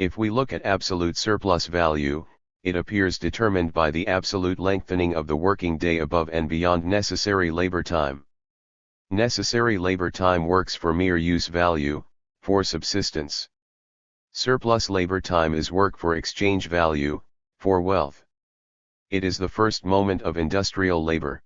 If we look at absolute surplus value, it appears determined by the absolute lengthening of the working day above and beyond necessary labor time. Necessary labor time works for mere use value, for subsistence. Surplus labor time is work for exchange value, for wealth. It is the first moment of industrial labor.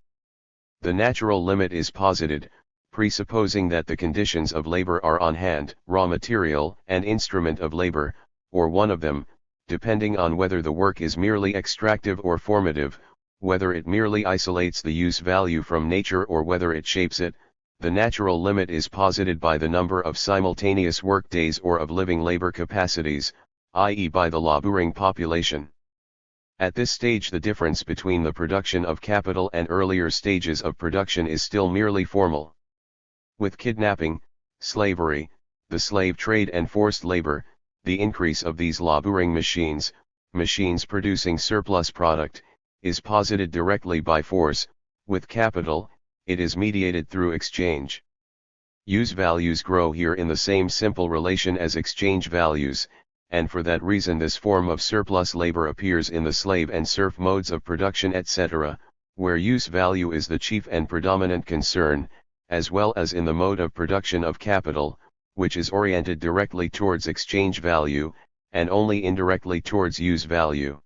The natural limit is posited, presupposing that the conditions of labor are on hand, raw material and instrument of labor, or one of them, depending on whether the work is merely extractive or formative, whether it merely isolates the use value from nature or whether it shapes it. The natural limit is posited by the number of simultaneous work days or of living labor capacities, i.e. by the laboring population. At this stage the difference between the production of capital and earlier stages of production is still merely formal. With kidnapping, slavery, the slave trade and forced labor, the increase of these laboring machines producing surplus product, is posited directly by force. With capital, it is mediated through exchange. Use values grow here in the same simple relation as exchange values, and for that reason this form of surplus labor appears in the slave and serf modes of production etc., where use value is the chief and predominant concern, as well as in the mode of production of capital, which is oriented directly towards exchange value, and only indirectly towards use value.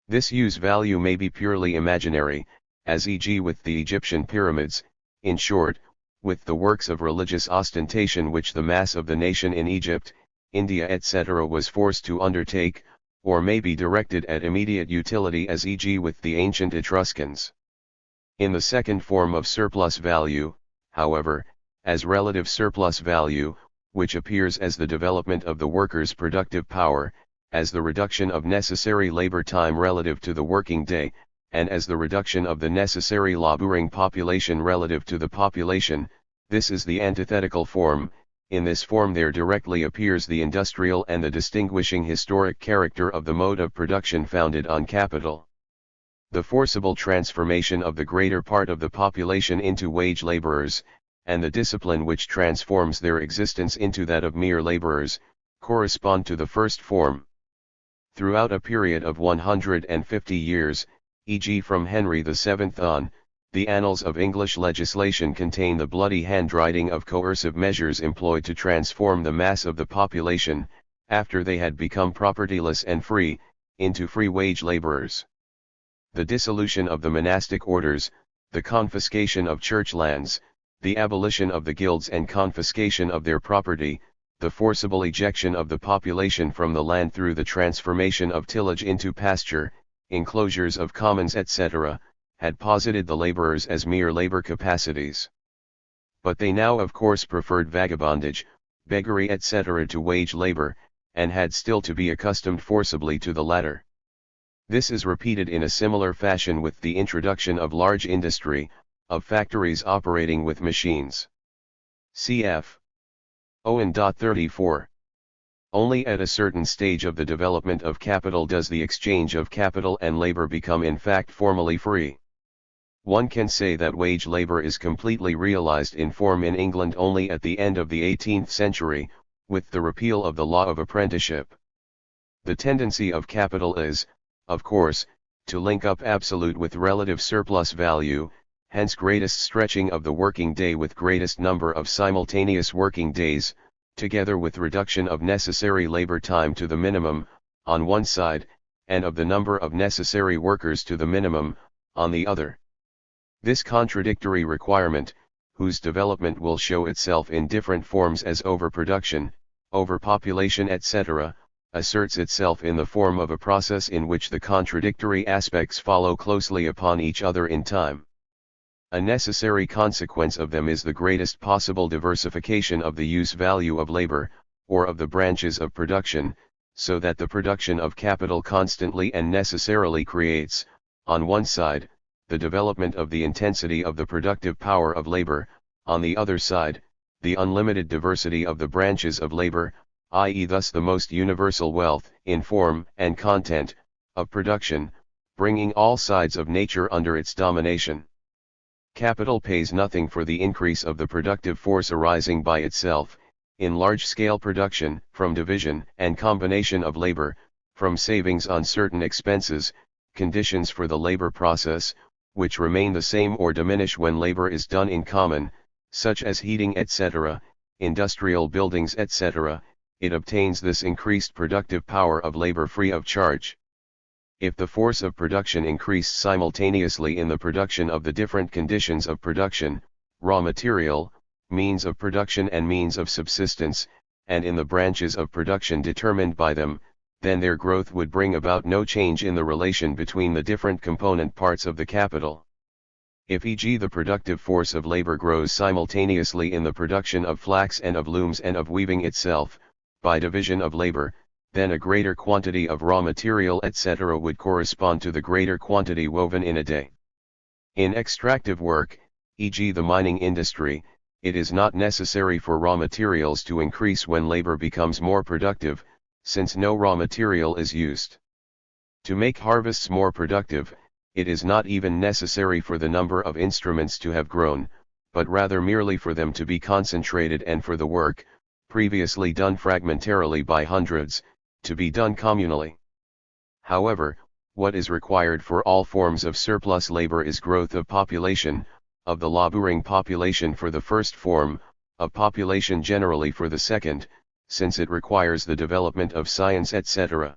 This use value may be purely imaginary, as e.g. with the Egyptian pyramids, in short, with the works of religious ostentation which the mass of the nation in Egypt, India etc. was forced to undertake, or may be directed at immediate utility as e.g. with the ancient Etruscans. In the second form of surplus value, however, as relative surplus value, which appears as the development of the worker's productive power, as the reduction of necessary labor time relative to the working day, and as the reduction of the necessary laboring population relative to the population, this is the antithetical form. In this form there directly appears the industrial and the distinguishing historic character of the mode of production founded on capital. The forcible transformation of the greater part of the population into wage laborers, and the discipline which transforms their existence into that of mere laborers, correspond to the first form. Throughout a period of 150 years, e.g. from Henry VII on, the annals of English legislation contain the bloody handwriting of coercive measures employed to transform the mass of the population, after they had become propertyless and free, into free wage laborers. The dissolution of the monastic orders, the confiscation of church lands, the abolition of the guilds and confiscation of their property, the forcible ejection of the population from the land through the transformation of tillage into pasture, enclosures of commons etc., had posited the laborers as mere labor capacities. But they now of course preferred vagabondage, beggary etc. to wage labor, and had still to be accustomed forcibly to the latter. This is repeated in a similar fashion with the introduction of large industry, of factories operating with machines. Cf. Owen. 34. Only at a certain stage of the development of capital does the exchange of capital and labor become in fact formally free. One can say that wage labor is completely realized in form in England only at the end of the 18th century, with the repeal of the law of apprenticeship. The tendency of capital is, of course, to link up absolute with relative surplus value, hence greatest stretching of the working day with greatest number of simultaneous working days, together with reduction of necessary labor time to the minimum, on one side, and of the number of necessary workers to the minimum, on the other. This contradictory requirement, whose development will show itself in different forms as overproduction, overpopulation etc., asserts itself in the form of a process in which the contradictory aspects follow closely upon each other in time. A necessary consequence of them is the greatest possible diversification of the use value of labor, or of the branches of production, so that the production of capital constantly and necessarily creates, on one side, the development of the intensity of the productive power of labor, on the other side, the unlimited diversity of the branches of labor, i.e. thus the most universal wealth, in form and content, of production, bringing all sides of nature under its domination. Capital pays nothing for the increase of the productive force arising by itself, In large-scale production, from division and combination of labor, from savings on certain expenses, conditions for the labor process, which remain the same or diminish when labor is done in common, such as heating etc., industrial buildings etc., it obtains this increased productive power of labor free of charge. If the force of production increased simultaneously in the production of the different conditions of production, raw material, means of production and means of subsistence, and in the branches of production determined by them, then their growth would bring about no change in the relation between the different component parts of the capital. If e.g. the productive force of labor grows simultaneously in the production of flax and of looms and of weaving itself, by division of labor, then a greater quantity of raw material etc. would correspond to the greater quantity woven in a day. In extractive work, e.g. the mining industry, it is not necessary for raw materials to increase when labor becomes more productive, since no raw material is used. To make harvests more productive, it is not even necessary for the number of instruments to have grown, but rather merely for them to be concentrated and for the work, previously done fragmentarily by hundreds, to be done communally. However, what is required for all forms of surplus labor is growth of population, of the laboring population for the first form, of population generally for the second, since it requires the development of science etc.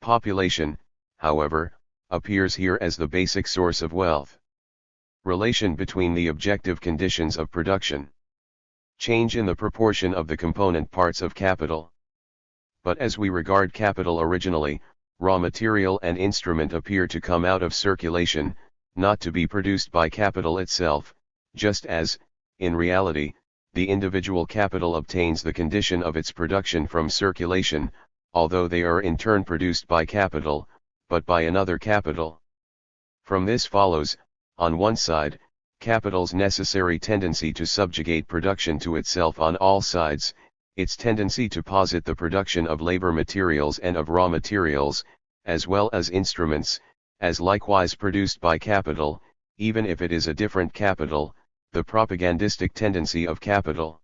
Population, however, appears here as the basic source of wealth. Relation between the objective conditions of production. Change in the proportion of the component parts of capital. But as we regard capital originally, raw material and instrument appear to come out of circulation, not to be produced by capital itself, just as, in reality, the individual capital obtains the condition of its production from circulation, although they are in turn produced by capital, but by another capital. From this follows, on one side, capital's necessary tendency to subjugate production to itself on all sides, its tendency to posit the production of labor materials and of raw materials, as well as instruments, as likewise produced by capital, even if it is a different capital, the propagandistic tendency of capital.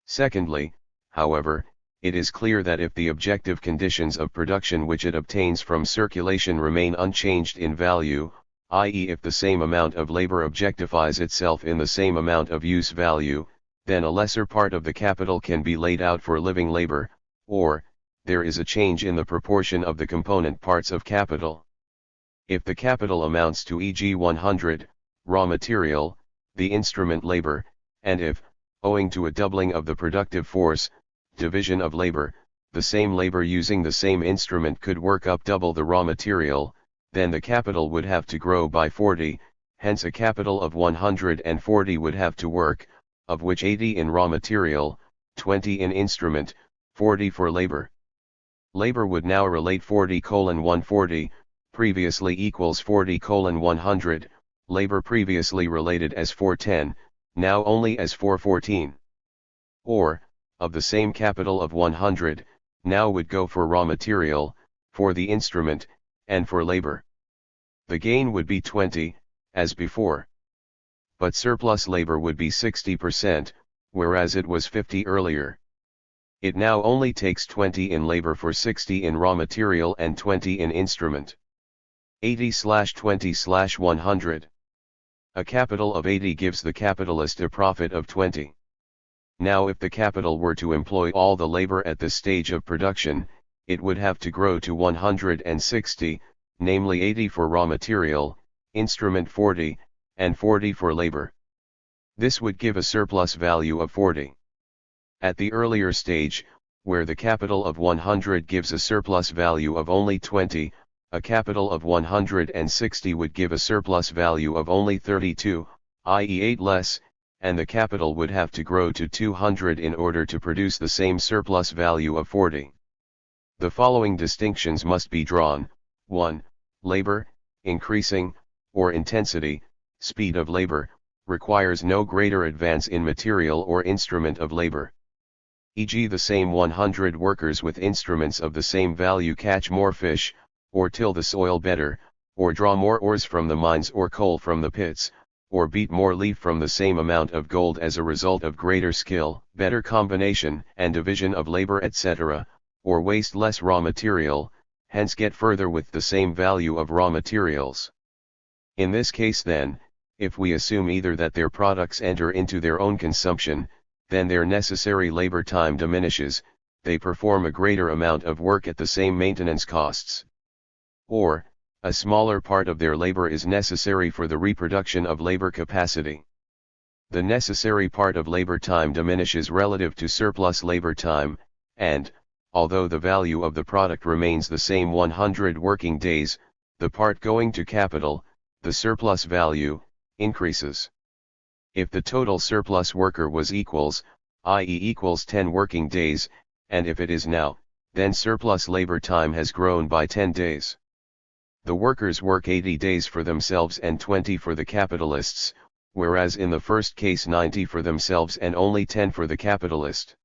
Secondly, however, it is clear that if the objective conditions of production which it obtains from circulation remain unchanged in value, i.e. if the same amount of labor objectifies itself in the same amount of use value, then a lesser part of the capital can be laid out for living labor, or, there is a change in the proportion of the component parts of capital. If the capital amounts to e.g. 100, raw material, the instrument labor, and if, owing to a doubling of the productive force, division of labor, the same labor using the same instrument could work up double the raw material, then the capital would have to grow by 40, hence a capital of 140 would have to work, of which 80 in raw material, 20 in instrument, 40 for labor. Labor would now relate 40:140, previously equals 40:100, labor previously related as 410, now only as 414. Or, of the same capital of 100, now would go for raw material, for the instrument, and for labor. The gain would be 20, as before. But surplus labor would be 60%, whereas it was 50 earlier. It now only takes 20 in labor for 60 in raw material and 20 in instrument. 80/20/100. A capital of 80 gives the capitalist a profit of 20. Now if the capital were to employ all the labor at this stage of production, it would have to grow to 160, namely 80 for raw material, instrument 40, and 40 for labor. This would give a surplus value of 40. At the earlier stage, where the capital of 100 gives a surplus value of only 20, a capital of 160 would give a surplus value of only 32, i.e. 8 less, and the capital would have to grow to 200 in order to produce the same surplus value of 40. The following distinctions must be drawn. 1. Labor, increasing, or intensity, speed of labor, requires no greater advance in material or instrument of labor. E.g. the same 100 workers with instruments of the same value catch more fish, or till the soil better, or draw more ores from the mines or coal from the pits, or beat more leaf from the same amount of gold as a result of greater skill, better combination and division of labor etc., or waste less raw material, hence get further with the same value of raw materials. In this case then, if we assume either that their products enter into their own consumption, then their necessary labor time diminishes, they perform a greater amount of work at the same maintenance costs. Or, a smaller part of their labor is necessary for the reproduction of labor capacity. The necessary part of labor time diminishes relative to surplus labor time, and, although the value of the product remains the same 100 working days, the part going to capital, the surplus value, increases. If the total surplus worker was equals, i.e. equals 10 working days, and if it is now, then surplus labor time has grown by 10 days. The workers work 80 days for themselves and 20 for the capitalists, whereas in the first case 90 for themselves and only 10 for the capitalist.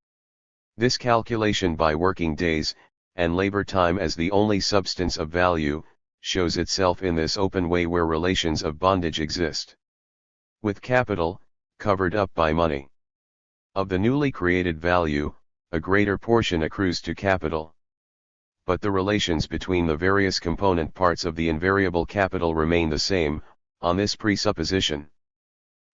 This calculation by working days, and labor time as the only substance of value, shows itself in this open way where relations of bondage exist. With capital, covered up by money. Of the newly created value, a greater portion accrues to capital. But the relations between the various component parts of the invariable capital remain the same, on this presupposition.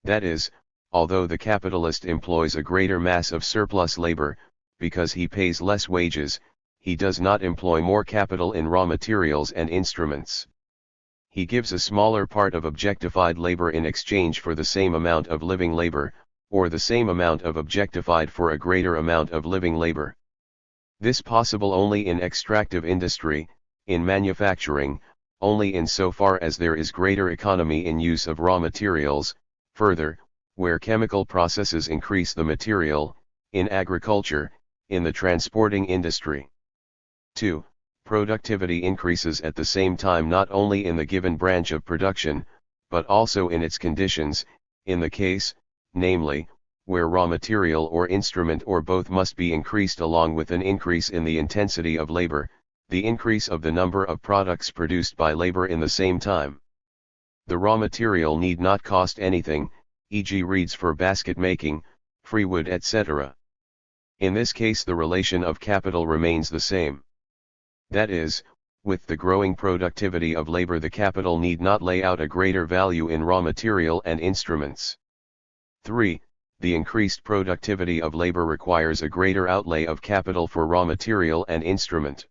That is, although the capitalist employs a greater mass of surplus labor, because he pays less wages, he does not employ more capital in raw materials and instruments. He gives a smaller part of objectified labor in exchange for the same amount of living labor, or the same amount of objectified for a greater amount of living labor. This possible only in extractive industry, in manufacturing, only insofar as there is greater economy in use of raw materials, further, where chemical processes increase the material, in agriculture, in the transporting industry. 2. Productivity increases at the same time not only in the given branch of production, but also in its conditions, in the case, namely, where raw material or instrument or both must be increased along with an increase in the intensity of labor, the increase of the number of products produced by labor in the same time. The raw material need not cost anything, e.g. reeds for basket making, free wood etc. In this case the relation of capital remains the same. That is, with the growing productivity of labor the capital need not lay out a greater value in raw material and instruments. 3. The increased productivity of labor requires a greater outlay of capital for raw material and instrument.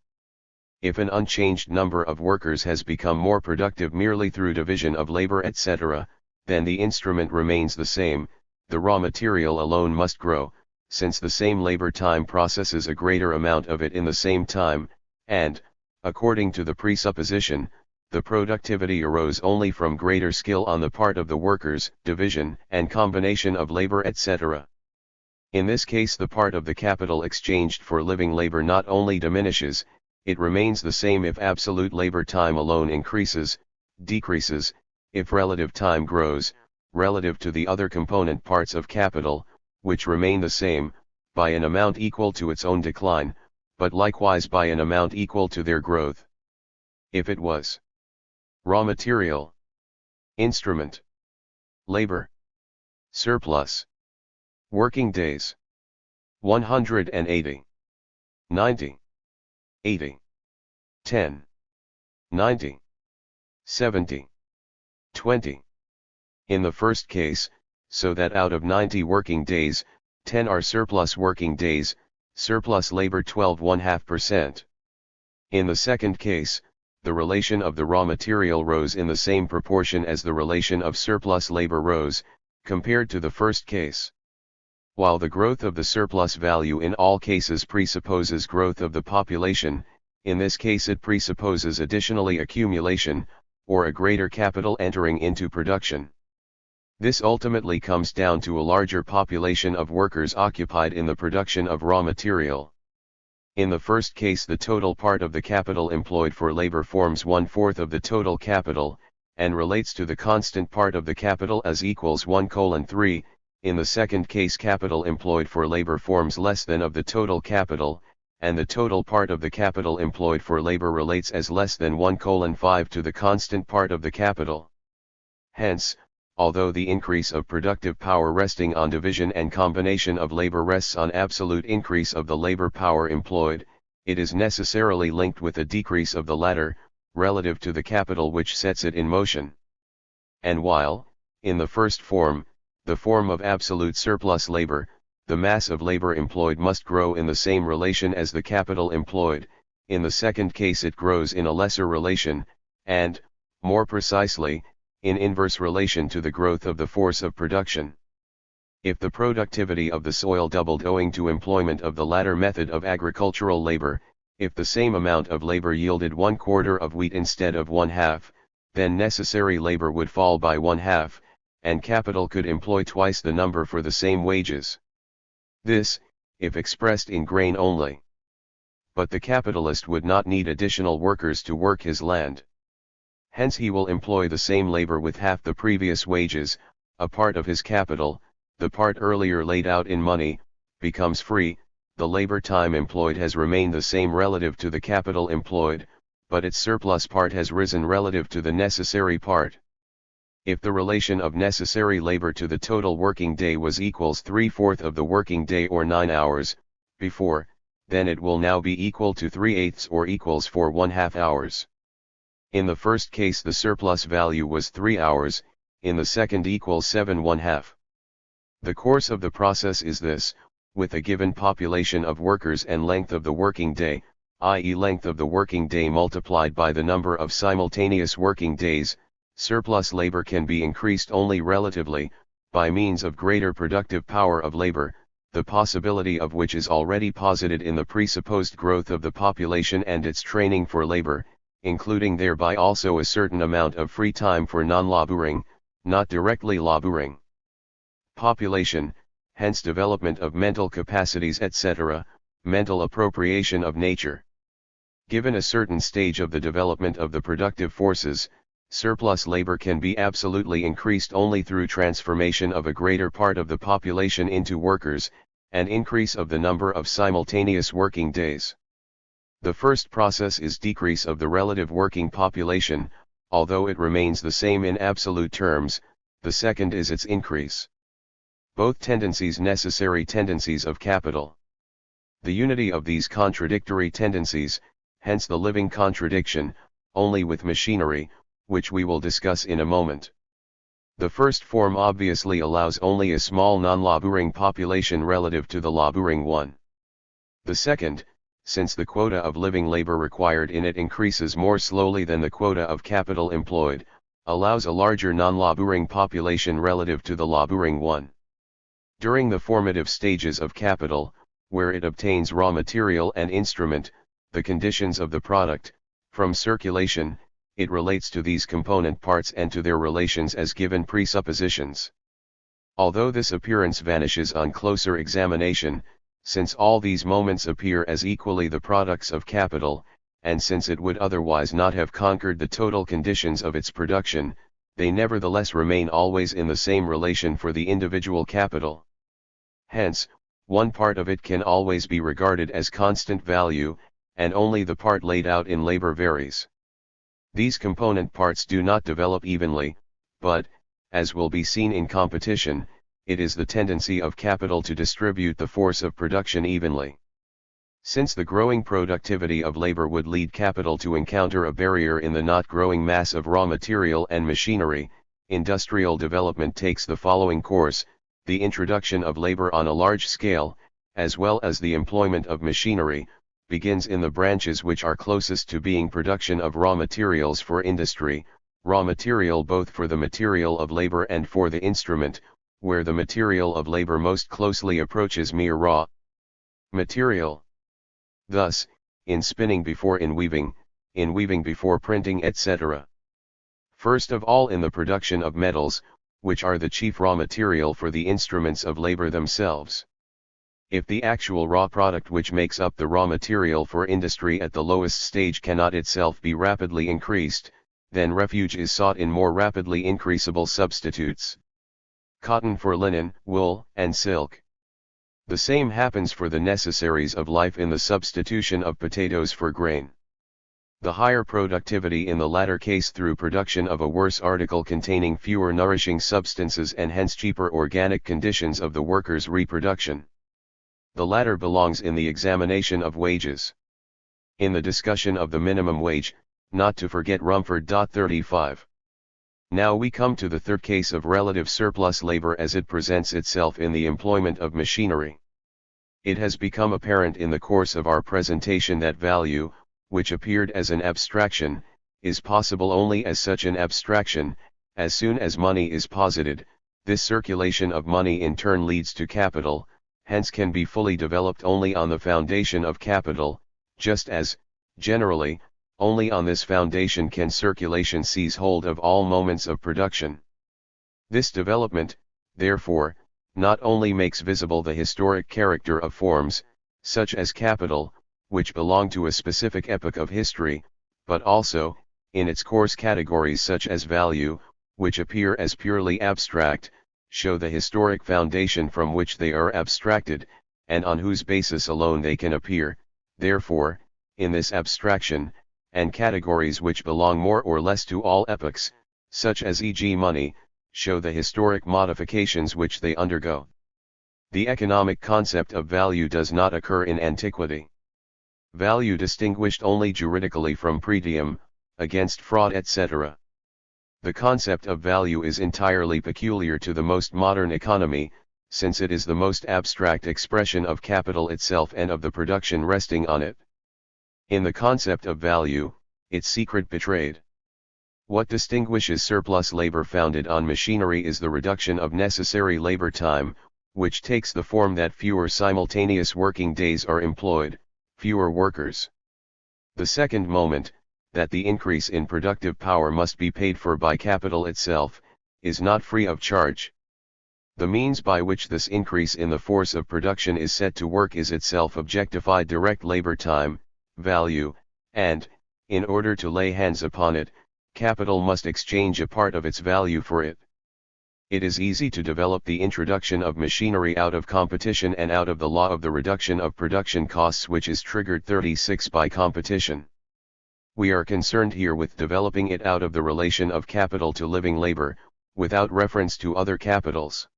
If an unchanged number of workers has become more productive merely through division of labor etc., then the instrument remains the same, the raw material alone must grow, since the same labor time processes a greater amount of it in the same time, and, according to the presupposition, the productivity arose only from greater skill on the part of the workers, division and combination of labor etc. In this case the part of the capital exchanged for living labor not only diminishes, it remains the same if absolute labor time alone increases, decreases, if relative time grows, relative to the other component parts of capital, which remain the same, by an amount equal to its own decline, but likewise by an amount equal to their growth. If it was raw material, instrument, labor, surplus, working days, 180, 90, 80, 10, 90, 70, 20. In the first case, so that out of 90 working days, 10 are surplus working days, surplus labor 12.5%. In the second case, the relation of the raw material rose in the same proportion as the relation of surplus labor rose, compared to the first case. While the growth of the surplus value in all cases presupposes growth of the population, in this case it presupposes additionally accumulation, or a greater capital entering into production. This ultimately comes down to a larger population of workers occupied in the production of raw material. In the first case the total part of the capital employed for labor forms 1/4 of the total capital, and relates to the constant part of the capital as equals 1:3, in the second case capital employed for labor forms less than of the total capital, and the total part of the capital employed for labor relates as less than 1:5 to the constant part of the capital. Hence, although the increase of productive power resting on division and combination of labor rests on absolute increase of the labor power employed, it is necessarily linked with a decrease of the latter, relative to the capital which sets it in motion. And while, in the first form, the form of absolute surplus labor, the mass of labor employed must grow in the same relation as the capital employed, in the second case it grows in a lesser relation, and, more precisely, in inverse relation to the growth of the force of production. If the productivity of the soil doubled owing to employment of the latter method of agricultural labor, if the same amount of labor yielded 1/4 of wheat instead of 1/2, then necessary labor would fall by 1/2, and capital could employ twice the number for the same wages. This, if expressed in grain only. But the capitalist would not need additional workers to work his land. Hence he will employ the same labor with half the previous wages, a part of his capital, the part earlier laid out in money, becomes free, the labor time employed has remained the same relative to the capital employed, but its surplus part has risen relative to the necessary part. If the relation of necessary labor to the total working day was equals 3/4 of the working day or 9 hours, before, then it will now be equal to 3/8 or equals 4½ hours. In the first case the surplus value was 3 hours, in the second equals 7½ The course of the process is this: with a given population of workers and length of the working day, i.e. length of the working day multiplied by the number of simultaneous working days, surplus labor can be increased only relatively, by means of greater productive power of labor, the possibility of which is already posited in the presupposed growth of the population and its training for labor, including thereby also a certain amount of free time for non-laboring, not directly laboring. Population, hence development of mental capacities etc., mental appropriation of nature. Given a certain stage of the development of the productive forces, surplus labor can be absolutely increased only through transformation of a greater part of the population into workers, and increase of the number of simultaneous working days. The first process is decrease of the relative working population, although it remains the same in absolute terms, the second is its increase. Both tendencies necessary tendencies of capital. The unity of these contradictory tendencies, hence the living contradiction, only with machinery, which we will discuss in a moment. The first form obviously allows only a small non-laboring population relative to the laboring one. The second, since the quota of living labor required in it increases more slowly than the quota of capital employed, allows a larger non-laboring population relative to the laboring one. During the formative stages of capital, where it obtains raw material and instrument, the conditions of the product, from circulation, it relates to these component parts and to their relations as given presuppositions. Although this appearance vanishes on closer examination, since all these moments appear as equally the products of capital, and since it would otherwise not have conquered the total conditions of its production, they nevertheless remain always in the same relation for the individual capital. Hence, one part of it can always be regarded as constant value, and only the part laid out in labor varies. These component parts do not develop evenly, but, as will be seen in competition, it is the tendency of capital to distribute the force of production evenly. Since the growing productivity of labor would lead capital to encounter a barrier in the not growing mass of raw material and machinery, industrial development takes the following course: the introduction of labor on a large scale, as well as the employment of machinery, begins in the branches which are closest to being production of raw materials for industry, raw material both for the material of labor and for the instrument, where the material of labor most closely approaches mere raw material. Thus, in spinning before in weaving before printing etc. First of all in the production of metals, which are the chief raw material for the instruments of labor themselves. If the actual raw product which makes up the raw material for industry at the lowest stage cannot itself be rapidly increased, then refuge is sought in more rapidly increasable substitutes. Cotton for linen, wool, and silk. The same happens for the necessaries of life in the substitution of potatoes for grain. The higher productivity in the latter case through production of a worse article containing fewer nourishing substances and hence cheaper organic conditions of the worker's reproduction. The latter belongs in the examination of wages. In the discussion of the minimum wage, not to forget Rumford. 35. Now we come to the third case of relative surplus labor as it presents itself in the employment of machinery. It has become apparent in the course of our presentation that value, which appeared as an abstraction, is possible only as such an abstraction. As soon as money is posited, this circulation of money in turn leads to capital, hence can be fully developed only on the foundation of capital, just as, generally, only on this foundation can circulation seize hold of all moments of production. This development, therefore, not only makes visible the historic character of forms, such as capital, which belong to a specific epoch of history, but also, in its coarse categories such as value, which appear as purely abstract, show the historic foundation from which they are abstracted, and on whose basis alone they can appear. Therefore, in this abstraction, and categories which belong more or less to all epochs, such as e.g. money, show the historic modifications which they undergo. The economic concept of value does not occur in antiquity. Value distinguished only juridically from pretium, against fraud etc. The concept of value is entirely peculiar to the most modern economy, since it is the most abstract expression of capital itself and of the production resting on it. In the concept of value, its secret betrayed. What distinguishes surplus labor founded on machinery is the reduction of necessary labor time, which takes the form that fewer simultaneous working days are employed, fewer workers. The second moment, that the increase in productive power must be paid for by capital itself, is not free of charge. The means by which this increase in the force of production is set to work is itself objectified direct labor time, value, and, in order to lay hands upon it, capital must exchange a part of its value for it. It is easy to develop the introduction of machinery out of competition and out of the law of the reduction of production costs which is triggered 36 by competition. We are concerned here with developing it out of the relation of capital to living labor, without reference to other capitals.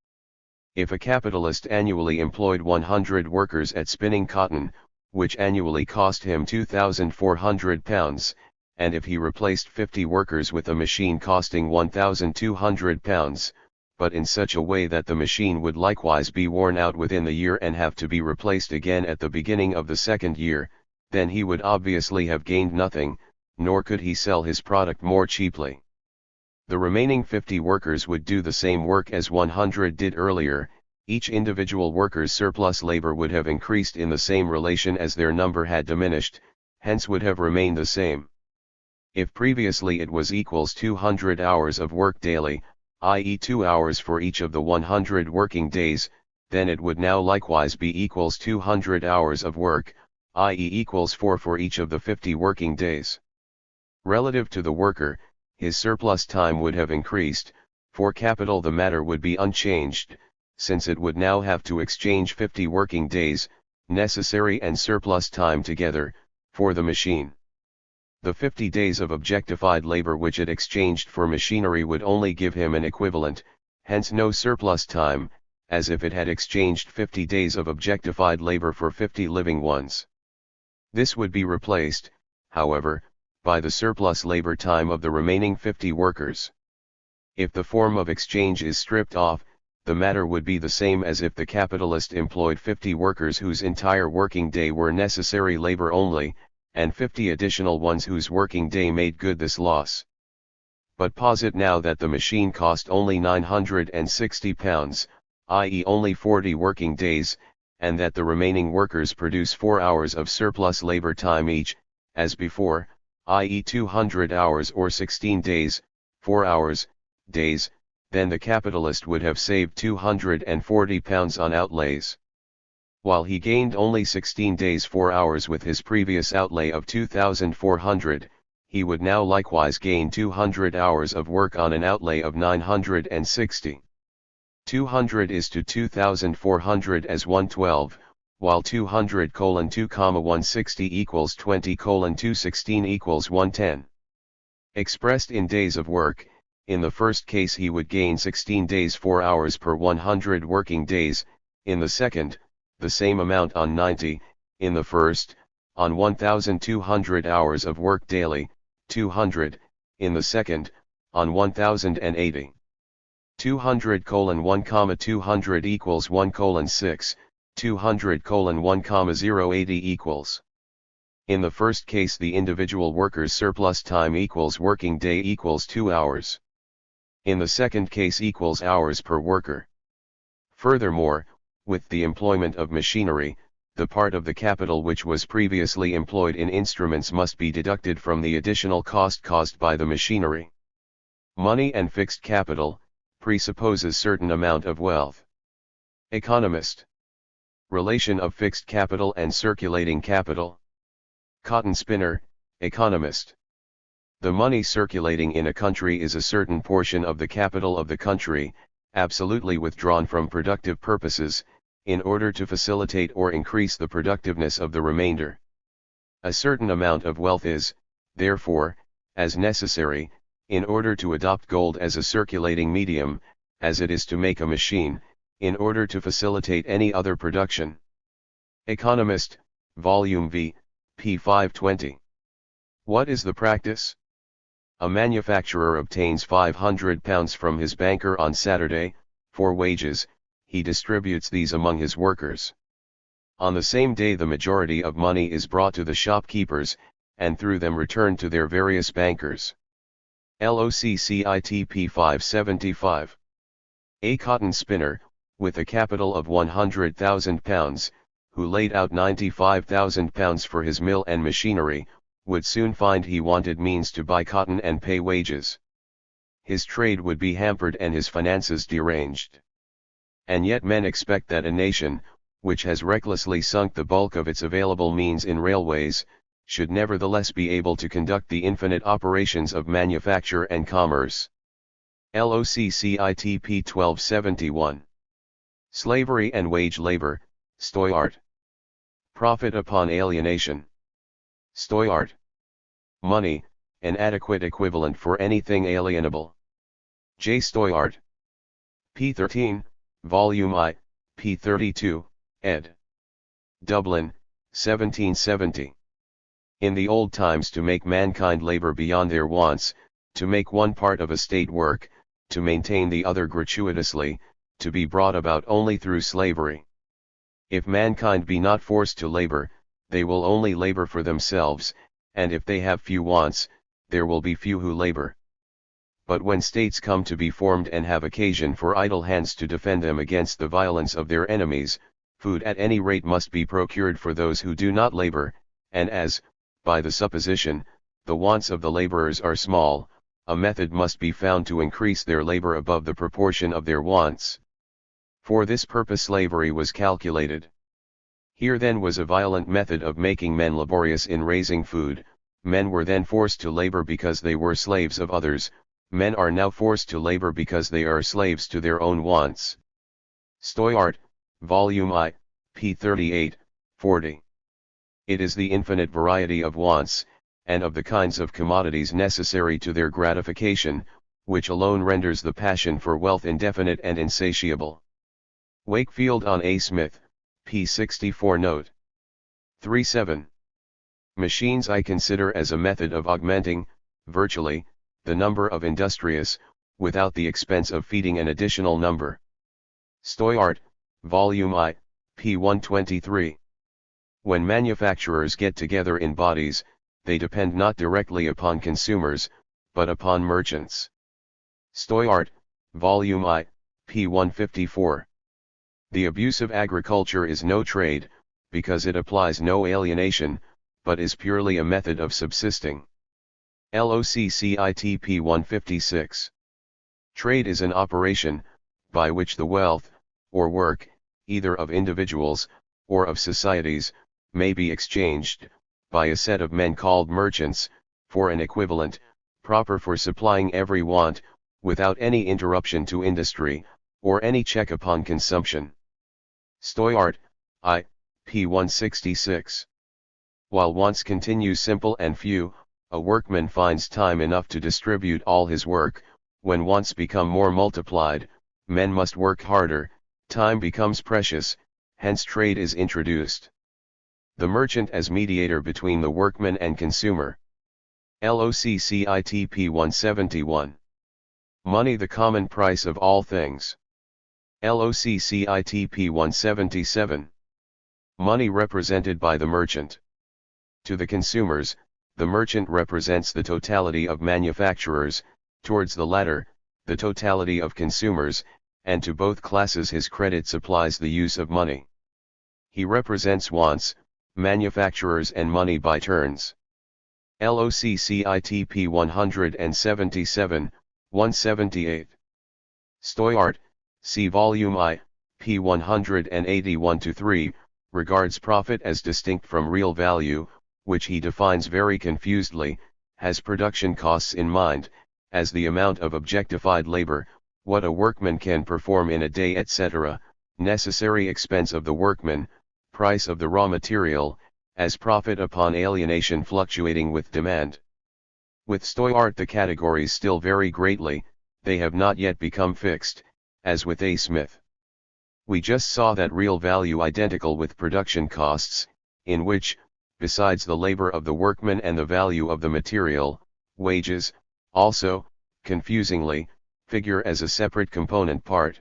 If a capitalist annually employed 100 workers at spinning cotton, which annually cost him £2,400, and if he replaced 50 workers with a machine costing £1,200, but in such a way that the machine would likewise be worn out within the year and have to be replaced again at the beginning of the second year, then he would obviously have gained nothing, nor could he sell his product more cheaply. The remaining 50 workers would do the same work as 100 did earlier. Each individual worker's surplus labor would have increased in the same relation as their number had diminished, hence would have remained the same. If previously it was equals 200 hours of work daily, i.e. 2 hours for each of the 100 working days, then it would now likewise be equals 200 hours of work, i.e. equals 4 for each of the 50 working days. Relative to the worker, his surplus time would have increased. For capital the matter would be unchanged, since it would now have to exchange 50 working days, necessary and surplus time together, for the machine. The 50 days of objectified labor which it exchanged for machinery would only give him an equivalent, hence no surplus time, as if it had exchanged 50 days of objectified labor for 50 living ones. This would be replaced, however, by the surplus labor time of the remaining 50 workers. If the form of exchange is stripped off, the matter would be the same as if the capitalist employed 50 workers whose entire working day were necessary labor only, and 50 additional ones whose working day made good this loss. But posit now that the machine cost only £960, i.e. only 40 working days, and that the remaining workers produce 4 hours of surplus labor time each, as before, i.e. 200 hours or 16 days, 4 hours, days, then the capitalist would have saved £240 on outlays. While he gained only 16 days 4 hours with his previous outlay of 2,400, he would now likewise gain 200 hours of work on an outlay of 960. 200 is to 2,400 as 1/12, while 200:2,160 equals 20:216 equals 110. Expressed in days of work, in the first case he would gain 16 days 4 hours per 100 working days, in the second, the same amount on 90, in the first, on 1,200 hours of work daily, 200, in the second, on 1,080. 200:1,200 equals 1:6, 200:1,080 equals. In the first case the individual worker's surplus time equals working day equals 2 hours. In the second case equals hours per worker. Furthermore, with the employment of machinery, the part of the capital which was previously employed in instruments must be deducted from the additional cost caused by the machinery. Money and fixed capital presupposes certain amount of wealth. Economist. Relation of fixed capital and circulating capital. Cotton spinner, economist. The money circulating in a country is a certain portion of the capital of the country, absolutely withdrawn from productive purposes, in order to facilitate or increase the productiveness of the remainder. A certain amount of wealth is, therefore, as necessary, in order to adopt gold as a circulating medium, as it is to make a machine, in order to facilitate any other production. Economist, Volume V, p. 520. What is the practice? A manufacturer obtains £500 from his banker on Saturday, for wages. He distributes these among his workers. On the same day the majority of money is brought to the shopkeepers, and through them returned to their various bankers. LOCCITP 575. A cotton spinner, with a capital of £100,000, who laid out £95,000 for his mill and machinery, would soon find he wanted means to buy cotton and pay wages. His trade would be hampered and his finances deranged. And yet men expect that a nation, which has recklessly sunk the bulk of its available means in railways, should nevertheless be able to conduct the infinite operations of manufacture and commerce. LOCCITP 1271. Slavery and wage labor, Stoyart. Profit upon alienation. Stoyart. Money, an adequate equivalent for anything alienable. J. Stoyart. p. 13, Volume I, p. 32, ed. Dublin, 1770. In the old times, to make mankind labor beyond their wants, to make one part of a state work, to maintain the other gratuitously, to be brought about only through slavery. If mankind be not forced to labor, they will only labor for themselves, and if they have few wants, there will be few who labor. But when states come to be formed and have occasion for idle hands to defend them against the violence of their enemies, food at any rate must be procured for those who do not labor, and as, by the supposition, the wants of the laborers are small, a method must be found to increase their labor above the proportion of their wants. For this purpose slavery was calculated. Here then was a violent method of making men laborious in raising food. Men were then forced to labor because they were slaves of others. Men are now forced to labor because they are slaves to their own wants. Stoyart, Volume I, p. 38, 40. It is the infinite variety of wants, and of the kinds of commodities necessary to their gratification, which alone renders the passion for wealth indefinite and insatiable. Wakefield on A. Smith, p. 64 note. 37. Machines I consider as a method of augmenting, virtually, the number of industrious, without the expense of feeding an additional number. Stoyart, Volume I, p. 123. When manufacturers get together in bodies, they depend not directly upon consumers, but upon merchants. Stoyart, Volume I, p. 154. The abuse of agriculture is no trade, because it applies no alienation, but is purely a method of subsisting. LOCCITP 156. Trade is an operation, by which the wealth, or work, either of individuals, or of societies, may be exchanged, by a set of men called merchants, for an equivalent, proper for supplying every want, without any interruption to industry, or any check upon consumption. Stoyart, I, p. 166. While wants continue simple and few, a workman finds time enough to distribute all his work. When wants become more multiplied, men must work harder, time becomes precious, hence trade is introduced. The merchant as mediator between the workman and consumer. LOCCITP 171. Money the common price of all things. LOCCITP 177. Money represented by the merchant. To the consumers, the merchant represents the totality of manufacturers, towards the latter, the totality of consumers, and to both classes his credit supplies the use of money. He represents wants, manufacturers and money by turns. LOCCITP 177, 178. Stoyart, see Volume I, p. 181-3, regards profit as distinct from real value, which he defines very confusedly, has production costs in mind, as the amount of objectified labor, what a workman can perform in a day etc., necessary expense of the workman, price of the raw material, as profit upon alienation fluctuating with demand. With Stoyart the categories still vary greatly, they have not yet become fixed, as with A. Smith. We just saw that real value identical with production costs, in which, besides the labor of the workman and the value of the material, wages, also, confusingly, figure as a separate component part.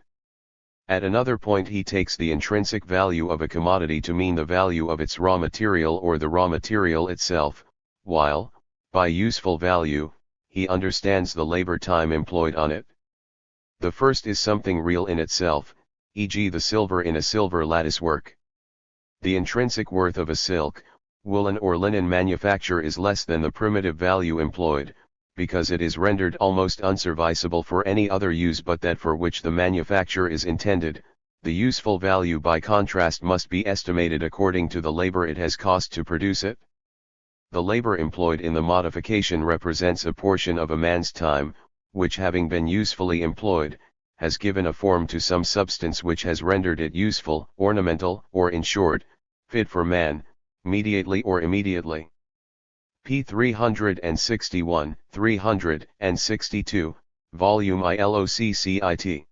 At another point he takes the intrinsic value of a commodity to mean the value of its raw material or the raw material itself, while, by useful value, he understands the labor time employed on it. The first is something real in itself, e.g. the silver in a silver lattice work. The intrinsic worth of a silk, woolen or linen manufacture is less than the primitive value employed, because it is rendered almost unserviceable for any other use but that for which the manufacture is intended. The useful value by contrast must be estimated according to the labor it has cost to produce it. The labor employed in the modification represents a portion of a man's time, which having been usefully employed, has given a form to some substance which has rendered it useful, ornamental, or in short, fit for man, mediately or immediately. p. 361, 362, Volume I LOCCIT.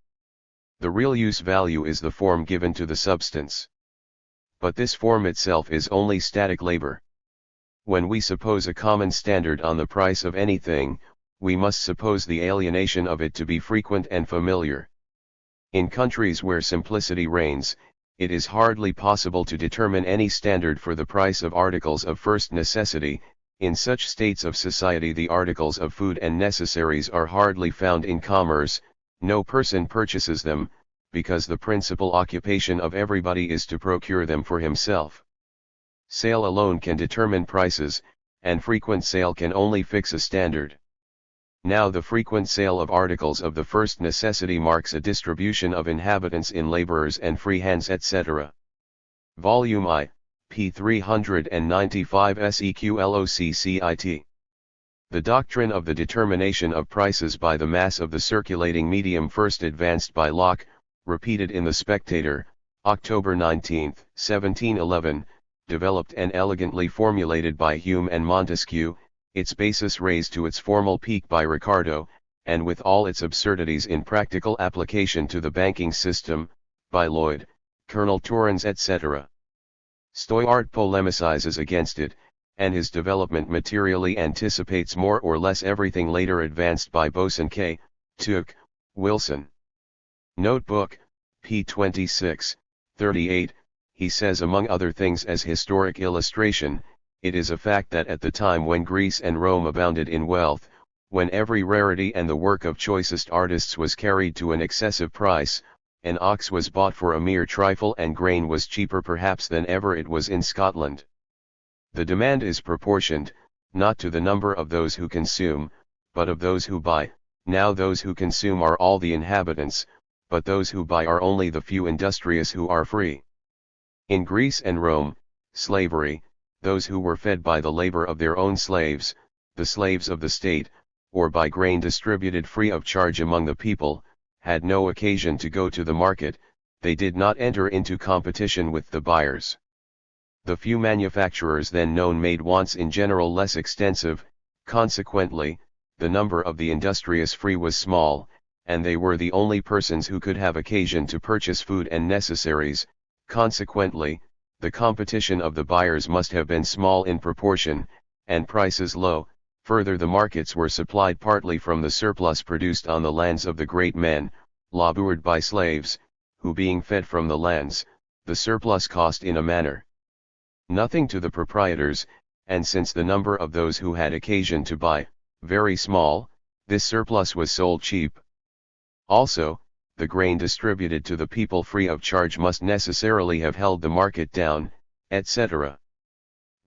The real use value is the form given to the substance. But this form itself is only static labor. When we suppose a common standard on the price of anything, we must suppose the alienation of it to be frequent and familiar. In countries where simplicity reigns, it is hardly possible to determine any standard for the price of articles of first necessity. In such states of society the articles of food and necessaries are hardly found in commerce, no person purchases them, because the principal occupation of everybody is to procure them for himself. Sale alone can determine prices, and frequent sale can only fix a standard. Now the frequent sale of articles of the first necessity marks a distribution of inhabitants in laborers and free hands etc. Volume I, p. 395 SEQLOCCIT. The doctrine of the determination of prices by the mass of the circulating medium first advanced by Locke, repeated in The Spectator, October 19, 1711, developed and elegantly formulated by Hume and Montesquieu, its basis raised to its formal peak by Ricardo, and with all its absurdities in practical application to the banking system, by Lloyd, Colonel Torrens etc. Stoyart polemicizes against it, and his development materially anticipates more or less everything later advanced by Boson K. Tooke, Wilson. Notebook, p. 26, 38, he says among other things as historic illustration, it is a fact that at the time when Greece and Rome abounded in wealth, when every rarity and the work of choicest artists was carried to an excessive price, an ox was bought for a mere trifle and grain was cheaper perhaps than ever it was in Scotland. The demand is proportioned, not to the number of those who consume, but of those who buy. Now those who consume are all the inhabitants, but those who buy are only the few industrious who are free. In Greece and Rome, slavery, those who were fed by the labor of their own slaves, the slaves of the state, or by grain distributed free of charge among the people, had no occasion to go to the market, they did not enter into competition with the buyers. The few manufacturers then known made wants in general less extensive, consequently, the number of the industrious free was small, and they were the only persons who could have occasion to purchase food and necessaries, consequently, the competition of the buyers must have been small in proportion, and prices low. Further, the markets were supplied partly from the surplus produced on the lands of the great men, laboured by slaves, who being fed from the lands, the surplus cost in a manner nothing to the proprietors, and since the number of those who had occasion to buy, very small, this surplus was sold cheap. Also, the grain distributed to the people free of charge must necessarily have held the market down, etc.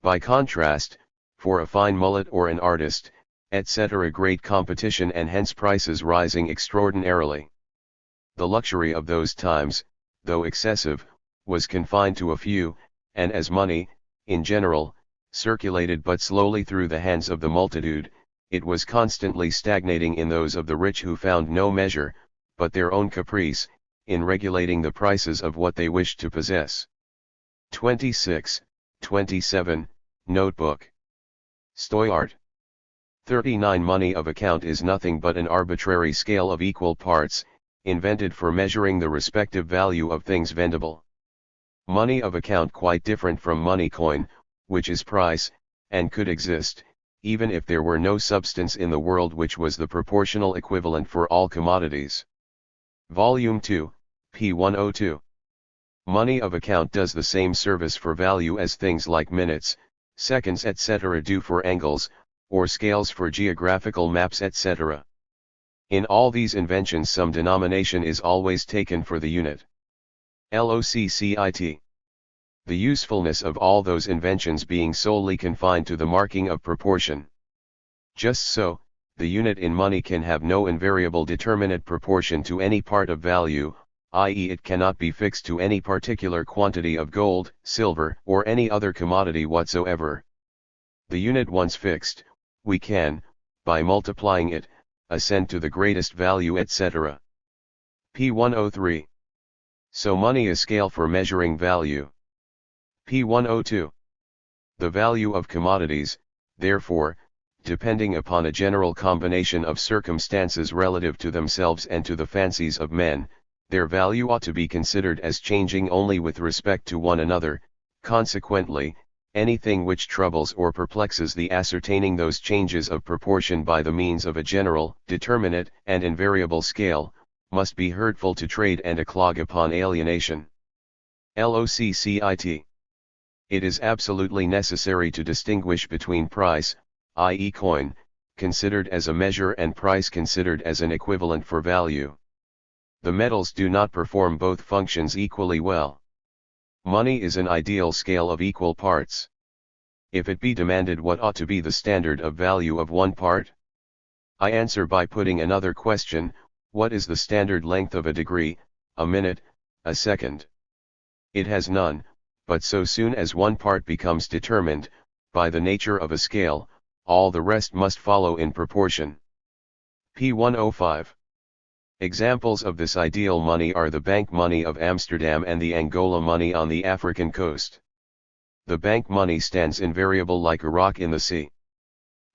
By contrast, for a fine mullet or an artist, etc., great competition and hence prices rising extraordinarily. The luxury of those times, though excessive, was confined to a few, and as money, in general, circulated but slowly through the hands of the multitude, it was constantly stagnating in those of the rich who found no measure, but their own caprice, in regulating the prices of what they wished to possess. 26-27, Notebook. Stoyart. 39. Money of account is nothing but an arbitrary scale of equal parts, invented for measuring the respective value of things vendible. Money of account quite different from money coin, which is price, and could exist, even if there were no substance in the world which was the proportional equivalent for all commodities. Volume 2, p. 102. Money of account does the same service for value as things like minutes, seconds, etc. do for angles, or scales for geographical maps, etc. In all these inventions some denomination is always taken for the unit. LOCCIT. The usefulness of all those inventions being solely confined to the marking of proportion. Just so, the unit in money can have no invariable determinate proportion to any part of value, i.e. it cannot be fixed to any particular quantity of gold, silver, or any other commodity whatsoever. The unit once fixed, we can, by multiplying it, ascend to the greatest value, etc. p. 103. So money is scale for measuring value. p. 102. The value of commodities, therefore, depending upon a general combination of circumstances relative to themselves and to the fancies of men, their value ought to be considered as changing only with respect to one another. Consequently, anything which troubles or perplexes the ascertaining those changes of proportion by the means of a general, determinate, and invariable scale, must be hurtful to trade and a clog upon alienation. LOCCIT. It is absolutely necessary to distinguish between price, i.e. coin, considered as a measure, and price considered as an equivalent for value. The metals do not perform both functions equally well. Money is an ideal scale of equal parts. If it be demanded what ought to be the standard of value of one part, I answer by putting another question: what is the standard length of a degree, a minute, a second? It has none, but so soon as one part becomes determined, by the nature of a scale, all the rest must follow in proportion. p. 105. Examples of this ideal money are the bank money of Amsterdam and the Angola money on the African coast. The bank money stands invariable like a rock in the sea.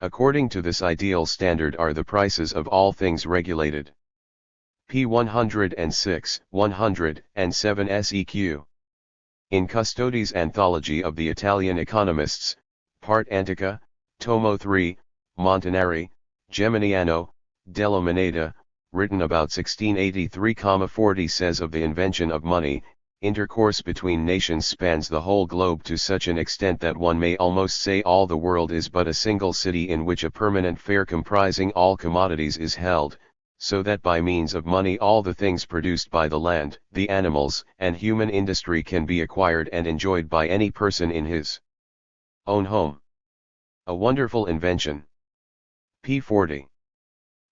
According to this ideal standard are the prices of all things regulated. p. 106, 107 seq. In Custodi's Anthology of the Italian Economists, Part Antica, Tomo 3, Montanari, Geminiano, della Moneta, written about 1683,40 says of the invention of money, intercourse between nations spans the whole globe to such an extent that one may almost say all the world is but a single city in which a permanent fair comprising all commodities is held, so that by means of money all the things produced by the land, the animals, and human industry can be acquired and enjoyed by any person in his own home. A wonderful invention. p. 40.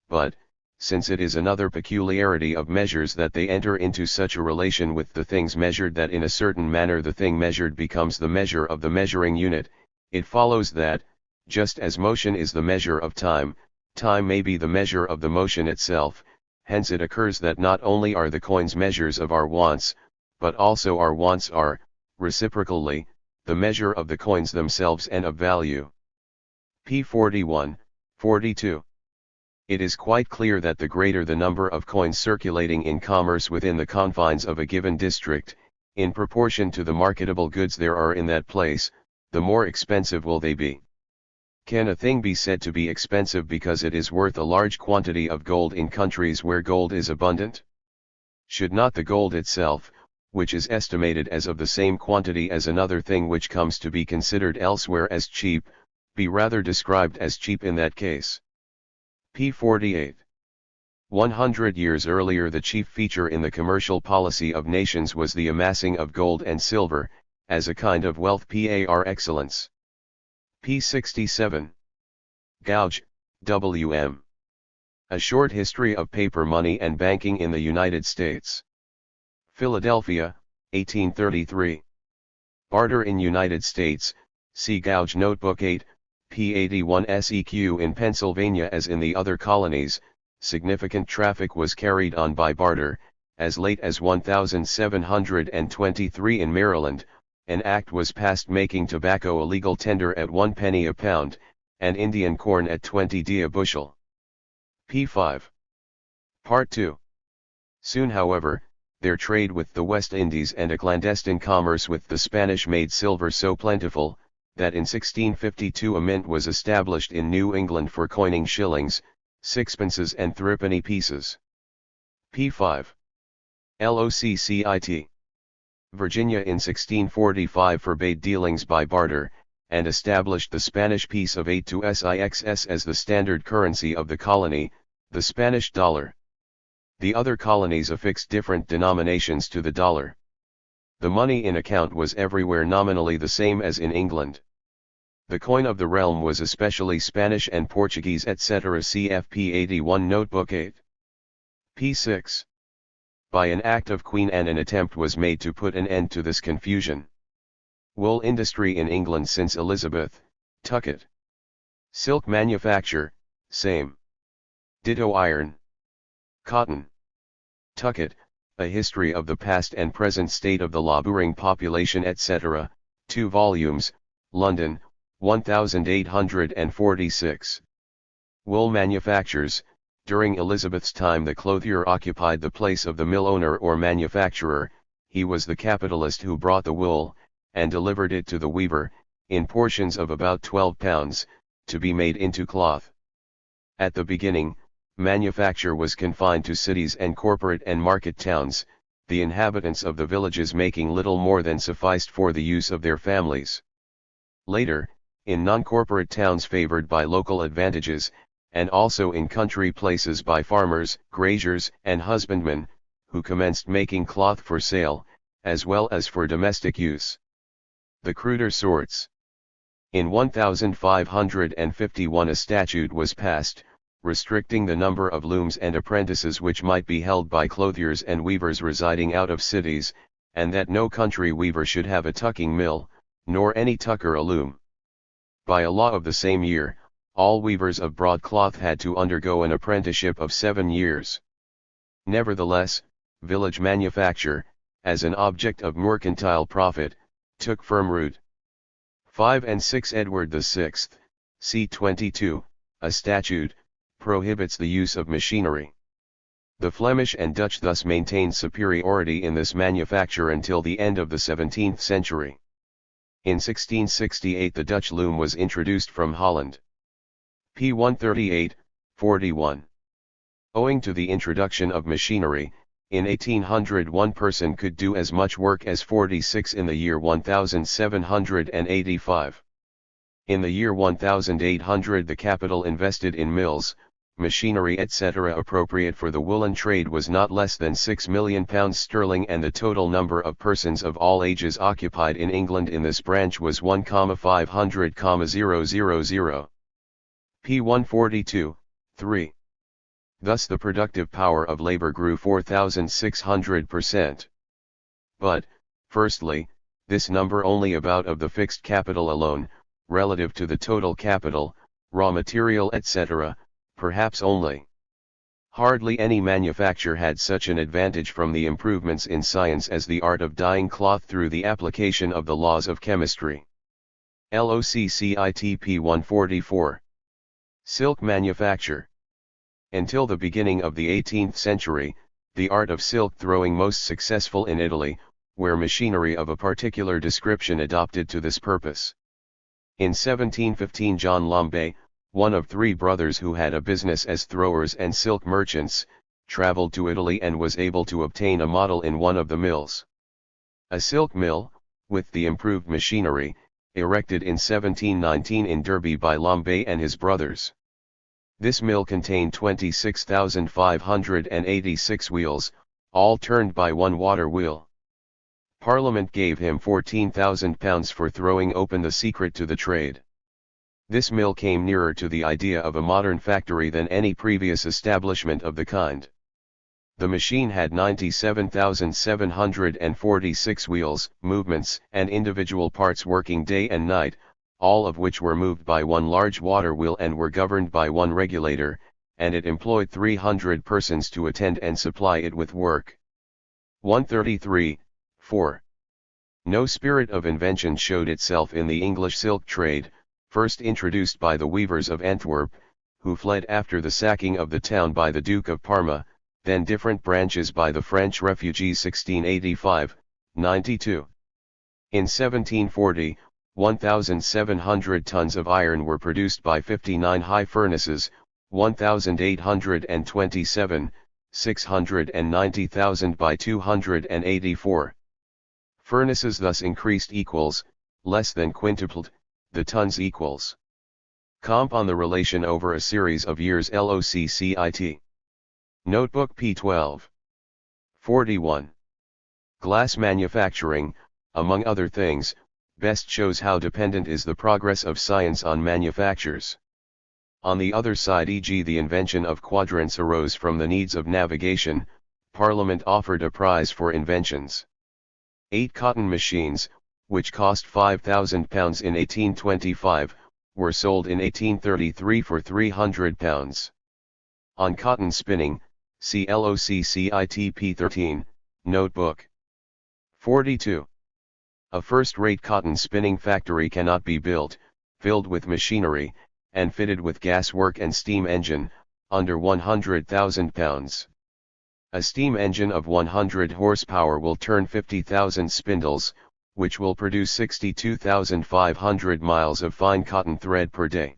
But, since it is another peculiarity of measures that they enter into such a relation with the things measured that in a certain manner the thing measured becomes the measure of the measuring unit, it follows that, just as motion is the measure of time, time may be the measure of the motion itself. Hence it occurs that not only are the coins measures of our wants, but also our wants are, reciprocally, the measure of the coins themselves and of value. p. 41, 42. It is quite clear that the greater the number of coins circulating in commerce within the confines of a given district, in proportion to the marketable goods there are in that place, the more expensive will they be. Can a thing be said to be expensive because it is worth a large quantity of gold in countries where gold is abundant? Should not the gold itself, which is estimated as of the same quantity as another thing which comes to be considered elsewhere as cheap, be rather described as cheap in that case? p. 48. 100 years earlier the chief feature in the commercial policy of nations was the amassing of gold and silver, as a kind of wealth par excellence. p. 67. Gouge, W.M. A Short History of Paper Money and Banking in the United States. Philadelphia, 1833. Barter in United States, see Gouge Notebook 8, p. 81 seq. In Pennsylvania as in the other colonies, significant traffic was carried on by barter. As late as 1723 in Maryland, an act was passed making tobacco a legal tender at 1 penny a pound, and Indian corn at 20d a bushel. p. 5. Part 2. Soon however, their trade with the West Indies and a clandestine commerce with the Spanish made silver so plentiful, that in 1652 a mint was established in New England for coining shillings, sixpences and threepenny pieces. p. 5. Loccit. Virginia in 1645 forbade dealings by barter, and established the Spanish piece of 8 to six as the standard currency of the colony, the Spanish dollar. The other colonies affixed different denominations to the dollar. The money in account was everywhere nominally the same as in England. The coin of the realm was especially Spanish and Portuguese etc. CFP 81 Notebook 8. p. 6. By an act of Queen Anne an attempt was made to put an end to this confusion. Wool industry in England since Elizabeth, Tucket. Silk manufacture, same. Ditto iron. Cotton. Tucket, A History of the Past and Present State of the Labouring Population etc., 2 volumes, London, 1846. Wool manufactures. During Elizabeth's time the clothier occupied the place of the mill owner or manufacturer. He was the capitalist who brought the wool, and delivered it to the weaver, in portions of about 12 pounds, to be made into cloth. At the beginning, manufacture was confined to cities and corporate and market towns, the inhabitants of the villages making little more than sufficed for the use of their families. Later, in non-corporate towns favored by local advantages, and also in country places by farmers, graziers, and husbandmen, who commenced making cloth for sale, as well as for domestic use. The cruder sorts. In 1551 a statute was passed, restricting the number of looms and apprentices which might be held by clothiers and weavers residing out of cities, and that no country weaver should have a tucking mill, nor any tucker a loom. By a law of the same year, all weavers of broadcloth had to undergo an apprenticeship of 7 years. Nevertheless, village manufacture, as an object of mercantile profit, took firm root. 5 and 6 Edward VI, c. 22, a statute, prohibits the use of machinery. The Flemish and Dutch thus maintained superiority in this manufacture until the end of the 17th century. In 1668 the Dutch loom was introduced from Holland. p. 138, 41. Owing to the introduction of machinery, in 1800 one person could do as much work as 46 in the year 1785. In the year 1800 the capital invested in mills, machinery etc. appropriate for the woolen trade was not less than £6 million sterling, and the total number of persons of all ages occupied in England in this branch was 1,500,000. p. 142, 3. Thus the productive power of labor grew 4,600%. But, firstly, this number only about of the fixed capital alone, relative to the total capital, raw material etc., perhaps only Hardly any manufacture had such an advantage from the improvements in science as the art of dyeing cloth through the application of the laws of chemistry. LOCCITP 144. Silk manufacture. Until the beginning of the 18th century, the art of silk throwing most successful in Italy, where machinery of a particular description adopted to this purpose. In 1715 John Lambe, one of three brothers who had a business as throwers and silk merchants, traveled to Italy and was able to obtain a model in one of the mills. A silk mill, with the improved machinery, erected in 1719 in Derby by Lambe and his brothers. This mill contained 26,586 wheels, all turned by one water wheel. Parliament gave him £14,000 for throwing open the secret to the trade. This mill came nearer to the idea of a modern factory than any previous establishment of the kind. The machine had 97,746 wheels, movements, and individual parts working day and night, all of which were moved by one large water wheel and were governed by one regulator, and it employed 300 persons to attend and supply it with work. 133, 4. No spirit of invention showed itself in the English silk trade, first introduced by the weavers of Antwerp, who fled after the sacking of the town by the Duke of Parma, then different branches by the French refugees 1685, 92. In 1740, 1,700 tons of iron were produced by 59 high furnaces, 1,827, 690,000 by 284. Furnaces thus increased equals, less than quintupled, the tons equals. Comp on the relation over a series of years LOCCIT. Notebook P12. 41. Glass manufacturing, among other things, best shows how dependent is the progress of science on manufactures. On the other side, e.g. the invention of quadrants arose from the needs of navigation, Parliament offered a prize for inventions. 8 cotton machines, which cost £5,000 in 1825, were sold in 1833 for £300. On cotton spinning, see LOCCITP 13, Notebook. 42. A first-rate cotton spinning factory cannot be built, filled with machinery, and fitted with gas work and steam engine, under £100,000. A steam engine of 100 horsepower will turn 50,000 spindles, which will produce 62,500 miles of fine cotton thread per day.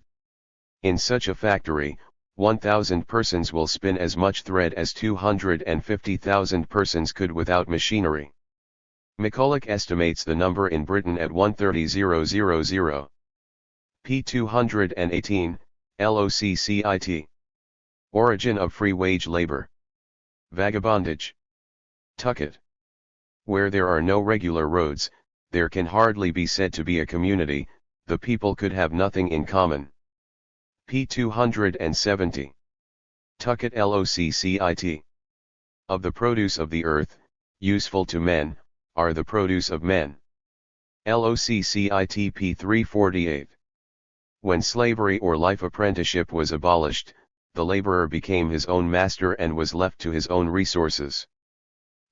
In such a factory, 1,000 persons will spin as much thread as 250,000 persons could without machinery. McCulloch estimates the number in Britain at 130,000. P 218, LOCCIT. Origin of free wage labor. Vagabondage. Tucket. Where there are no regular roads, there can hardly be said to be a community, the people could have nothing in common. P 270. Tucket LOCCIT. Of the produce of the earth, useful to men, are the produce of men. LOCCITP 348. When slavery or life apprenticeship was abolished, the laborer became his own master and was left to his own resources.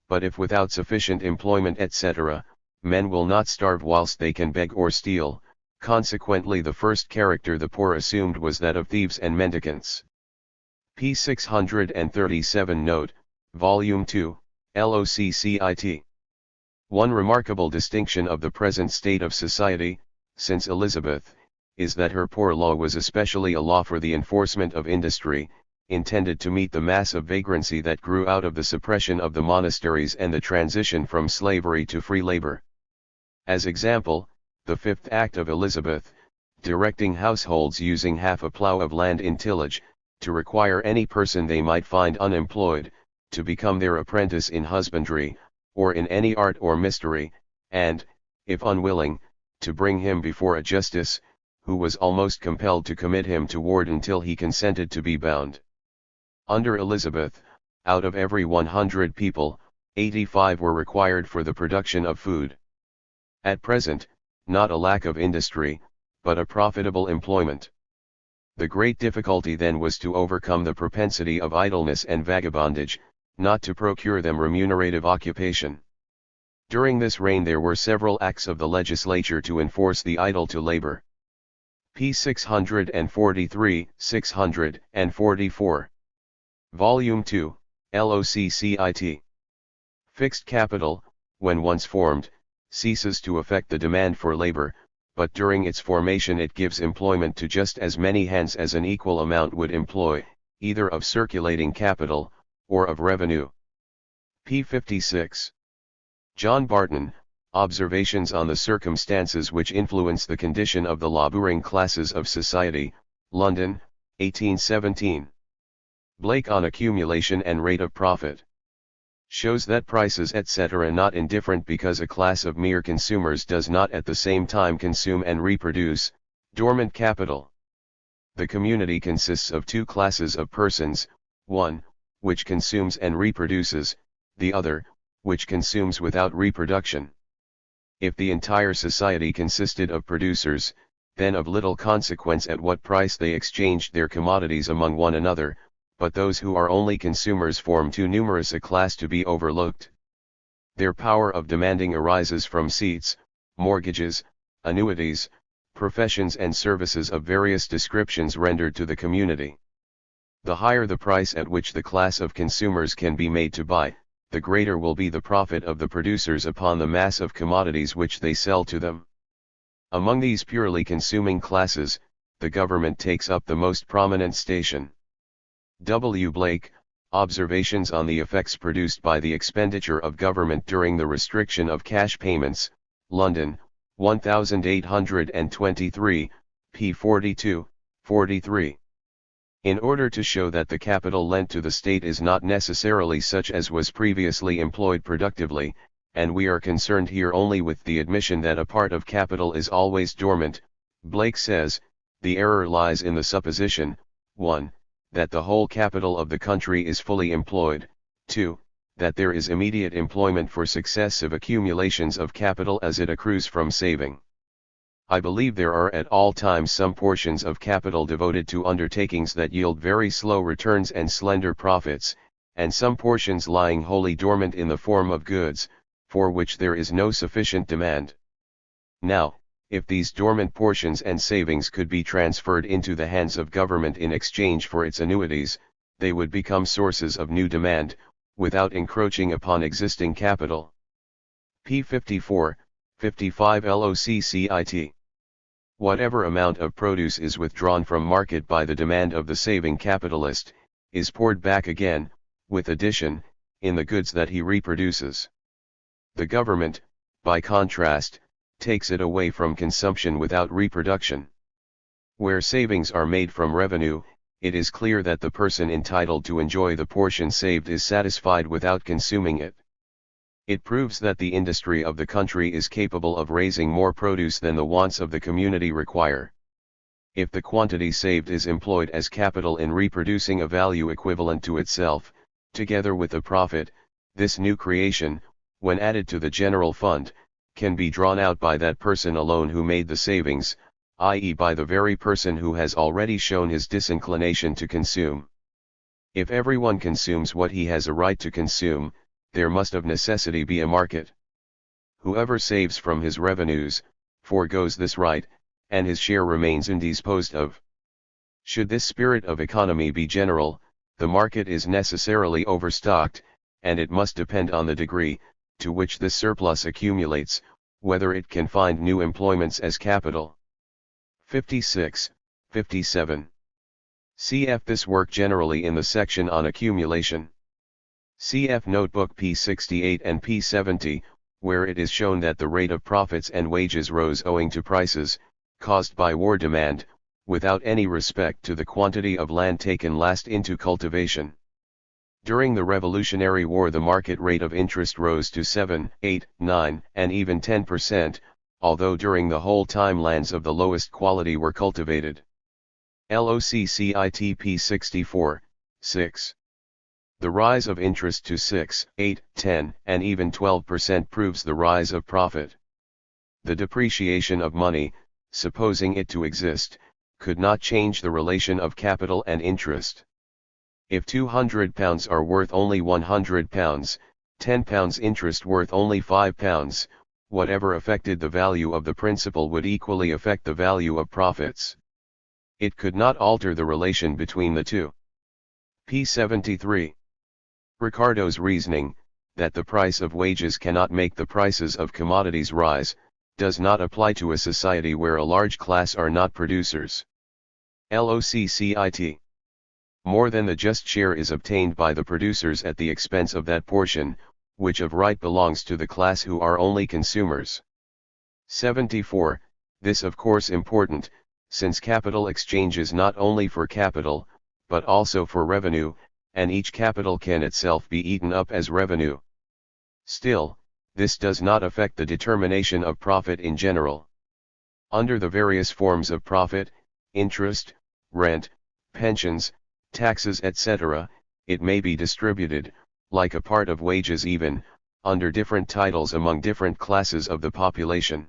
But if without sufficient employment etc., men will not starve whilst they can beg or steal, consequently the first character the poor assumed was that of thieves and mendicants. P 637 Note, Volume 2, LOCCIT. One remarkable distinction of the present state of society, since Elizabeth, is that her poor law was especially a law for the enforcement of industry, intended to meet the mass of vagrancy that grew out of the suppression of the monasteries and the transition from slavery to free labor. As example, the Fifth Act of Elizabeth, directing households using half a plough of land in tillage, to require any person they might find unemployed, to become their apprentice in husbandry, or in any art or mystery, and, if unwilling, to bring him before a justice, who was almost compelled to commit him to ward until he consented to be bound. Under Elizabeth, out of every 100 people, 85 were required for the production of food. At present, not a lack of industry, but a profitable employment. The great difficulty then was to overcome the propensity of idleness and vagabondage, not to procure them remunerative occupation. During this reign there were several acts of the legislature to enforce the idle to labor. p. 643, 644. Volume 2, LOCCIT. Fixed capital, when once formed, ceases to affect the demand for labor, but during its formation it gives employment to just as many hands as an equal amount would employ, either of circulating capital, or of revenue. p. 56. John Barton, Observations on the Circumstances which Influence the Condition of the Labouring Classes of Society, London, 1817. Blake on Accumulation and Rate of Profit. Shows that prices etc. not indifferent because a class of mere consumers does not at the same time consume and reproduce, dormant capital. The community consists of two classes of persons, one, which consumes and reproduces, the other, which consumes without reproduction. If the entire society consisted of producers, then of little consequence at what price they exchanged their commodities among one another, but those who are only consumers form too numerous a class to be overlooked. Their power of demanding arises from seats, mortgages, annuities, professions and services of various descriptions rendered to the community. The higher the price at which the class of consumers can be made to buy, the greater will be the profit of the producers upon the mass of commodities which they sell to them. Among these purely consuming classes, the government takes up the most prominent station. W. Blake, Observations on the Effects Produced by the Expenditure of Government During the Restriction of Cash Payments, London, 1823, p. 42, 43. In order to show that the capital lent to the state is not necessarily such as was previously employed productively, and we are concerned here only with the admission that a part of capital is always dormant, Blake says, the error lies in the supposition, 1. That the whole capital of the country is fully employed, 2. That there is immediate employment for successive accumulations of capital as it accrues from saving. I believe there are at all times some portions of capital devoted to undertakings that yield very slow returns and slender profits, and some portions lying wholly dormant in the form of goods, for which there is no sufficient demand. Now, if these dormant portions and savings could be transferred into the hands of government in exchange for its annuities, they would become sources of new demand, without encroaching upon existing capital. p. 54, 55 LOCCIT. Whatever amount of produce is withdrawn from market by the demand of the saving capitalist, is poured back again, with addition, in the goods that he reproduces. The government, by contrast, takes it away from consumption without reproduction. Where savings are made from revenue, it is clear that the person entitled to enjoy the portion saved is satisfied without consuming it. It proves that the industry of the country is capable of raising more produce than the wants of the community require. If the quantity saved is employed as capital in reproducing a value equivalent to itself, together with the profit, this new creation, when added to the general fund, can be drawn out by that person alone who made the savings, i.e. by the very person who has already shown his disinclination to consume. If everyone consumes what he has a right to consume, there must of necessity be a market. Whoever saves from his revenues, forgoes this right, and his share remains undisposed of. Should this spirit of economy be general, the market is necessarily overstocked, and it must depend on the degree to which this surplus accumulates, whether it can find new employments as capital. 56, 57. Cf. this work generally in the section on accumulation. Cf. Notebook p. 68 and p. 70, where it is shown that the rate of profits and wages rose owing to prices, caused by war demand, without any respect to the quantity of land taken last into cultivation. During the Revolutionary War the market rate of interest rose to 7, 8, 9, and even 10%, although during the whole time lands of the lowest quality were cultivated. LOCCIT p. 64, 6. The rise of interest to 6, 8, 10, and even 12% proves the rise of profit. The depreciation of money, supposing it to exist, could not change the relation of capital and interest. If £200 are worth only £100, £10 interest worth only £5, whatever affected the value of the principal would equally affect the value of profits. It could not alter the relation between the two. p. 73. Ricardo's reasoning, that the price of wages cannot make the prices of commodities rise, does not apply to a society where a large class are not producers. LOCCIT. More than the just share is obtained by the producers at the expense of that portion, which of right belongs to the class who are only consumers. 74. This of course important, since capital exchanges not only for capital, but also for revenue, and each capital can itself be eaten up as revenue. Still, this does not affect the determination of profit in general. Under the various forms of profit, interest, rent, pensions, taxes etc., it may be distributed, like a part of wages even, under different titles among different classes of the population.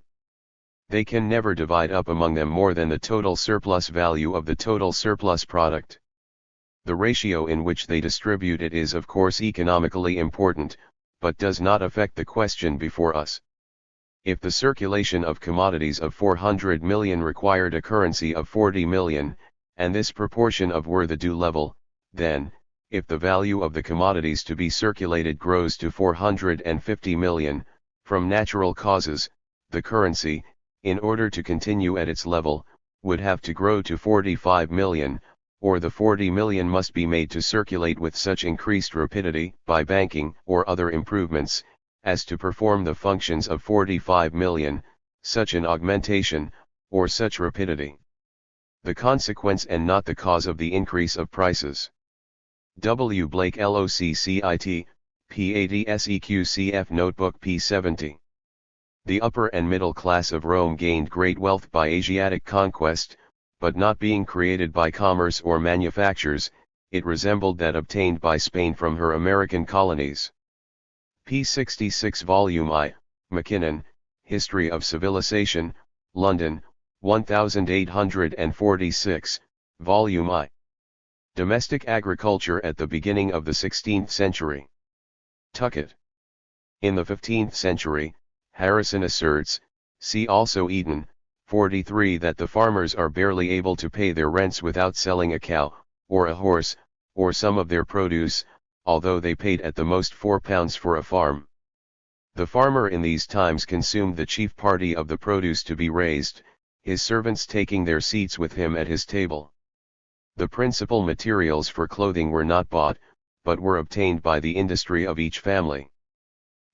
They can never divide up among them more than the total surplus value of the total surplus product. The ratio in which they distribute it is of course economically important, but does not affect the question before us. If the circulation of commodities of 400 million required a currency of 40 million, and this proportion of were the due level, then, if the value of the commodities to be circulated grows to 450 million, from natural causes, the currency, in order to continue at its level, would have to grow to 45 million, or the 40 million must be made to circulate with such increased rapidity, by banking or other improvements, as to perform the functions of 45 million, such an augmentation, or such rapidity. The consequence and not the cause of the increase of prices. W. Blake LOCCIT, PADSEQCF Notebook p. 70. The upper and middle class of Rome gained great wealth by Asiatic conquest, but not being created by commerce or manufactures, it resembled that obtained by Spain from her American colonies. p. 66 Volume I, Mackinnon, History of Civilization, London, 1846, Volume I. Domestic Agriculture at the Beginning of the 16th Century. Tuckett. In the 15th century, Harrison asserts, see also Eden, 43 that the farmers are barely able to pay their rents without selling a cow, or a horse, or some of their produce, although they paid at the most £4 for a farm. The farmer in these times consumed the chief party of the produce to be raised, his servants taking their seats with him at his table. The principal materials for clothing were not bought, but were obtained by the industry of each family.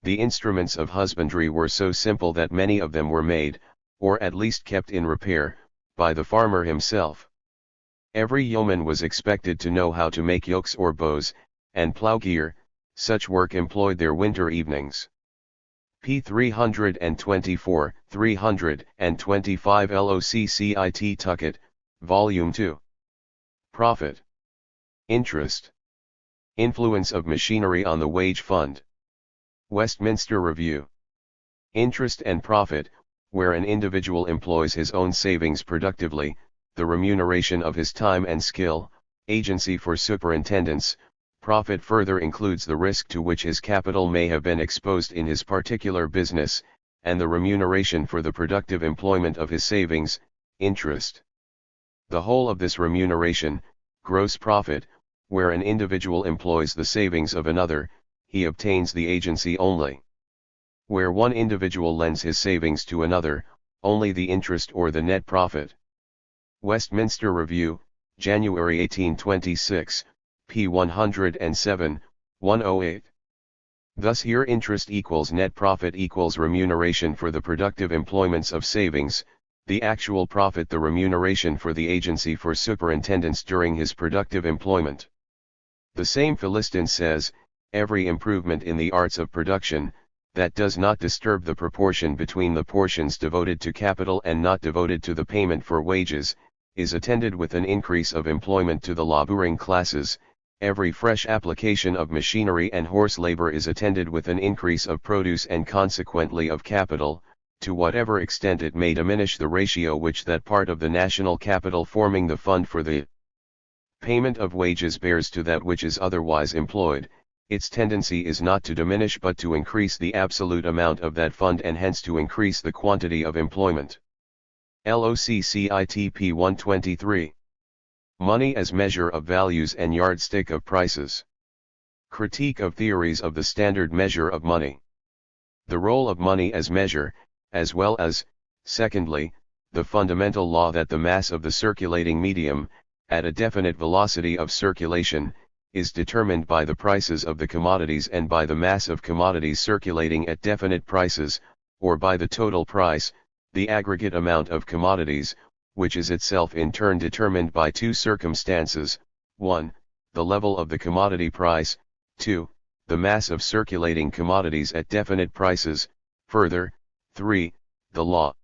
The instruments of husbandry were so simple that many of them were made, or at least kept in repair, by the farmer himself. Every yeoman was expected to know how to make yokes or bows, and plough gear. Such work employed their winter evenings. p. 324, 325 LOCCIT Tuckett, Volume 2. Profit. Interest. Influence of machinery on the wage fund. Westminster Review. Interest and profit, where an individual employs his own savings productively, the remuneration of his time and skill, agency for superintendence. Profit further includes the risk to which his capital may have been exposed in his particular business, and the remuneration for the productive employment of his savings, interest. The whole of this remuneration, gross profit, where an individual employs the savings of another, he obtains the agency only. Where one individual lends his savings to another, only the interest or the net profit. Westminster Review, January 1826, p. 107, 108. Thus here interest equals net profit equals remuneration for the productive employments of savings, the actual profit the remuneration for the agency for superintendence during his productive employment. The same Philistin says, every improvement in the arts of production, that does not disturb the proportion between the portions devoted to capital and not devoted to the payment for wages, is attended with an increase of employment to the laboring classes. Every fresh application of machinery and horse labor is attended with an increase of produce and consequently of capital, to whatever extent it may diminish the ratio which that part of the national capital forming the fund for the payment of wages bears to that which is otherwise employed, its tendency is not to diminish but to increase the absolute amount of that fund and hence to increase the quantity of employment. LOCCITP 123. Money as measure of values and yardstick of prices. Critique of theories of the standard measure of money. The role of money as measure, as well as, secondly, the fundamental law that the mass of the circulating medium, at a definite velocity of circulation, is determined by the prices of the commodities and by the mass of commodities circulating at definite prices, or by the total price, the aggregate amount of commodities, which is itself in turn determined by two circumstances: 1. The level of the commodity price, 2. The mass of circulating commodities at definite prices. Further, 3. The law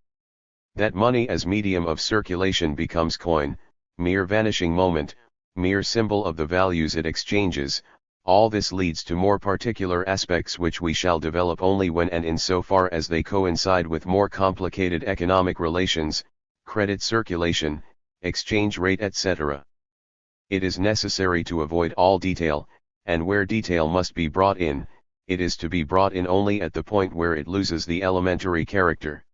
that money as medium of circulation becomes coin, mere vanishing moment, mere symbol of the values it exchanges. All this leads to more particular aspects which we shall develop only when and in so far as they coincide with more complicated economic relations, credit circulation, exchange rate, etc. It is necessary to avoid all detail, and where detail must be brought in, it is to be brought in only at the point where it loses the elementary character.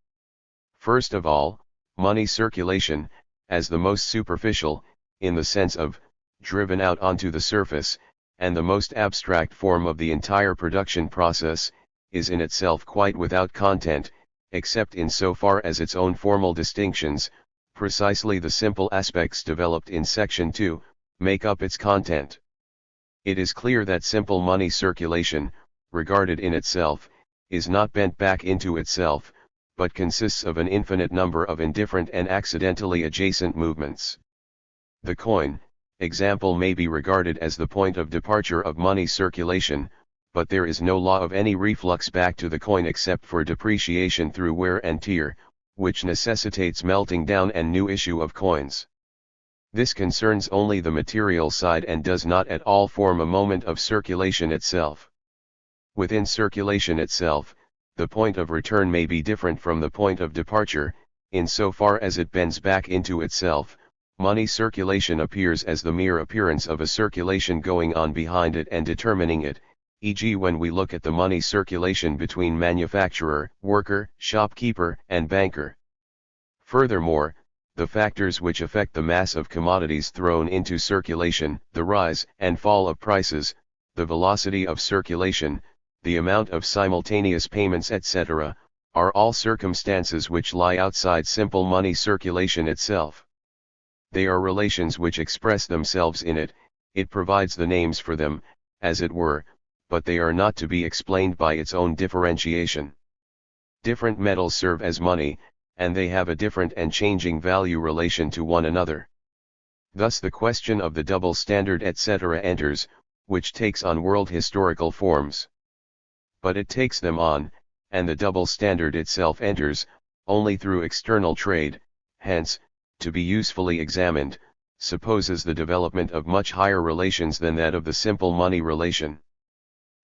First of all, money circulation, as the most superficial, in the sense of, driven out onto the surface, and the most abstract form of the entire production process, is in itself quite without content, except in so far as its own formal distinctions, precisely the simple aspects developed in section 2, make up its content. It is clear that simple money circulation, regarded in itself, is not bent back into itself, but consists of an infinite number of indifferent and accidentally adjacent movements. The coin, example, may be regarded as the point of departure of money circulation, but there is no law of any reflux back to the coin except for depreciation through wear and tear, which necessitates melting down and new issue of coins. This concerns only the material side and does not at all form a moment of circulation itself. Within circulation itself, the point of return may be different from the point of departure, in so far as it bends back into itself. Money circulation appears as the mere appearance of a circulation going on behind it and determining it, e.g. when we look at the money circulation between manufacturer, worker, shopkeeper, and banker. Furthermore, the factors which affect the mass of commodities thrown into circulation, the rise and fall of prices, the velocity of circulation, the amount of simultaneous payments, etc., are all circumstances which lie outside simple money circulation itself. They are relations which express themselves in it, it provides the names for them, as it were, but they are not to be explained by its own differentiation. Different metals serve as money, and they have a different and changing value relation to one another. Thus the question of the double standard, etc., enters, which takes on world historical forms. But it takes them on, and the double standard itself enters, only through external trade, hence, to be usefully examined, supposes the development of much higher relations than that of the simple money relation.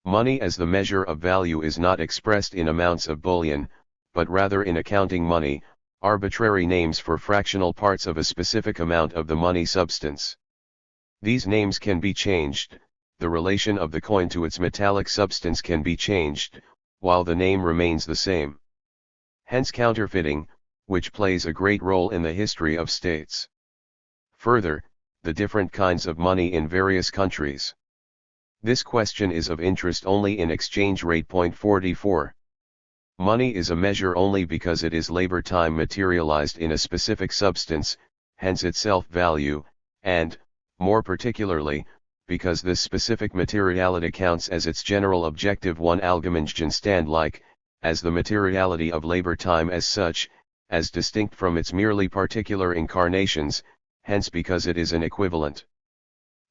Money as the measure of value is not expressed in amounts of bullion, but rather in accounting money, arbitrary names for fractional parts of a specific amount of the money substance. These names can be changed, the relation of the coin to its metallic substance can be changed, while the name remains the same. Hence counterfeiting, which plays a great role in the history of states. Further, the different kinds of money in various countries. This question is of interest only in exchange rate. Point 44. Money is a measure only because it is labor time materialized in a specific substance, hence itself value, and, more particularly, because this specific materiality counts as its general objective. 1 Allgemeingegenstand like, as the materiality of labor time as such, as distinct from its merely particular incarnations, hence because it is an equivalent.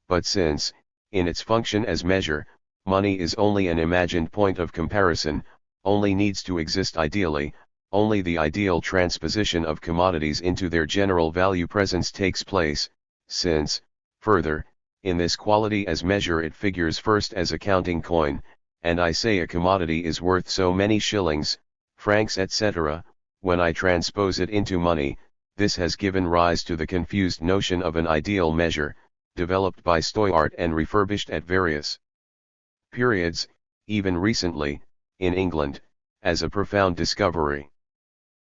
But since, in its function as measure, money is only an imagined point of comparison, only needs to exist ideally, only the ideal transposition of commodities into their general value presence takes place, since, further, in this quality as measure it figures first as a counting coin, and I say a commodity is worth so many shillings, francs, etc., when I transpose it into money, this has given rise to the confused notion of an ideal measure, developed by Stoyart and refurbished at various periods, even recently, in England, as a profound discovery.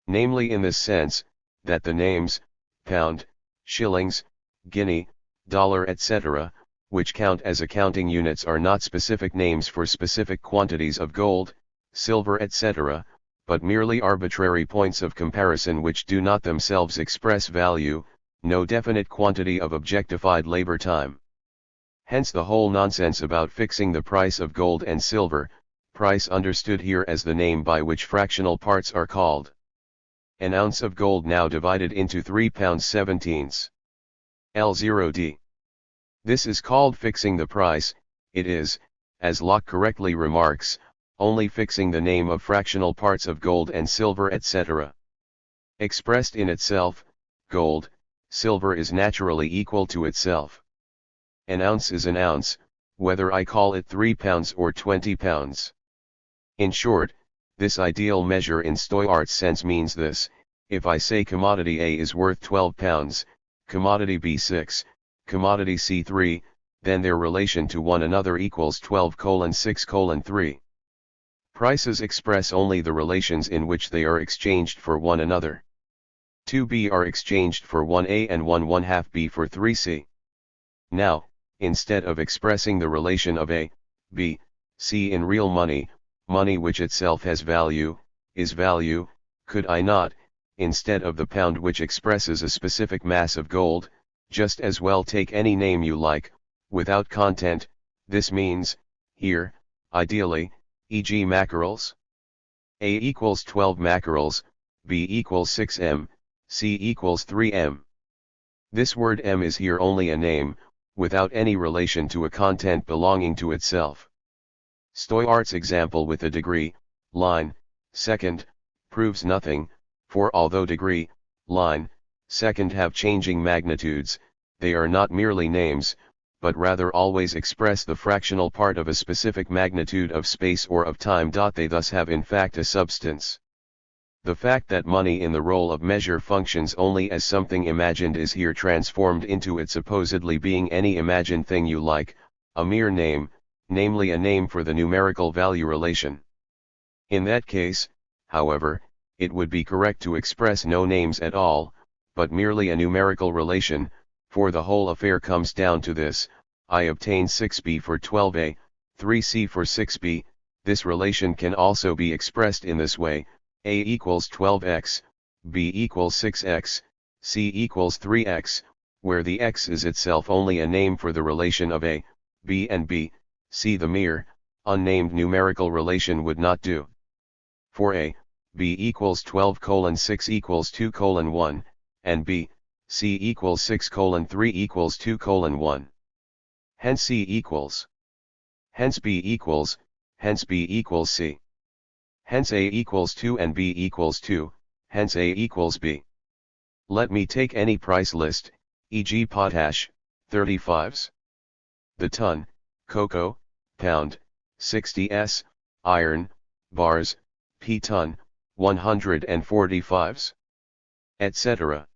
Namely in this sense, that the names, pound, shillings, guinea, dollar etc., which count as accounting units are not specific names for specific quantities of gold, silver etc., but merely arbitrary points of comparison which do not themselves express value, no definite quantity of objectified labor time. Hence the whole nonsense about fixing the price of gold and silver, price understood here as the name by which fractional parts are called. An ounce of gold now divided into 3 pounds 17 L0d. This is called fixing the price. It is, as Locke correctly remarks, only fixing the name of fractional parts of gold and silver etc. Expressed in itself, gold, silver is naturally equal to itself. An ounce is an ounce, whether I call it 3 pounds or 20 pounds. In short, this ideal measure in Stoyart's sense means this: if I say commodity A is worth 12 pounds, commodity B 6, commodity C 3, then their relation to one another equals 12:6:3. Prices express only the relations in which they are exchanged for one another. 2B are exchanged for 1A and 1/2 B for 3C. Now, instead of expressing the relation of A, B, C in real money, money which itself has value, is value, could I not, instead of the pound which expresses a specific mass of gold, just as well take any name you like, without content? This means, here, ideally, e.g. mackerels. A equals 12 mackerels, B equals 6 m, C equals 3 m. This word m is here only a name, without any relation to a content belonging to itself. Stoyart's example with the degree, line, second, proves nothing, for although degree, line, second have changing magnitudes, they are not merely names, but rather always express the fractional part of a specific magnitude of space or of time. They thus have in fact a substance. The fact that money in the role of measure functions only as something imagined is here transformed into it supposedly being any imagined thing you like, a mere name, namely a name for the numerical value relation. In that case, however, it would be correct to express no names at all, but merely a numerical relation, for the whole affair comes down to this: I obtain 6b for 12a, 3c for 6b. This relation can also be expressed in this way: a equals 12x, b equals 6x, c equals 3x, where the x is itself only a name for the relation of a, b and b, c. The mere, unnamed numerical relation would not do. For a, b equals 12:6 equals 2:1, and b, c equals 6:3 equals 2:1. Hence c equals. Hence b equals, hence b equals c. Hence a equals 2 and b equals 2, hence a equals b. Let me take any price list, e.g. potash, 35s. The ton, cocoa, pound, 60s, iron, bars, p ton, 145s, etc.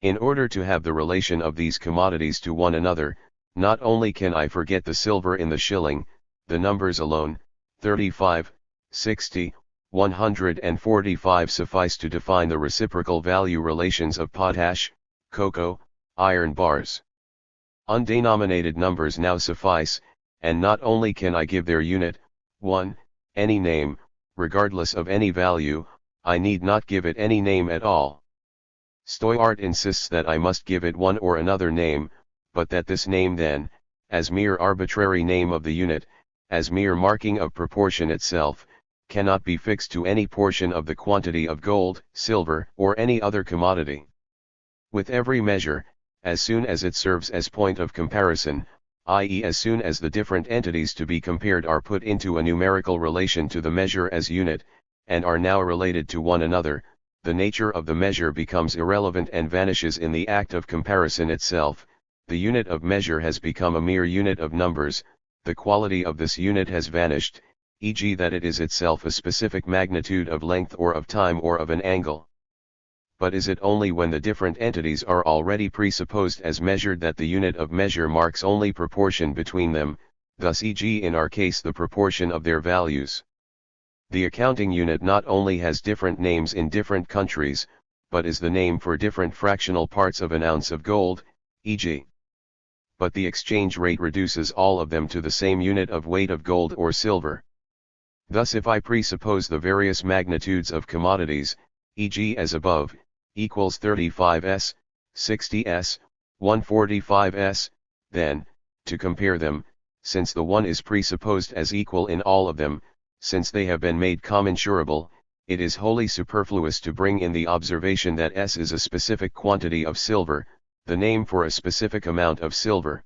In order to have the relation of these commodities to one another, not only can I forget the silver in the shilling, the numbers alone, 35, 60, 145 suffice to define the reciprocal value relations of potash, cocoa, iron bars. Undenominated numbers now suffice, and not only can I give their unit, 1, any name, regardless of any value, I need not give it any name at all. Stoyart insists that I must give it one or another name, but that this name then, as mere arbitrary name of the unit, as mere marking of proportion itself, cannot be fixed to any portion of the quantity of gold, silver, or any other commodity. With every measure, as soon as it serves as point of comparison, i.e. as soon as the different entities to be compared are put into a numerical relation to the measure as unit, and are now related to one another, the nature of the measure becomes irrelevant and vanishes in the act of comparison itself. The unit of measure has become a mere unit of numbers, the quality of this unit has vanished, e.g. that it is itself a specific magnitude of length or of time or of an angle. But is it only when the different entities are already presupposed as measured that the unit of measure marks only proportion between them, thus e.g. in our case the proportion of their values? The accounting unit not only has different names in different countries, but is the name for different fractional parts of an ounce of gold, e.g. But the exchange rate reduces all of them to the same unit of weight of gold or silver. Thus if I presuppose the various magnitudes of commodities, e.g. as above, equals 35s, 60s, 145s, then, to compare them, since the one is presupposed as equal in all of them, since they have been made commensurable, it is wholly superfluous to bring in the observation that S is a specific quantity of silver, the name for a specific amount of silver.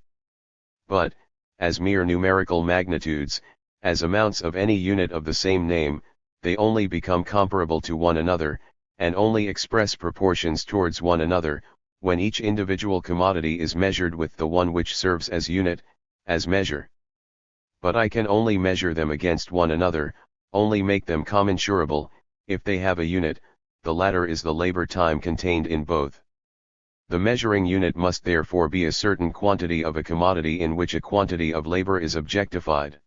But, as mere numerical magnitudes, as amounts of any unit of the same name, they only become comparable to one another, and only express proportions towards one another, when each individual commodity is measured with the one which serves as unit, as measure. But I can only measure them against one another, only make them commensurable, if they have a unit, the latter is the labor time contained in both. The measuring unit must therefore be a certain quantity of a commodity in which a quantity of labor is objectified.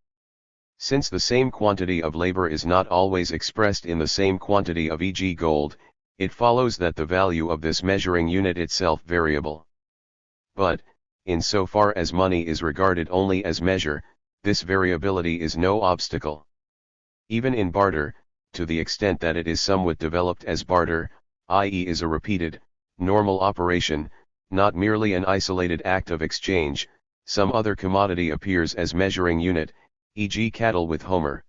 Since the same quantity of labor is not always expressed in the same quantity of e.g. gold, it follows that the value of this measuring unit itself variable. But, in so far as money is regarded only as measure, this variability is no obstacle. Even in barter, to the extent that it is somewhat developed as barter, i.e. is a repeated, normal operation, not merely an isolated act of exchange, some other commodity appears as measuring unit, e.g. cattle with Homer.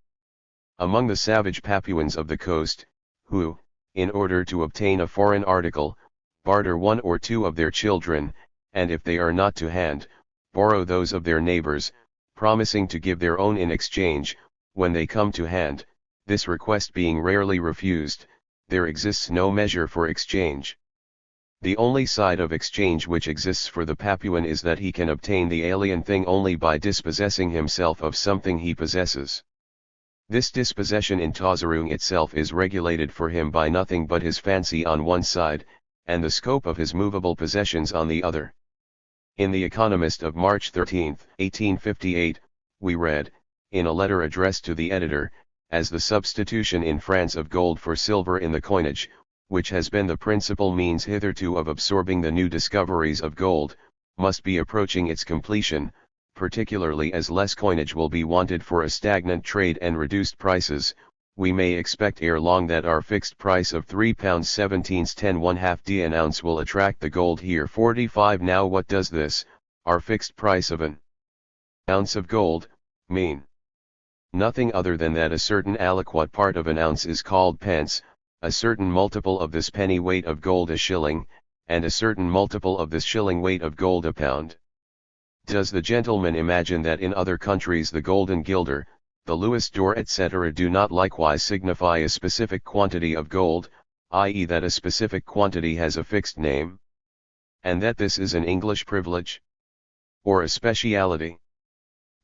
Among the savage Papuans of the coast, who, in order to obtain a foreign article, barter one or two of their children, and if they are not to hand, borrow those of their neighbors, promising to give their own in exchange, when they come to hand, this request being rarely refused, there exists no measure for exchange. The only side of exchange which exists for the Papuan is that he can obtain the alien thing only by dispossessing himself of something he possesses. This dispossession in Tazarung itself is regulated for him by nothing but his fancy on one side, and the scope of his movable possessions on the other. In The Economist of March 13, 1858, we read, in a letter addressed to the editor, as the substitution in France of gold for silver in the coinage, which has been the principal means hitherto of absorbing the new discoveries of gold, must be approaching its completion, particularly as less coinage will be wanted for a stagnant trade and reduced prices, we may expect ere long that our fixed price of £3.17 1/2d an ounce will attract the gold here 45. Now what does this, our fixed price of an ounce of gold, mean? Nothing other than that a certain aliquot part of an ounce is called pence, a certain multiple of this penny weight of gold a shilling, and a certain multiple of this shilling weight of gold a pound. Does the gentleman imagine that in other countries the golden guilder, the louis d'or etc. do not likewise signify a specific quantity of gold, i.e. that a specific quantity has a fixed name? And that this is an English privilege? Or a speciality?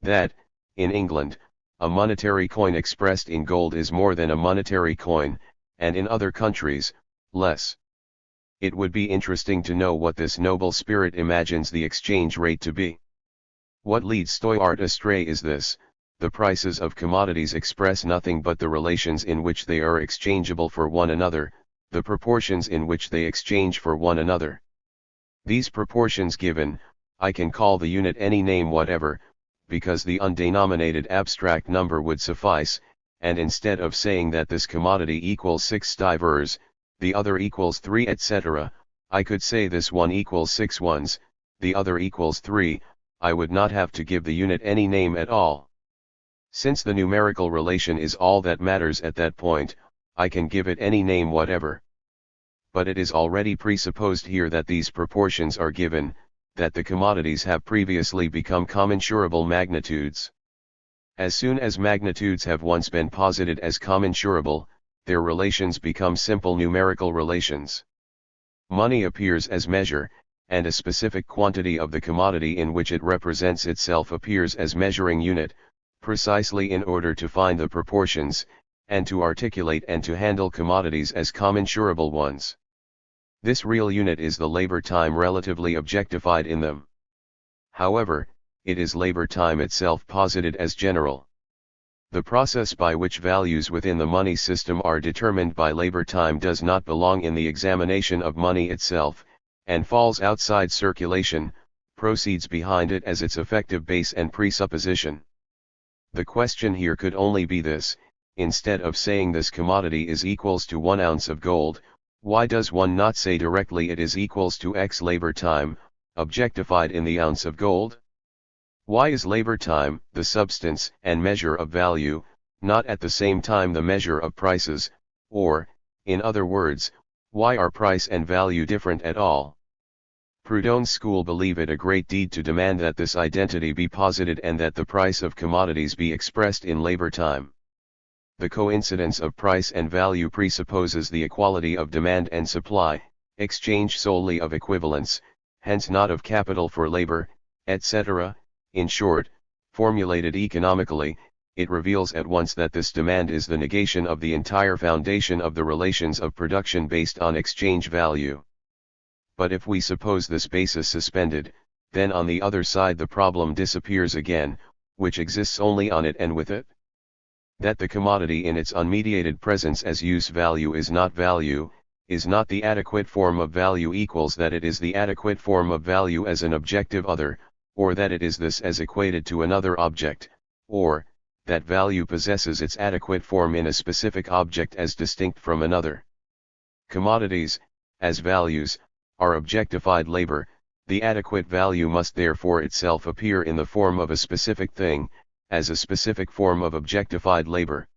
That, in England, a monetary coin expressed in gold is more than a monetary coin, and in other countries, less. It would be interesting to know what this noble spirit imagines the exchange rate to be. What leads Stoyart astray is this: the prices of commodities express nothing but the relations in which they are exchangeable for one another, the proportions in which they exchange for one another. These proportions given, I can call the unit any name whatever, because the undenominated abstract number would suffice, and instead of saying that this commodity equals 6 stivers, the other equals 3 etc., I could say this one equals 6 ones, the other equals 3, I would not have to give the unit any name at all. Since the numerical relation is all that matters at that point, I can give it any name whatever. But it is already presupposed here that these proportions are given, that the commodities have previously become commensurable magnitudes. As soon as magnitudes have once been posited as commensurable, their relations become simple numerical relations. Money appears as measure, and a specific quantity of the commodity in which it represents itself appears as measuring unit, precisely in order to find the proportions, and to articulate and to handle commodities as commensurable ones. This real unit is the labor time relatively objectified in them. However, it is labor time itself posited as general. The process by which values within the money system are determined by labor time does not belong in the examination of money itself, and falls outside circulation, proceeds behind it as its effective base and presupposition. The question here could only be this: instead of saying this commodity is equals to 1 ounce of gold, why does one not say directly it is equals to X labor time, objectified in the ounce of gold? Why is labor time, the substance and measure of value, not at the same time the measure of prices, or, in other words, why are price and value different at all? Proudhon's school believe it a great deed to demand that this identity be posited and that the price of commodities be expressed in labor time. The coincidence of price and value presupposes the equality of demand and supply, exchange solely of equivalents, hence not of capital for labor, etc. In short, formulated economically, it reveals at once that this demand is the negation of the entire foundation of the relations of production based on exchange value. But if we suppose this basis suspended, then on the other side the problem disappears again, which exists only on it and with it. That the commodity in its unmediated presence as use value is not value, is not the adequate form of value equals that it is the adequate form of value as an objective other, or that it is this as equated to another object, or, that value possesses its adequate form in a specific object as distinct from another. Commodities, as values, are objectified labor. The adequate value must therefore itself appear in the form of a specific thing, as a specific form of objectified labor.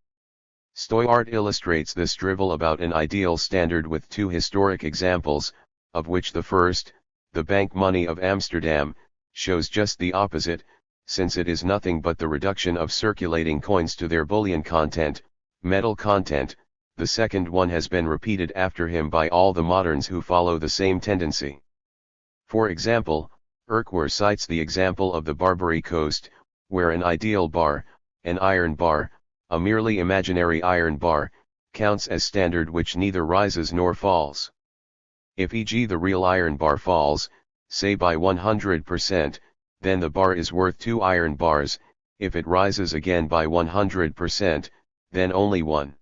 Stoyart illustrates this drivel about an ideal standard with 2 historic examples, of which the first, the bank money of Amsterdam, shows just the opposite, since it is nothing but the reduction of circulating coins to their bullion content, metal content. The second one has been repeated after him by all the moderns who follow the same tendency. For example, Urquhart cites the example of the Barbary Coast, where an ideal bar, an iron bar, a merely imaginary iron bar, counts as standard which neither rises nor falls. If e.g. the real iron bar falls, say by 100%, then the bar is worth 2 iron bars. If it rises again by 100%, then only 1.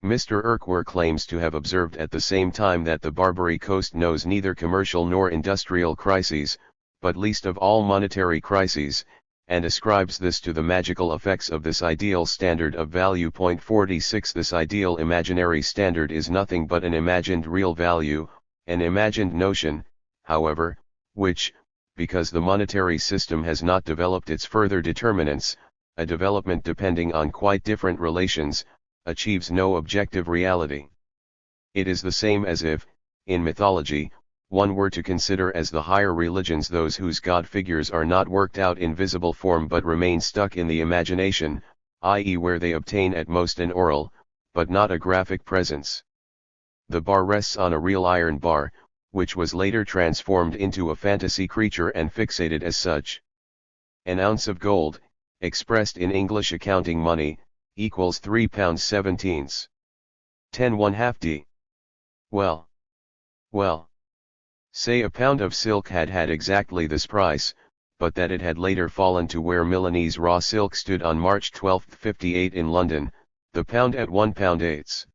Mr. Urquhart claims to have observed at the same time that the Barbary Coast knows neither commercial nor industrial crises, but least of all monetary crises, and ascribes this to the magical effects of this ideal standard of value. 46 This ideal imaginary standard is nothing but an imagined real value, an imagined notion, however, which, because the monetary system has not developed its further determinants, a development depending on quite different relations, achieves no objective reality. It is the same as if, in mythology, one were to consider as the higher religions those whose god figures are not worked out in visible form but remain stuck in the imagination, i.e. where they obtain at most an oral, but not a graphic presence. The bar rests on a real iron bar, which was later transformed into a fantasy creature and fixated as such. An ounce of gold, expressed in English accounting money, equals 3 pounds 17. 10 1/2 d. Well. Say a pound of silk had exactly this price, but that it had later fallen to where Milanese raw silk stood on March 12, 58 in London, the pound at 1 pound 8.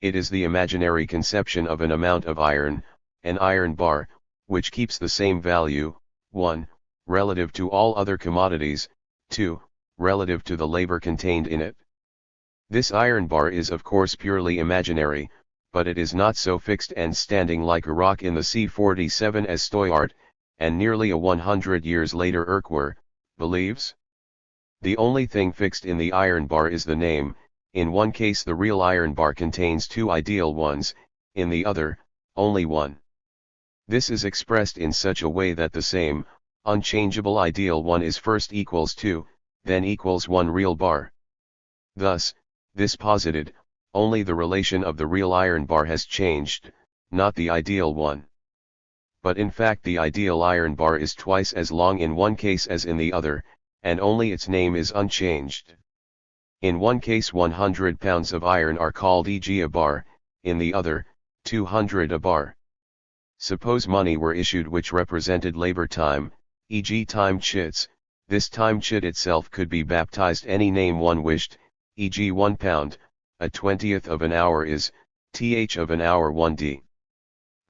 It is the imaginary conception of an amount of iron, an iron bar, which keeps the same value, 1, relative to all other commodities, 2, relative to the labor contained in it. This iron bar is of course purely imaginary, but it is not so fixed and standing like a rock in the sea. 47 as Stoyart, and nearly 100 years later Urquhart, believes. The only thing fixed in the iron bar is the name. In one case the real iron bar contains 2 ideal ones, in the other, only 1. This is expressed in such a way that the same, unchangeable ideal one is first equals 2, then equals 1 real bar. Thus, this posited, only the relation of the real iron bar has changed, not the ideal one. But in fact the ideal iron bar is twice as long in one case as in the other, and only its name is unchanged. In one case 100 pounds of iron are called e.g. a bar, in the other, 200 a bar. Suppose money were issued which represented labor time, e.g. time chits, this time chit itself could be baptized any name one wished, e.g. 1 pound, a 20th of an hour is, th of an hour 1d.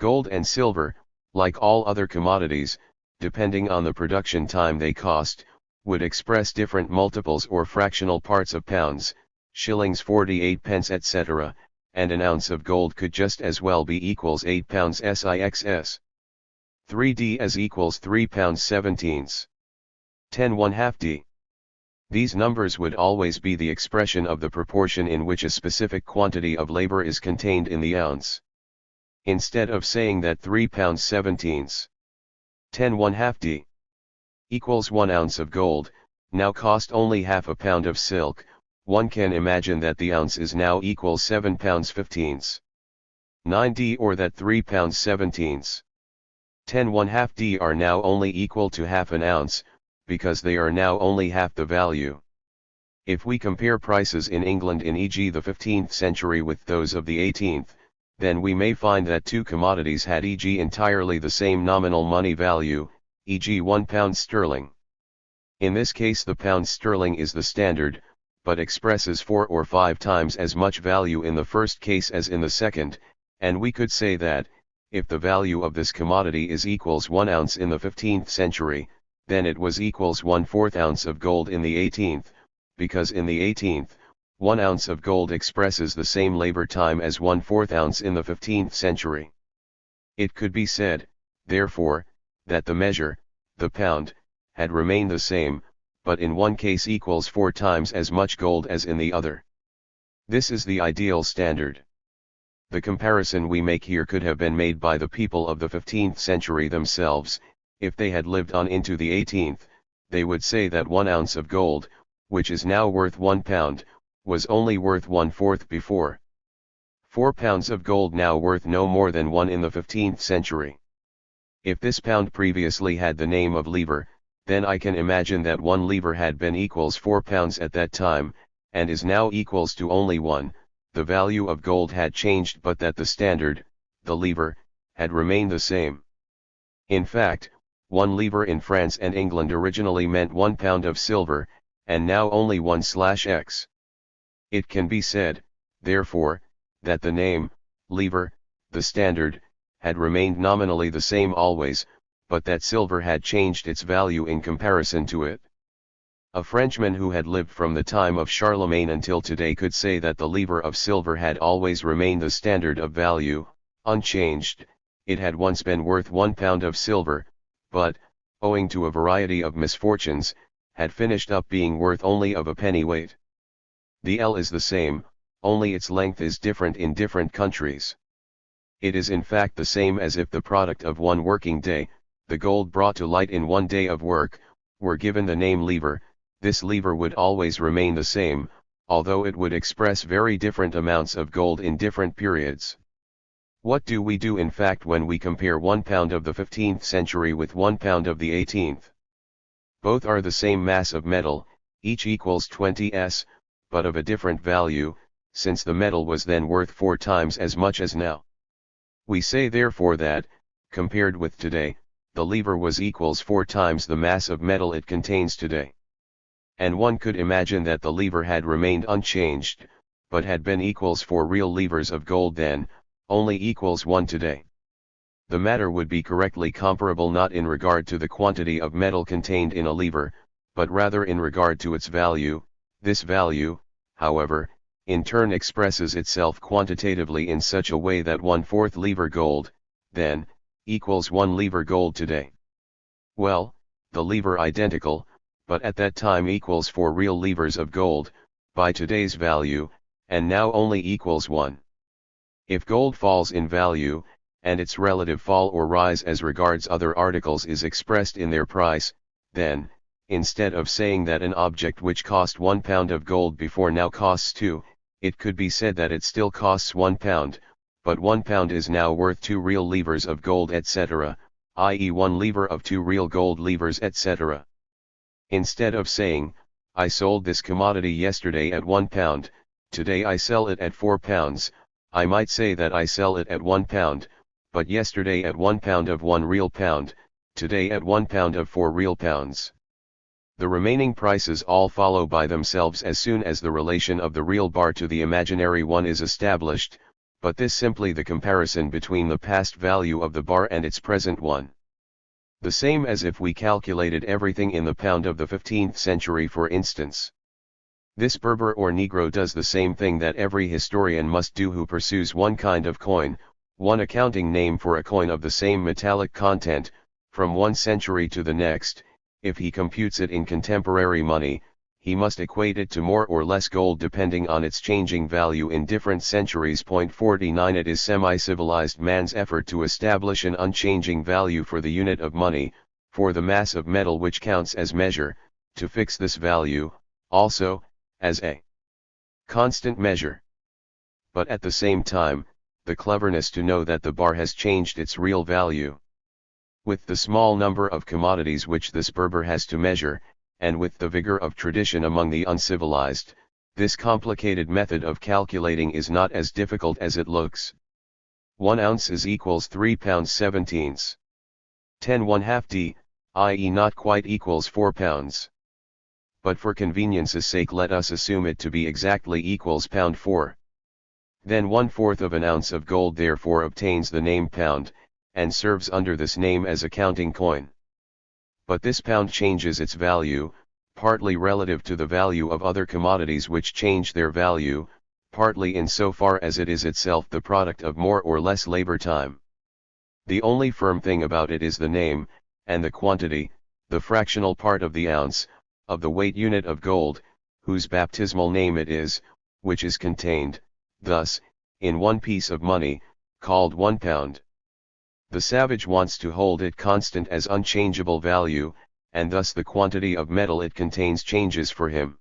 Gold and silver, like all other commodities, depending on the production time they cost, would express different multiples or fractional parts of pounds, shillings 48 pence etc., and an ounce of gold could just as well be equals 8 pounds six. 3d as equals 3 pounds 17s. 10 1/2 d. These numbers would always be the expression of the proportion in which a specific quantity of labor is contained in the ounce. Instead of saying that 3 pounds 17s. 10 1/2 d. equals 1 ounce of gold, now cost only half a pound of silk, one can imagine that the ounce is now equals 7 pounds 15s. 9d or that 3 pounds 17s. 10 1/2 d are now only equal to half an ounce, because they are now only half the value. If we compare prices in England in e.g. the 15th century with those of the 18th, then we may find that two commodities had e.g. entirely the same nominal money value, e.g. 1 pound sterling. In this case the pound sterling is the standard, but expresses 4 or 5 times as much value in the first case as in the second, and we could say that, if the value of this commodity is equals 1 ounce in the 15th century, then it was equals 1/4 ounce of gold in the 18th, because in the 18th, 1 ounce of gold expresses the same labor time as 1/4 ounce in the 15th century. It could be said, therefore, that the measure, the pound, had remained the same, but in one case equals 4 times as much gold as in the other. This is the ideal standard. The comparison we make here could have been made by the people of the 15th century themselves. If they had lived on into the 18th, they would say that 1 ounce of gold, which is now worth 1 pound, was only worth 1/4 before. 4 pounds of gold now worth no more than 1 in the 15th century. If this pound previously had the name of livre, then I can imagine that 1 livre had been equals 4 pounds at that time, and is now equals to only 1, the value of gold had changed but that the standard, the livre, had remained the same. In fact, 1 livre in France and England originally meant 1 pound of silver, and now only 1/x. It can be said, therefore, that the name, livre, the standard, had remained nominally the same always, but that silver had changed its value in comparison to it. A Frenchman who had lived from the time of Charlemagne until today could say that the livre of silver had always remained the standard of value, unchanged. It had once been worth 1 pound of silver, but, owing to a variety of misfortunes, had finished up being worth only of a pennyweight. The L is the same, only its length is different in different countries. It is in fact the same as if the product of one working day, the gold brought to light in 1 day of work, were given the name livre. This livre would always remain the same, although it would express very different amounts of gold in different periods. What do we do in fact when we compare 1 pound of the 15th century with 1 pound of the 18th? Both are the same mass of metal, each equals 20s, but of a different value, since the metal was then worth 4 times as much as now. We say therefore that, compared with today, the livre was equals 4 times the mass of metal it contains today. And one could imagine that the livre had remained unchanged, but had been equals 4 real livres of gold then, only equals 1 today. The matter would be correctly comparable not in regard to the quantity of metal contained in a livre, but rather in regard to its value. This value, however, in turn expresses itself quantitatively in such a way that 1/4 livre gold, then, equals 1 livre gold today. Well, the livre identical, but at that time equals 4 real livres of gold, by today's value, and now only equals 1. If gold falls in value, and its relative fall or rise as regards other articles is expressed in their price, then, instead of saying that an object which cost 1 pound of gold before now costs 2, it could be said that it still costs 1 pound, but 1 pound is now worth 2 real livres of gold etc., i.e. 1 livre of 2 real gold livres etc. Instead of saying, I sold this commodity yesterday at £1, today I sell it at £4, I might say that I sell it at £1, but yesterday at £1 of £1 real, today at £1 of £4 real. The remaining prices all follow by themselves as soon as the relation of the real bar to the imaginary one is established, but this simply the comparison between the past value of the bar and its present one. The same as if we calculated everything in the pound of the 15th century, for instance. This Berber or Negro does the same thing that every historian must do who pursues one kind of coin, one accounting name for a coin of the same metallic content, from one century to the next. If he computes it in contemporary money, he must equate it to more or less gold depending on its changing value in different centuries. 49 It is semi-civilized man's effort to establish an unchanging value for the unit of money, for the mass of metal which counts as measure, to fix this value, also, as a constant measure. But at the same time, the cleverness to know that the bar has changed its real value. With the small number of commodities which this Berber has to measure, and with the vigor of tradition among the uncivilized, this complicated method of calculating is not as difficult as it looks. 1 ounce is equals 3 pounds 17. 10 1/2 d, i.e. not quite equals 4 pounds. But for convenience's sake let us assume it to be exactly equals pound 4. Then 1/4 of an ounce of gold therefore obtains the name pound, and serves under this name as a counting coin. But this pound changes its value, partly relative to the value of other commodities which change their value, partly in so far as it is itself the product of more or less labor time. The only firm thing about it is the name, and the quantity, the fractional part of the ounce, of the weight unit of gold, whose baptismal name it is, which is contained, thus, in one piece of money, called 1 pound. The savage wants to hold it constant as unchangeable value, and thus the quantity of metal it contains changes for him.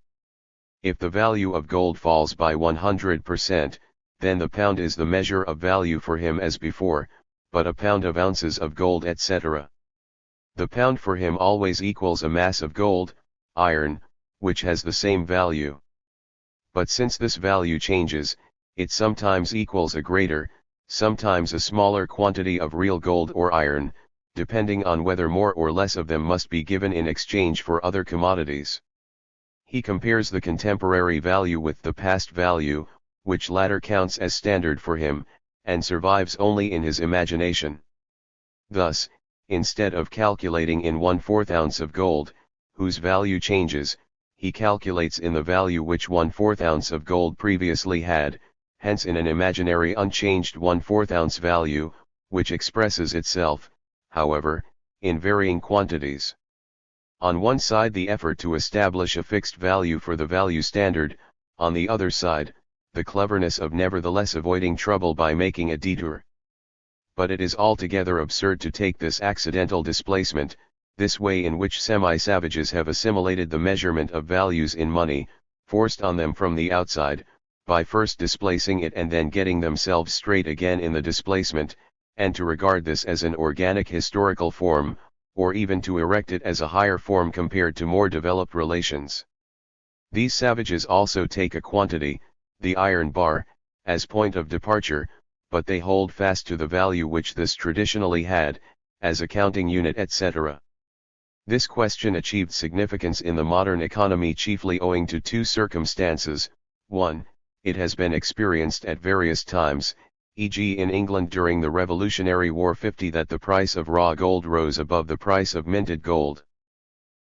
If the value of gold falls by 100%, then the pound is the measure of value for him as before, but a pound of ounces of gold etc. The pound for him always equals a mass of gold, iron, which has the same value. But since this value changes, it sometimes equals a greater, sometimes a smaller quantity of real gold or iron, depending on whether more or less of them must be given in exchange for other commodities. He compares the contemporary value with the past value, which latter counts as standard for him, and survives only in his imagination. Thus, instead of calculating in 1/4 ounce of gold, whose value changes, he calculates in the value which 1/4 ounce of gold previously had, hence in an imaginary unchanged 1/4 ounce value, which expresses itself, however, in varying quantities. On one side the effort to establish a fixed value for the value standard, on the other side, the cleverness of nevertheless avoiding trouble by making a detour. But it is altogether absurd to take this accidental displacement, this way in which semi-savages have assimilated the measurement of values in money, forced on them from the outside, by first displacing it and then getting themselves straight again in the displacement, and to regard this as an organic historical form, or even to erect it as a higher form compared to more developed relations. These savages also take a quantity, the iron bar, as point of departure, but they hold fast to the value which this traditionally had, as a counting unit etc. This question achieved significance in the modern economy chiefly owing to two circumstances. 1. It has been experienced at various times, e.g. in England during the Revolutionary War 50, that the price of raw gold rose above the price of minted gold.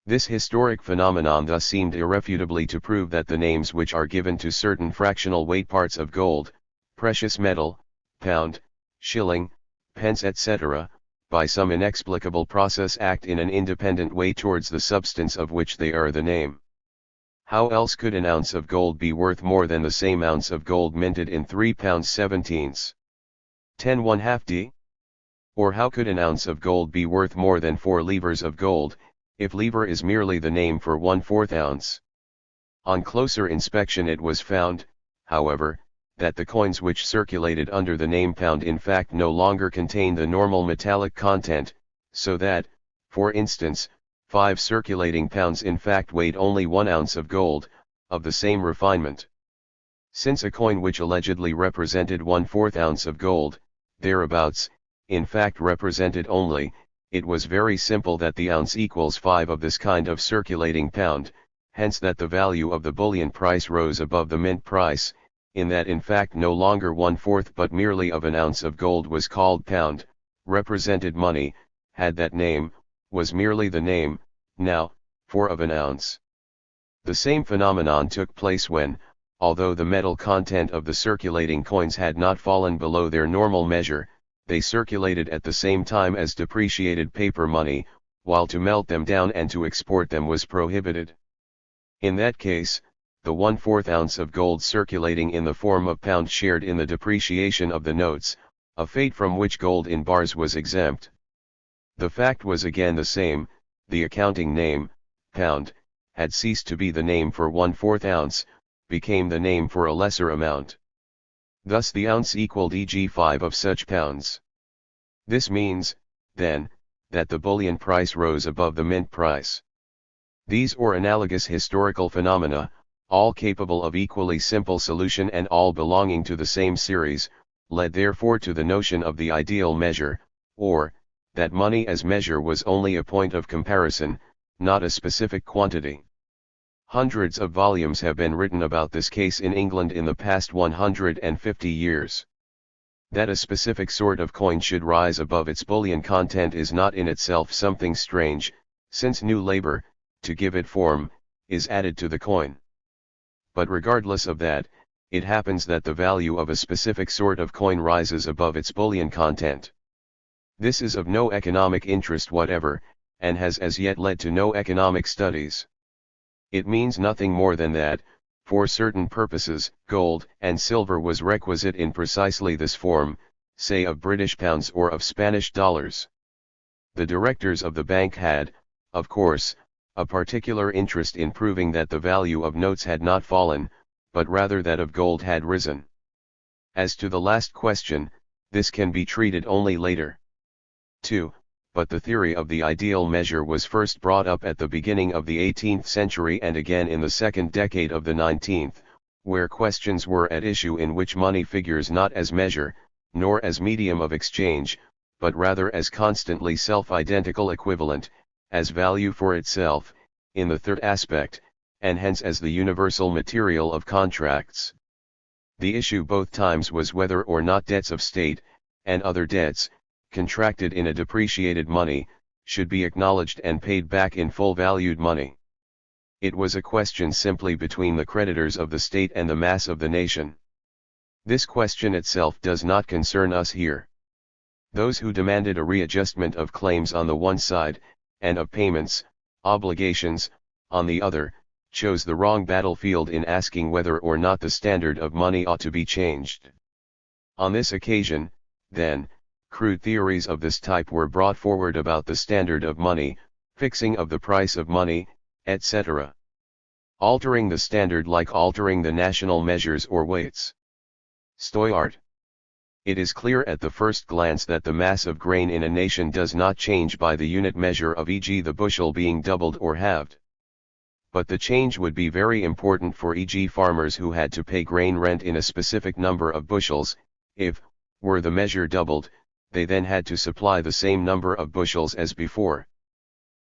This historic phenomenon thus seemed irrefutably to prove that the names which are given to certain fractional weight parts of gold, precious metal, pound, shilling, pence etc., by some inexplicable process act in an independent way towards the substance of which they are the name. How else could an ounce of gold be worth more than the same ounce of gold minted in 3 pounds 17. 10 1/2 d? Or how could an ounce of gold be worth more than 4 livres of gold, if livre is merely the name for 1/4 ounce? On closer inspection it was found, however, that the coins which circulated under the name pound in fact no longer contain the normal metallic content, so that, for instance, 5 circulating pounds in fact weighed only 1 ounce of gold, of the same refinement. Since a coin which allegedly represented 1/4 ounce of gold, thereabouts, in fact represented only, it was very simple that the ounce equals 5 of this kind of circulating pound, hence that the value of the bullion price rose above the mint price, in that in fact no longer 1/4 but merely of an ounce of gold was called pound, represented money, had that name, was merely the name, now, for of an ounce. The same phenomenon took place when, although the metal content of the circulating coins had not fallen below their normal measure, they circulated at the same time as depreciated paper money, while to melt them down and to export them was prohibited. In that case, the 1/4 ounce of gold circulating in the form of pound shared in the depreciation of the notes, a fate from which gold in bars was exempt. The fact was again the same, the accounting name, pound, had ceased to be the name for 1/4 ounce, became the name for a lesser amount. Thus the ounce equaled e.g. 5 of such pounds. This means, then, that the bullion price rose above the mint price. These or analogous historical phenomena, all capable of equally simple solution and all belonging to the same series, led therefore to the notion of the ideal measure, or, that money as measure was only a point of comparison, not a specific quantity. Hundreds of volumes have been written about this case in England in the past 150 years. That a specific sort of coin should rise above its bullion content is not in itself something strange, since new labor, to give it form, is added to the coin. But regardless of that, it happens that the value of a specific sort of coin rises above its bullion content. This is of no economic interest whatever, and has as yet led to no economic studies. It means nothing more than that, for certain purposes, gold and silver was requisite in precisely this form, say of British pounds or of Spanish dollars. The directors of the bank had, of course, a particular interest in proving that the value of notes had not fallen, but rather that of gold had risen. As to the last question, this can be treated only later. 2. But the theory of the ideal measure was first brought up at the beginning of the 18th century and again in the second decade of the 19th, where questions were at issue in which money figures not as measure, nor as medium of exchange, but rather as constantly self-identical equivalent, as value for itself, in the third aspect, and hence as the universal material of contracts. The issue both times was whether or not debts of state, and other debts, contracted in a depreciated money, should be acknowledged and paid back in full valued money. It was a question simply between the creditors of the state and the mass of the nation. This question itself does not concern us here. Those who demanded a readjustment of claims on the one side, and of payments, obligations, on the other, chose the wrong battlefield in asking whether or not the standard of money ought to be changed. On this occasion, then, crude theories of this type were brought forward about the standard of money, fixing of the price of money, etc. Altering the standard like altering the national measures or weights. Stoyart. It is clear at the first glance that the mass of grain in a nation does not change by the unit measure of e.g. the bushel being doubled or halved. But the change would be very important for e.g. farmers who had to pay grain rent in a specific number of bushels. If, were the measure doubled, they then had to supply the same number of bushels as before.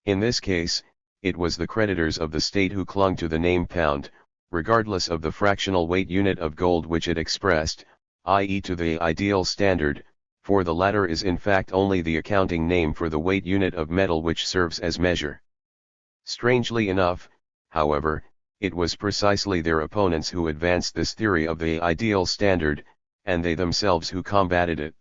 In this case, it was the creditors of the state who clung to the name pound, regardless of the fractional weight unit of gold which it expressed, i.e. to the ideal standard, for the latter is in fact only the accounting name for the weight unit of metal which serves as measure. Strangely enough, however, it was precisely their opponents who advanced this theory of the ideal standard, and they themselves who combated it.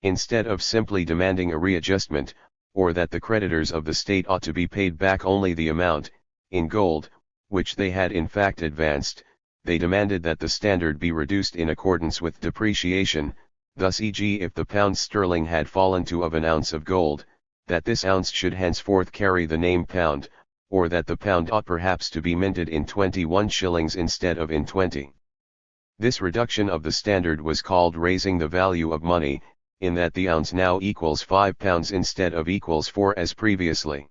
Instead of simply demanding a readjustment, or that the creditors of the state ought to be paid back only the amount, in gold, which they had in fact advanced, they demanded that the standard be reduced in accordance with depreciation, thus e.g. if the pound sterling had fallen to of an ounce of gold, that this ounce should henceforth carry the name pound, or that the pound ought perhaps to be minted in 21 shillings instead of in 20. This reduction of the standard was called raising the value of money, in that the ounce now equals 5 pounds instead of equals 4 as previously.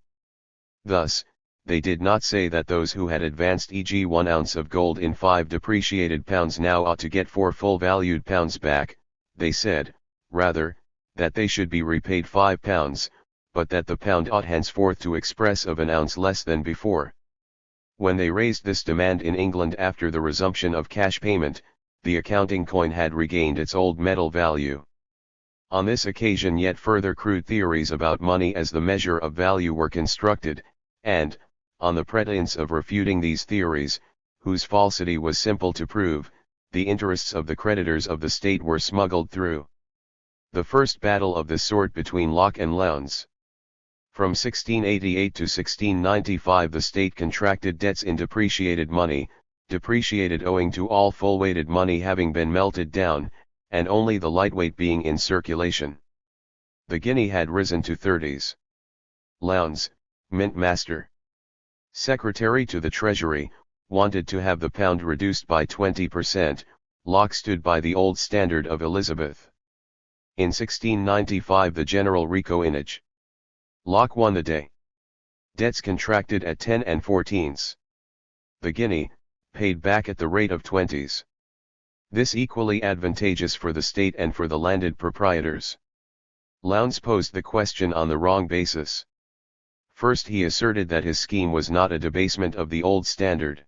Thus, they did not say that those who had advanced e.g. 1 ounce of gold in 5 depreciated pounds now ought to get 4 full valued pounds back. They said, rather, that they should be repaid 5 pounds, but that the pound ought henceforth to express of an ounce less than before. When they raised this demand in England after the resumption of cash payment, the accounting coin had regained its old metal value. On this occasion yet further crude theories about money as the measure of value were constructed, and, on the pretense of refuting these theories, whose falsity was simple to prove, the interests of the creditors of the state were smuggled through. The first battle of this sort between Locke and Lowndes. From 1688 to 1695 the state contracted debts in depreciated money, depreciated owing to all full-weighted money having been melted down, and only the lightweight being in circulation. The guinea had risen to 30s. Lowndes, mint master, secretary to the Treasury, wanted to have the pound reduced by 20%, Locke stood by the old standard of Elizabeth. In 1695 the general recoinage. Locke won the day. Debts contracted at 10 and 14s. The guinea, paid back at the rate of 20s. This equally advantageous for the state and for the landed proprietors. Lowndes posed the question on the wrong basis. First he asserted that his scheme was not a debasement of the old standard.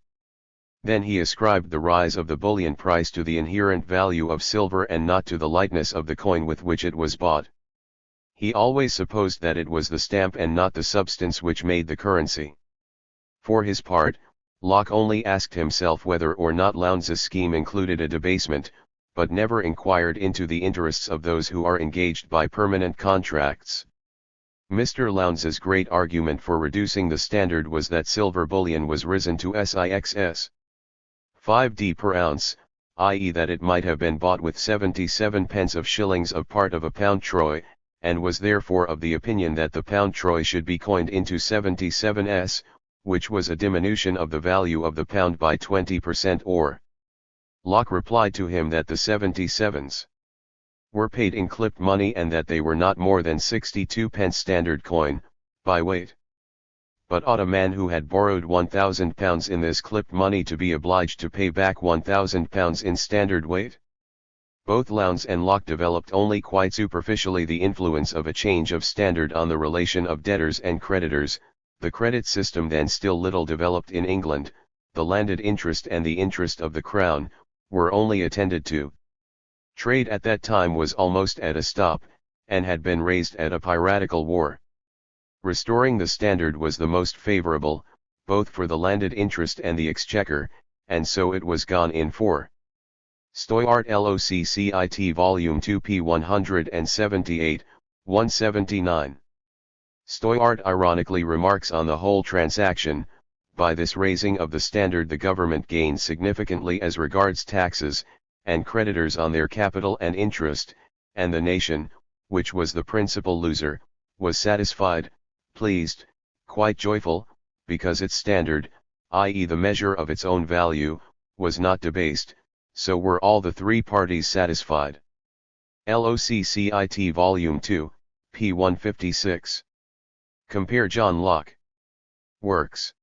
Then he ascribed the rise of the bullion price to the inherent value of silver and not to the lightness of the coin with which it was bought. He always supposed that it was the stamp and not the substance which made the currency. For his part, Locke only asked himself whether or not Lowndes' scheme included a debasement, but never inquired into the interests of those who are engaged by permanent contracts. Mr. Lowndes' great argument for reducing the standard was that silver bullion was risen to 5d per ounce, i.e. that it might have been bought with 77 pence of shillings of part of a pound troy, and was therefore of the opinion that the pound troy should be coined into 77s, which was a diminution of the value of the pound by 20% or. Locke replied to him that the 77s were paid in clipped money and that they were not more than 62 pence standard coin, by weight. But ought a man who had borrowed £1,000 in this clipped money to be obliged to pay back £1,000 in standard weight? Both Lowndes and Locke developed only quite superficially the influence of a change of standard on the relation of debtors and creditors. The credit system then still little developed in England, the landed interest and the interest of the Crown, were only attended to. Trade at that time was almost at a stop, and had been raised at a piratical war. Restoring the standard was the most favourable, both for the landed interest and the exchequer, and so it was gone in for. Stoyart Loccit Volume 2 p. 178, 179. Stoyart ironically remarks on the whole transaction, by this raising of the standard the government gained significantly as regards taxes, and creditors on their capital and interest, and the nation, which was the principal loser, was satisfied, pleased, quite joyful, because its standard, i.e. the measure of its own value, was not debased, so were all the three parties satisfied. Loccit Volume 2, p. 156. Compare John Locke. Works.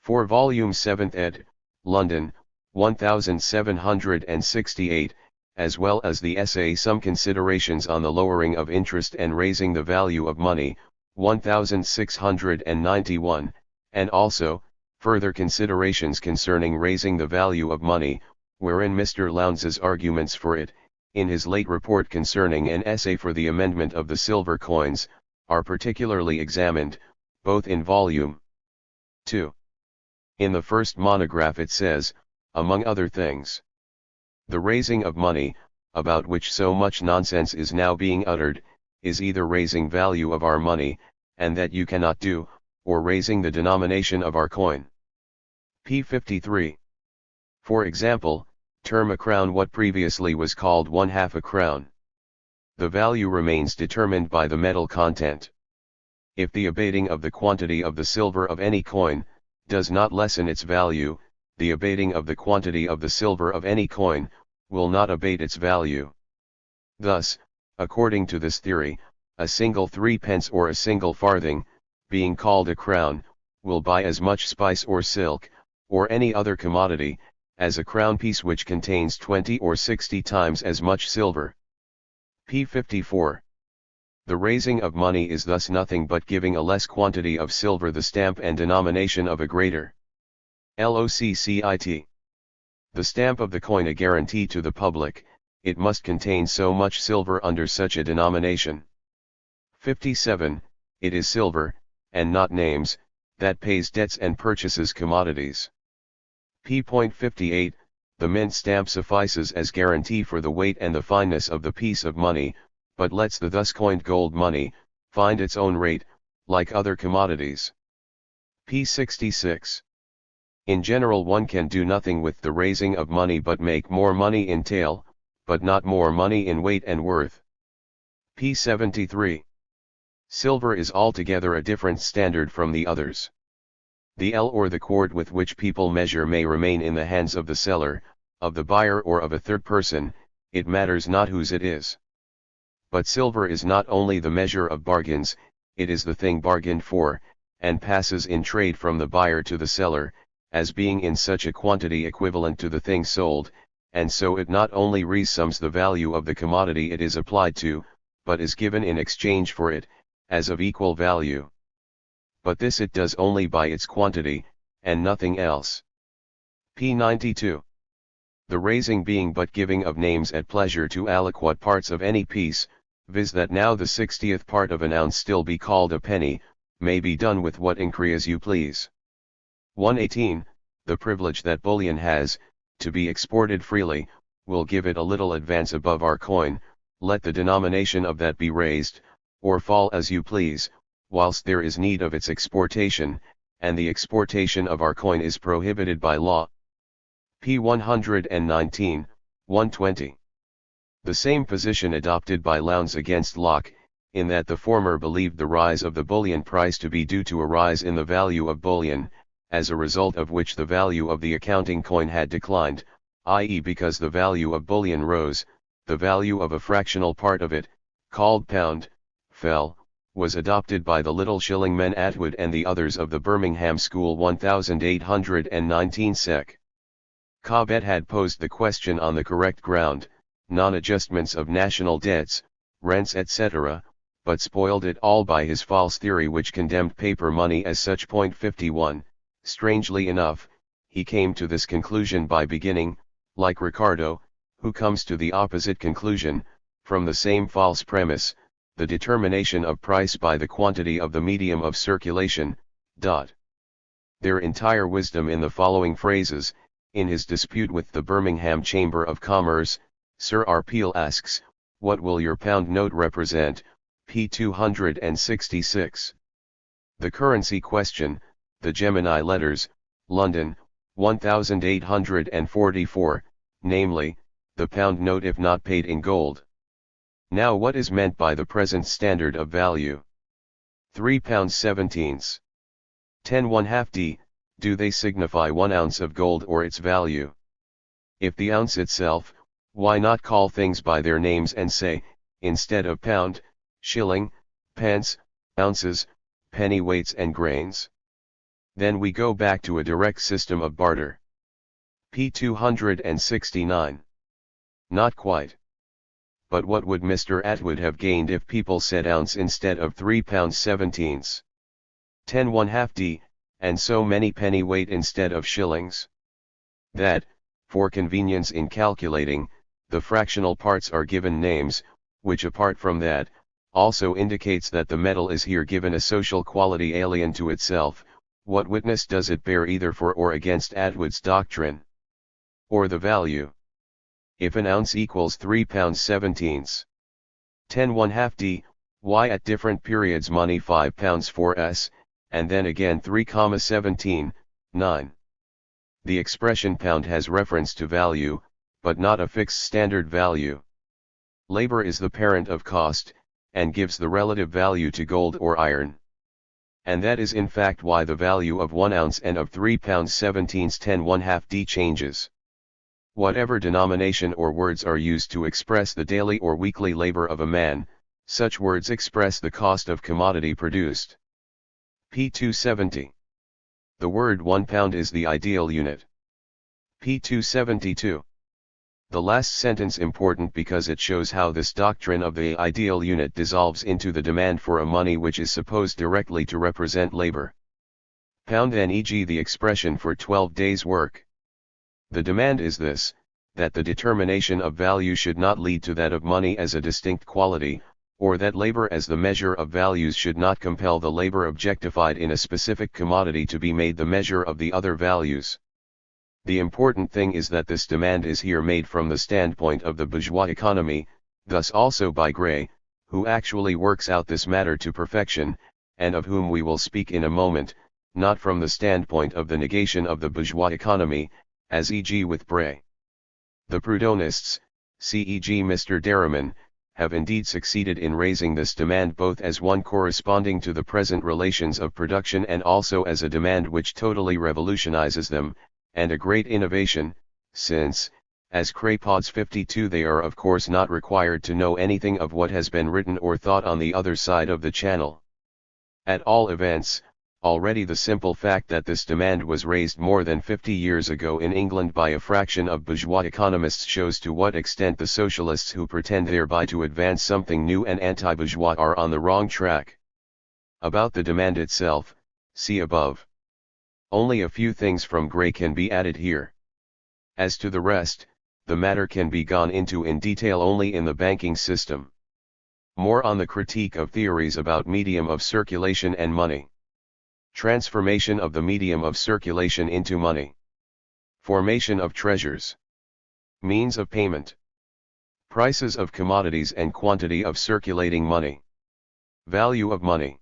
4 volumes 7th ed., London, 1768, as well as the essay Some Considerations on the Lowering of Interest and Raising the Value of Money, 1691, and also, Further Considerations Concerning Raising the Value of Money, wherein Mr. Lowndes' arguments for it, in his late report concerning an essay for the amendment of the silver coins, are particularly examined, both in volume 2. In the first monograph it says, among other things, the raising of money, about which so much nonsense is now being uttered, is either raising value of our money, and that you cannot do, or raising the denomination of our coin. p. 53. For example, term a crown what previously was called 1/2 a crown. The value remains determined by the metal content. If the abating of the quantity of the silver of any coin, does not lessen its value, the abating of the quantity of the silver of any coin, will not abate its value. Thus, according to this theory, a single 3 pence or a single farthing, being called a crown, will buy as much spice or silk, or any other commodity, as a crown piece which contains 20 or 60 times as much silver. P. 54. The raising of money is thus nothing but giving a less quantity of silver the stamp and denomination of a greater. LOCCIT. The stamp of the coin a guarantee to the public, it must contain so much silver under such a denomination. 57. It is silver, and not names, that pays debts and purchases commodities. P. 58. The mint stamp suffices as guarantee for the weight and the fineness of the piece of money, but lets the thus coined gold money find its own rate, like other commodities. P. 66. In general, one can do nothing with the raising of money but make more money in tale, but not more money in weight and worth. P. 73. Silver is altogether a different standard from the others. The ell or the cord with which people measure may remain in the hands of the seller, of the buyer, or of a third person, it matters not whose it is. But silver is not only the measure of bargains, it is the thing bargained for, and passes in trade from the buyer to the seller, as being in such a quantity equivalent to the thing sold, and so it not only resums the value of the commodity it is applied to, but is given in exchange for it, as of equal value. But this it does only by its quantity, and nothing else. P. 92. The raising being but giving of names at pleasure to aliquot parts of any piece, viz. that now the 60th part of an ounce still be called a penny, may be done with what incree as you please. 118. The privilege that bullion has, to be exported freely, will give it a little advance above our coin, let the denomination of that be raised, or fall as you please, whilst there is need of its exportation, and the exportation of our coin is prohibited by law. P. 119, 120. The same position adopted by Lowndes against Locke, in that the former believed the rise of the bullion price to be due to a rise in the value of bullion, as a result of which the value of the accounting coin had declined, i.e. because the value of bullion rose, the value of a fractional part of it, called pound, fell, was adopted by the little shilling men Atwood and the others of the Birmingham School 1819 sec. Cobbett had posed the question on the correct ground, non-adjustments of national debts, rents etc., but spoiled it all by his false theory which condemned paper money as such. 51. Strangely enough, he came to this conclusion by beginning, like Ricardo, who comes to the opposite conclusion, from the same false premise, the determination of price by the quantity of the medium of circulation. Their entire wisdom in the following phrases. In his dispute with the Birmingham Chamber of Commerce, Sir R. Peel asks, "What will your pound note represent?" p. 266. The currency question, the Gemini Letters, London, 1844, namely, the pound note if not paid in gold. Now what is meant by the present standard of value? £3.17. 10 1/2 d. Do they signify 1 ounce of gold or its value? If the ounce itself, why not call things by their names and say, instead of pound, shilling, pence, ounces, pennyweights and grains? Then we go back to a direct system of barter. p. 269. Not quite. But what would Mr. Atwood have gained if people said ounce instead of £3.17? 10 1/2 d, and so many pennyweight instead of shillings? That, for convenience in calculating, the fractional parts are given names, which apart from that, also indicates that the metal is here given a social quality alien to itself. What witness does it bear either for or against Atwood's doctrine? Or the value? If an ounce equals £3.17, 10 1/2 d, why at different periods money £5 for s, and then again 3,17, 9. The expression pound has reference to value, but not a fixed standard value. Labor is the parent of cost, and gives the relative value to gold or iron. And that is in fact why the value of 1 ounce and of £3.17's 10 1/2 d changes. Whatever denomination or words are used to express the daily or weekly labor of a man, such words express the cost of commodity produced. P 270. The word 1 pound is the ideal unit. P 272. The last sentence important because it shows how this doctrine of the ideal unit dissolves into the demand for a money which is supposed directly to represent labor. Pound n, e.g. the expression for 12 days' work. The demand is this, that the determination of value should not lead to that of money as a distinct quality, or that labor as the measure of values should not compel the labor objectified in a specific commodity to be made the measure of the other values. The important thing is that this demand is here made from the standpoint of the bourgeois economy, thus also by Gray, who actually works out this matter to perfection, and of whom we will speak in a moment, not from the standpoint of the negation of the bourgeois economy, as e.g. with Bray. The Proudhonists, c.e.g. Mr. Derriman, have indeed succeeded in raising this demand both as one corresponding to the present relations of production and also as a demand which totally revolutionizes them, and a great innovation, since, as Crapaud's 52, they are of course not required to know anything of what has been written or thought on the other side of the channel. At all events, already the simple fact that this demand was raised more than 50 years ago in England by a fraction of bourgeois economists shows to what extent the socialists who pretend thereby to advance something new and anti-bourgeois are on the wrong track. About the demand itself, see above. Only a few things from Gray can be added here. As to the rest, the matter can be gone into in detail only in the banking system. More on the critique of theories about medium of circulation and money. Transformation of the medium of circulation into money. Formation of treasures. Means of payment. Prices of commodities and quantity of circulating money. Value of money.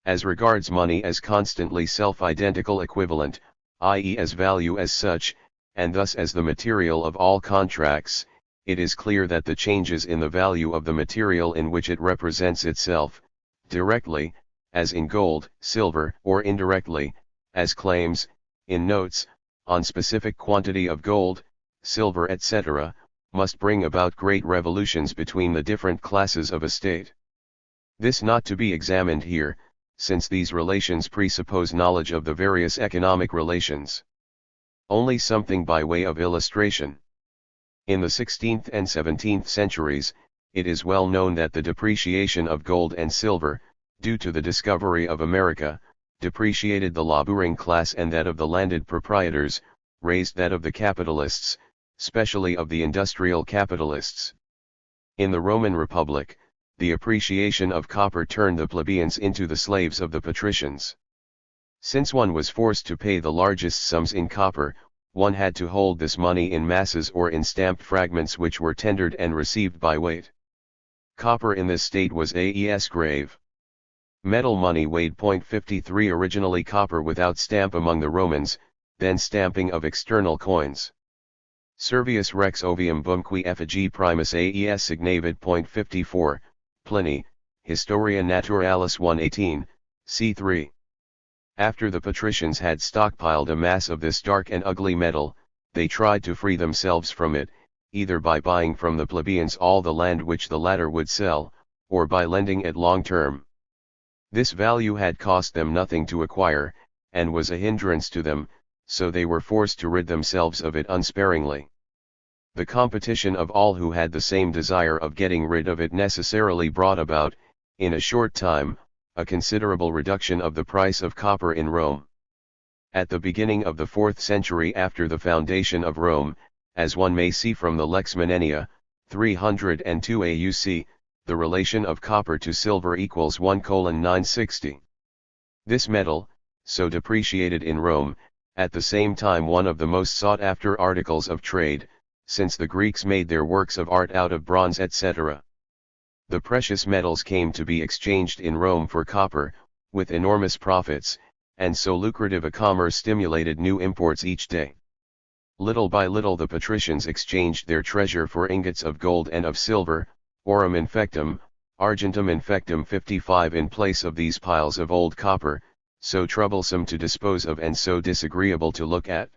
As regards money as constantly self-identical equivalent, i.e. as value as such, and thus as the material of all contracts, it is clear that the changes in the value of the material in which it represents itself, directly, as in gold, silver, or indirectly, as claims, in notes, on specific quantity of gold, silver etc., must bring about great revolutions between the different classes of a state. This not to be examined here, since these relations presuppose knowledge of the various economic relations. Only something by way of illustration. In the 16th and 17th centuries, it is well known that the depreciation of gold and silver, due to the discovery of America, depreciated the laboring class and that of the landed proprietors, raised that of the capitalists, specially of the industrial capitalists. In the Roman Republic, the appreciation of copper turned the plebeians into the slaves of the patricians. Since one was forced to pay the largest sums in copper, one had to hold this money in masses or in stamped fragments which were tendered and received by weight. Copper in this state was AES grave. Metal money weighed 0.53 originally copper without stamp among the Romans, then stamping of external coins. Servius rex ovium bumque effigie primus AES signavid 0.54, Pliny, Historia Naturalis 118, c3. After the patricians had stockpiled a mass of this dark and ugly metal, they tried to free themselves from it, either by buying from the plebeians all the land which the latter would sell, or by lending it long term. This value had cost them nothing to acquire, and was a hindrance to them, so they were forced to rid themselves of it unsparingly. The competition of all who had the same desire of getting rid of it necessarily brought about, in a short time, a considerable reduction of the price of copper in Rome. At the beginning of the 4th century after the foundation of Rome, as one may see from the Lex Manenia, 302 AUC, the relation of copper to silver equals 1:960. This metal, so depreciated in Rome, at the same time one of the most sought-after articles of trade, since the Greeks made their works of art out of bronze etc. The precious metals came to be exchanged in Rome for copper, with enormous profits, and so lucrative a commerce stimulated new imports each day. Little by little the patricians exchanged their treasure for ingots of gold and of silver, aurum infectum, argentum infectum 55 in place of these piles of old copper, so troublesome to dispose of and so disagreeable to look at.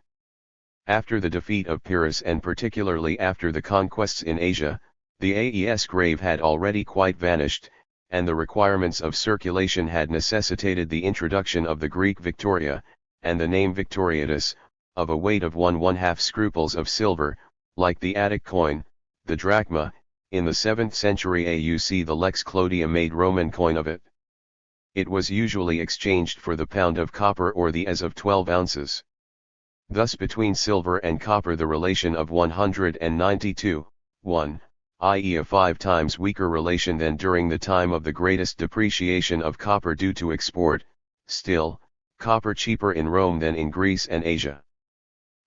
After the defeat of Pyrrhus and particularly after the conquests in Asia, the AES grave had already quite vanished, and the requirements of circulation had necessitated the introduction of the Greek Victoria, and the name Victoriatus, of a weight of 1/2 scruples of silver, like the Attic coin, the drachma. In the 7th century AUC the Lex Clodia made Roman coin of it. It was usually exchanged for the pound of copper or the as of 12 ounces. Thus between silver and copper the relation of 192:1, i.e. a 5 times weaker relation than during the time of the greatest depreciation of copper due to export. Still, copper cheaper in Rome than in Greece and Asia.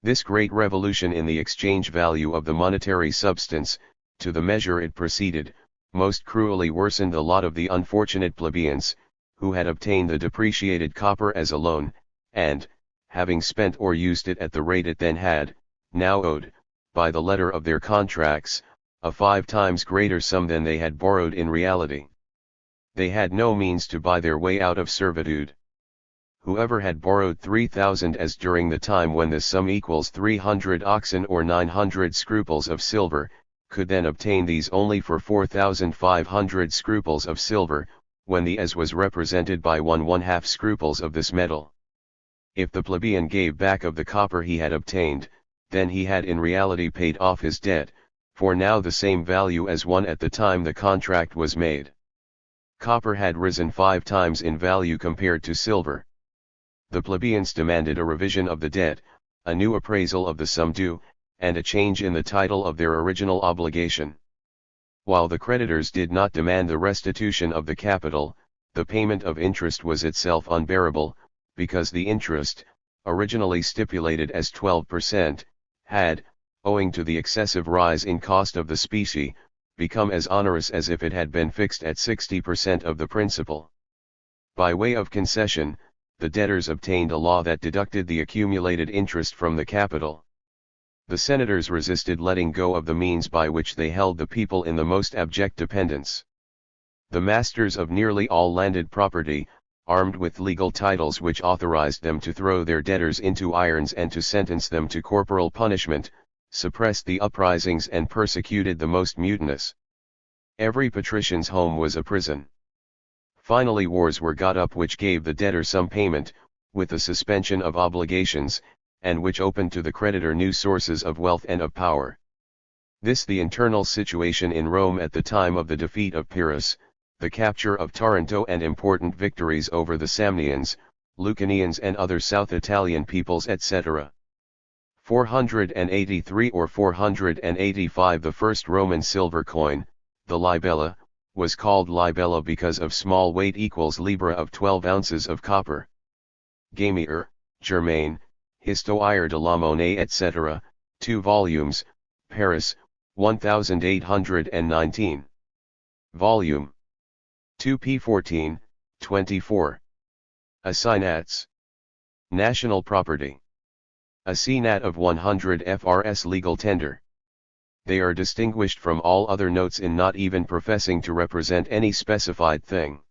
This great revolution in the exchange value of the monetary substance, to the measure it preceded, most cruelly worsened the lot of the unfortunate plebeians, who had obtained the depreciated copper as a loan, and, having spent or used it at the rate it then had, now owed, by the letter of their contracts, a 5 times greater sum than they had borrowed in reality. They had no means to buy their way out of servitude. Whoever had borrowed 3,000 as during the time when the sum equals 300 oxen or 900 scruples of silver, could then obtain these only for 4,500 scruples of silver, when the as was represented by 1/2 scruples of this metal. If the plebeian gave back of the copper he had obtained, then he had in reality paid off his debt, for now the same value as one at the time the contract was made. Copper had risen 5 times in value compared to silver. The plebeians demanded a revision of the debt, a new appraisal of the sum due, and a change in the title of their original obligation. While the creditors did not demand the restitution of the capital, the payment of interest was itself unbearable, because the interest, originally stipulated as 12%, had, owing to the excessive rise in cost of the specie, become as onerous as if it had been fixed at 60% of the principal. By way of concession, the debtors obtained a law that deducted the accumulated interest from the capital. The senators resisted letting go of the means by which they held the people in the most abject dependence. The masters of nearly all landed property, armed with legal titles which authorized them to throw their debtors into irons and to sentence them to corporal punishment, suppressed the uprisings and persecuted the most mutinous. Every patrician's home was a prison. Finally wars were got up which gave the debtor some payment, with the suspension of obligations, and which opened to the creditor new sources of wealth and of power. This the internal situation in Rome at the time of the defeat of Pyrrhus, the capture of Taranto and important victories over the Samnians, Lucanians and other South Italian peoples etc. 483 or 485 The first Roman silver coin, the libella, was called libella because of small weight equals libra of 12 ounces of copper. Gamier, Germain, Histoire de la Monnaie etc., 2 volumes, Paris, 1819. Volume 2 p. 14, 24. Assignats. National property. Assignat of 100 Frs legal tender. They are distinguished from all other notes in not even professing to represent any specified thing.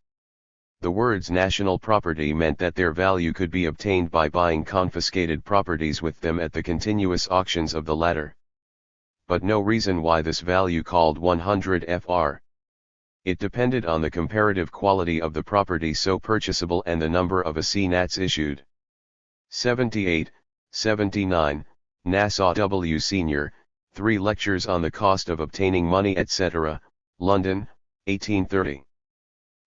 The words national property meant that their value could be obtained by buying confiscated properties with them at the continuous auctions of the latter. But no reason why this value called 100 Fr. It depended on the comparative quality of the property so purchasable and the number of assignats issued. 78, 79, Nassau W. Senior, 3 Lectures on the Cost of Obtaining Money etc., London, 1830.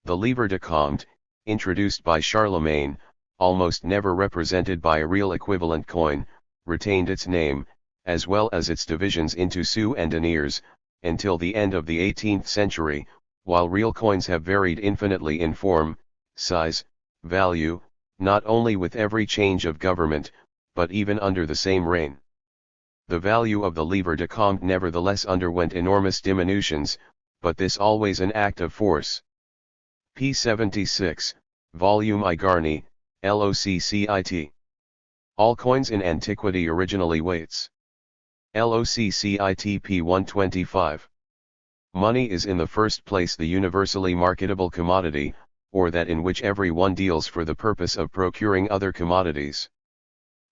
The livre de compte, introduced by Charlemagne, almost never represented by a real equivalent coin, retained its name, as well as its divisions into sous and deniers, until the end of the 18th century, while real coins have varied infinitely in form, size, value, not only with every change of government, but even under the same reign. The value of the livre de compte nevertheless underwent enormous diminutions, but this always an act of force. p. 76, Volume I Garni, LOCCIT. All coins in antiquity originally weights. LOCCIT p. 125. Money is in the first place the universally marketable commodity, or that in which every one deals for the purpose of procuring other commodities.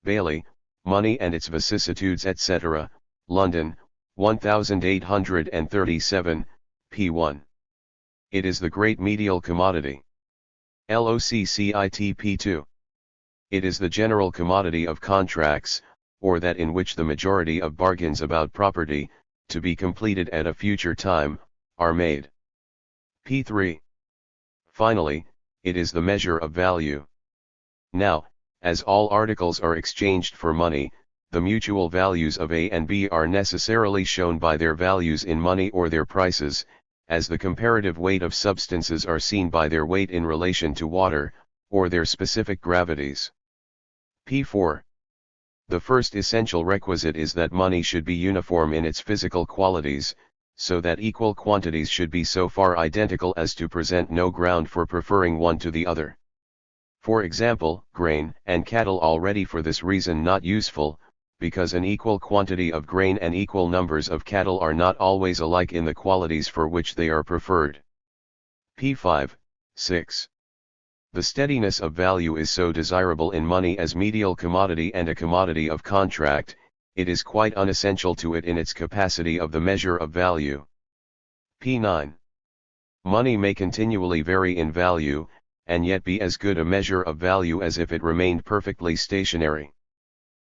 Bailey, Money and its Vicissitudes etc., London, 1837, p. 1. It is the great medial commodity. LOCCITP2. It is the general commodity of contracts, or that in which the majority of bargains about property, to be completed at a future time, are made. P3. Finally, it is the measure of value. Now, as all articles are exchanged for money, the mutual values of A and B are necessarily shown by their values in money or their prices, as the comparative weight of substances are seen by their weight in relation to water, or their specific gravities. P4. The first essential requisite is that money should be uniform in its physical qualities, so that equal quantities should be so far identical as to present no ground for preferring one to the other. For example, grain and cattle already for this reason not useful, because an equal quantity of grain and equal numbers of cattle are not always alike in the qualities for which they are preferred. P5, 6. The steadiness of value is so desirable in money as medial commodity and a commodity of contract, it is quite unessential to it in its capacity of the measure of value. P9. Money may continually vary in value, and yet be as good a measure of value as if it remained perfectly stationary.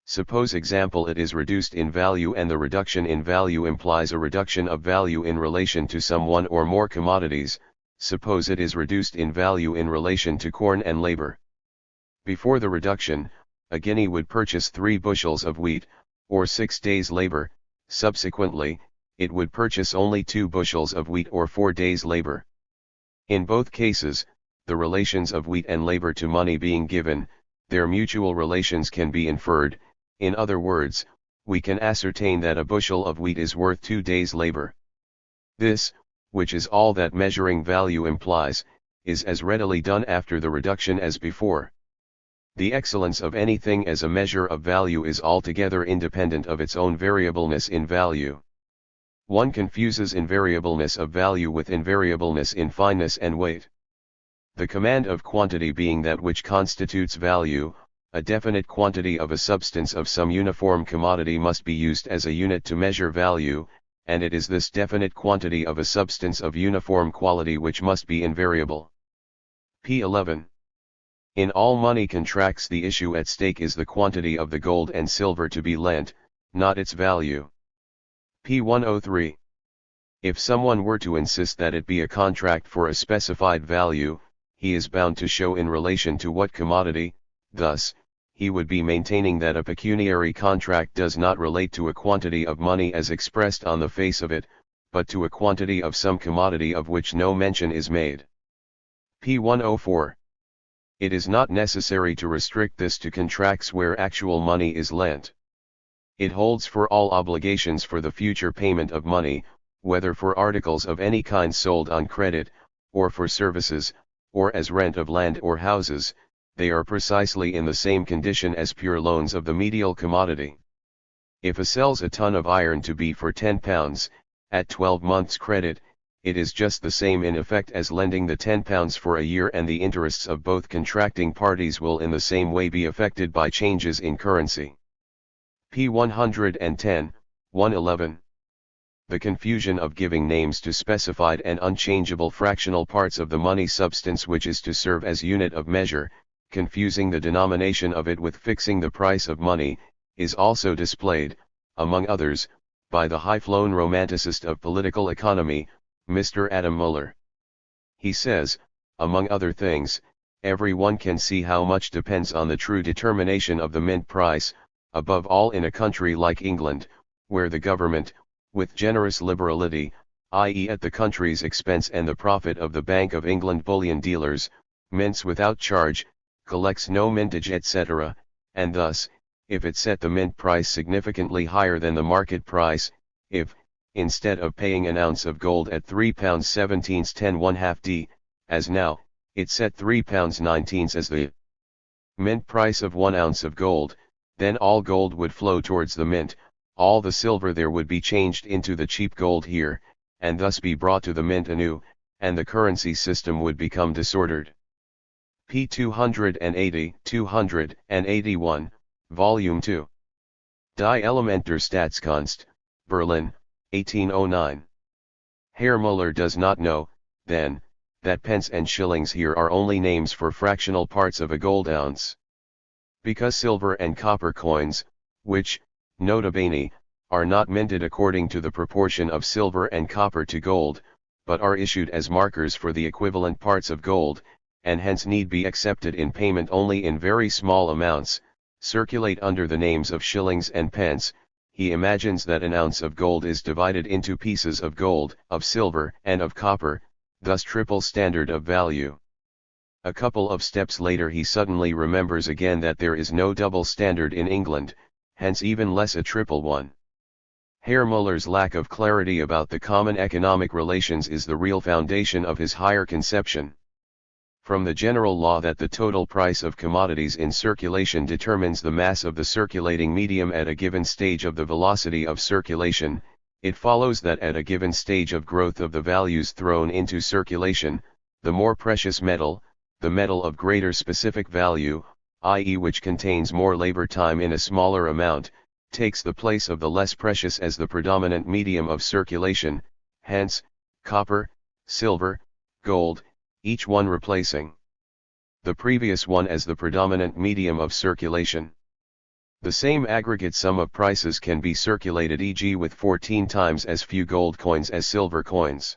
Suppose example it is reduced in value and the reduction in value implies a reduction of value in relation to some one or more commodities. Suppose it is reduced in value in relation to corn and labor. Before the reduction, a guinea would purchase 3 bushels of wheat, or 6 days' labor. Subsequently, it would purchase only 2 bushels of wheat or 4 days' labor. In both cases, the relations of wheat and labor to money being given, their mutual relations can be inferred. In other words, we can ascertain that a bushel of wheat is worth 2 days' labor. This, which is all that measuring value implies, is as readily done after the reduction as before. The excellence of anything as a measure of value is altogether independent of its own variableness in value. One confuses invariableness of value with invariableness in fineness and weight. The command of quantity being that which constitutes value, a definite quantity of a substance of some uniform commodity must be used as a unit to measure value, and it is this definite quantity of a substance of uniform quality which must be invariable. P11. In all money contracts the issue at stake is the quantity of the gold and silver to be lent, not its value. P103. If someone were to insist that it be a contract for a specified value, he is bound to show in relation to what commodity. Thus, he would be maintaining that a pecuniary contract does not relate to a quantity of money as expressed on the face of it, but to a quantity of some commodity of which no mention is made. P104. It is not necessary to restrict this to contracts where actual money is lent. It holds for all obligations for the future payment of money, whether for articles of any kind sold on credit, or for services, or as rent of land or houses. They are precisely in the same condition as pure loans of the medial commodity. If a sells a ton of iron to B for £10, at 12 months' credit, it is just the same in effect as lending the £10 for a year, and the interests of both contracting parties will in the same way be affected by changes in currency. P110, 111. The confusion of giving names to specified and unchangeable fractional parts of the money substance which is to serve as unit of measure, confusing the denomination of it with fixing the price of money, is also displayed, among others, by the high-flown romanticist of political economy, Mr. Adam Muller. He says, among other things, every one can see how much depends on the true determination of the mint price, above all in a country like England, where the government, with generous liberality, i.e. at the country's expense and the profit of the Bank of England bullion dealers, mints without charge, collects no mintage etc., and thus, if it set the mint price significantly higher than the market price, if, instead of paying an ounce of gold at £3.17 10½ d, as now, it set £3.19 as the mint price of 1 ounce of gold, then all gold would flow towards the mint, all the silver there would be changed into the cheap gold here, and thus be brought to the mint anew, and the currency system would become disordered. P 280, 281, Volume 2. Die Element der Staatskunst, Berlin, 1809. Herr Müller does not know, then, that pence and shillings here are only names for fractional parts of a gold ounce. Because silver and copper coins, which, nota bene, are not minted according to the proportion of silver and copper to gold, but are issued as markers for the equivalent parts of gold, and hence need be accepted in payment only in very small amounts, circulate under the names of shillings and pence. He imagines that an ounce of gold is divided into pieces of gold, of silver, and of copper, thus triple standard of value. A couple of steps later he suddenly remembers again that there is no double standard in England, hence even less a triple one. Herr Müller's lack of clarity about the common economic relations is the real foundation of his higher conception. From the general law that the total price of commodities in circulation determines the mass of the circulating medium at a given stage of the velocity of circulation, it follows that at a given stage of growth of the values thrown into circulation, the more precious metal, the metal of greater specific value, i.e. which contains more labor time in a smaller amount, takes the place of the less precious as the predominant medium of circulation, hence, copper, silver, gold, each one replacing the previous one as the predominant medium of circulation. The same aggregate sum of prices can be circulated, e.g. with 14 times as few gold coins as silver coins.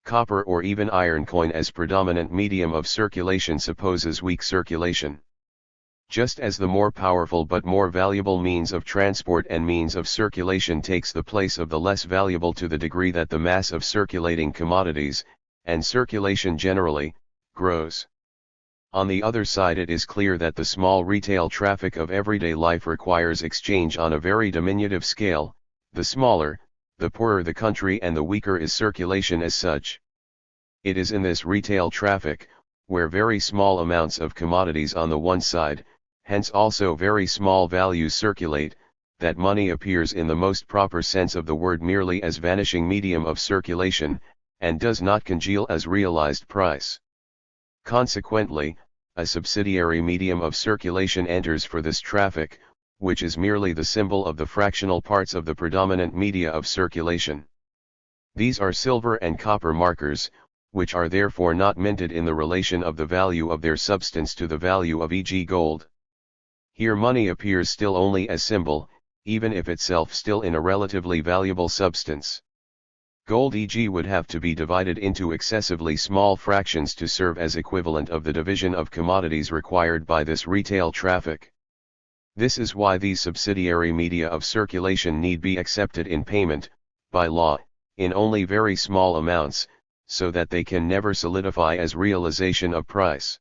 Copper or even iron coin as predominant medium of circulation supposes weak circulation. Just as the more powerful but more valuable means of transport and means of circulation takes the place of the less valuable to the degree that the mass of circulating commodities, and circulation generally, grows. On the other side, it is clear that the small retail traffic of everyday life requires exchange on a very diminutive scale. The smaller, the poorer the country and the weaker is circulation as such. It is in this retail traffic, where very small amounts of commodities on the one side, hence also very small values circulate, that money appears in the most proper sense of the word merely as vanishing medium of circulation, and does not congeal as realized price. Consequently, a subsidiary medium of circulation enters for this traffic, which is merely the symbol of the fractional parts of the predominant media of circulation. These are silver and copper markers, which are therefore not minted in the relation of the value of their substance to the value of e.g. gold. Here money appears still only as symbol, even if itself still in a relatively valuable substance. Gold, e.g. would have to be divided into excessively small fractions to serve as equivalent of the division of commodities required by this retail traffic. This is why these subsidiary media of circulation need be accepted in payment, by law, in only very small amounts, so that they can never solidify as realization of price.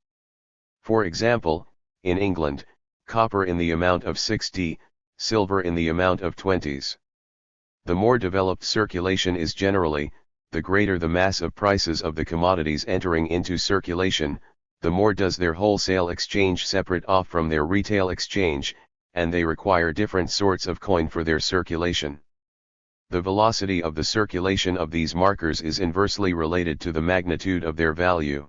For example, in England, copper in the amount of 60, silver in the amount of 20s. The more developed circulation is generally, the greater the mass of prices of the commodities entering into circulation, the more does their wholesale exchange separate off from their retail exchange, and they require different sorts of coin for their circulation. The velocity of the circulation of these markers is inversely related to the magnitude of their value.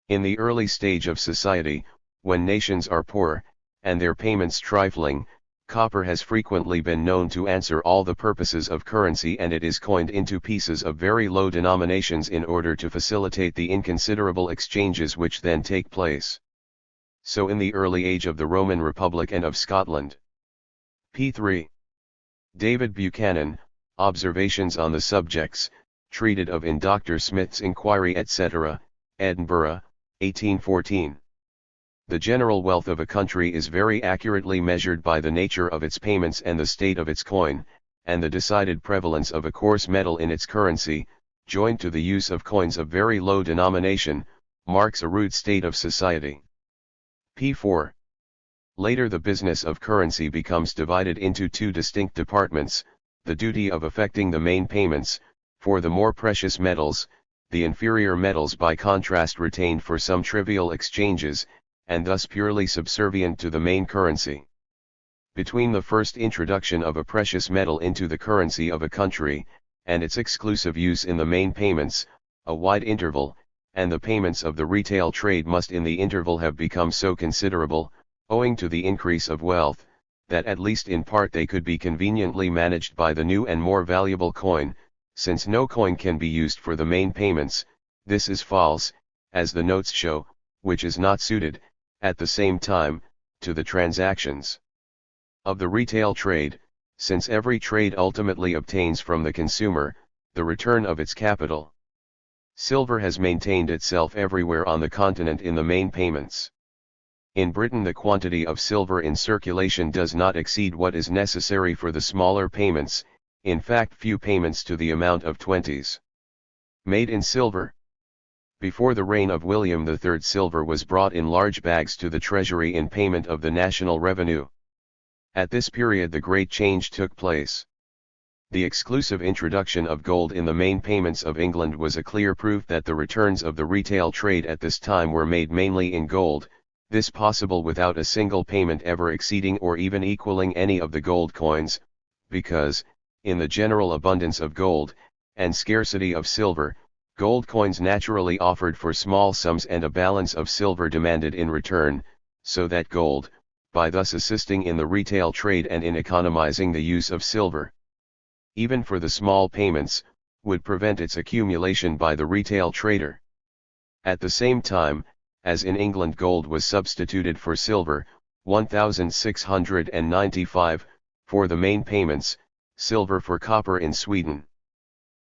In the early stage of society, when nations are poor, and their payments trifling, copper has frequently been known to answer all the purposes of currency, and it is coined into pieces of very low denominations in order to facilitate the inconsiderable exchanges which then take place. So in the early age of the Roman Republic and of Scotland. p. David Buchanan, Observations on the Subjects, treated of in Dr. Smith's Inquiry etc., Edinburgh, 1814. The general wealth of a country is very accurately measured by the nature of its payments and the state of its coin, and the decided prevalence of a coarse metal in its currency, joined to the use of coins of very low denomination, marks a rude state of society. p. Later the business of currency becomes divided into two distinct departments, the duty of effecting the main payments, for the more precious metals, the inferior metals by contrast retained for some trivial exchanges, and thus purely subservient to the main currency. Between the first introduction of a precious metal into the currency of a country, and its exclusive use in the main payments, a wide interval, and the payments of the retail trade must in the interval have become so considerable, owing to the increase of wealth, that at least in part they could be conveniently managed by the new and more valuable coin, since no coin can be used for the main payments, This is false, as the notes show, which is not suited, at the same time, to the transactions of the retail trade, since every trade ultimately obtains from the consumer the return of its capital. Silver has maintained itself everywhere on the continent in the main payments. In Britain the quantity of silver in circulation does not exceed what is necessary for the smaller payments, in fact few payments to the amount of 20s. Made in silver. Before the reign of William III silver was brought in large bags to the treasury in payment of the national revenue. At this period the great change took place. The exclusive introduction of gold in the main payments of England was a clear proof that the returns of the retail trade at this time were made mainly in gold, this possible without a single payment ever exceeding or even equaling any of the gold coins, because, in the general abundance of gold, and scarcity of silver, gold coins naturally offered for small sums and a balance of silver demanded in return, so that gold, by thus assisting in the retail trade and in economizing the use of silver, even for the small payments, would prevent its accumulation by the retail trader. At the same time, as in England gold was substituted for silver, 1695, for the main payments, silver for copper in Sweden.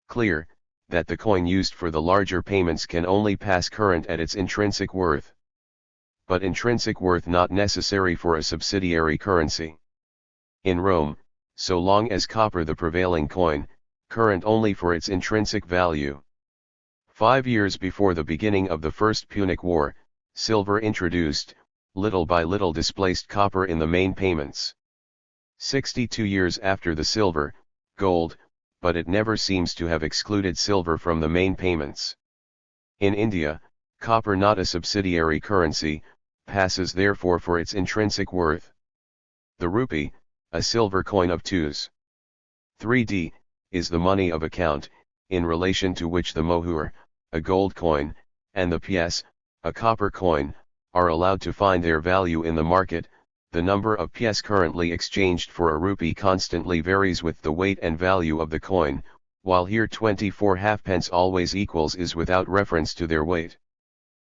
Clear, that the coin used for the larger payments can only pass current at its intrinsic worth. But intrinsic worth not necessary for a subsidiary currency. In Rome, so long as copper the prevailing coin, current only for its intrinsic value. 5 years before the beginning of the First Punic War, silver introduced, little by little displaced copper in the main payments. 62 years after the silver, gold, but it never seems to have excluded silver from the main payments. In India, copper not a subsidiary currency, passes therefore for its intrinsic worth. The rupee, a silver coin of 2s. 3d, is the money of account, in relation to which the mohur, a gold coin, and the pièce, a copper coin, are allowed to find their value in the market. The number of pièces currently exchanged for a rupee constantly varies with the weight and value of the coin, while here 24 halfpence always equals is without reference to their weight.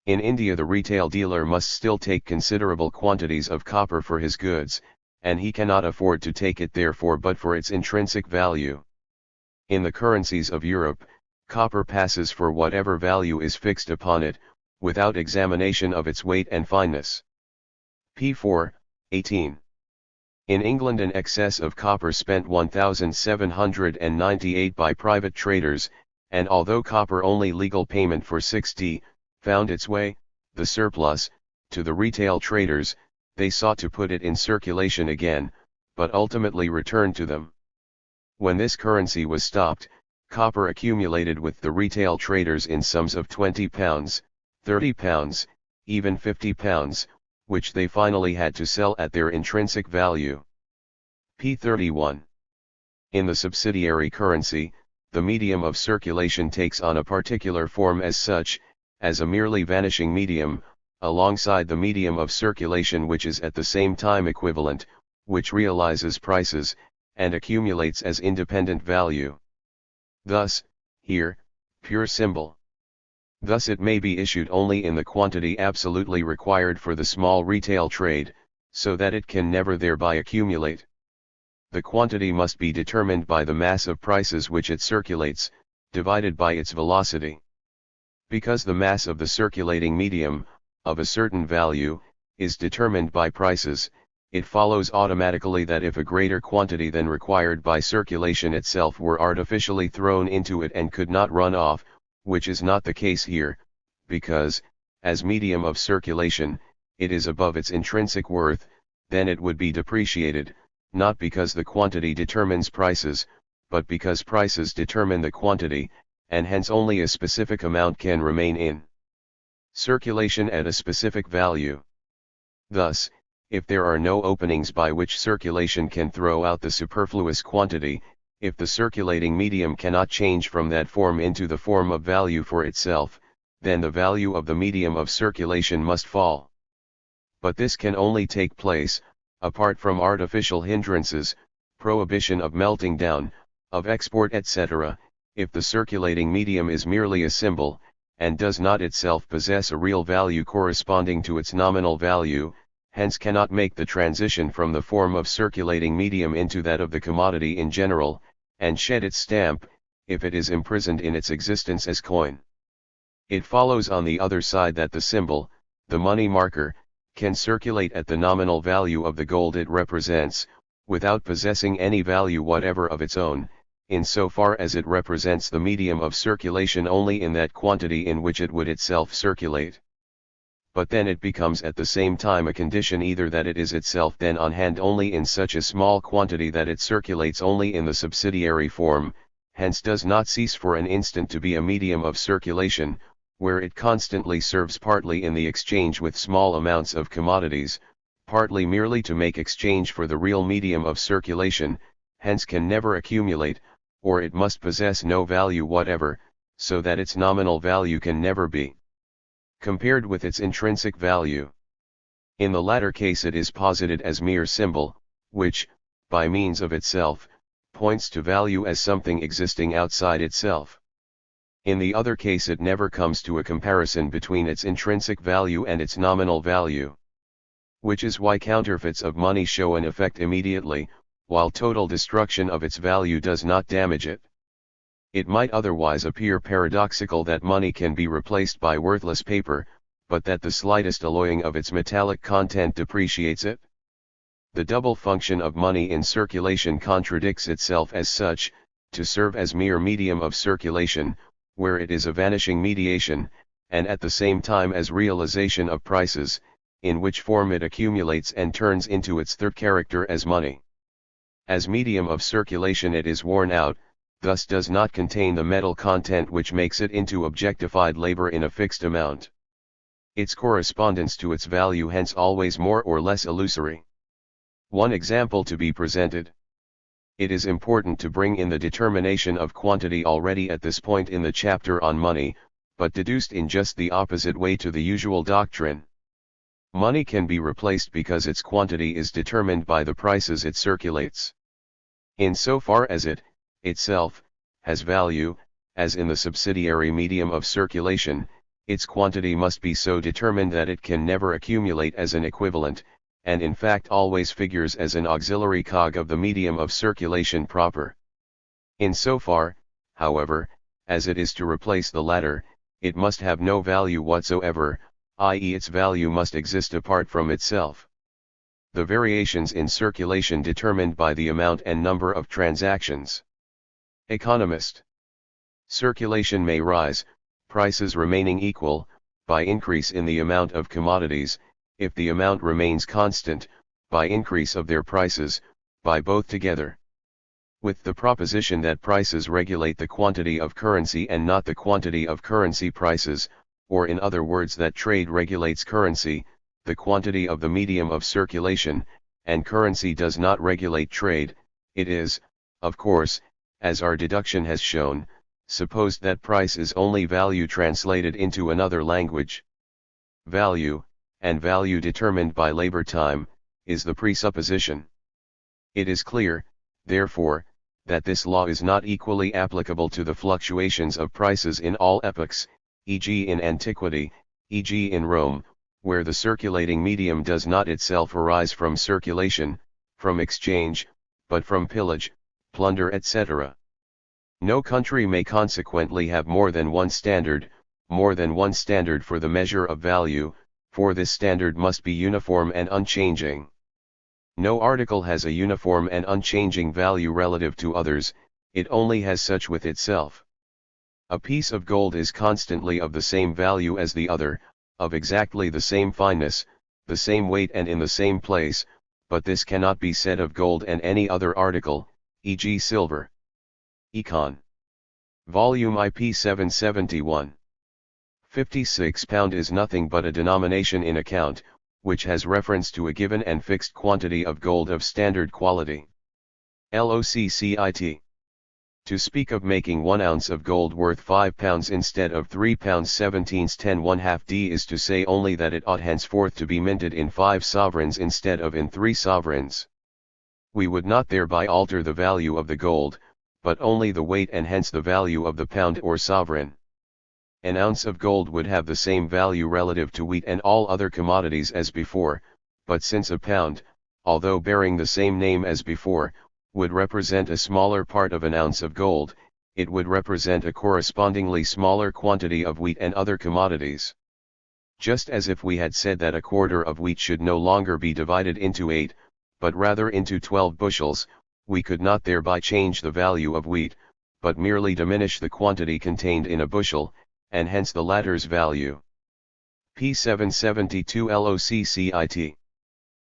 In India the retail dealer must still take considerable quantities of copper for his goods, and he cannot afford to take it therefore but for its intrinsic value. In the currencies of Europe, copper passes for whatever value is fixed upon it, without examination of its weight and fineness. p. 18. In England an excess of copper spent 1,798 by private traders, and although copper only legal payment for 6d, found its way, the surplus, to the retail traders, they sought to put it in circulation again, but ultimately returned to them. When this currency was stopped, copper accumulated with the retail traders in sums of £20, £30, even £50, which they finally had to sell at their intrinsic value. p. 31. In the subsidiary currency, the medium of circulation takes on a particular form as such, as a merely vanishing medium, alongside the medium of circulation which is at the same time equivalent, which realizes prices, and accumulates as independent value. Thus, here, pure symbol. Thus it may be issued only in the quantity absolutely required for the small retail trade, so that it can never thereby accumulate. The quantity must be determined by the mass of prices which it circulates, divided by its velocity. Because the mass of the circulating medium, of a certain value, is determined by prices, it follows automatically that if a greater quantity than required by circulation itself were artificially thrown into it and could not run off, which is not the case here, because, as medium of circulation, it is above its intrinsic worth, then it would be depreciated, not because the quantity determines prices, but because prices determine the quantity, and hence only a specific amount can remain in circulation at a specific value. Thus, if there are no openings by which circulation can throw out the superfluous quantity, if the circulating medium cannot change from that form into the form of value for itself, then the value of the medium of circulation must fall. But this can only take place, apart from artificial hindrances, prohibition of melting down, of export etc., if the circulating medium is merely a symbol, and does not itself possess a real value corresponding to its nominal value, hence cannot make the transition from the form of circulating medium into that of the commodity in general, and shed its stamp, if it is imprisoned in its existence as coin. It follows on the other side that the symbol, the money marker, can circulate at the nominal value of the gold it represents, without possessing any value whatever of its own, in so far as it represents the medium of circulation only in that quantity in which it would itself circulate. But then it becomes at the same time a condition either that it is itself then on hand only in such a small quantity that it circulates only in the subsidiary form, hence does not cease for an instant to be a medium of circulation, where it constantly serves partly in the exchange with small amounts of commodities, partly merely to make exchange for the real medium of circulation, hence can never accumulate, or it must possess no value whatever, so that its nominal value can never be compared with its intrinsic value. In the latter case it is posited as mere symbol, which, by means of itself, points to value as something existing outside itself. In the other case it never comes to a comparison between its intrinsic value and its nominal value. Which is why counterfeits of money show an effect immediately, while total destruction of its value does not damage it. It might otherwise appear paradoxical that money can be replaced by worthless paper, but that the slightest alloying of its metallic content depreciates it. The double function of money in circulation contradicts itself as such, to serve as mere medium of circulation, where it is a vanishing mediation, and at the same time as realization of prices, in which form it accumulates and turns into its third character as money. As medium of circulation it is worn out, thus does not contain the metal content which makes it into objectified labor in a fixed amount. Its correspondence to its value hence always more or less illusory. One example to be presented. It is important to bring in the determination of quantity already at this point in the chapter on money, but deduced in just the opposite way to the usual doctrine. Money can be replaced because its quantity is determined by the prices it circulates. In so far as it, itself, has value, as in the subsidiary medium of circulation, its quantity must be so determined that it can never accumulate as an equivalent, and in fact always figures as an auxiliary cog of the medium of circulation proper. In so far, however, as it is to replace the latter, it must have no value whatsoever, i.e. its value must exist apart from itself. The variations in circulation determined by the amount and number of transactions. Economist. Circulation may rise, prices remaining equal, by increase in the amount of commodities, if the amount remains constant, by increase of their prices, by both together. With the proposition that prices regulate the quantity of currency and not the quantity of currency prices, or in other words that trade regulates currency, the quantity of the medium of circulation, and currency does not regulate trade, it is, of course, as our deduction has shown, supposed that price is only value translated into another language. Value, and value determined by labor time, is the presupposition. It is clear, therefore, that this law is not equally applicable to the fluctuations of prices in all epochs, e.g. in antiquity, e.g. in Rome, where the circulating medium does not itself arise from circulation, from exchange, but from pillage, plunder etc. No country may consequently have more than one standard for the measure of value, for this standard must be uniform and unchanging. No article has a uniform and unchanging value relative to others, it only has such with itself. A piece of gold is constantly of the same value as the other, of exactly the same fineness, the same weight and in the same place, but this cannot be said of gold and any other article, e.g. silver. Econ. Volume IP 771. 56 pound is nothing but a denomination in account, which has reference to a given and fixed quantity of gold of standard quality. LOCCIT. To speak of making 1 ounce of gold worth 5 pounds instead of 3 pounds 17 10 1/2 d is to say only that it ought henceforth to be minted in 5 sovereigns instead of in 3 sovereigns. We would not thereby alter the value of the gold, but only the weight and hence the value of the pound or sovereign. An ounce of gold would have the same value relative to wheat and all other commodities as before, but since a pound, although bearing the same name as before, would represent a smaller part of an ounce of gold, it would represent a correspondingly smaller quantity of wheat and other commodities. Just as if we had said that a quarter of wheat should no longer be divided into 8, but rather into 12 bushels, we could not thereby change the value of wheat, but merely diminish the quantity contained in a bushel, and hence the latter's value. P 772 LOCCIT.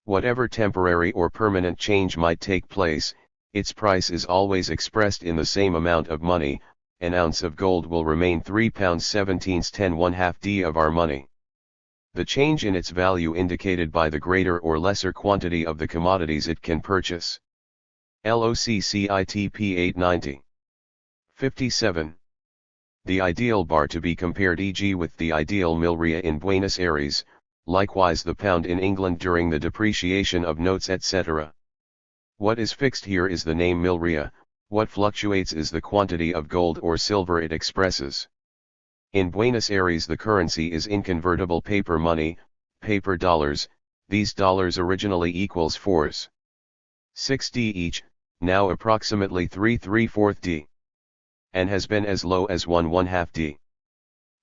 Whatever temporary or permanent change might take place, its price is always expressed in the same amount of money. An ounce of gold will remain £3 17 1/2 d of our money. The change in its value indicated by the greater or lesser quantity of the commodities it can purchase. LOCCIT P 890. 57. The ideal bar to be compared e.g. with the ideal milria in Buenos Aires, likewise the pound in England during the depreciation of notes etc. What is fixed here is the name milria, what fluctuates is the quantity of gold or silver it expresses. In Buenos Aires the currency is inconvertible paper money, paper dollars. These dollars originally equals 4s. 6d each, now approximately 3/3/4 d. And has been as low as 1/1/2 d.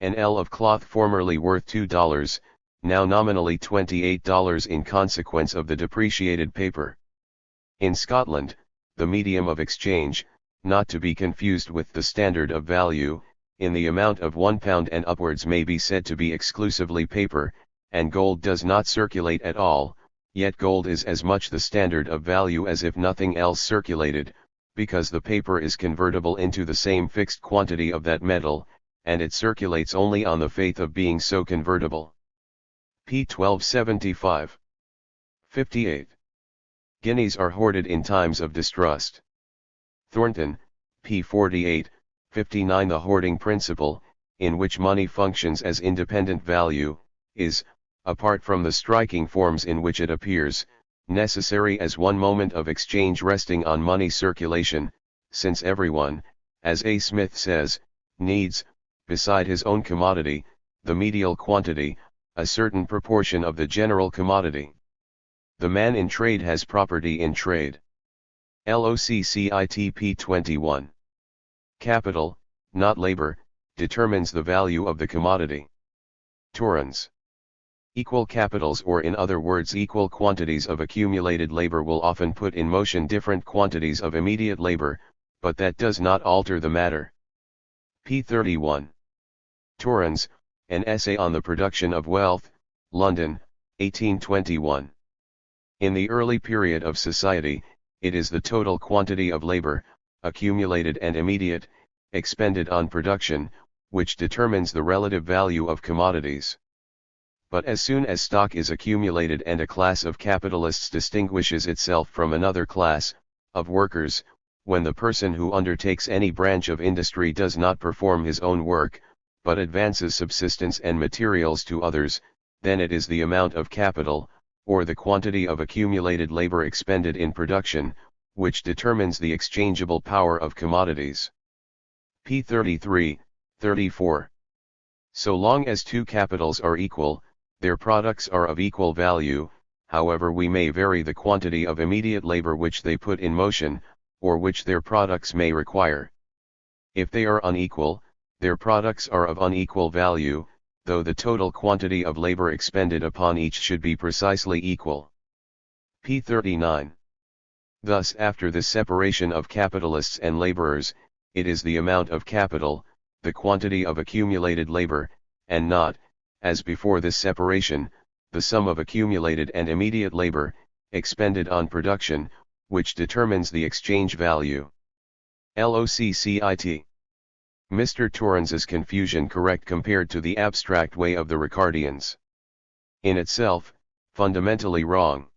An L of cloth formerly worth $2, now nominally $28 in consequence of the depreciated paper. In Scotland, the medium of exchange, not to be confused with the standard of value, in the amount of £1 and upwards may be said to be exclusively paper, and gold does not circulate at all, yet gold is as much the standard of value as if nothing else circulated, because the paper is convertible into the same fixed quantity of that metal, and it circulates only on the faith of being so convertible. P 1275. 58. Guineas are hoarded in times of distrust. Thornton, P 48, 59. The hoarding principle, in which money functions as independent value, is, apart from the striking forms in which it appears, necessary as one moment of exchange resting on money circulation, since everyone, as A. Smith says, needs, beside his own commodity, the medial quantity, a certain proportion of the general commodity. The man in trade has property in trade. LOCCIT P 21. Capital, not labor, determines the value of the commodity. Torrens. Equal capitals, or in other words equal quantities of accumulated labor, will often put in motion different quantities of immediate labor, but that does not alter the matter. P 31. Torrens, an essay on the production of wealth, London, 1821. In the early period of society, it is the total quantity of labor, accumulated and immediate, expended on production, which determines the relative value of commodities. But as soon as stock is accumulated and a class of capitalists distinguishes itself from another class, of workers, when the person who undertakes any branch of industry does not perform his own work, but advances subsistence and materials to others, then it is the amount of capital, or the quantity of accumulated labor expended in production, which determines the exchangeable power of commodities. P 33, 34. So long as two capitals are equal, their products are of equal value, however we may vary the quantity of immediate labor which they put in motion, or which their products may require. If they are unequal, their products are of unequal value, though the total quantity of labor expended upon each should be precisely equal. P 39. Thus, after the separation of capitalists and laborers, it is the amount of capital, the quantity of accumulated labor, and not, as before this separation, the sum of accumulated and immediate labor, expended on production, which determines the exchange value. LOCCIT. Mr. Torrens's confusion correct compared to the abstract way of the Ricardians. In itself, fundamentally wrong.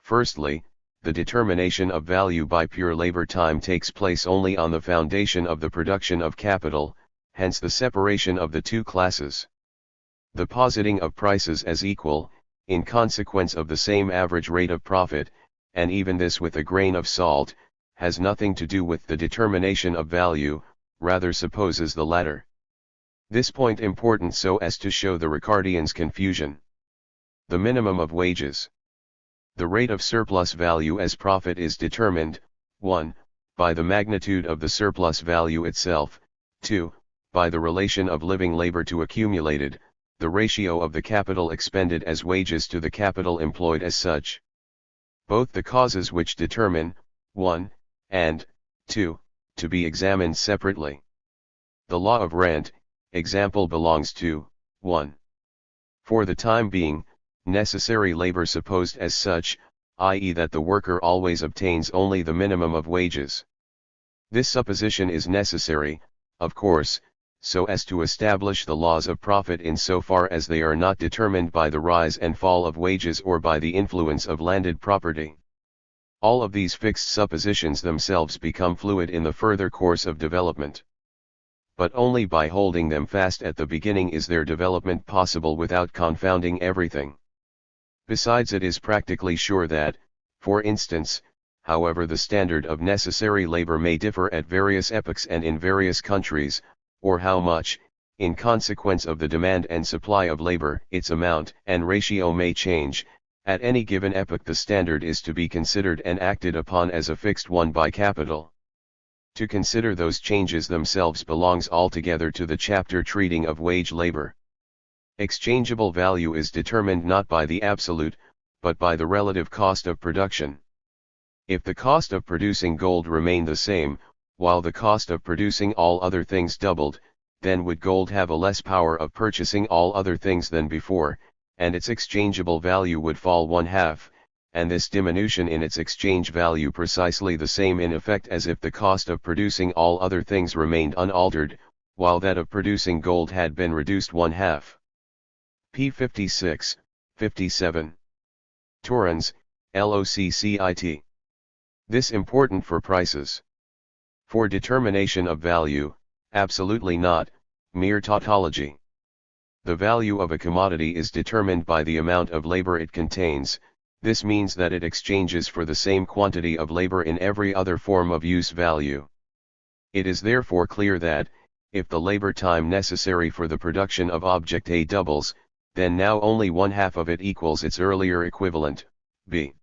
Firstly, the determination of value by pure labor time takes place only on the foundation of the production of capital, hence the separation of the two classes. The positing of prices as equal, in consequence of the same average rate of profit, and even this with a grain of salt, has nothing to do with the determination of value, rather supposes the latter. This point important so as to show the Ricardians' confusion. The minimum of wages. The rate of surplus value as profit is determined, 1. By the magnitude of the surplus value itself, 2. By the relation of living labor to accumulated, the ratio of the capital expended as wages to the capital employed as such. Both the causes which determine, 1, and, 2, to be examined separately. The law of rent, example belongs to, 1. For the time being, necessary labor supposed as such, i.e. that the worker always obtains only the minimum of wages. This supposition is necessary, of course, so as to establish the laws of profit in so far as they are not determined by the rise and fall of wages or by the influence of landed property. All of these fixed suppositions themselves become fluid in the further course of development. But only by holding them fast at the beginning is their development possible without confounding everything. Besides, it is practically sure that, for instance, however the standard of necessary labor may differ at various epochs and in various countries, or how much, in consequence of the demand and supply of labor, its amount and ratio may change, at any given epoch the standard is to be considered and acted upon as a fixed one by capital. To consider those changes themselves belongs altogether to the chapter treating of wage labor. Exchangeable value is determined not by the absolute, but by the relative cost of production. If the cost of producing gold remained the same, while the cost of producing all other things doubled, then would gold have a less power of purchasing all other things than before, and its exchangeable value would fall 1/2, and this diminution in its exchange value precisely the same in effect as if the cost of producing all other things remained unaltered, while that of producing gold had been reduced 1/2. P. 56, 57. Torrens, LOCCIT. This important for prices. For determination of value, absolutely not, mere tautology. The value of a commodity is determined by the amount of labor it contains. This means that it exchanges for the same quantity of labor in every other form of use value. It is therefore clear that, if the labor time necessary for the production of object A doubles, then now only 1/2 of it equals its earlier equivalent, B.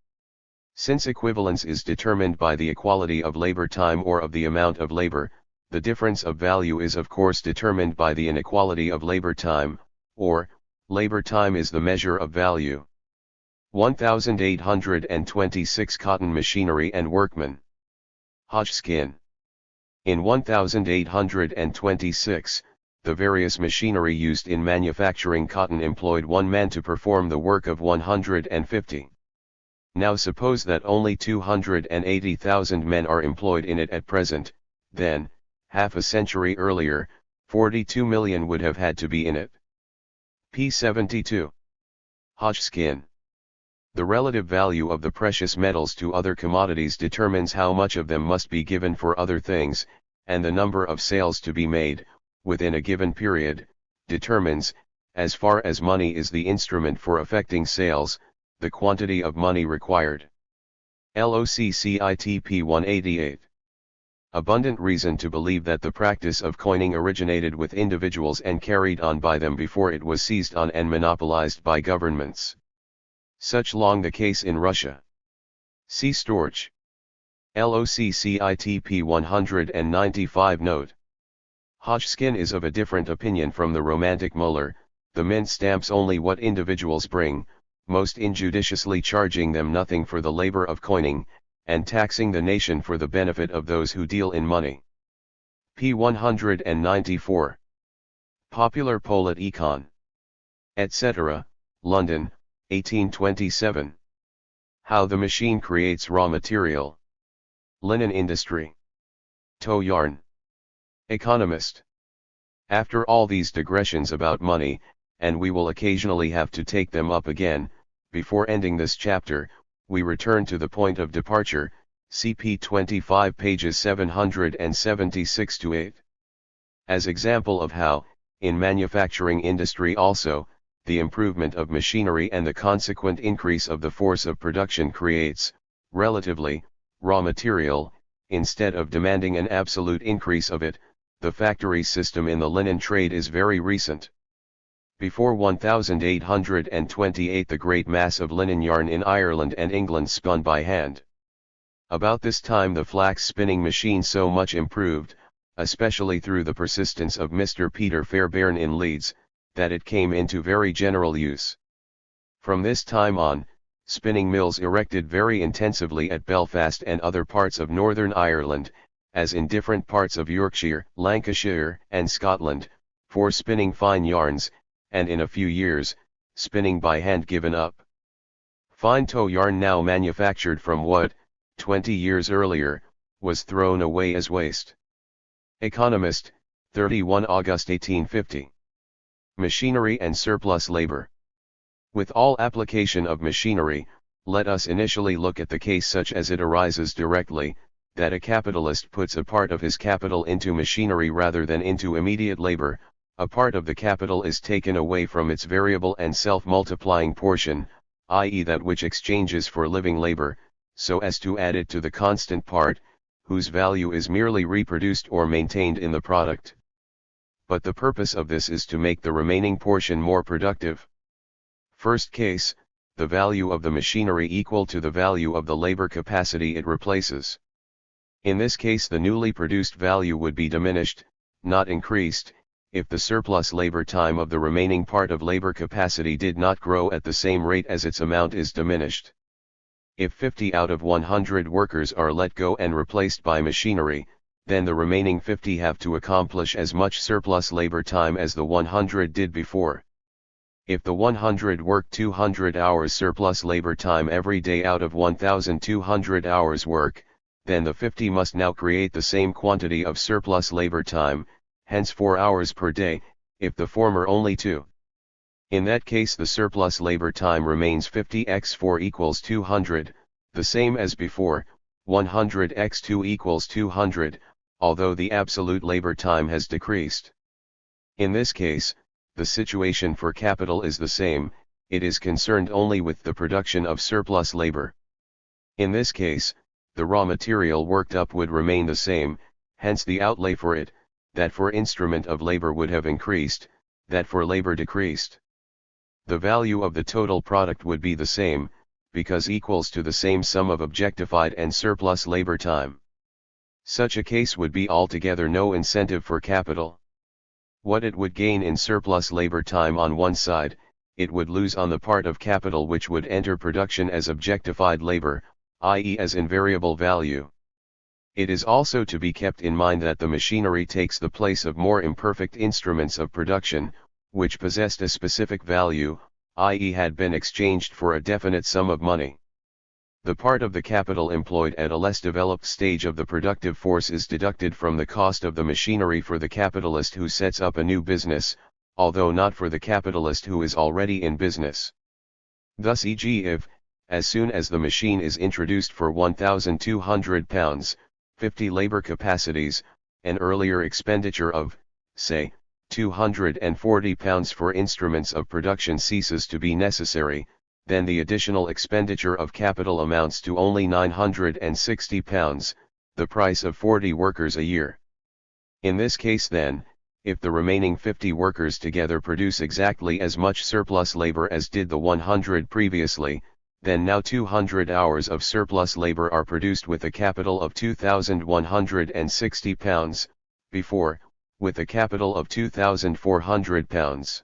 Since equivalence is determined by the equality of labor time or of the amount of labor, the difference of value is of course determined by the inequality of labor time, or, labor time is the measure of value. 1826 Cotton machinery and workmen. Hodgkin. In 1826, the various machinery used in manufacturing cotton employed one man to perform the work of 150. Now suppose that only 280,000 men are employed in it at present, then, half a century earlier, 42 million would have had to be in it. P. 72. Hodgkin. The relative value of the precious metals to other commodities determines how much of them must be given for other things, and the number of sales to be made, within a given period, determines, as far as money is the instrument for effecting sales, the quantity of money required. LOCCIT p. 188. Abundant reason to believe that the practice of coining originated with individuals and carried on by them before it was seized on and monopolized by governments. Such long the case in Russia. See Storch. LOCCIT p. 195 note. Hodgkin is of a different opinion from the romantic Muller. The mint stamps only what individuals bring, most injudiciously charging them nothing for the labor of coining, and taxing the nation for the benefit of those who deal in money. P. 194. Popular Polit Econ. Etc., London, 1827. How the machine creates raw material. Linen industry. Tow yarn. Economist. After all these digressions about money, and we will occasionally have to take them up again, before ending this chapter, we return to the point of departure, CP 25 pages 776-8. As example of how, in manufacturing industry also, the improvement of machinery and the consequent increase of the force of production creates, relatively, raw material, instead of demanding an absolute increase of it, The factory system in the linen trade is very recent. Before 1828 the great mass of linen yarn in Ireland and England spun by hand. About this time the flax spinning machine so much improved, especially through the persistence of Mr. Peter Fairbairn in Leeds, that it came into very general use. From this time on, spinning mills erected very intensively at Belfast and other parts of Northern Ireland, as in different parts of Yorkshire, Lancashire, and Scotland, for spinning fine yarns, and in a few years, spinning by hand given up. Fine tow yarn now manufactured from wood, 20 years earlier, was thrown away as waste. Economist, 31 August 1850. Machinery and surplus labor. With all application of machinery, let us initially look at the case such as it arises directly, that a capitalist puts a part of his capital into machinery rather than into immediate labor. A part of the capital is taken away from its variable and self-multiplying portion, i.e. that which exchanges for living labor, so as to add it to the constant part, whose value is merely reproduced or maintained in the product. But the purpose of this is to make the remaining portion more productive. First case, the value of the machinery equal to the value of the labor capacity it replaces. In this case the newly produced value would be diminished, not increased, if the surplus labor time of the remaining part of labor capacity did not grow at the same rate as its amount is diminished. If 50 out of 100 workers are let go and replaced by machinery, then the remaining 50 have to accomplish as much surplus labor time as the 100 did before. If the 100 work 200 hours surplus labor time every day out of 1,200 hours work, then the 50 must now create the same quantity of surplus labor time, hence 4 hours per day, if the former only 2. In that case the surplus labor time remains 50 x 4 equals 200, the same as before, 100 x 2 equals 200, although the absolute labor time has decreased. In this case, the situation for capital is the same, it is concerned only with the production of surplus labor. In this case, the raw material worked up would remain the same, hence the outlay for it, that for instrument of labor would have increased, that for labor decreased. The value of the total product would be the same, because equals to the same sum of objectified and surplus labor time. Such a case would be altogether no incentive for capital. What it would gain in surplus labor time on one side, it would lose on the part of capital which would enter production as objectified labor, i.e. as invariable value. It is also to be kept in mind that the machinery takes the place of more imperfect instruments of production, which possessed a specific value, i.e. had been exchanged for a definite sum of money. The part of the capital employed at a less developed stage of the productive force is deducted from the cost of the machinery for the capitalist who sets up a new business, although not for the capitalist who is already in business. Thus e.g. if, as soon as the machine is introduced for £1,200, 50 labor capacities, an earlier expenditure of, say, £240 for instruments of production ceases to be necessary, then the additional expenditure of capital amounts to only £960, the price of 40 workers a year. In this case then, if the remaining 50 workers together produce exactly as much surplus labor as did the 100 previously, then now 200 hours of surplus labor are produced with a capital of £2,160, before, with a capital of £2,400.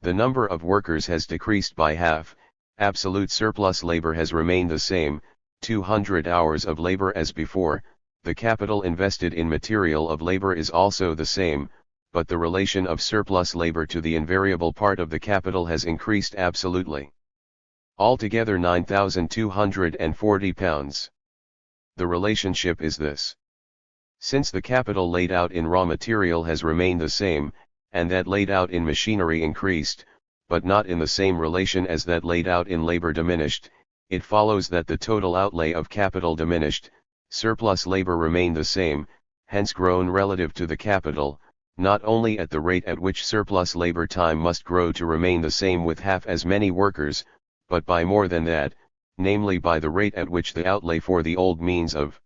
The number of workers has decreased by half, absolute surplus labor has remained the same, 200 hours of labor as before, the capital invested in material of labor is also the same, but the relation of surplus labor to the invariable part of the capital has increased absolutely. Altogether £9,240. The relationship is this. Since the capital laid out in raw material has remained the same, and that laid out in machinery increased, but not in the same relation as that laid out in labor diminished, it follows that the total outlay of capital diminished, surplus labor remained the same, hence grown relative to the capital, not only at the rate at which surplus labor time must grow to remain the same with half as many workers, but by more than that, namely by the rate at which the outlay for the old means of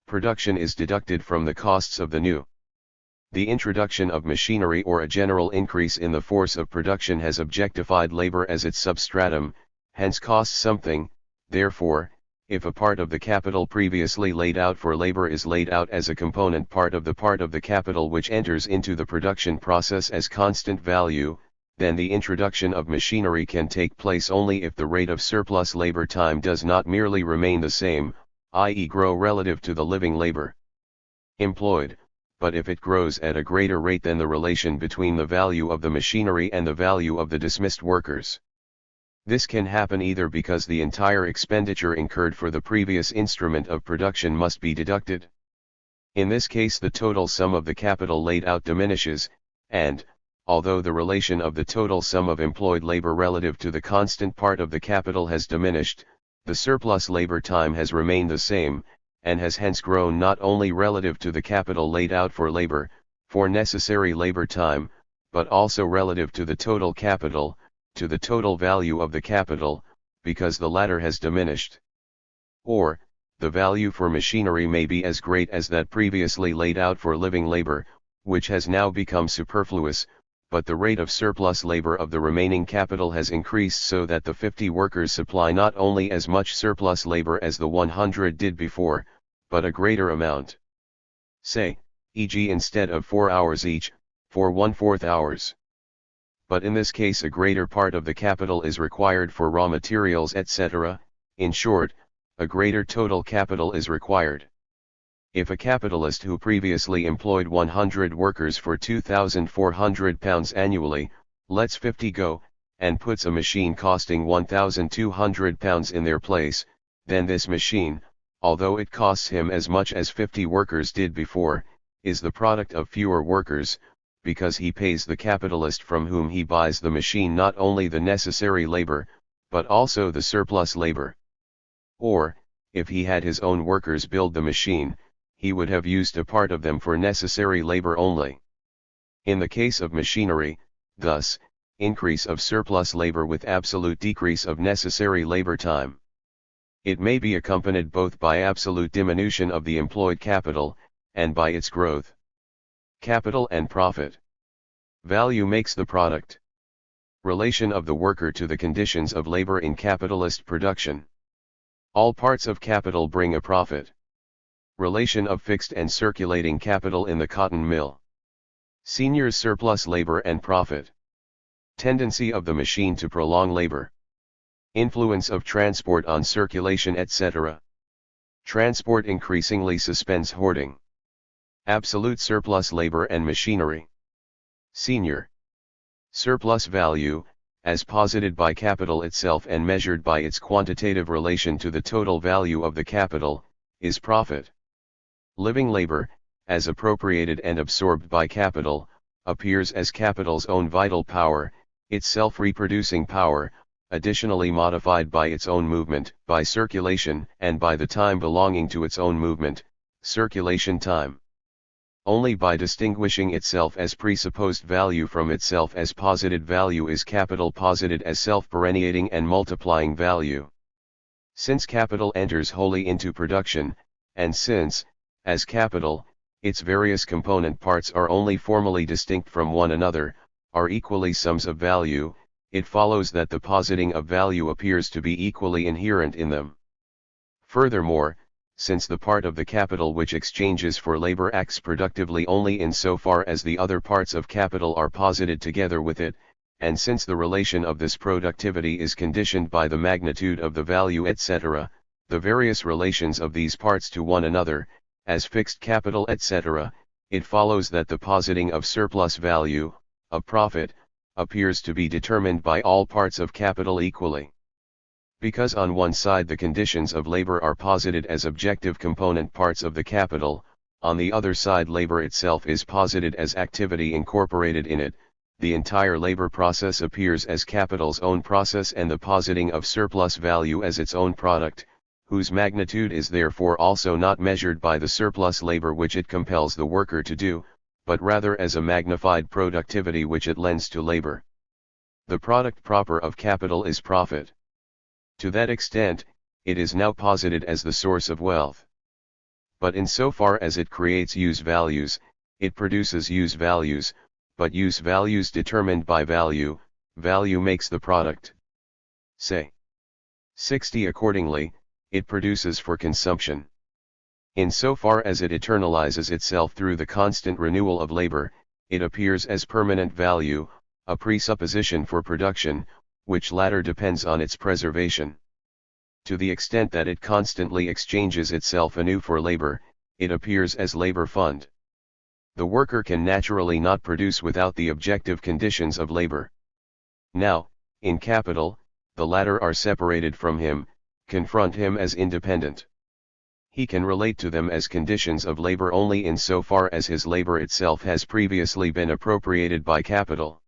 production is deducted from the costs of the new. The introduction of machinery or a general increase in the force of production has objectified labor as its substratum, hence costs something. Therefore, if a part of the capital previously laid out for labor is laid out as a component part of the capital which enters into the production process as constant value, then the introduction of machinery can take place only if the rate of surplus labor time does not merely remain the same, i.e. grow relative to the living labor employed, but if it grows at a greater rate than the relation between the value of the machinery and the value of the dismissed workers. This can happen either because the entire expenditure incurred for the previous instrument of production must be deducted. In this case the total sum of the capital laid out diminishes, and, although the relation of the total sum of employed labor relative to the constant part of the capital has diminished, the surplus labor time has remained the same, and has hence grown not only relative to the capital laid out for labor, for necessary labor time, but also relative to the total capital, to the total value of the capital, because the latter has diminished. Or, the value for machinery may be as great as that previously laid out for living labor, which has now become superfluous, but the rate of surplus labor of the remaining capital has increased so that the 50 workers supply not only as much surplus labor as the 100 did before, but a greater amount. Say, e.g. instead of 4 hours each, for 1/4 hours. But in this case a greater part of the capital is required for raw materials etc., in short, a greater total capital is required. If a capitalist who previously employed 100 workers for £2,400 annually, lets 50 go, and puts a machine costing £1,200 in their place, then this machine, although it costs him as much as 50 workers did before, is the product of fewer workers, because he pays the capitalist from whom he buys the machine not only the necessary labor, but also the surplus labor. Or, if he had his own workers build the machine, he would have used a part of them for necessary labor only. In the case of machinery, thus, increase of surplus labor with absolute decrease of necessary labor time. It may be accompanied both by absolute diminution of the employed capital, and by its growth. Capital and profit. Value makes the product. Relation of the worker to the conditions of labor in capitalist production. All parts of capital bring a profit. Relation of fixed and circulating capital in the cotton mill. Seniors' surplus labor and profit. Tendency of the machine to prolong labor. Influence of transport on circulation etc. Transport increasingly suspends hoarding. Absolute surplus labor and machinery. Senior. Surplus value, as posited by capital itself and measured by its quantitative relation to the total value of the capital, is profit. Living labor, as appropriated and absorbed by capital, appears as capital's own vital power, its self-reproducing power, additionally modified by its own movement, by circulation, and by the time belonging to its own movement, circulation time. Only by distinguishing itself as presupposed value from itself as posited value is capital posited as self-perenniating and multiplying value. Since capital enters wholly into production, and since, as capital, its various component parts are only formally distinct from one another, are equally sums of value, it follows that the positing of value appears to be equally inherent in them. Furthermore, since the part of the capital which exchanges for labor acts productively only in so far as the other parts of capital are posited together with it, and since the relation of this productivity is conditioned by the magnitude of the value etc., the various relations of these parts to one another, as fixed capital etc., it follows that the positing of surplus value, of profit, appears to be determined by all parts of capital equally. Because on one side the conditions of labor are posited as objective component parts of the capital, on the other side labor itself is posited as activity incorporated in it, the entire labor process appears as capital's own process and the positing of surplus value as its own product, whose magnitude is therefore also not measured by the surplus labor which it compels the worker to do, but rather as a magnified productivity which it lends to labor. The product proper of capital is profit. To that extent, it is now posited as the source of wealth. But insofar as it creates use values, It produces use values, but use values determined by value, value makes the product. Say 60. Accordingly, it produces for consumption. Insofar as it eternalizes itself through the constant renewal of labor, it appears as permanent value, a presupposition for production, which latter depends on its preservation. To the extent that it constantly exchanges itself anew for labor, it appears as labor fund. The worker can naturally not produce without the objective conditions of labor. Now, in capital, the latter are separated from him, confront him as independent. He can relate to them as conditions of labor only insofar as his labor itself has previously been appropriated by capital.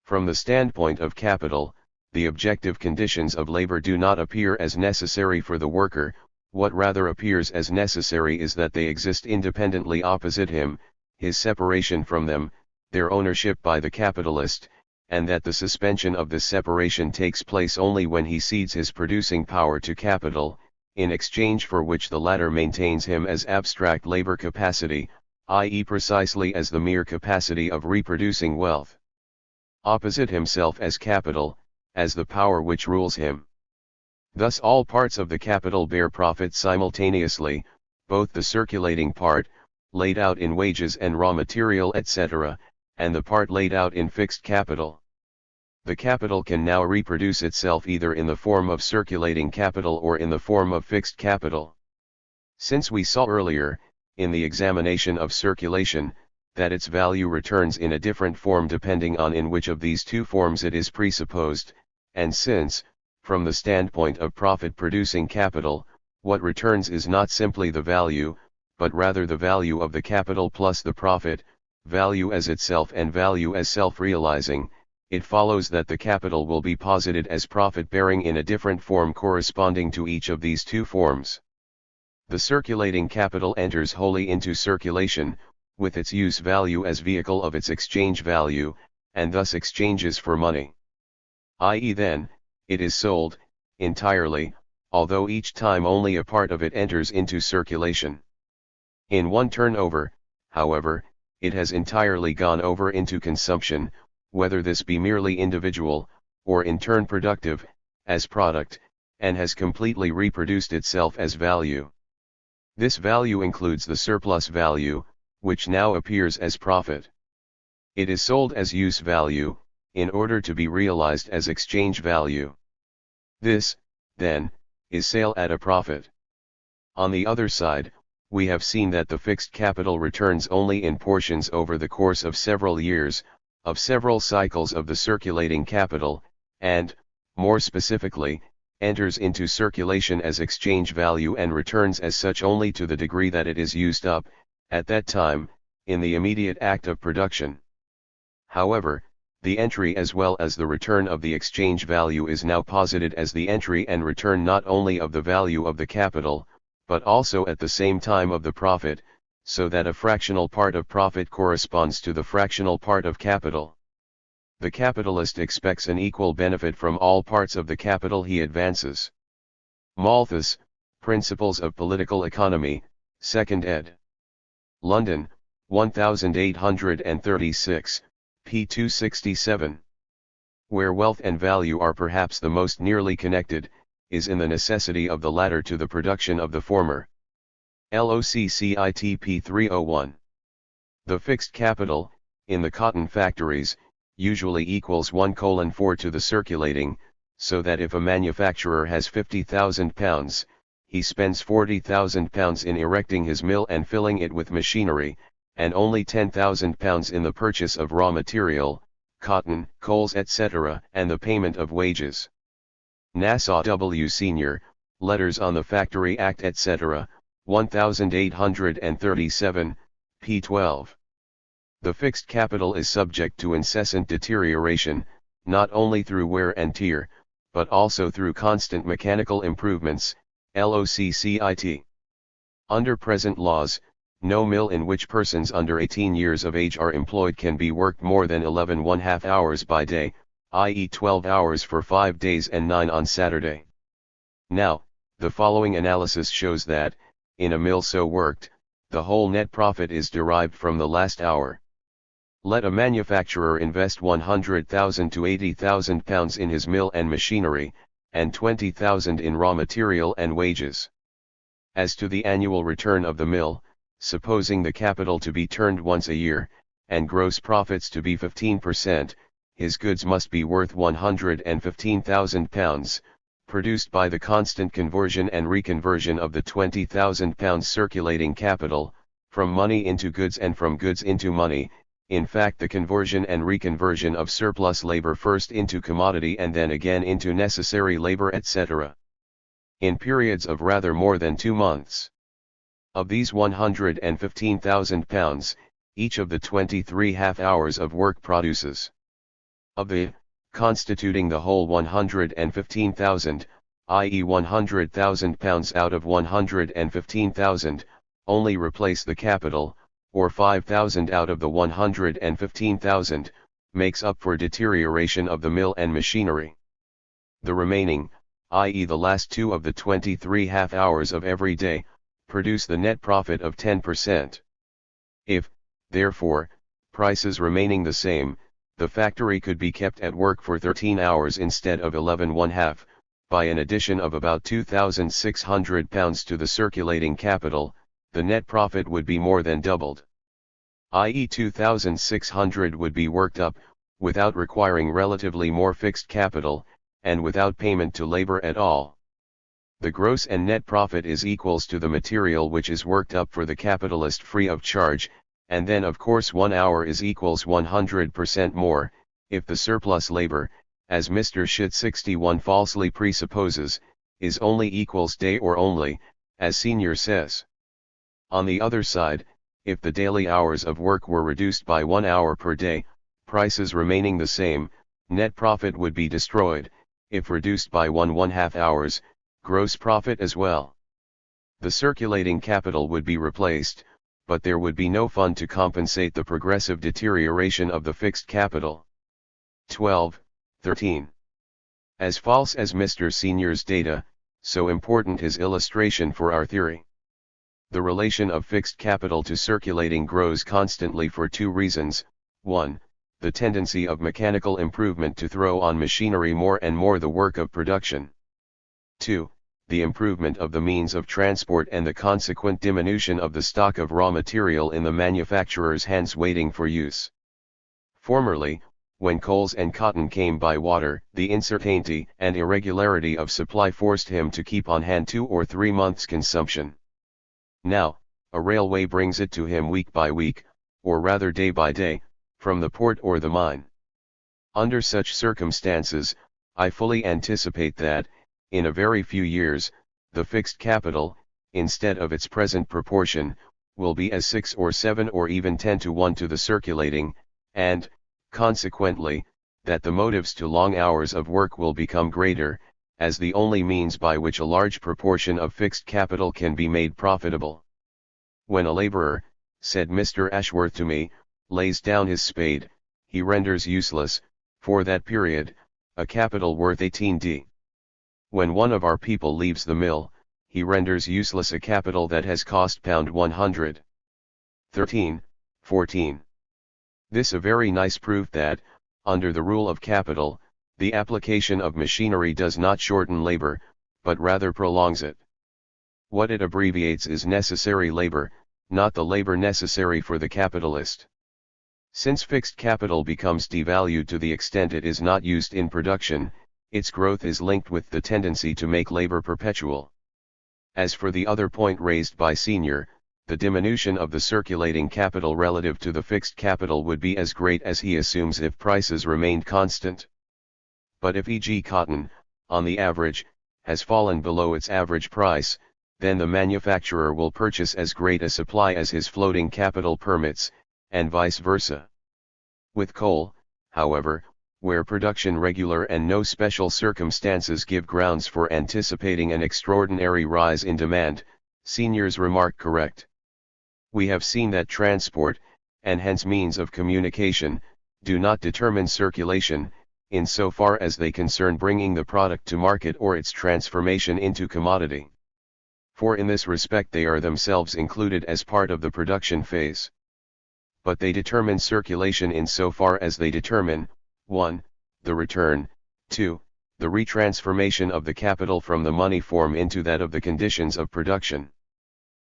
From the standpoint of capital, the objective conditions of labor do not appear as necessary for the worker. What rather appears as necessary is that they exist independently opposite him, his separation from them, their ownership by the capitalist, and that the suspension of this separation takes place only when he cedes his producing power to capital, in exchange for which the latter maintains him as abstract labor capacity, i.e. precisely as the mere capacity of reproducing wealth. Opposite himself as capital, as the power which rules him. Thus all parts of the capital bear profit simultaneously, both the circulating part, laid out in wages and raw material etc., and the part laid out in fixed capital. The capital can now reproduce itself either in the form of circulating capital or in the form of fixed capital. Since we saw earlier, in the examination of circulation, that its value returns in a different form depending on in which of these two forms it is presupposed, and since, from the standpoint of profit-producing capital, what returns is not simply the value, but rather the value of the capital plus the profit, value as itself and value as self-realizing, it follows that the capital will be posited as profit-bearing in a different form corresponding to each of these two forms. The circulating capital enters wholly into circulation, with its use value as vehicle of its exchange value, and thus exchanges for money. I.e. then, it is sold, entirely, although each time only a part of it enters into circulation. In one turnover, however, it has entirely gone over into consumption, whether this be merely individual, or in turn productive, as product, and has completely reproduced itself as value. This value includes the surplus value, which now appears as profit. It is sold as use value, in order to be realized as exchange value. This, then, is sale at a profit. On the other side, we have seen that the fixed capital returns only in portions over the course of several years, of several cycles of the circulating capital, and, more specifically, enters into circulation as exchange value and returns as such only to the degree that it is used up, at that time, in the immediate act of production. However, the entry as well as the return of the exchange value is now posited as the entry and return not only of the value of the capital, but also at the same time of the profit, so that a fractional part of profit corresponds to the fractional part of capital. The capitalist expects an equal benefit from all parts of the capital he advances. Malthus, Principles of Political Economy, 2nd ed. London, 1836, p. 267. Where wealth and value are perhaps the most nearly connected, is in the necessity of the latter to the production of the former. LOCCITP 301. The fixed capital, in the cotton factories, usually equals 1:4 to the circulating, so that if a manufacturer has £50,000, he spends £40,000 in erecting his mill and filling it with machinery, and only £10,000 in the purchase of raw material, cotton, coals etc., and the payment of wages. Nassau W. Sr., Letters on the Factory Act etc., 1837, p. 12. The fixed capital is subject to incessant deterioration, not only through wear and tear, but also through constant mechanical improvements, LOCCIT. Under present laws, no mill in which persons under 18 years of age are employed can be worked more than 11½ hours by day, i.e. 12 hours for 5 days and 9 on Saturday. Now, the following analysis shows that, in a mill so worked, the whole net profit is derived from the last hour. Let a manufacturer invest 100,000 to 80,000 pounds in his mill and machinery, and 20,000 in raw material and wages. As to the annual return of the mill, supposing the capital to be turned once a year, and gross profits to be 15%, his goods must be worth 115,000 pounds, produced by the constant conversion and reconversion of the 20,000 pounds circulating capital, from money into goods and from goods into money, in fact the conversion and reconversion of surplus labor first into commodity and then again into necessary labor etc. in periods of rather more than 2 months. Of these 115,000 pounds, each of the 23 half-hours of work produces. Of the, constituting the whole 115,000, i.e. 100,000 pounds out of 115,000, only replace the capital, or 5,000 out of the 115,000, makes up for deterioration of the mill and machinery. The remaining, i.e. the last 2 of the 23 half-hours of every day, produce the net profit of 10%. If, therefore, prices remaining the same, the factory could be kept at work for 13 hours instead of 11½ by an addition of about 2,600 pounds to the circulating capital, the net profit would be more than doubled. I.e. 2,600 would be worked up, without requiring relatively more fixed capital, and without payment to labor at all. The gross and net profit is equals to the material which is worked up for the capitalist free of charge, and then of course 1 hour is equals 100% more, if the surplus labor, as Mr. Shit 61 falsely presupposes, is only equals day or only, as Senior says. On the other side, if the daily hours of work were reduced by 1 hour per day, prices remaining the same, net profit would be destroyed, if reduced by 1½ hours, gross profit as well. The circulating capital would be replaced, but there would be no fund to compensate the progressive deterioration of the fixed capital. 12.13. As false as Mr. Senior's data, so important his illustration for our theory. The relation of fixed capital to circulating grows constantly for 2 reasons. 1. The tendency of mechanical improvement to throw on machinery more and more the work of production. 2. The improvement of the means of transport and the consequent diminution of the stock of raw material in the manufacturer's hands waiting for use. Formerly, when coals and cotton came by water, the uncertainty and irregularity of supply forced him to keep on hand 2 or 3 months' consumption. Now, a railway brings it to him week by week, or rather day by day, from the port or the mine. Under such circumstances, I fully anticipate that, in a very few years, the fixed capital, instead of its present proportion, will be as 6 or 7 or even 10 to 1 to the circulating, and, consequently, that the motives to long hours of work will become greater, as the only means by which a large proportion of fixed capital can be made profitable. When a laborer, said Mr. Ashworth to me, lays down his spade, he renders useless, for that period, a capital worth 18d. When one of our people leaves the mill, he renders useless a capital that has cost £100. 13.14. This a very nice proof that, under the rule of capital, the application of machinery does not shorten labor, but rather prolongs it. What it abbreviates is necessary labor, not the labor necessary for the capitalist. Since fixed capital becomes devalued to the extent it is not used in production, its growth is linked with the tendency to make labor perpetual. As for the other point raised by Senior, the diminution of the circulating capital relative to the fixed capital would be as great as he assumes if prices remained constant. But if e.g. cotton, on the average, has fallen below its average price, then the manufacturer will purchase as great a supply as his floating capital permits, and vice versa. With coal, however, where production regular and no special circumstances give grounds for anticipating an extraordinary rise in demand, Senior's remark correct. We have seen that transport, and hence means of communication, do not determine circulation, in so far as they concern bringing the product to market or its transformation into commodity. for in this respect they are themselves included as part of the production phase. But they determine circulation in so far as they determine, 1. The return, 2. The retransformation of the capital from the money form into that of the conditions of production.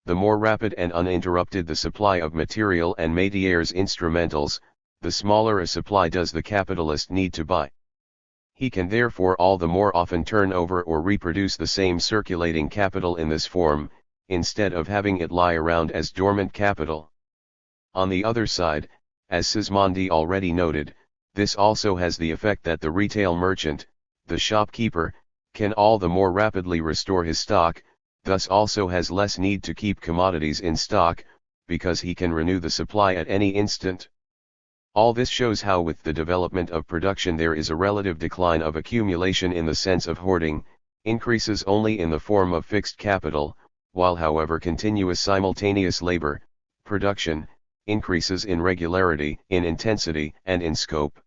The more rapid and uninterrupted the supply of material and métiers instrumentals, the smaller a supply does the capitalist need to buy. He can therefore all the more often turn over or reproduce the same circulating capital in this form, instead of having it lie around as dormant capital. On the other side, as Sismondi already noted, this also has the effect that the retail merchant, the shopkeeper, can all the more rapidly restore his stock, thus also has less need to keep commodities in stock, because he can renew the supply at any instant. All this shows how with the development of production there is a relative decline of accumulation in the sense of hoarding, increases only in the form of fixed capital, while however continuous simultaneous labor, production, increases in regularity, in intensity, and in scope.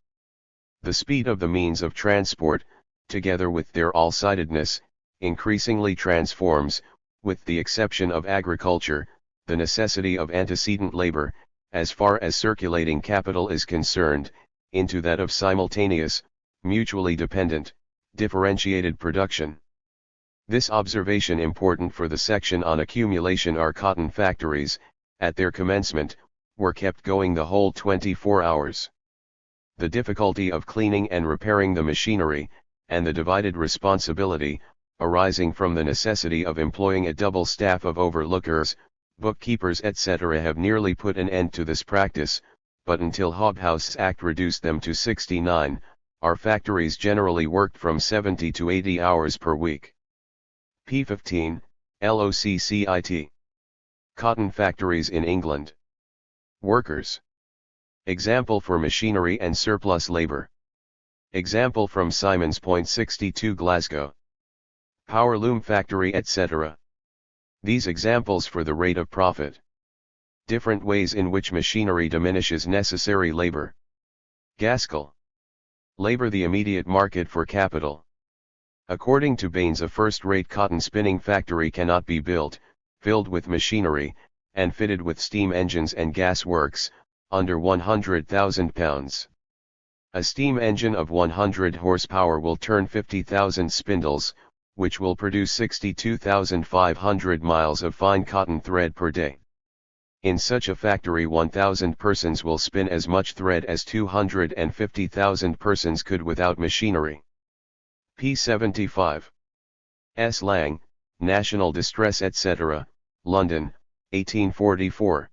The speed of the means of transport, together with their all-sidedness, increasingly transforms, with the exception of agriculture, the necessity of antecedent labor, as far as circulating capital is concerned, into that of simultaneous, mutually dependent, differentiated production. This observation important for the section on accumulation are cotton factories, at their commencement, were kept going the whole 24 hours. The difficulty of cleaning and repairing the machinery, and the divided responsibility, arising from the necessity of employing a double staff of overlookers, bookkeepers etc. have nearly put an end to this practice, but until Hobhouse's Act reduced them to 69, our factories generally worked from 70 to 80 hours per week. P15, LOCCIT. Cotton factories in England. Workers. Example for machinery and surplus labor. Example from Simons Point 62 Glasgow. Power loom factory etc. These examples for the rate of profit. Different ways in which machinery diminishes necessary labor. Gaskell. Labor the immediate market for capital. According to Baines, a first-rate cotton spinning factory cannot be built, filled with machinery, and fitted with steam engines and gas works, under £100,000. A steam engine of 100 horsepower will turn 50,000 spindles, which will produce 62,500 miles of fine cotton thread per day. In such a factory 1,000 persons will spin as much thread as 250,000 persons could without machinery. P75. S. Lang, National Distress etc., London, 1844.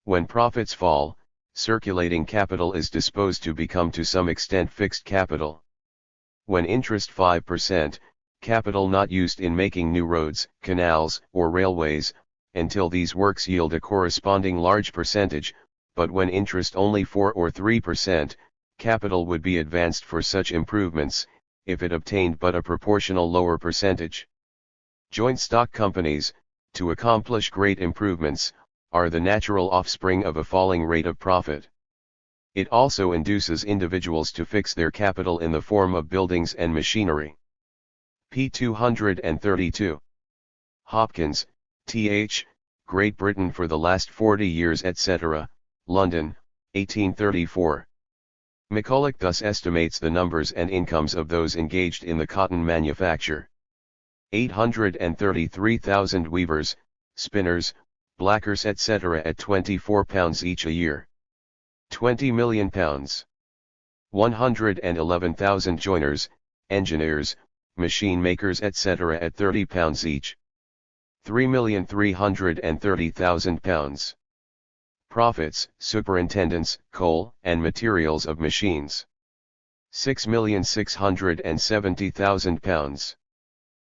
When profits fall, circulating capital is disposed to become to some extent fixed capital. When interest 5%, capital not used in making new roads, canals, or railways, until these works yield a corresponding large percentage, but when interest only 4 or 3%, capital would be advanced for such improvements, if it obtained but a proportional lower percentage. Joint stock companies, to accomplish great improvements, are the natural offspring of a falling rate of profit. It also induces individuals to fix their capital in the form of buildings and machinery. P232. Hopkins, Th., Great Britain for the last 40 years etc., London, 1834. McCulloch thus estimates the numbers and incomes of those engaged in the cotton manufacture. 833,000 weavers, spinners, blackers etc. at £24 each a year. £20 million. 111,000 joiners, engineers, machine makers etc. at £30 each. £3,330,000. Profits, superintendents, coal and materials of machines. £6,670,000.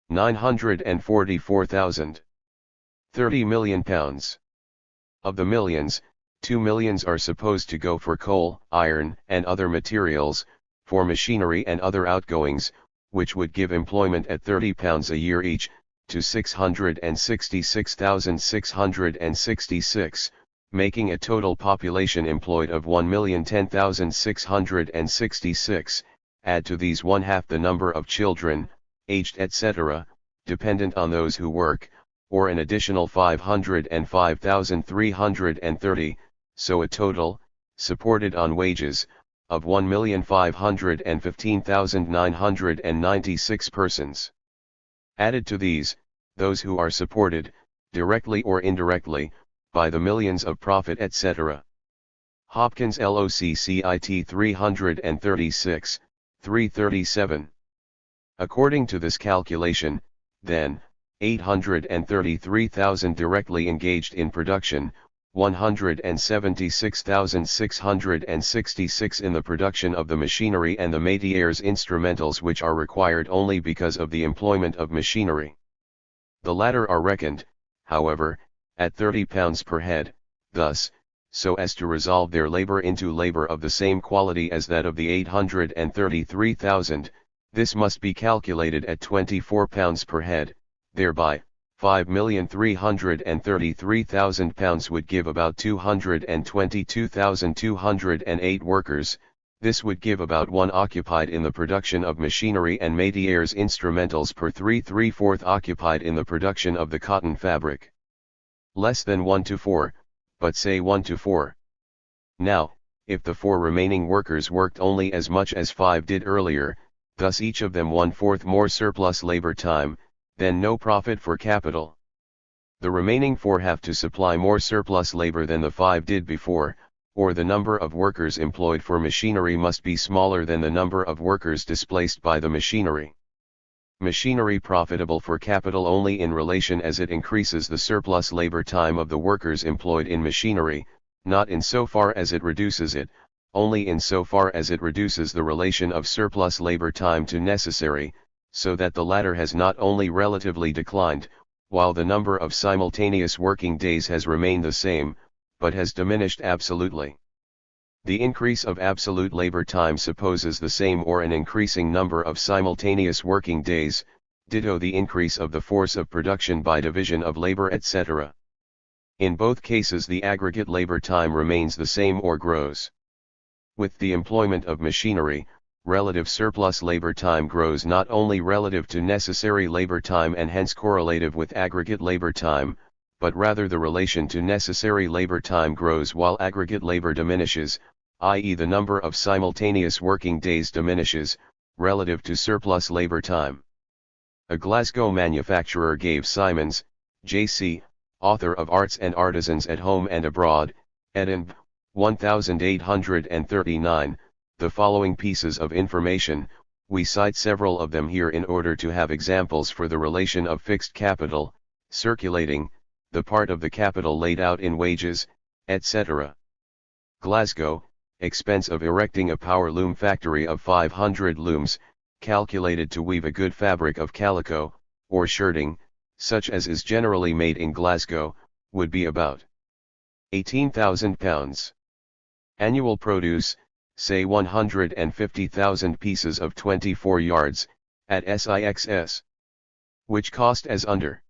944,000. £30 million. Of the millions, 2 millions are supposed to go for coal, iron, and other materials, for machinery and other outgoings, which would give employment at £30 a year each, to 666,666, making a total population employed of 1,010,666, add to these one half the number of children, aged etc., dependent on those who work, or an additional 505,330, so a total, supported on wages, of 1,515,996 persons. Added to these, those who are supported, directly or indirectly, by the millions of profit etc. Hopkins LOCCIT 336, 337. According to this calculation, then, 833,000 directly engaged in production, 176,666 in the production of the machinery and the métiers instrumentals which are required only because of the employment of machinery. The latter are reckoned, however, at £30 per head, thus, so as to resolve their labor into labor of the same quality as that of the 833,000, this must be calculated at £24 per head, thereby, £5,333,000 would give about 222,208 workers. This would give about 1 occupied in the production of machinery and métiers instrumentals per 3/4 occupied in the production of the cotton fabric. Less than 1 to 4, but say 1 to 4. Now, if the 4 remaining workers worked only as much as 5 did earlier, thus each of them 1/4 more surplus labor time, then no profit for capital. The remaining 4 have to supply more surplus labor than the 5 did before, or the number of workers employed for machinery must be smaller than the number of workers displaced by the machinery. Machinery profitable for capital only in relation as it increases the surplus labor time of the workers employed in machinery, not in so far as it reduces it, only in so far as it reduces the relation of surplus labor time to necessary, so that the latter has not only relatively declined, while the number of simultaneous working days has remained the same, but has diminished absolutely. The increase of absolute labor time supposes the same or an increasing number of simultaneous working days, ditto the increase of the force of production by division of labor etc. In both cases the aggregate labor time remains the same or grows. With the employment of machinery, relative surplus labor time grows not only relative to necessary labor time and hence correlative with aggregate labor time, but rather the relation to necessary labor time grows while aggregate labor diminishes, i.e. the number of simultaneous working days diminishes, relative to surplus labor time. A Glasgow manufacturer gave Simons, J.C., author of Arts and Artisans at Home and Abroad, Edinburgh, 1839, the following pieces of information. We cite several of them here in order to have examples for the relation of fixed capital, circulating, the part of the capital laid out in wages, etc. Glasgow, expense of erecting a power loom factory of 500 looms, calculated to weave a good fabric of calico, or shirting, such as is generally made in Glasgow, would be about £18,000. Annual produce, say 150,000 pieces of 24 yards, at SIXS. Which cost as under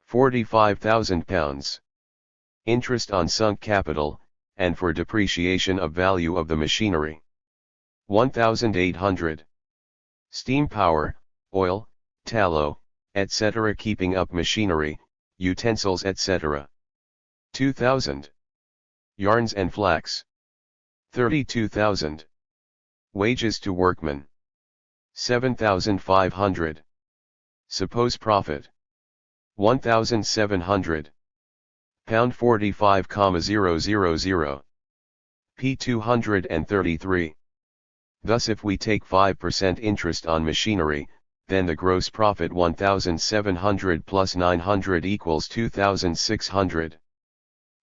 £45,000. Interest on sunk capital, and for depreciation of value of the machinery. 1,800. Steam power, oil, tallow, etc. keeping up machinery, utensils etc. 2,000. Yarns and flax. 32,000. Wages to workmen. 7,500. Suppose profit. 1,700. Pound 45,000. P 233. Thus if we take 5% interest on machinery, then the gross profit 1,700 plus 900 equals 2,600.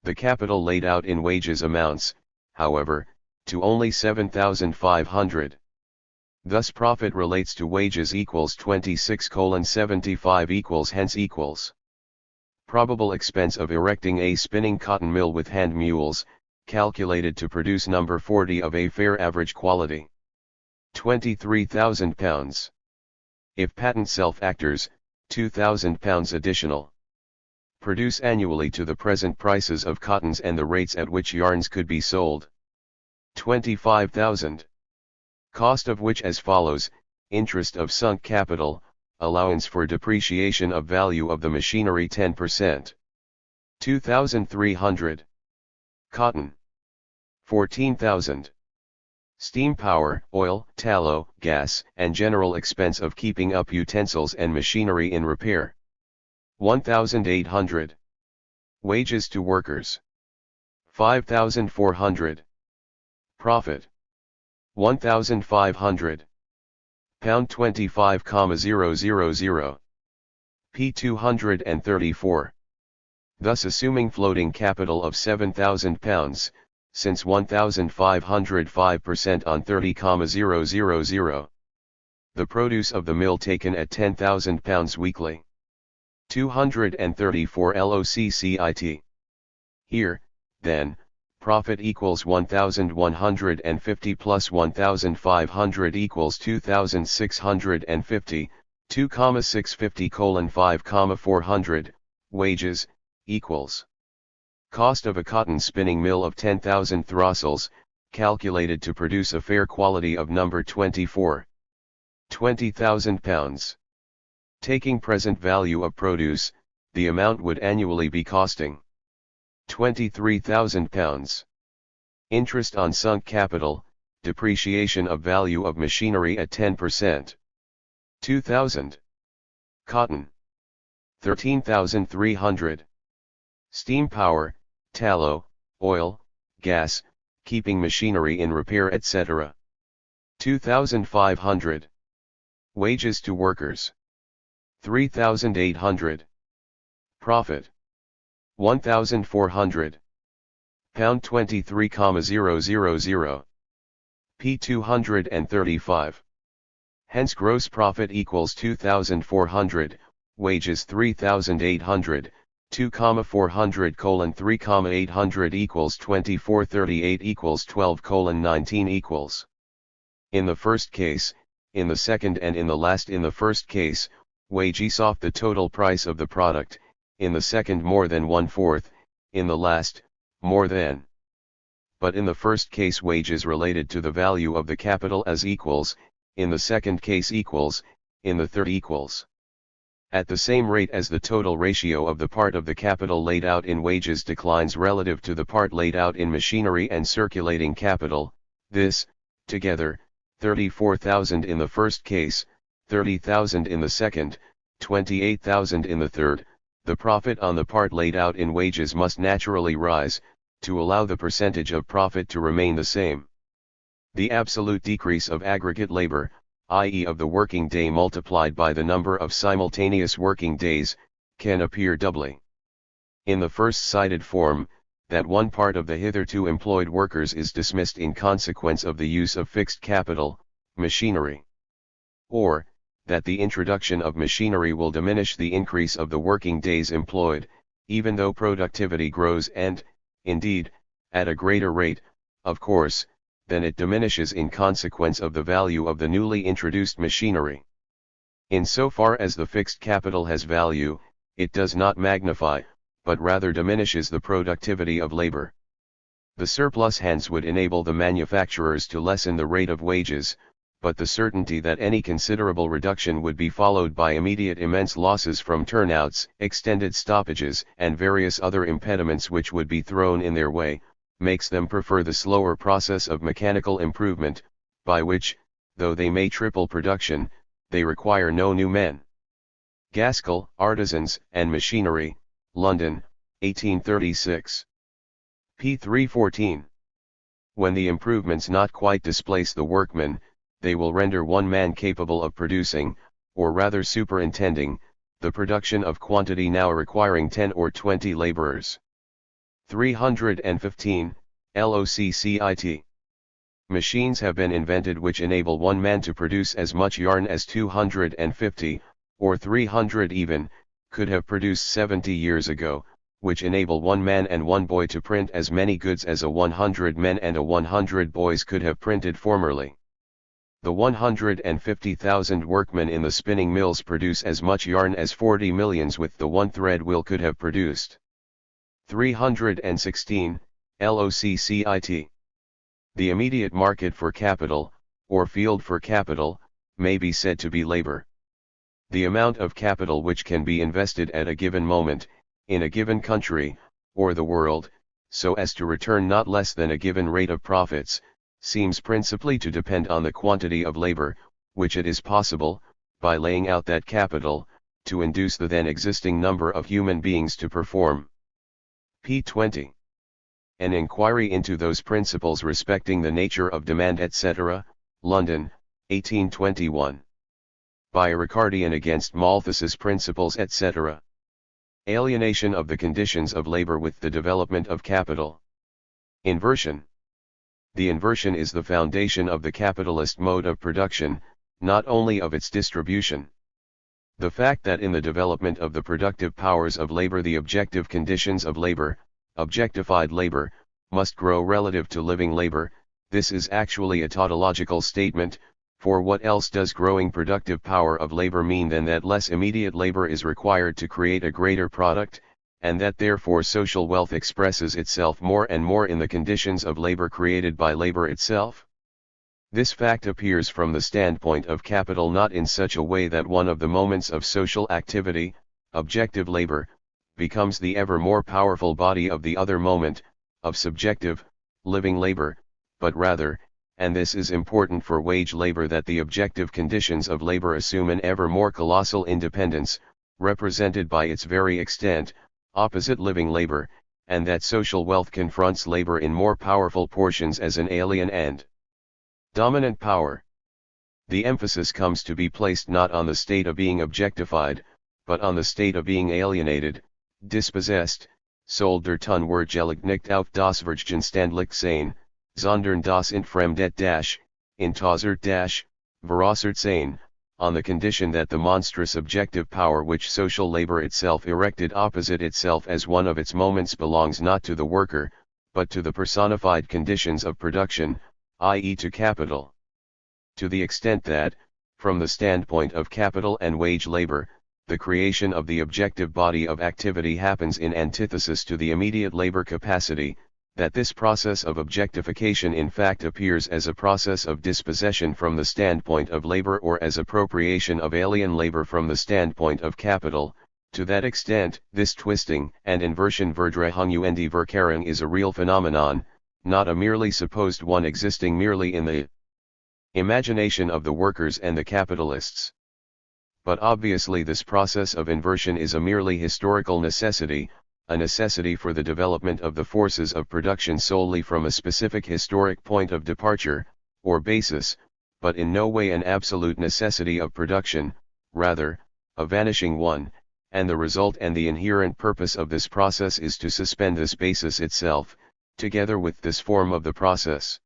The capital laid out in wages amounts, however, to only 7,500. Thus profit relates to wages equals 26:75 equals hence equals. Probable expense of erecting a spinning cotton mill with hand mules, calculated to produce number 40 of a fair average quality. £23,000. If patent self-actors, £2,000 additional. Produce annually to the present prices of cottons and the rates at which yarns could be sold. 25,000. Cost of which as follows: interest of sunk capital, allowance for depreciation of value of the machinery 10%. 2,300. Cotton. 14,000. Steam power, oil, tallow, gas, and general expense of keeping up utensils and machinery in repair. 1,800. Wages to workers. 5,400. Profit. 1,500. Pound 25,000. P 234. Thus assuming floating capital of £7,000, since 1,505% on 30,000. The produce of the mill taken at £10,000 weekly. 234 LOCCIT. Here, then, profit equals 1,150 plus 1,500 equals 2,650, 2,650:5,400, wages, equals. Cost of a cotton spinning mill of 10,000 throstles, calculated to produce a fair quality of number 24. £20,000. Taking present value of produce, the amount would annually be costing £23,000. Interest on sunk capital, depreciation of value of machinery at 10%. 2,000. Cotton. 13,300. Steam power, tallow, oil, gas, keeping machinery in repair etc. 2,500. Wages to workers. 3,800. Profit. 1,400. Pound 23,000. P 235. Hence gross profit equals 2,400, wages 3,800, 2,400:3,800 equals 2438 equals 12:19 equals. In the first case, in the second and in the last. In the first case, wages off the total price of the product, in the second more than 1/4, in the last, more than. But in the first case wages related to the value of the capital as equals, in the second case equals, in the third equals. At the same rate as the total ratio of the part of the capital laid out in wages declines relative to the part laid out in machinery and circulating capital, this, together, 34,000 in the first case, 30,000 in the second, 28,000 in the third, the profit on the part laid out in wages must naturally rise, to allow the percentage of profit to remain the same. The absolute decrease of aggregate labor, i.e. of the working day multiplied by the number of simultaneous working days, can appear doubly. In the first cited form, that one part of the hitherto employed workers is dismissed in consequence of the use of fixed capital, machinery. Or, that the introduction of machinery will diminish the increase of the working days employed, even though productivity grows and, indeed, at a greater rate, of course, than it diminishes in consequence of the value of the newly introduced machinery. In so far as the fixed capital has value, it does not magnify, but rather diminishes the productivity of labor. The surplus hence would enable the manufacturers to lessen the rate of wages, but the certainty that any considerable reduction would be followed by immediate immense losses from turnouts, extended stoppages, and various other impediments which would be thrown in their way, makes them prefer the slower process of mechanical improvement, by which, though they may triple production, they require no new men. Gaskell, Artisans and Machinery, London, 1836. p. 314. When the improvements not quite displace the workmen, they will render one man capable of producing, or rather superintending, the production of quantity now requiring 10 or 20 laborers. 315, LOCCIT. Machines have been invented which enable one man to produce as much yarn as 250, or 300 even, could have produced 70 years ago, which enable one man and one boy to print as many goods as a 100 men and a 100 boys could have printed formerly. The 150,000 workmen in the spinning mills produce as much yarn as 40 millions with the one thread wheel could have produced. 316, LOCCIT. The immediate market for capital, or field for capital, may be said to be labor. The amount of capital which can be invested at a given moment, in a given country, or the world, so as to return not less than a given rate of profits, seems principally to depend on the quantity of labor, which it is possible, by laying out that capital, to induce the then existing number of human beings to perform. p. 20. An inquiry into those principles respecting the nature of demand etc., London, 1821. By Ricardian against Malthus's Principles etc. Alienation of the conditions of labor with the development of capital. Inversion. The inversion is the foundation of the capitalist mode of production, not only of its distribution. The fact that in the development of the productive powers of labor the objective conditions of labor, objectified labor, must grow relative to living labor, this is actually a tautological statement, for what else does growing productive power of labor mean than that less immediate labor is required to create a greater product, and that therefore social wealth expresses itself more and more in the conditions of labor created by labor itself? This fact appears from the standpoint of capital not in such a way that one of the moments of social activity, objective labor, becomes the ever more powerful body of the other moment, of subjective, living labor, but rather, and this is important for wage labor, that the objective conditions of labor assume an ever more colossal independence, represented by its very extent, opposite living labor, and that social wealth confronts labor in more powerful portions as an alien and dominant power. The emphasis comes to be placed not on the state of being objectified, but on the state of being alienated, dispossessed, sold der Tunwerkelijk nicht auf das Verstandelijk sein, sondern das in Fremdet in Tausert Veraussert sein, on the condition that the monstrous objective power which social labor itself erected opposite itself as one of its moments belongs not to the worker, but to the personified conditions of production, i.e. to capital. To the extent that, from the standpoint of capital and wage labor, the creation of the objective body of activity happens in antithesis to the immediate labor capacity, that this process of objectification in fact appears as a process of dispossession from the standpoint of labor or as appropriation of alien labor from the standpoint of capital, to that extent, this twisting and inversion verdrehung und verkehrung is a real phenomenon, not a merely supposed one existing merely in the imagination of the workers and the capitalists. But obviously this process of inversion is a merely historical necessity, a necessity for the development of the forces of production solely from a specific historic point of departure, or basis, but in no way an absolute necessity of production, rather, a vanishing one, and the result and the inherent purpose of this process is to suspend this basis itself, together with this form of the process.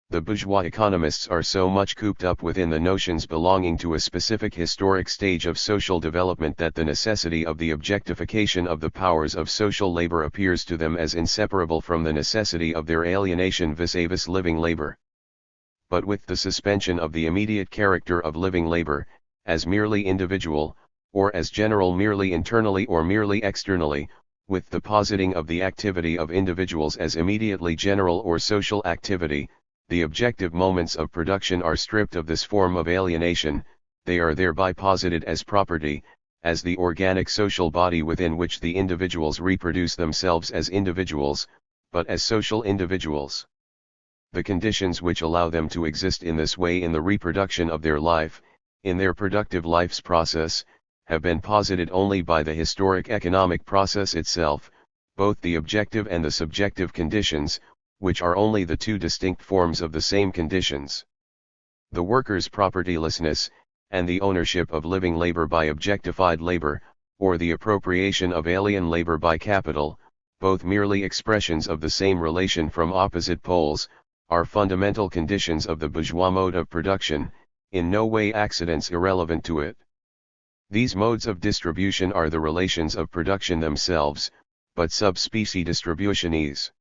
The bourgeois economists are so much cooped up within the notions belonging to a specific historic stage of social development that the necessity of the objectification of the powers of social labor appears to them as inseparable from the necessity of their alienation vis-a-vis living labor. But with the suspension of the immediate character of living labor, as merely individual, or as general merely internally or merely externally, with the positing of the activity of individuals as immediately general or social activity, the objective moments of production are stripped of this form of alienation, they are thereby posited as property, as the organic social body within which the individuals reproduce themselves as individuals, but as social individuals. The conditions which allow them to exist in this way in the reproduction of their life, in their productive life's process, have been posited only by the historic economic process itself, both the objective and the subjective conditions, which are only the two distinct forms of the same conditions. The worker's propertylessness, and the ownership of living labor by objectified labor, or the appropriation of alien labor by capital, both merely expressions of the same relation from opposite poles, are fundamental conditions of the bourgeois mode of production, in no way accidents irrelevant to it. These modes of distribution are the relations of production themselves, but subspecie distributionis.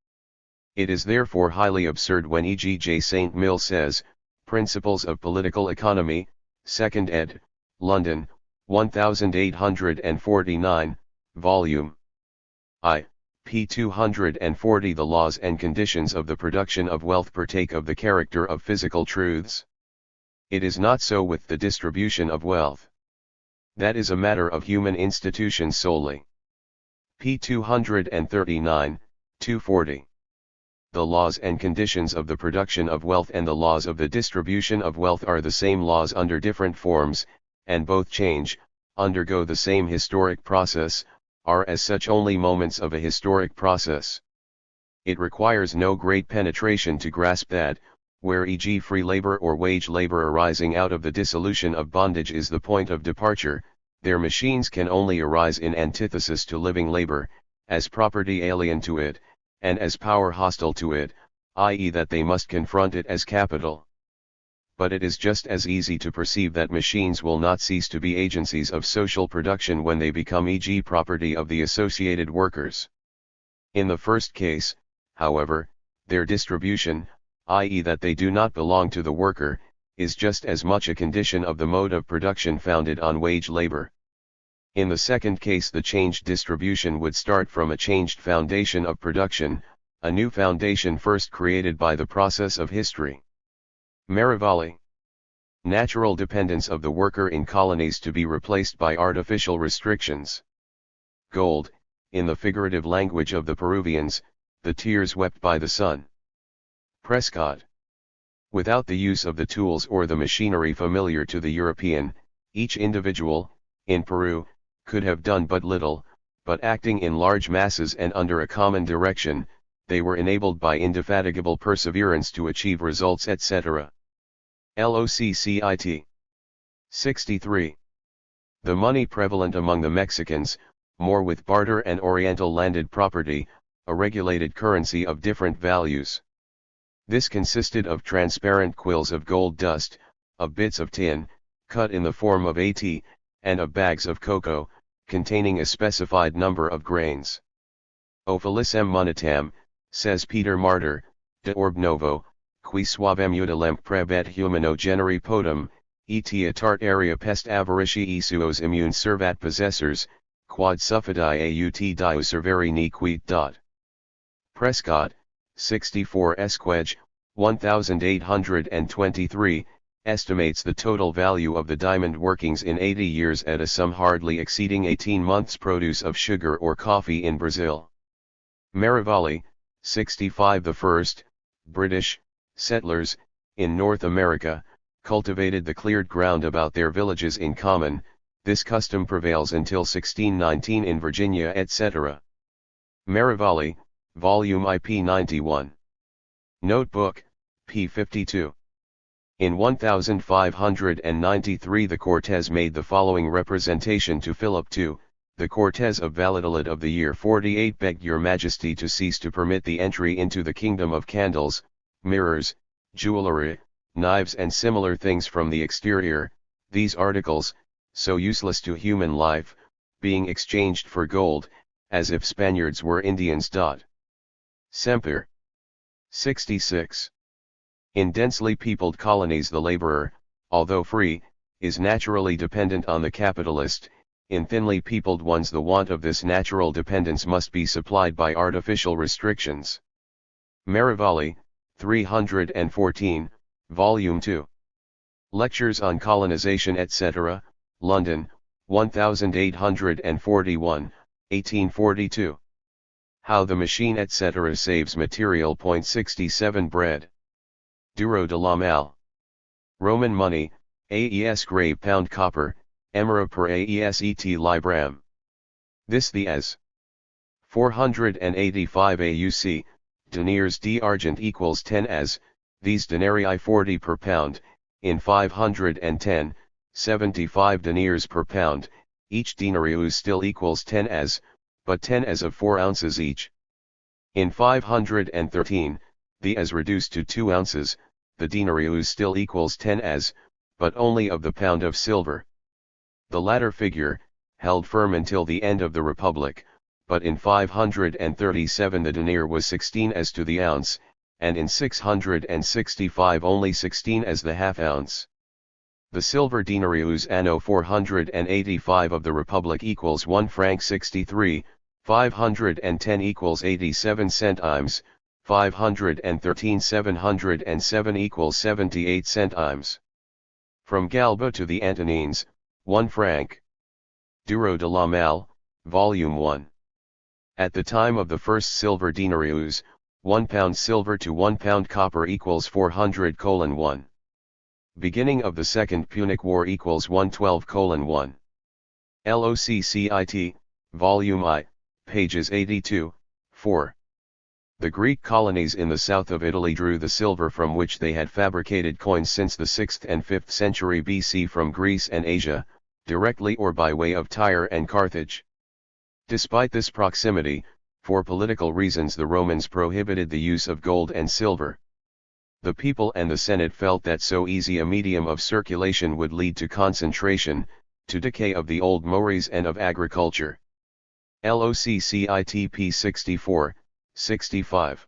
It is therefore highly absurd when E.G. J. St. Mill says, Principles of Political Economy, 2nd ed., London, 1849, Volume I, p. 240. The laws and conditions of the production of wealth partake of the character of physical truths. It is not so with the distribution of wealth. That is a matter of human institutions solely. p. 239, 240. The laws and conditions of the production of wealth and the laws of the distribution of wealth are the same laws under different forms, and both change, undergo the same historic process, are as such only moments of a historic process. It requires no great penetration to grasp that, where e.g. free labor or wage labor arising out of the dissolution of bondage is the point of departure, their machines can only arise in antithesis to living labor, as property alien to it, and as power hostile to it, i.e. that they must confront it as capital. But it is just as easy to perceive that machines will not cease to be agencies of social production when they become e.g. property of the associated workers. In the first case, however, their distribution, i.e. that they do not belong to the worker, is just as much a condition of the mode of production founded on wage labor. In the second case the changed distribution would start from a changed foundation of production, a new foundation first created by the process of history. Merivale. Natural dependence of the worker in colonies to be replaced by artificial restrictions. Gold, in the figurative language of the Peruvians, the tears wept by the sun. Prescott. Without the use of the tools or the machinery familiar to the European, each individual, in Peru, could have done but little, but acting in large masses and under a common direction, they were enabled by indefatigable perseverance to achieve results etc. LOCCIT. 63. The money prevalent among the Mexicans, more with barter and oriental landed property, a regulated currency of different values. This consisted of transparent quills of gold dust, of bits of tin, cut in the form of AT, and of bags of cocoa, containing a specified number of grains. O felicem monetam, says Peter Martyr, de orb novo, qui suavem utilem prebet humano generi potum, et atart area pest avaritii suos immune servat possessors, quod suffidi aut diu serveri nequit. Prescott, 64 Esquage, 1823, estimates the total value of the diamond workings in 80 years at a sum hardly exceeding 18 months' produce of sugar or coffee in Brazil. Merivale, 65 The first, British, settlers, in North America, cultivated the cleared ground about their villages in common. This custom prevails until 1619 in Virginia etc. Merivale, Volume IP 91. Notebook, p. 52. In 1593 the Cortes made the following representation to Philip II, the Cortes of Valladolid of the year 48 begged your majesty to cease to permit the entry into the kingdom of candles, mirrors, jewelry, knives and similar things from the exterior, these articles, so useless to human life, being exchanged for gold, as if Spaniards were Indians. Semper. 66. In densely peopled colonies the laborer, although free, is naturally dependent on the capitalist. In thinly peopled ones the want of this natural dependence must be supplied by artificial restrictions. Merivale, 314, Volume 2. Lectures on Colonization etc., London, 1841, 1842. How the Machine etc. Saves Material. 67 Bread. Duro de la Mal. Roman money, AES grave pound copper, emera per AES et libram. This the as 485 AUC, deniers d'argent equals 10 as, these denarii 40 per pound, in 510, 75 deniers per pound, each denarius still equals 10 as, but 10 as of 4 ounces each. In 513, the as reduced to 2 ounces, the denarius still equals 10 as, but only of the pound of silver. The latter figure, held firm until the end of the Republic, but in 537 the denier was 16 as to the ounce, and in 665 only 16 as the half ounce. The silver denarius anno 485 of the Republic equals 1 franc 63, 510 equals 87 centimes, 513 707 equals 78 centimes. From Galba to the Antonines, 1 franc. Duro de la Malle, Volume 1. At the time of the first silver denarius, 1 pound silver to 1 pound copper equals 400:1. Beginning of the Second Punic War equals 112:1. LOCCIT, Volume I, pages 82, 4. The Greek colonies in the south of Italy drew the silver from which they had fabricated coins since the 6th and 5th century BC from Greece and Asia, directly or by way of Tyre and Carthage. Despite this proximity, for political reasons the Romans prohibited the use of gold and silver. The people and the Senate felt that so easy a medium of circulation would lead to concentration, to decay of the old mores and of agriculture. LOCCITP 64, 65.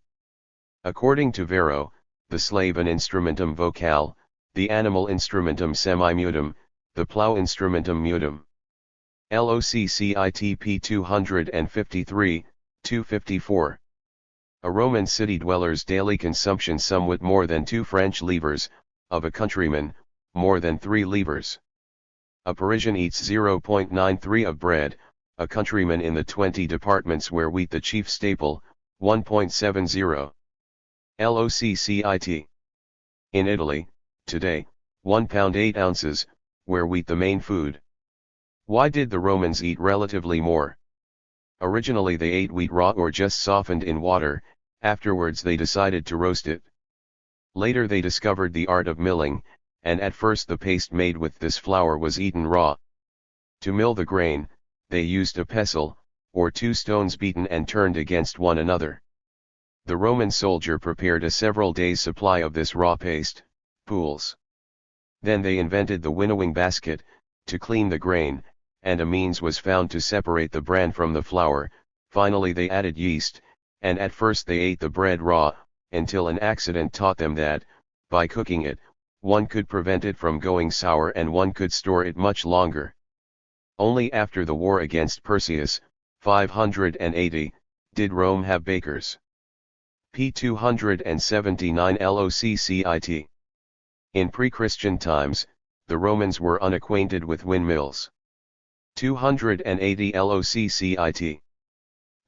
According to Varro, the slave an instrumentum vocale, the animal instrumentum semimutum, the plough instrumentum mutum. LOCCITP 253, 254. A Roman city dweller's daily consumption somewhat more than 2 French livres, of a countryman, more than 3 livres. A Parisian eats 0.93 of bread, a countryman in the 20 departments where wheat the chief staple, 1.70. LOCCIT. In Italy, today, 1 pound 8 ounces, where wheat the main food. Why did the Romans eat relatively more? Originally they ate wheat raw or just softened in water, afterwards they decided to roast it. Later they discovered the art of milling, and at first the paste made with this flour was eaten raw. To mill the grain, they used a pestle, or 2 stones beaten and turned against one another. The Roman soldier prepared a several days' supply of this raw paste, pools. Then they invented the winnowing basket, to clean the grain, and a means was found to separate the bran from the flour. Finally they added yeast, and at first they ate the bread raw, until an accident taught them that, by cooking it, one could prevent it from going sour and one could store it much longer. Only after the war against Perseus, 580, did Rome have bakers. P 279 LOCCIT. In pre-Christian times, the Romans were unacquainted with windmills. 280 LOCCIT.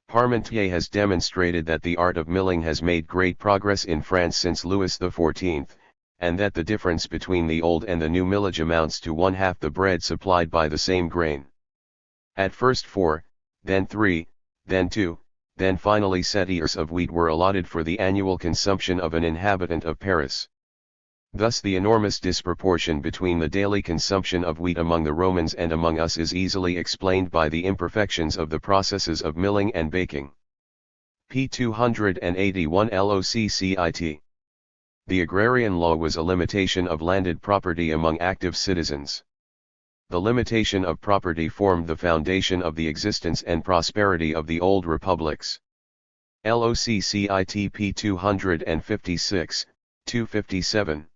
Parmentier has demonstrated that the art of milling has made great progress in France since Louis XIV, and that the difference between the old and the new millage amounts to 1/2 the bread supplied by the same grain. At first 4, then 3, then 2, then finally 7 ears of wheat were allotted for the annual consumption of an inhabitant of Paris. Thus the enormous disproportion between the daily consumption of wheat among the Romans and among us is easily explained by the imperfections of the processes of milling and baking. P 281 LOCCIT. The agrarian law was a limitation of landed property among active citizens. The limitation of property formed the foundation of the existence and prosperity of the old republics. LOCCIT P 256, 257.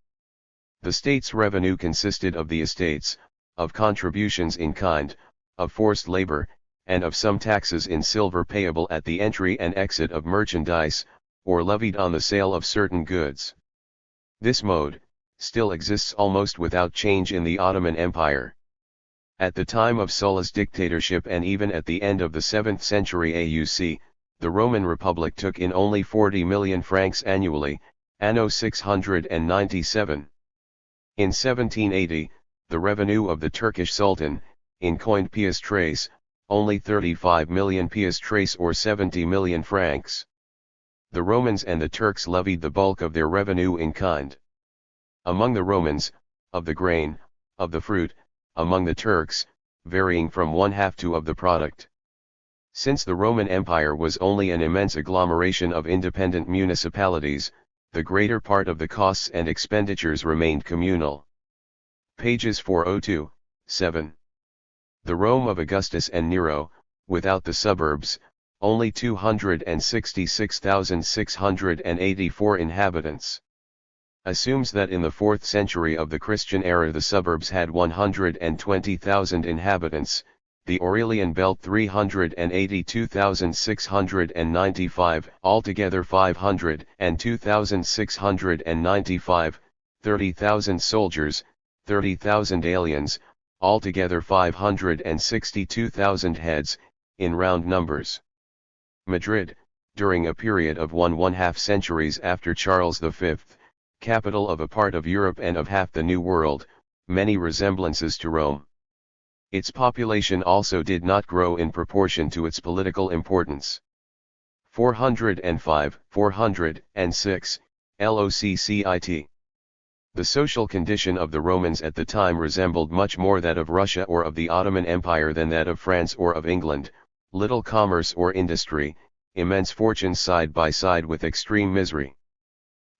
The state's revenue consisted of the estates, of contributions in kind, of forced labor, and of some taxes in silver payable at the entry and exit of merchandise, or levied on the sale of certain goods. This mode still exists almost without change in the Ottoman Empire. At the time of Sulla's dictatorship and even at the end of the 7th century AUC, the Roman Republic took in only 40 million francs annually, anno 697. In 1780, the revenue of the Turkish Sultan, in coined piastres, only 35 million piastres or 70 million francs. The Romans and the Turks levied the bulk of their revenue in kind. Among the Romans, of the grain, of the fruit, among the Turks, varying from 1/2 to of the product. Since the Roman Empire was only an immense agglomeration of independent municipalities, the greater part of the costs and expenditures remained communal. Pages 402, 7. The Rome of Augustus and Nero, without the suburbs, only 266,684 inhabitants. Assumes that in the 4th century of the Christian era the suburbs had 120,000 inhabitants, the Aurelian Belt 382,695, altogether 502,695, 30,000 soldiers, 30,000 aliens, altogether 562,000 heads, in round numbers. Madrid, during a period of 1½ centuries after Charles V, capital of a part of Europe and of half the New World, many resemblances to Rome. Its population also did not grow in proportion to its political importance. 405, 406, LOCCIT. The social condition of the Romans at the time resembled much more that of Russia or of the Ottoman Empire than that of France or of England, little commerce or industry, immense fortunes side by side with extreme misery.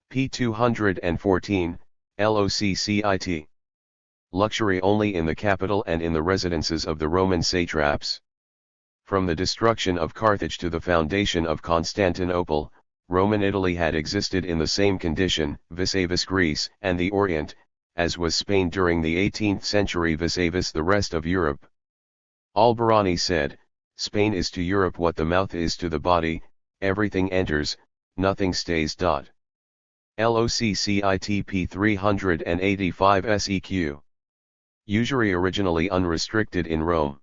p. 214, LOCCIT. Luxury only in the capital and in the residences of the Roman satraps. From the destruction of Carthage to the foundation of Constantinople, Roman Italy had existed in the same condition, vis-a-vis Greece and the Orient, as was Spain during the 18th century vis-a-vis the rest of Europe. Alberoni said, Spain is to Europe what the mouth is to the body, everything enters, nothing stays. LOCCIT p. 385 SEQ. Usury originally unrestricted in Rome.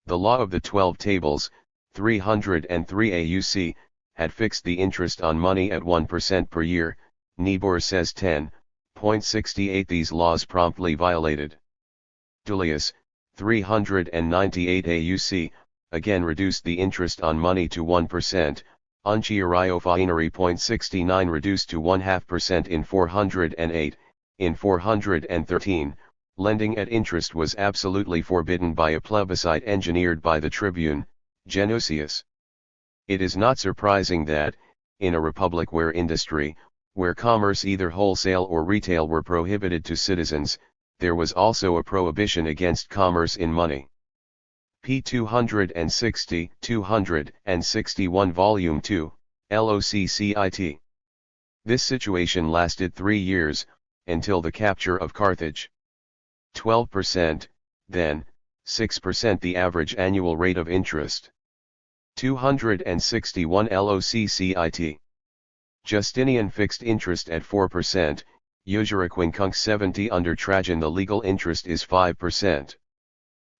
The law of the 12 tables, 303 AUC, had fixed the interest on money at 1% per year, Niebuhr says 10.68. These laws promptly violated. Tullius, 398 AUC, again reduced the interest on money to 1%, Unciario Fainari .69 reduced to 0.5% in 408, in 413, lending at interest was absolutely forbidden by a plebiscite engineered by the tribune, Genucius. It is not surprising that, in a republic where industry, where commerce either wholesale or retail were prohibited to citizens, there was also a prohibition against commerce in money. p. 260, 261 Volume 2, LOCCIT. This situation lasted 3 years, until the capture of Carthage. 12%, then, 6% the average annual rate of interest. 261 LOCCIT. Justinian fixed interest at 4%, Usuraquincunx 70. Under Trajan the legal interest is 5%.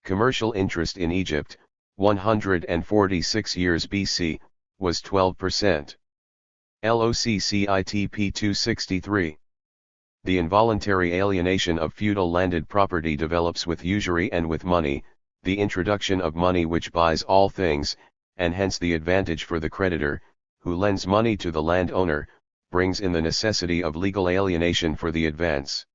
Commercial interest in Egypt, 146 years BC, was 12%. LOCCIT p. 263. The involuntary alienation of feudal landed property develops with usury and with money, the introduction of money which buys all things, and hence the advantage for the creditor, who lends money to the landowner, brings in the necessity of legal alienation for the advance.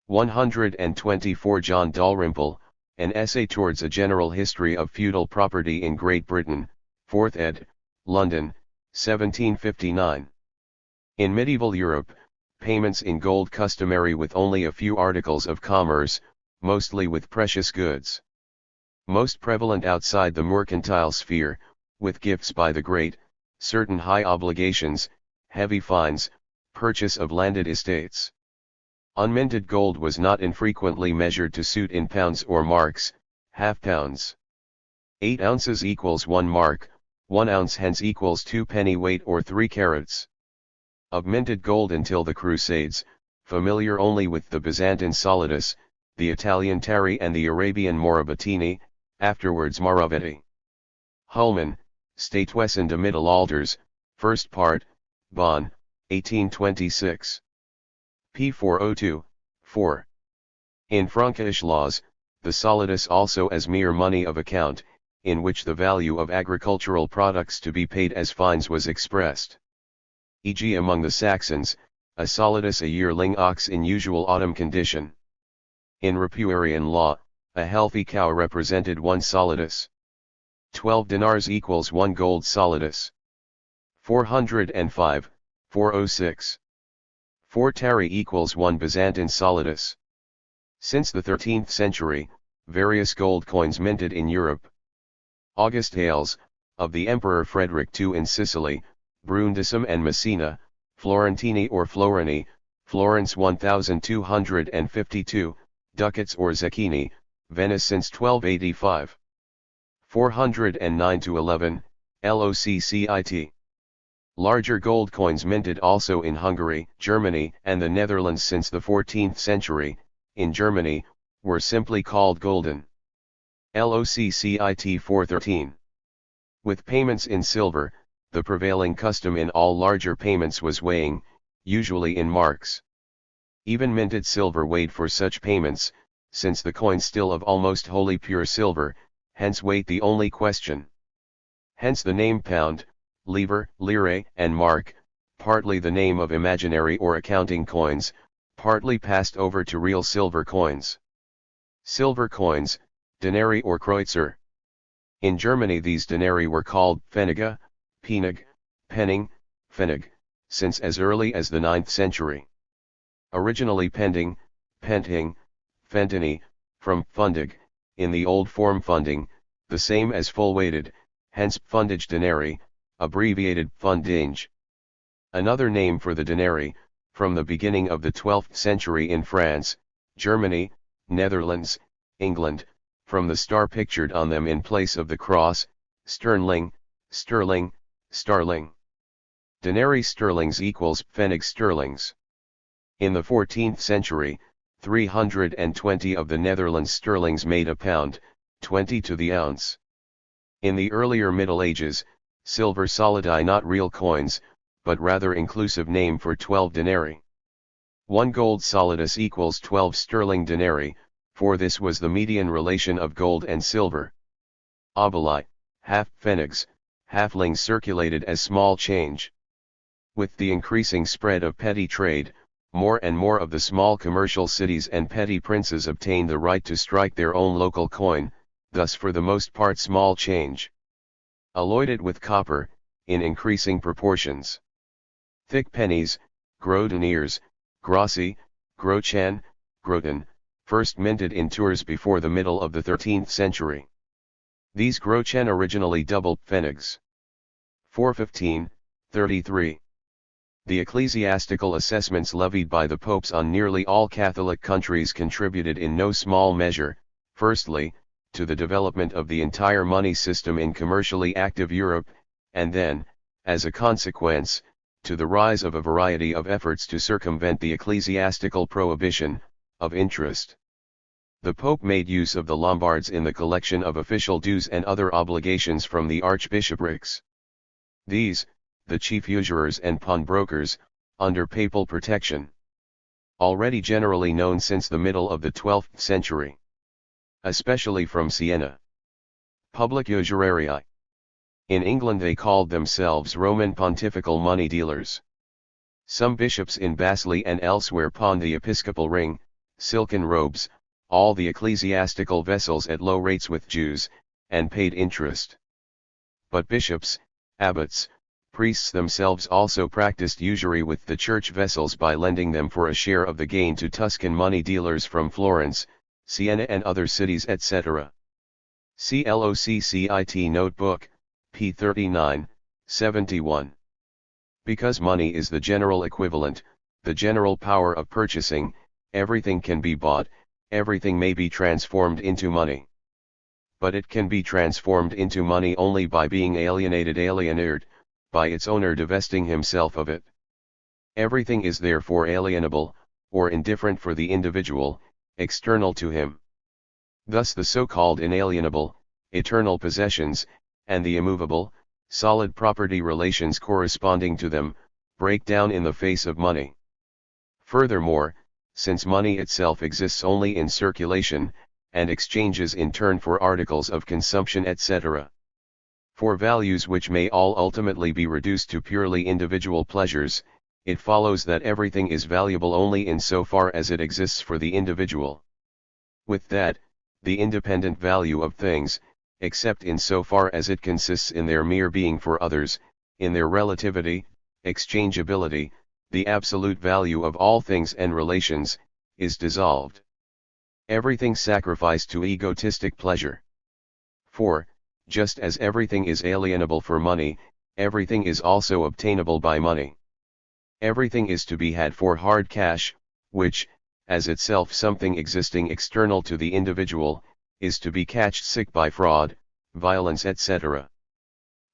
124 John Dalrymple, An Essay Towards a General History of Feudal Property in Great Britain, 4th ed., London, 1759. In medieval Europe, payments in gold customary with only a few articles of commerce, mostly with precious goods. Most prevalent outside the mercantile sphere, with gifts by the great, certain high obligations, heavy fines, purchase of landed estates. Unminted gold was not infrequently measured to suit in pounds or marks, half pounds. 8 ounces equals 1 mark, 1 ounce hence equals 2 pennyweight or 3 carats. Of minted gold until the Crusades, familiar only with the Byzantine solidus, the Italian tari and the Arabian morabatini, afterwards maravetti. Hullman, Statewesen de Middelalters, First Part, Bonn, 1826. p. 402, 4. In Frankish laws, the solidus also as mere money of account, in which the value of agricultural products to be paid as fines was expressed. E.g. among the Saxons, a solidus a yearling ox in usual autumn condition. In Ripuarian law, a healthy cow represented 1 solidus. 12 dinars equals 1 gold solidus. 405, 406. 4 tari equals 1 Byzantine solidus. Since the 13th century, various gold coins minted in Europe. August Hales, of the Emperor Frederick II in Sicily, Brundisium and Messina, Florentini or Florini, Florence 1252, ducats or zecchini, Venice since 1285. 409-11, LOCCIT. Larger gold coins minted also in Hungary, Germany, and the Netherlands since the 14th century. In Germany, were simply called golden. LOCCIT 413. With payments in silver, the prevailing custom in all larger payments was weighing, usually in marks. Even minted silver weighed for such payments, since the coin still of almost wholly pure silver, hence weight the only question. Hence the name pound, livre, lire, and mark, partly the name of imaginary or accounting coins, partly passed over to real silver coins. Silver coins, denarii or kreutzer. In Germany these denarii were called Pfennige, Penig, Penning, Pfennig, since as early as the 9th century. Originally pending, penting, fentini, from fundig, in the old form funding, the same as full-weighted, hence pfundage denarii, abbreviated pfundinge. Another name for the denarii, from the beginning of the 12th century in France, Germany, Netherlands, England, from the star pictured on them in place of the cross, sterling, sterling, starling. Denarii sterlings equals pfennig sterlings. In the 14th century, 320 of the Netherlands sterlings made a pound, 20 to the ounce. In the earlier Middle Ages, silver solidi, not real coins, but rather inclusive name for 12 denarii. 1 gold solidus equals 12 sterling denarii, for this was the median relation of gold and silver. Oboli, half pfennigs, halflings circulated as small change. With the increasing spread of petty trade, more and more of the small commercial cities and petty princes obtained the right to strike their own local coin, thus for the most part small change. Alloyed with copper, in increasing proportions. Thick pennies, grodeners, grossi, groschen, groten, first minted in Tours before the middle of the 13th century. These groschen originally double pfennigs. 415, 33. The ecclesiastical assessments levied by the popes on nearly all Catholic countries contributed in no small measure, firstly, to the development of the entire money system in commercially active Europe, and then, as a consequence, to the rise of a variety of efforts to circumvent the ecclesiastical prohibition of interest. The Pope made use of the Lombards in the collection of official dues and other obligations from the archbishoprics. These, the chief usurers and pawnbrokers, under papal protection. Already generally known since the middle of the 12th century. Especially from Siena. Public usurarii. In England they called themselves Roman pontifical money dealers. Some bishops in Basel and elsewhere pawned the episcopal ring, silken robes, all the ecclesiastical vessels at low rates with Jews, and paid interest. But bishops, abbots, priests themselves also practiced usury with the church vessels by lending them for a share of the gain to Tuscan money dealers from Florence, Siena and other cities etc. See LOCCIT Notebook, p. 39, 71. Because money is the general equivalent, the general power of purchasing, everything can be bought, everything may be transformed into money. But it can be transformed into money only by being alienated, by its owner divesting himself of it. Everything is therefore alienable, or indifferent for the individual, external to him. Thus the so-called inalienable, eternal possessions, and the immovable, solid property relations corresponding to them, break down in the face of money. Furthermore, since money itself exists only in circulation, and exchanges in turn for articles of consumption etc. For values which may all ultimately be reduced to purely individual pleasures, it follows that everything is valuable only in so far as it exists for the individual. With that, the independent value of things, except in so far as it consists in their mere being for others, in their relativity, exchangeability, the absolute value of all things and relations, is dissolved. Everything sacrificed to egotistic pleasure. 4. Just as everything is alienable for money, everything is also obtainable by money. Everything is to be had for hard cash, which, as itself something existing external to the individual, is to be catched sick by fraud, violence etc.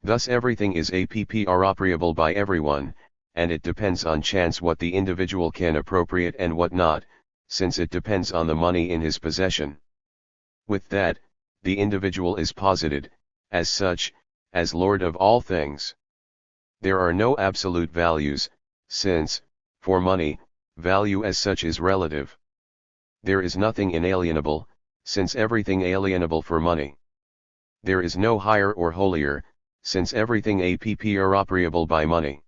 Thus everything is appropriable by everyone, and it depends on chance what the individual can appropriate and what not, since it depends on the money in his possession. With that, the individual is posited, as such, as lord of all things. There are no absolute values, since, for money, value as such is relative. There is nothing inalienable, since everything alienable for money. There is no higher or holier, since everything appropriable by money.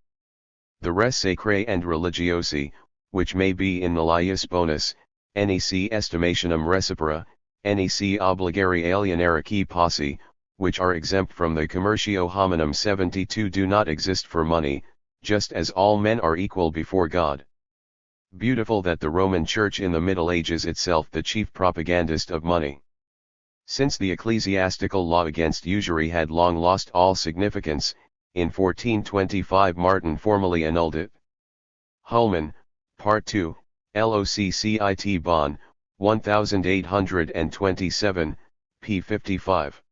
The res sacrae and religiosi, which may be in nullius bonus, nec estimationem recipra, nec obligare alienare qui posse, which are exempt from the commertio hominum 72 do not exist for money, just as all men are equal before God. Beautiful that the Roman Church in the Middle Ages itself the chief propagandist of money. Since the ecclesiastical law against usury had long lost all significance, in 1425 Martin formally annulled it. Hullman, Part 2, Loccit Bonn, 1827, p. 55.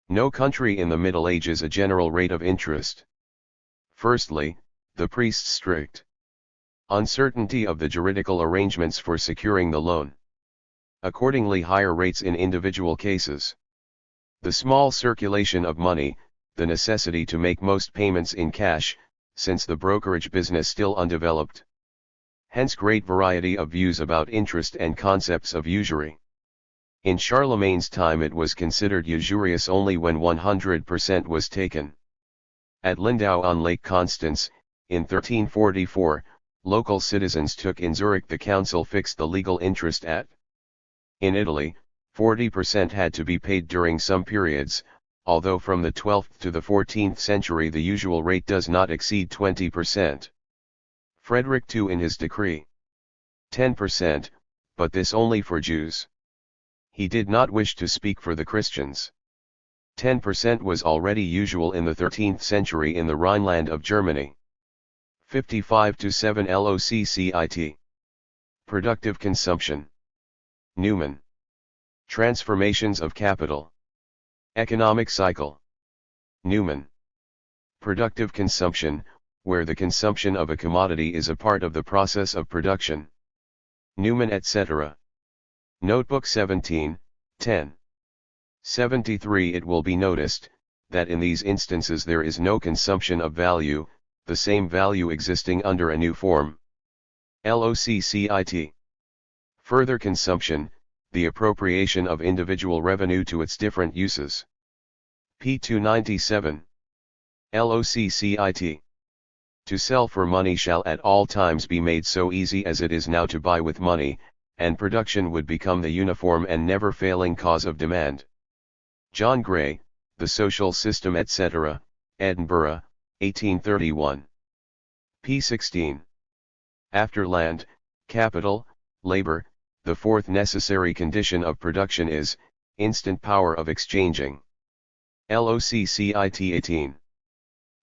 No country in the Middle Ages a general rate of interest. Firstly, the priest's strict uncertainty of the juridical arrangements for securing the loan. Accordingly, higher rates in individual cases. The small circulation of money, the necessity to make most payments in cash, since the brokerage business still undeveloped. Hence great variety of views about interest and concepts of usury. In Charlemagne's time it was considered usurious only when 100% was taken. At Lindau on Lake Constance, in 1344, local citizens took in Zurich the council fixed the legal interest at. In Italy, 40% had to be paid during some periods, although from the 12th to the 14th century the usual rate does not exceed 20%. Frederick II in his decree 10%, but this only for Jews. He did not wish to speak for the Christians. 10% was already usual in the 13th century in the Rhineland of Germany. 55-7 Loccit. Productive consumption. Newman. Transformations of capital. Economic cycle. Newman. Productive consumption, where the consumption of a commodity is a part of the process of production. Newman etc. Notebook 17, 10. 73. It will be noticed, that in these instances there is no consumption of value, the same value existing under a new form. Loccit. Further consumption, the appropriation of individual revenue to its different uses. p. 297. Loccit. To sell for money shall at all times be made so easy as it is now to buy with money, and production would become the uniform and never failing cause of demand. John Gray, The Social System etc., Edinburgh, 1831. p. 16. After land, capital, labor, the fourth necessary condition of production is, instant power of exchanging. Loccit 18.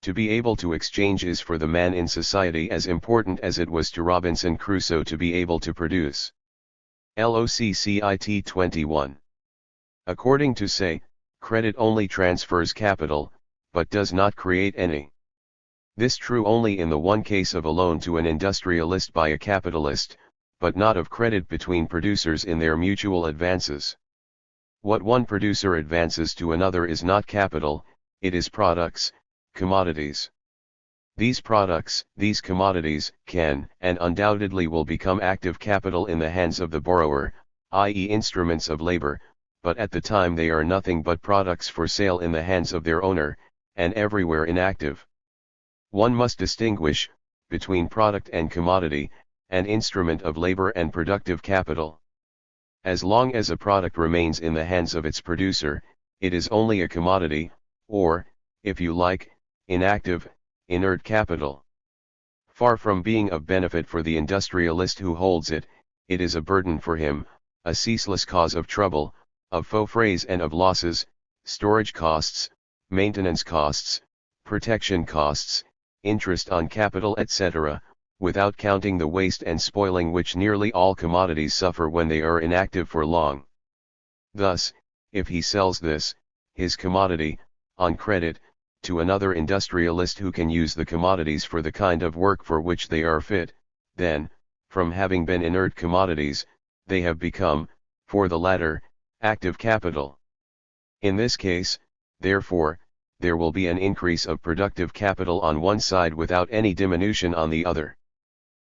To be able to exchange is for the man in society as important as it was to Robinson Crusoe to be able to produce. Loccit 21. According to Say, credit only transfers capital, but does not create any. This true only in the one case of a loan to an industrialist by a capitalist, but not of credit between producers in their mutual advances. What one producer advances to another is not capital, it is products, commodities. These products, these commodities, can, and undoubtedly will become active capital in the hands of the borrower, i.e. instruments of labor, but at the time they are nothing but products for sale in the hands of their owner, and everywhere inactive. One must distinguish, between product and commodity, an instrument of labor and productive capital. As long as a product remains in the hands of its producer, it is only a commodity, or, if you like, inactive, inert capital. Far from being of benefit for the industrialist who holds it, it is a burden for him, a ceaseless cause of trouble, of faux frais and of losses, storage costs, maintenance costs, protection costs, interest on capital etc., without counting the waste and spoiling which nearly all commodities suffer when they are inactive for long. Thus, if he sells this, his commodity, on credit, to another industrialist who can use the commodities for the kind of work for which they are fit, then, from having been inert commodities, they have become, for the latter, active capital. In this case, therefore, there will be an increase of productive capital on one side without any diminution on the other.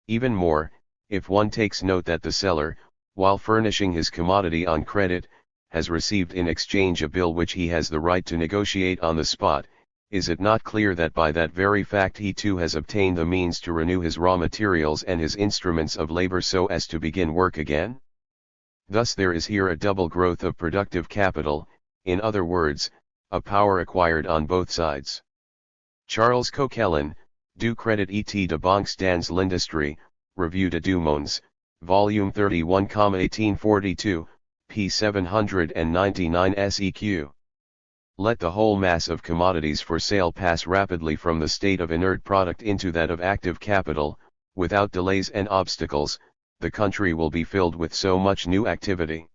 Even more, if one takes note that the seller, while furnishing his commodity on credit, has received in exchange a bill which he has the right to negotiate on the spot, is it not clear that by that very fact he too has obtained the means to renew his raw materials and his instruments of labor so as to begin work again? Thus there is here a double growth of productive capital, in other words, a power acquired on both sides. Charles Coquelin, Du Credit et de Banques dans l'Industrie, Revue de Deux Mondes, Volume 31, 1842, p. 799 seq. Let the whole mass of commodities for sale pass rapidly from the state of inert product into that of active capital, without delays and obstacles, the country will be filled with so much new activity.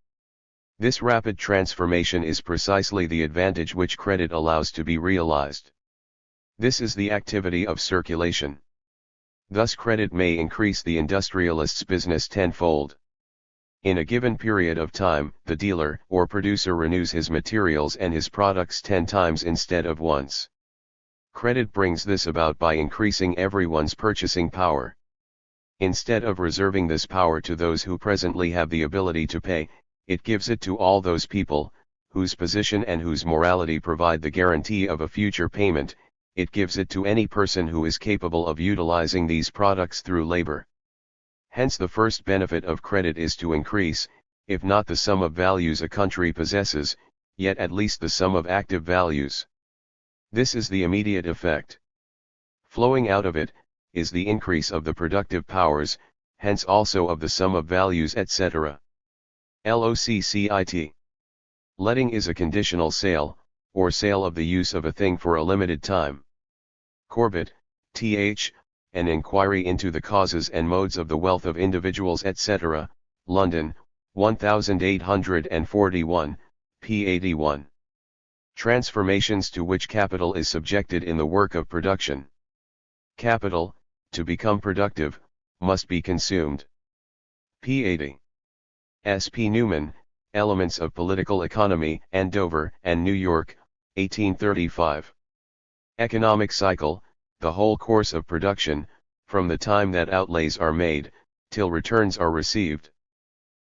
This rapid transformation is precisely the advantage which credit allows to be realized. This is the activity of circulation. Thus credit may increase the industrialist's business tenfold. In a given period of time, the dealer or producer renews his materials and his products 10 times instead of once. Credit brings this about by increasing everyone's purchasing power. Instead of reserving this power to those who presently have the ability to pay, it gives it to all those people, whose position and whose morality provide the guarantee of a future payment. It gives it to any person who is capable of utilizing these products through labor. Hence the first benefit of credit is to increase, if not the sum of values a country possesses, yet at least the sum of active values. This is the immediate effect. Flowing out of it, is the increase of the productive powers, hence also of the sum of values etc. LOCCIT. Letting is a conditional sale, or sale of the use of a thing for a limited time. Corbett, Th., An Inquiry into the Causes and Modes of the Wealth of Individuals etc., London, 1841, p. 81. Transformations to which capital is subjected in the work of production. Capital, to become productive, must be consumed. p. 80. S. P. Newman, Elements of Political Economy, Andover and New York, 1835. Economic cycle, the whole course of production, from the time that outlays are made, till returns are received.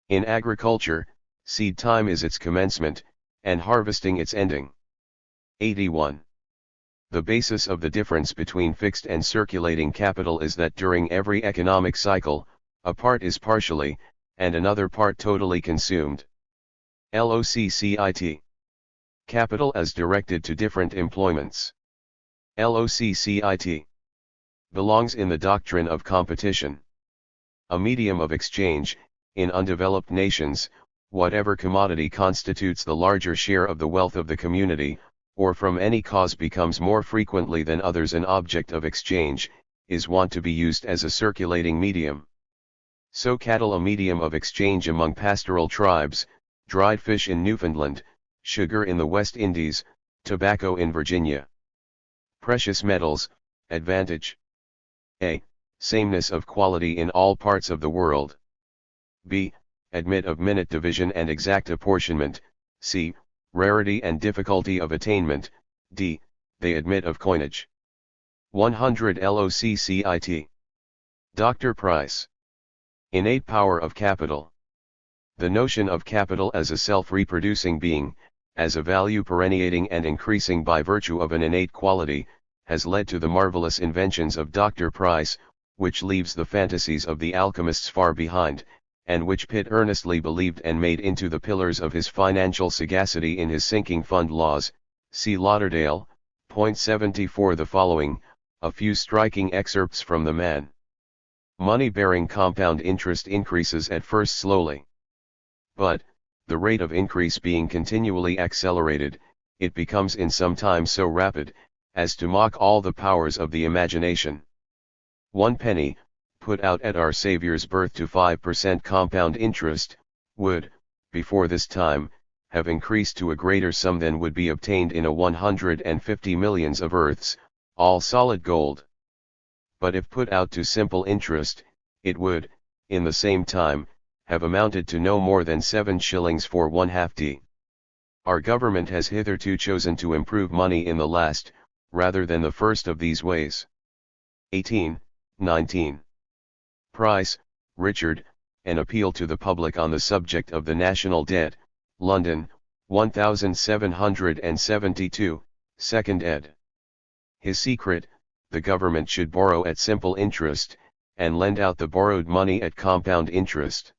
In agriculture, seed time is its commencement, and harvesting its ending. 81. The basis of the difference between fixed and circulating capital is that during every economic cycle, a part is partially, and another part totally consumed. LOCCIT. Capital as directed to different employments. LOCCIT. Belongs in the doctrine of competition. A medium of exchange, in undeveloped nations, whatever commodity constitutes the larger share of the wealth of the community, or from any cause becomes more frequently than others an object of exchange, is wont to be used as a circulating medium. So cattle a medium of exchange among pastoral tribes, dried fish in Newfoundland, sugar in the West Indies, tobacco in Virginia. Precious metals, advantage. A. Sameness of quality in all parts of the world. B. Admit of minute division and exact apportionment. C. Rarity and difficulty of attainment. D. They admit of coinage. 100 LOCCIT. Dr. Price. Innate power of capital. The notion of capital as a self-reproducing being, as a value perenniating and increasing by virtue of an innate quality, has led to the marvelous inventions of Dr. Price, which leaves the fantasies of the alchemists far behind, and which Pitt earnestly believed and made into the pillars of his financial sagacity in his sinking fund laws. See Lauderdale, point 74. The following, a few striking excerpts from the man. Money-bearing compound interest increases at first slowly. But, the rate of increase being continually accelerated, it becomes in some time so rapid, as to mock all the powers of the imagination. 1 penny, put out at our Saviour's birth to 5% compound interest, would, before this time, have increased to a greater sum than would be obtained in a 150 millions of earths, all solid gold. But if put out to simple interest, it would, in the same time, have amounted to no more than 7 shillings for 1/2 d. Our government has hitherto chosen to improve money in the last, rather than the first of these ways. 1819. Price, Richard, An Appeal to the Public on the Subject of the National Debt, London, 1772, 2nd ed. His secret: the government should borrow at simple interest, and lend out the borrowed money at compound interest.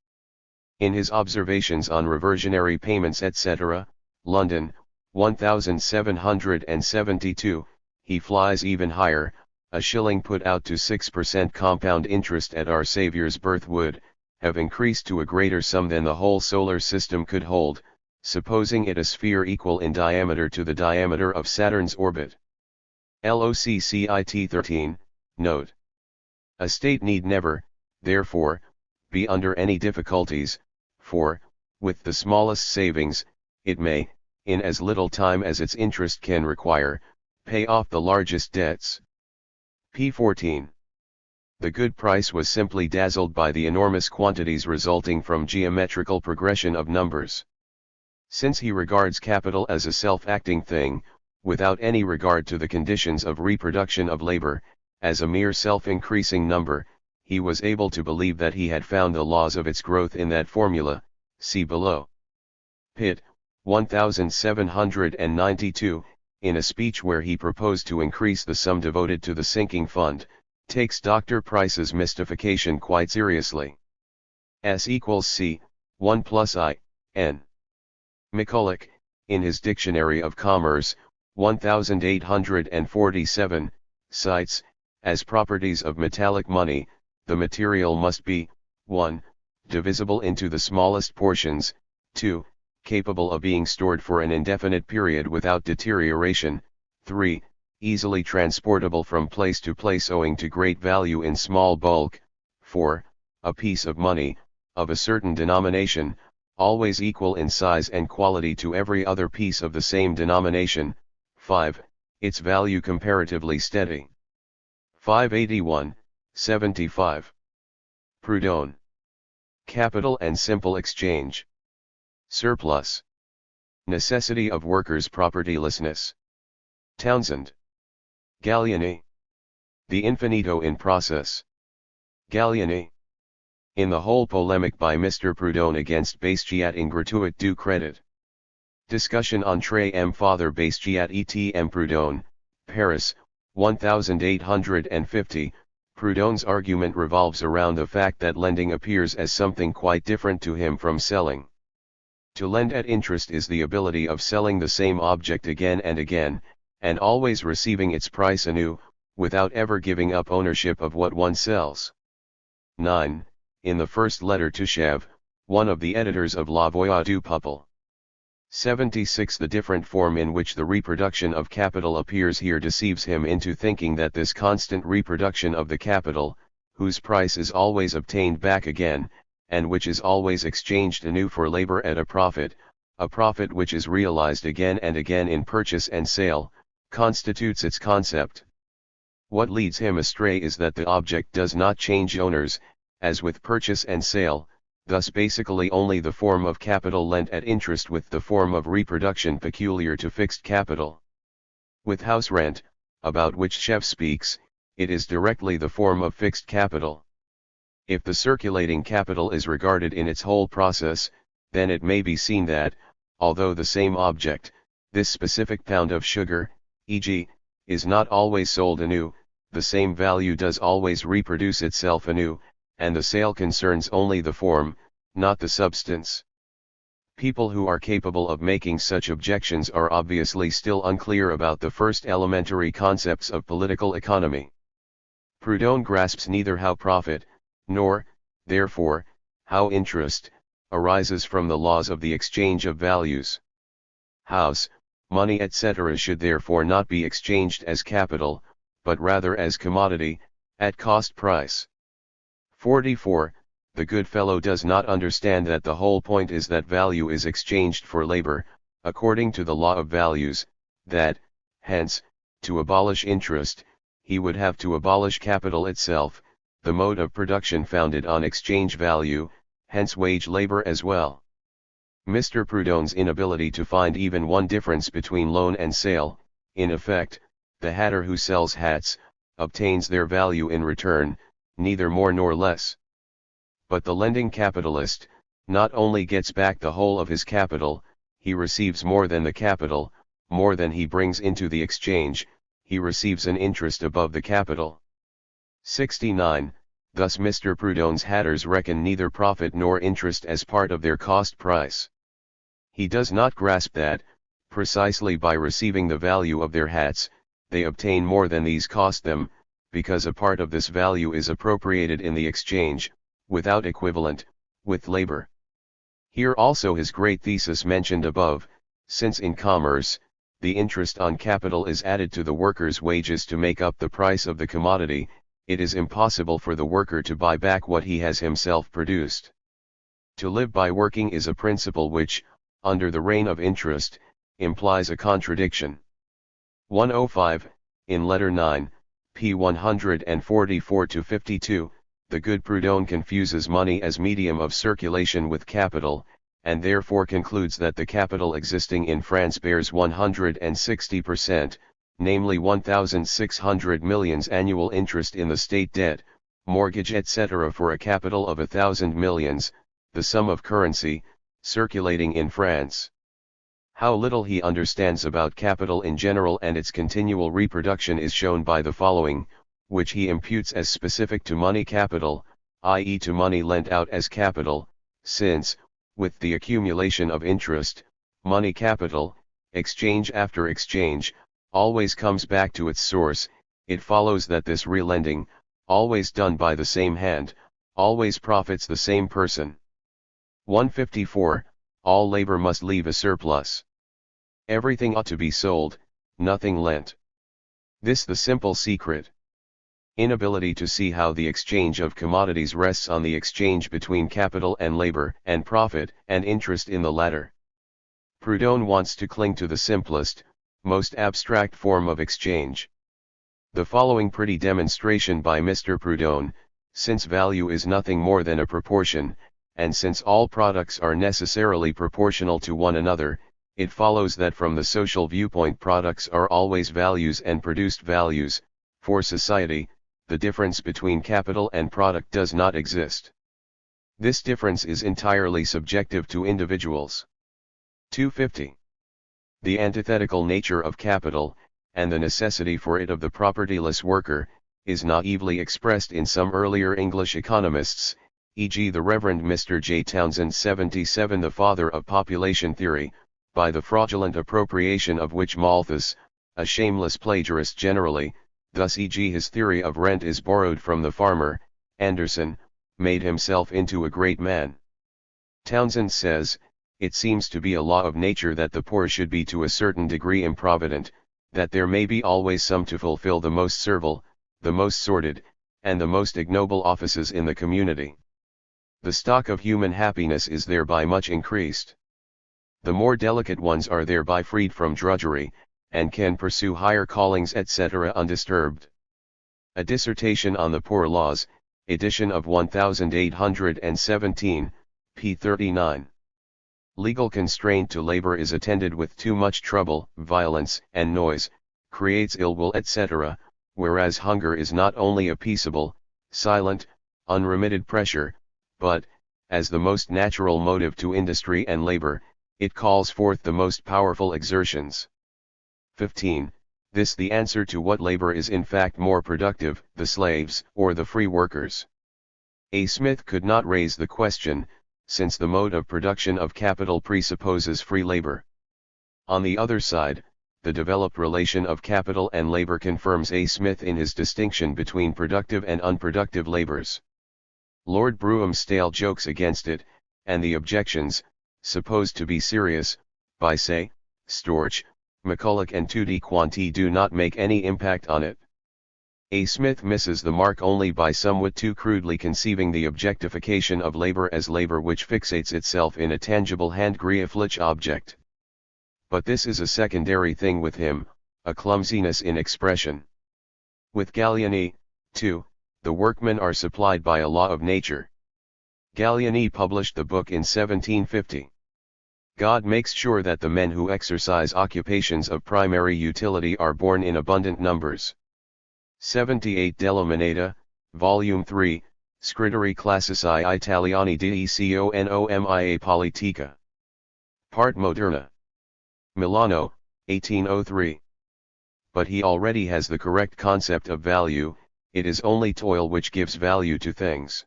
In his Observations on Reversionary Payments etc., London, 1772, he flies even higher. A shilling put out to 6% compound interest at our Saviour's birth would have increased to a greater sum than the whole solar system could hold, supposing it a sphere equal in diameter to the diameter of Saturn's orbit. LOCCIT 13, note. A state need never, therefore, be under any difficulties, for, with the smallest savings, it may, in as little time as its interest can require, pay off the largest debts. p. 14. The good price was simply dazzled by the enormous quantities resulting from geometrical progression of numbers. Since he regards capital as a self-acting thing, without any regard to the conditions of reproduction of labor, as a mere self-increasing number, he was able to believe that he had found the laws of its growth in that formula, see below. Pitt, 1792, in a speech where he proposed to increase the sum devoted to the sinking fund, takes Dr. Price's mystification quite seriously. S equals C, 1 plus I, N. McCulloch, in his Dictionary of Commerce, 1847, cites, as properties of metallic money, the material must be, 1. Divisible into the smallest portions, 2. Capable of being stored for an indefinite period without deterioration, 3. Easily transportable from place to place owing to great value in small bulk, 4. A piece of money, of a certain denomination, always equal in size and quality to every other piece of the same denomination, 5. Its value comparatively steady. 581, 75. Proudhon. Capital and simple exchange. Surplus. Necessity of workers' propertylessness. Townsend. Gallieni. The infinito in process. Gallieni. In the whole polemic by Mr. Proudhon against bestiat in gratuit du credit. Discussion on Tre M. Father bestiat et M. Proudhon, Paris, 1850. Proudhon's argument revolves around the fact that lending appears as something quite different to him from selling. To lend at interest is the ability of selling the same object again and again, and always receiving its price anew, without ever giving up ownership of what one sells. 9. In the first letter to Chev, one of the editors of La Voix du Peuple. 76. The different form in which the reproduction of capital appears here deceives him into thinking that this constant reproduction of the capital, whose price is always obtained back again, and which is always exchanged anew for labor at a profit which is realized again and again in purchase and sale, constitutes its concept. What leads him astray is that the object does not change owners, as with purchase and sale, thus basically only the form of capital lent at interest with the form of reproduction peculiar to fixed capital. With house rent, about which Chev speaks, it is directly the form of fixed capital. If the circulating capital is regarded in its whole process, then it may be seen that, although the same object, this specific pound of sugar, e.g., is not always sold anew, the same value does always reproduce itself anew, and the sale concerns only the form, not the substance. People who are capable of making such objections are obviously still unclear about the first elementary concepts of political economy. Proudhon grasps neither how profit, nor, therefore, how interest, arises from the laws of the exchange of values. House, money etc. should therefore not be exchanged as capital, but rather as commodity, at cost price. 44. The good fellow does not understand that the whole point is that value is exchanged for labor, according to the law of values, that, hence, to abolish interest, he would have to abolish capital itself, the mode of production founded on exchange value, hence wage labor as well. Mr. Proudhon's inability to find even one difference between loan and sale, in effect, the hatter who sells hats, obtains their value in return, neither more nor less. But the lending capitalist, not only gets back the whole of his capital, he receives more than the capital, more than he brings into the exchange, he receives an interest above the capital. 69. Thus Mr. Proudhon's hatters reckon neither profit nor interest as part of their cost price. He does not grasp that, precisely by receiving the value of their hats, they obtain more than these cost them, because a part of this value is appropriated in the exchange, without equivalent, with labor. Here also his great thesis mentioned above, since in commerce, the interest on capital is added to the worker's wages to make up the price of the commodity, it is impossible for the worker to buy back what he has himself produced. To live by working is a principle which, under the reign of interest, implies a contradiction. 105, in letter 9, p. 144-52, the good Proudhon confuses money as medium of circulation with capital, and therefore concludes that the capital existing in France bears 160%, namely 1,600 millions annual interest in the state debt, mortgage etc. for a capital of 1,000 millions, the sum of currency, circulating in France. How little he understands about capital in general and its continual reproduction is shown by the following, which he imputes as specific to money capital, i.e. to money lent out as capital, since, with the accumulation of interest, money capital, exchange after exchange, always comes back to its source, it follows that this relending, always done by the same hand, always profits the same person. 154, all labor must leave a surplus. Everything ought to be sold, nothing lent. This the simple secret. Inability to see how the exchange of commodities rests on the exchange between capital and labor, and profit and interest in the latter. Proudhon wants to cling to the simplest, most abstract form of exchange. The following pretty demonstration by Mr. Proudhon, since value is nothing more than a proportion, and since all products are necessarily proportional to one another, it follows that from the social viewpoint products are always values and produced values. For society, the difference between capital and product does not exist. This difference is entirely subjective to individuals. 250. The antithetical nature of capital, and the necessity for it of the propertyless worker, is naively expressed in some earlier English economists, e.g. the Reverend Mr. J. Townsend 77, the father of population theory, by the fraudulent appropriation of which Malthus, a shameless plagiarist generally, thus e.g. his theory of rent is borrowed from the farmer, Anderson, made himself into a great man. Townsend says, it seems to be a law of nature that the poor should be to a certain degree improvident, that there may be always some to fulfill the most servile, the most sordid, and the most ignoble offices in the community. The stock of human happiness is thereby much increased. The more delicate ones are thereby freed from drudgery, and can pursue higher callings etc. undisturbed. A Dissertation on the Poor Laws, edition of 1817, p. 39. Legal constraint to labor is attended with too much trouble, violence, and noise, creates ill will etc., whereas hunger is not only a peaceable, silent, unremitted pressure, but, as the most natural motive to industry and labor, it calls forth the most powerful exertions. 15. This the answer to what labor is in fact more productive, the slaves, or the free workers. A. Smith could not raise the question, since the mode of production of capital presupposes free labor. On the other side, the developed relation of capital and labor confirms A. Smith in his distinction between productive and unproductive labors. Lord Brougham's stale jokes against it, and the objections, supposed to be serious, by Say, Storch, McCulloch and Tutti Quanti do not make any impact on it. A. Smith misses the mark only by somewhat too crudely conceiving the objectification of labor as labor which fixates itself in a tangible handgreiflich object. But this is a secondary thing with him, a clumsiness in expression. With Gallieni, too, the workmen are supplied by a law of nature. Gallieni published the book in 1750. God makes sure that the men who exercise occupations of primary utility are born in abundant numbers. 78 Della Moneta, Volume 3, Scritteri Classici Italiani di Economia Politica. Part Moderna. Milano, 1803. But he already has the correct concept of value, it is only toil which gives value to things.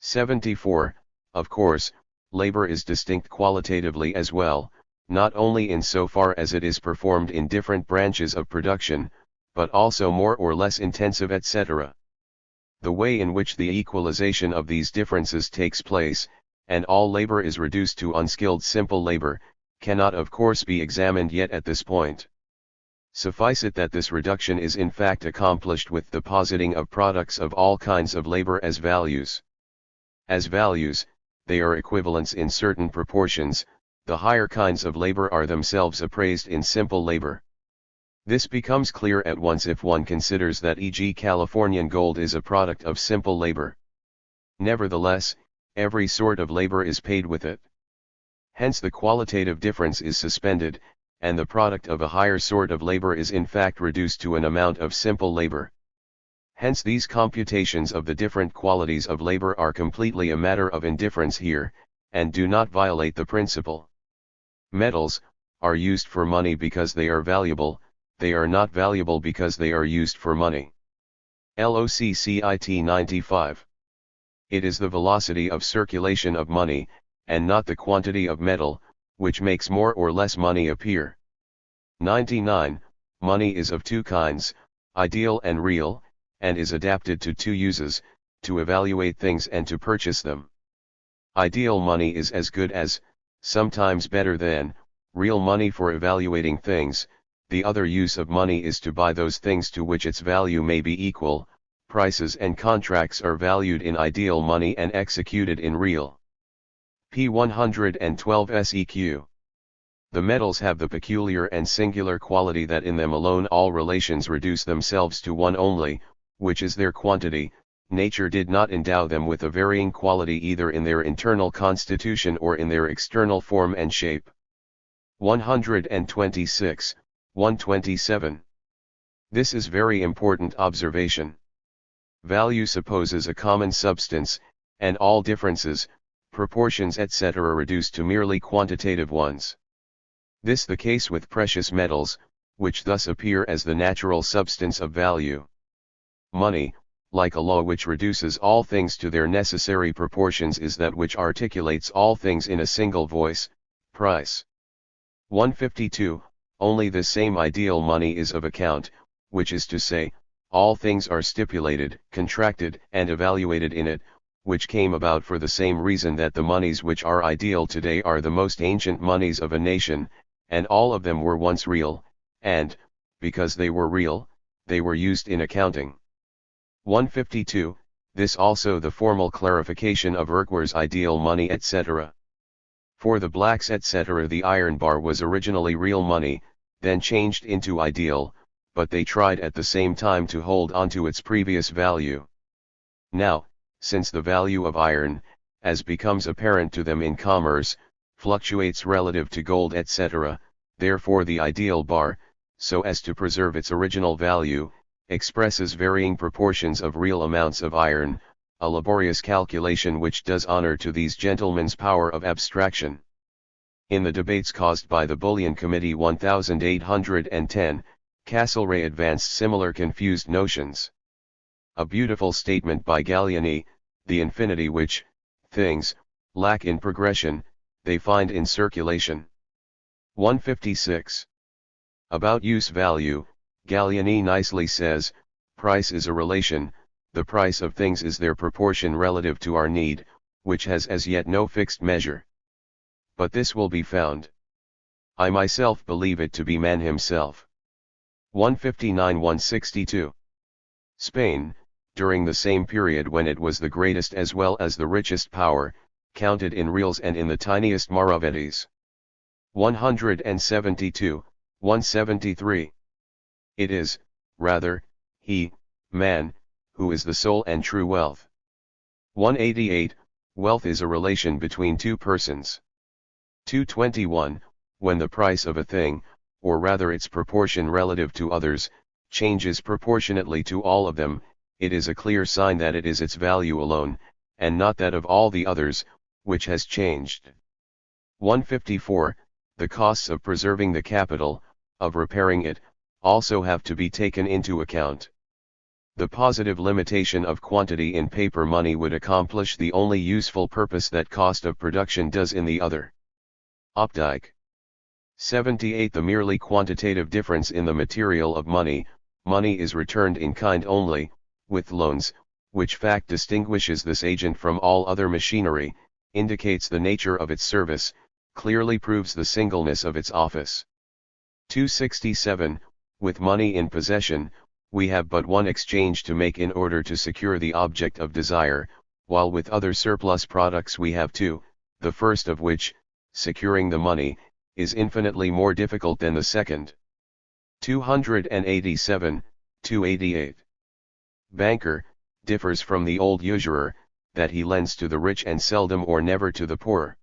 74, of course, labor is distinct qualitatively as well, not only in so far as it is performed in different branches of production, but also more or less intensive etc. The way in which the equalization of these differences takes place, and all labor is reduced to unskilled simple labor, cannot of course be examined yet at this point. Suffice it that this reduction is in fact accomplished with the positing of products of all kinds of labor as values. As values, they are equivalents in certain proportions, the higher kinds of labor are themselves appraised in simple labor. This becomes clear at once if one considers that e.g. Californian gold is a product of simple labor. Nevertheless, every sort of labor is paid with it. Hence the qualitative difference is suspended, and the product of a higher sort of labor is in fact reduced to an amount of simple labor. Hence these computations of the different qualities of labor are completely a matter of indifference here, and do not violate the principle. Metals are used for money because they are valuable, they are not valuable because they are used for money. LOCCIT 95. It is the velocity of circulation of money, and not the quantity of metal, which makes more or less money appear. 99. Money is of two kinds, ideal and real, and is adapted to two uses, to evaluate things and to purchase them. Ideal money is as good as, sometimes better than, real money for evaluating things. The other use of money is to buy those things to which its value may be equal. Prices and contracts are valued in ideal money and executed in real. P 112 SEQ. The metals have the peculiar and singular quality that in them alone all relations reduce themselves to one only, which is their quantity. Nature did not endow them with a varying quality either in their internal constitution or in their external form and shape. 126, 127. This is very important observation. Value supposes a common substance, and all differences, proportions etc. reduced to merely quantitative ones. This the case with precious metals, which thus appear as the natural substance of value. Money, like a law which reduces all things to their necessary proportions, is that which articulates all things in a single voice, price. 152. Only the same ideal money is of account, which is to say, all things are stipulated, contracted, and evaluated in it, which came about for the same reason that the monies which are ideal today are the most ancient monies of a nation, and all of them were once real, and, because they were real, they were used in accounting. 152. This also the formal clarification of Urquhart's ideal money etc. For the blacks etc. the iron bar was originally real money, then changed into ideal, but they tried at the same time to hold on to its previous value. Now, since the value of iron, as becomes apparent to them in commerce, fluctuates relative to gold etc., therefore the ideal bar, so as to preserve its original value, expresses varying proportions of real amounts of iron, a laborious calculation which does honor to these gentlemen's power of abstraction. In the debates caused by the Bullion Committee 1810, Castlereagh advanced similar confused notions. A beautiful statement by Gallieni, the infinity which, things, lack in progression, they find in circulation. 156. About use value, Gallieni nicely says, price is a relation, the price of things is their proportion relative to our need, which has as yet no fixed measure. But this will be found. I myself believe it to be man himself. 159-162. Spain, during the same period when it was the greatest as well as the richest power, counted in reals and in the tiniest maravedis. 172, 173. It is, rather, he, man, who is the sole and true wealth. 188, Wealth is a relation between two persons. 221, when the price of a thing, or rather its proportion relative to others, changes proportionately to all of them, it is a clear sign that it is its value alone, and not that of all the others, which has changed. 154, the costs of preserving the capital, of repairing it, also have to be taken into account. The positive limitation of quantity in paper money would accomplish the only useful purpose that cost of production does in the other. Opdyke. 78. The merely quantitative difference in the material of money, money is returned in kind only, with loans, which fact distinguishes this agent from all other machinery, indicates the nature of its service, clearly proves the singleness of its office. 267. With money in possession, we have but one exchange to make in order to secure the object of desire, while with other surplus products we have two, the first of which, securing the money, is infinitely more difficult than the second. 287, 288. Banker, differs from the old usurer, that he lends to the rich and seldom or never to the poor.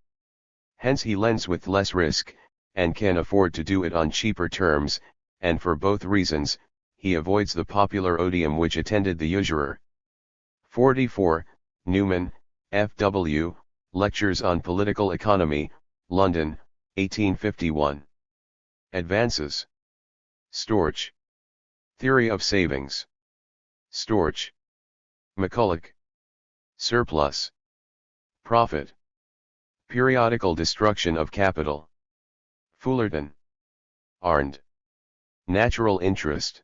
Hence he lends with less risk, and can afford to do it on cheaper terms, and for both reasons, he avoids the popular odium which attended the usurer. 44, Newman, F.W., Lectures on Political Economy, London, 1851. Advances. Storch. Theory of Savings. Storch. McCulloch. Surplus. Profit. Periodical Destruction of Capital. Fullerton. Arndt. Natural Interest.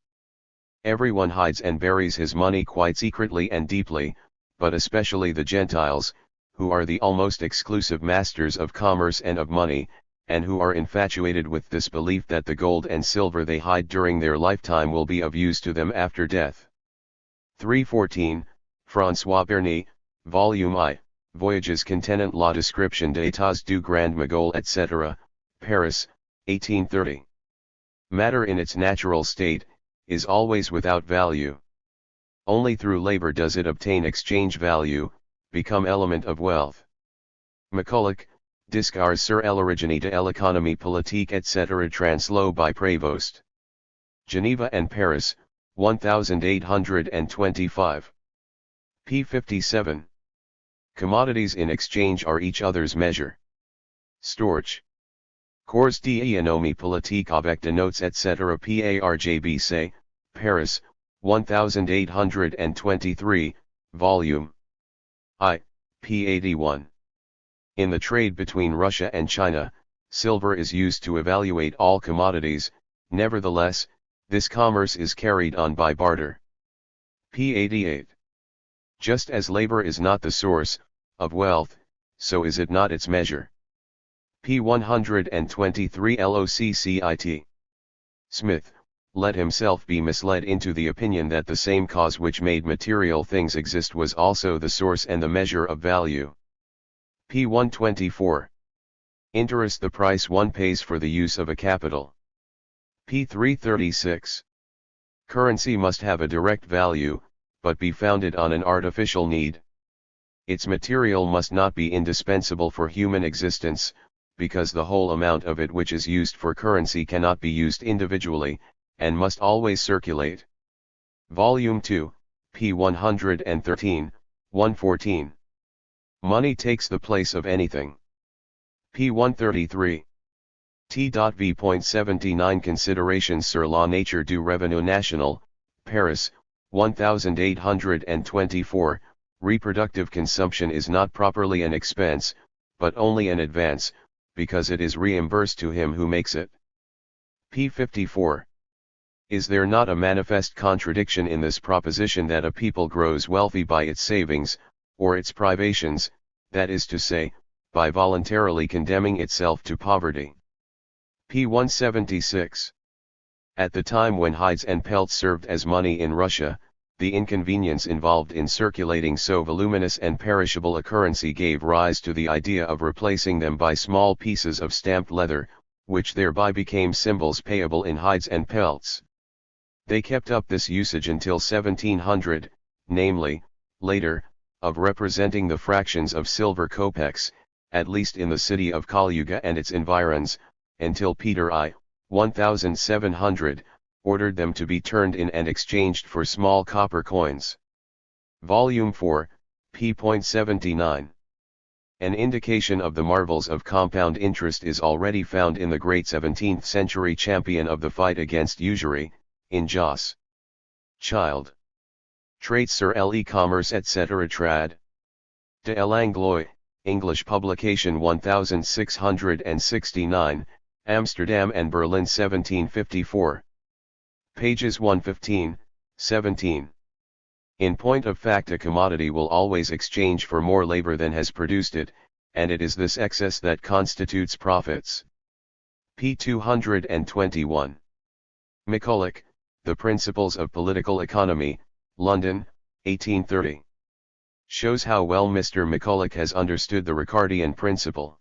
Everyone hides and buries his money quite secretly and deeply, but especially the Gentiles, who are the almost exclusive masters of commerce and of money, and who are infatuated with this belief that the gold and silver they hide during their lifetime will be of use to them after death. 314, François Berny, Volume I, Voyages contenant la description d'états du Grand Mogol etc., Paris, 1830. Matter in its natural state, is always without value. Only through labor does it obtain exchange value, become element of wealth. McCulloch, Discours sur l'origine de l'économie politique etc. Translo by Prévost. Geneva and Paris, 1825. p. 57. Commodities in exchange are each other's measure. Storch. Cours d'économie politique avec des notes etc. Parjbc, Paris, 1823, Volume I, p. 81. In the trade between Russia and China, silver is used to evaluate all commodities, nevertheless, this commerce is carried on by barter. p. 88. Just as labor is not the source of wealth, so is it not its measure. p. 123 LOCCIT. Smith, let himself be misled into the opinion that the same cause which made material things exist was also the source and the measure of value. p. 124. Interest the price one pays for the use of a capital. p. 336. Currency must have a direct value, but be founded on an artificial need. Its material must not be indispensable for human existence, because the whole amount of it which is used for currency cannot be used individually, and must always circulate. Volume 2, p. 113, 114. Money takes the place of anything. p. 133. T.V.79 Considerations sur la nature du revenu national, Paris, 1824. Reproductive consumption is not properly an expense, but only an advance, because it is reimbursed to him who makes it. p. 54. Is there not a manifest contradiction in this proposition that a people grows wealthy by its savings, or its privations, that is to say, by voluntarily condemning itself to poverty? p. 176. At the time when hides and pelts served as money in Russia, the inconvenience involved in circulating so voluminous and perishable a currency gave rise to the idea of replacing them by small pieces of stamped leather, which thereby became symbols payable in hides and pelts. They kept up this usage until 1700, namely, later, of representing the fractions of silver kopecks, at least in the city of Kalyuga and its environs, until Peter I, 1700, ordered them to be turned in and exchanged for small copper coins. Volume 4, p.79. An indication of the marvels of compound interest is already found in the great 17th century champion of the fight against usury, in Jos. Child. Traits sur l'e-commerce etc. trad. De l'Anglois, English publication 1669, Amsterdam and Berlin 1754. Pages 115, 17. In point of fact, a commodity will always exchange for more labor than has produced it, and it is this excess that constitutes profits. p. 221. McCulloch, The Principles of Political Economy, London, 1830. Shows how well Mr. McCulloch has understood the Ricardian principle.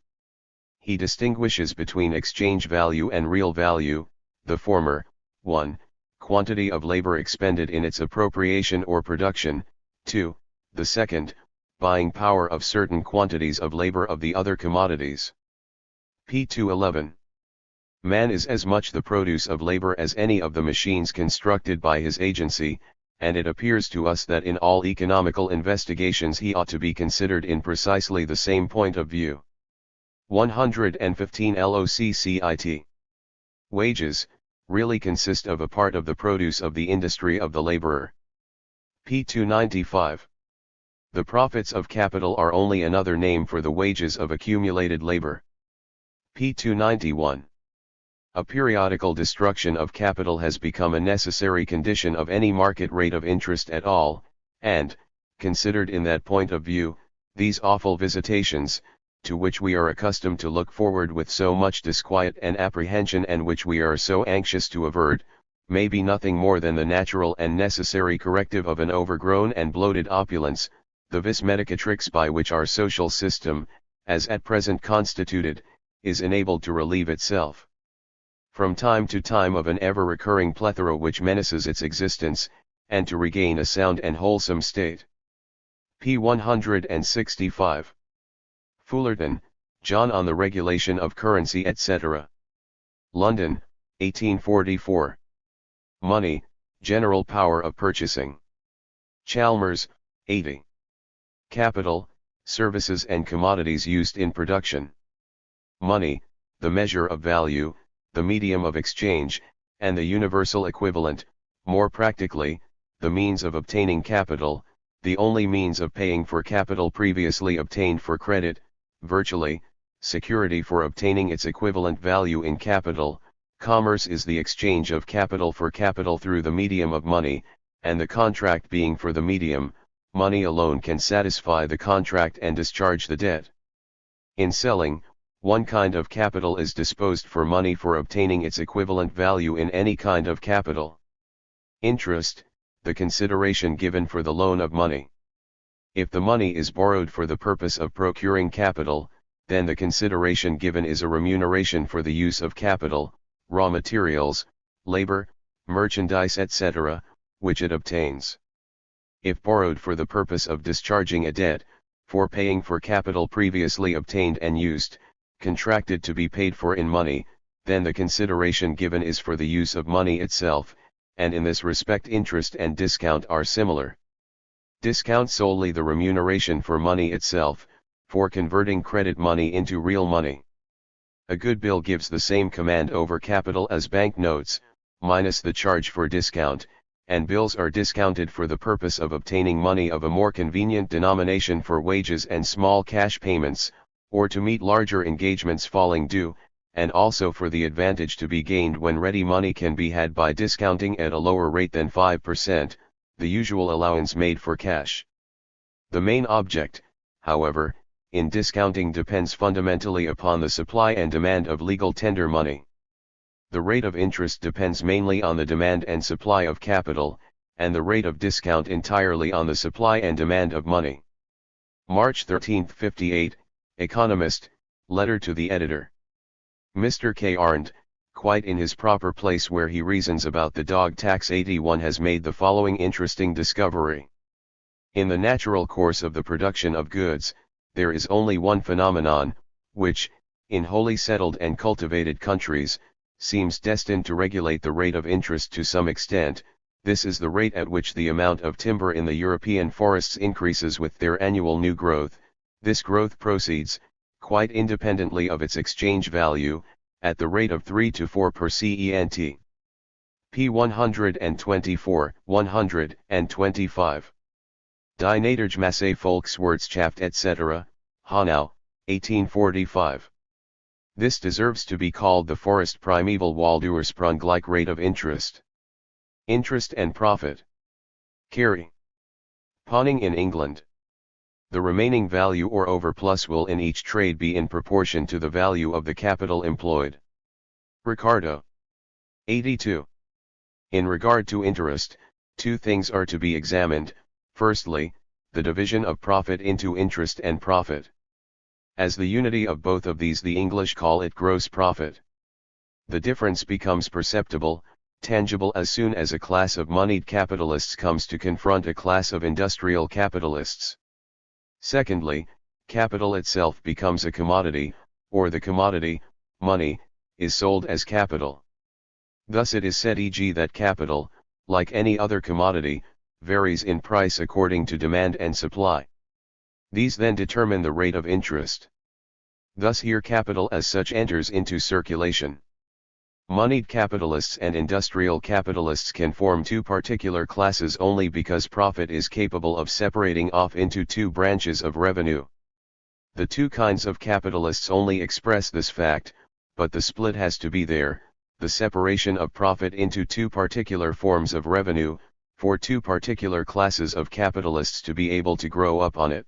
He distinguishes between exchange value and real value, the former, 1. Quantity of labor expended in its appropriation or production, 2. The second, buying power of certain quantities of labor of the other commodities. p. 211. Man is as much the produce of labor as any of the machines constructed by his agency, and it appears to us that in all economical investigations he ought to be considered in precisely the same point of view. 115 LOCCIT. Wages really consist of a part of the produce of the industry of the laborer. p. 295. The profits of capital are only another name for the wages of accumulated labor. p. 291. A periodical destruction of capital has become a necessary condition of any market rate of interest at all, and, considered in that point of view, these awful visitations, to which we are accustomed to look forward with so much disquiet and apprehension and which we are so anxious to avert, may be nothing more than the natural and necessary corrective of an overgrown and bloated opulence, the vis medicatrix by which our social system, as at present constituted, is enabled to relieve itself from time to time of an ever-recurring plethora which menaces its existence, and to regain a sound and wholesome state. p. 165. Fullerton, John on the Regulation of Currency etc. London, 1844. Money, General Power of Purchasing. Chalmers, 80. Capital, Services and Commodities used in Production. Money, the measure of value, the medium of exchange, and the universal equivalent, more practically, the means of obtaining capital, the only means of paying for capital previously obtained for credit, virtually, security for obtaining its equivalent value in capital. Commerce is the exchange of capital for capital through the medium of money, and the contract being for the medium, money alone can satisfy the contract and discharge the debt. In selling, one kind of capital is disposed for money for obtaining its equivalent value in any kind of capital. Interest, the consideration given for the loan of money. If the money is borrowed for the purpose of procuring capital, then the consideration given is a remuneration for the use of capital, raw materials, labor, merchandise etc., which it obtains. If borrowed for the purpose of discharging a debt, for paying for capital previously obtained and used, contracted to be paid for in money, then the consideration given is for the use of money itself, and in this respect interest and discount are similar. Discount solely the remuneration for money itself, for converting credit money into real money. A good bill gives the same command over capital as bank notes, minus the charge for discount, and bills are discounted for the purpose of obtaining money of a more convenient denomination for wages and small cash payments, or to meet larger engagements falling due, and also for the advantage to be gained when ready money can be had by discounting at a lower rate than 5%, the usual allowance made for cash. The main object, however, in discounting depends fundamentally upon the supply and demand of legal tender money. The rate of interest depends mainly on the demand and supply of capital, and the rate of discount entirely on the supply and demand of money. March 13, 58, Economist, Letter to the Editor. Mr. K. Arndt, quite in his proper place where he reasons about the dog tax 81, has made the following interesting discovery. In the natural course of the production of goods, there is only one phenomenon, which, in wholly settled and cultivated countries, seems destined to regulate the rate of interest to some extent. This is the rate at which the amount of timber in the European forests increases with their annual new growth. This growth proceeds, quite independently of its exchange value, at the rate of 3 to 4 per cent. P 124, 125. Die Nadergemasse Volkswirtschaft etc., Hanau, 1845. This deserves to be called the forest primeval Waldursprung like rate of interest. Interest and profit. Carry. Pawning in England. The remaining value or overplus will in each trade be in proportion to the value of the capital employed. Ricardo. 82. In regard to interest, two things are to be examined. Firstly, the division of profit into interest and profit. As the unity of both of these the English call it gross profit. The difference becomes perceptible, tangible as soon as a class of moneyed capitalists comes to confront a class of industrial capitalists. Secondly, capital itself becomes a commodity, or the commodity, money, is sold as capital. Thus it is said e.g. that capital, like any other commodity, varies in price according to demand and supply. These then determine the rate of interest. Thus here capital as such enters into circulation. Moneyed capitalists and industrial capitalists can form two particular classes only because profit is capable of separating off into two branches of revenue. The two kinds of capitalists only express this fact, but the split has to be there, the separation of profit into two particular forms of revenue, for two particular classes of capitalists to be able to grow up on it.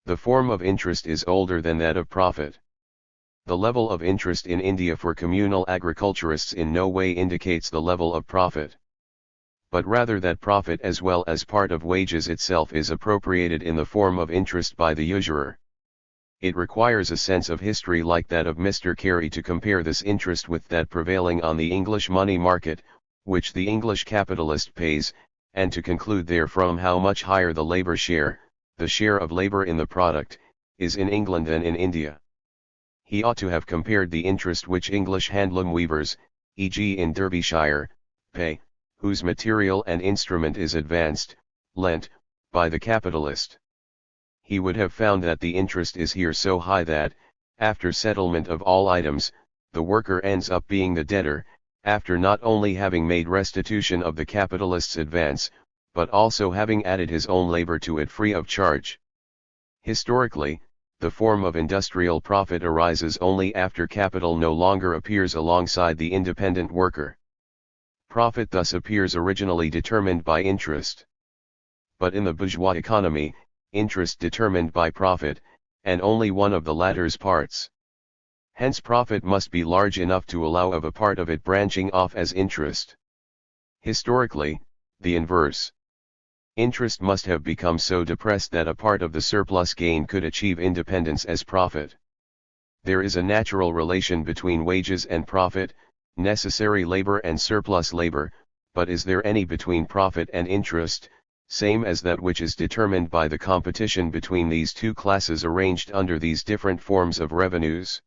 The form of interest is older than that of profit. The level of interest in India for communal agriculturists in no way indicates the level of profit. But rather that profit as well as part of wages itself is appropriated in the form of interest by the usurer. It requires a sense of history like that of Mr. Carey to compare this interest with that prevailing on the English money market, which the English capitalist pays, and to conclude therefrom how much higher the labor share, the share of labor in the product, is in England than in India. He ought to have compared the interest which English handloom weavers, e.g. in Derbyshire, pay, whose material and instrument is advanced, lent, by the capitalist. He would have found that the interest is here so high that, after settlement of all items, the worker ends up being the debtor, after not only having made restitution of the capitalist's advance, but also having added his own labor to it free of charge. Historically, the form of industrial profit arises only after capital no longer appears alongside the independent worker. Profit thus appears originally determined by interest. But in the bourgeois economy, interest determined by profit, and only one of the latter's parts. Hence profit must be large enough to allow of a part of it branching off as interest. Historically, the inverse. Interest must have become so depressed that a part of the surplus gain could achieve independence as profit. There is a natural relation between wages and profit, necessary labor and surplus labor, but is there any between profit and interest, same as that which is determined by the competition between these two classes arranged under these different forms of revenues?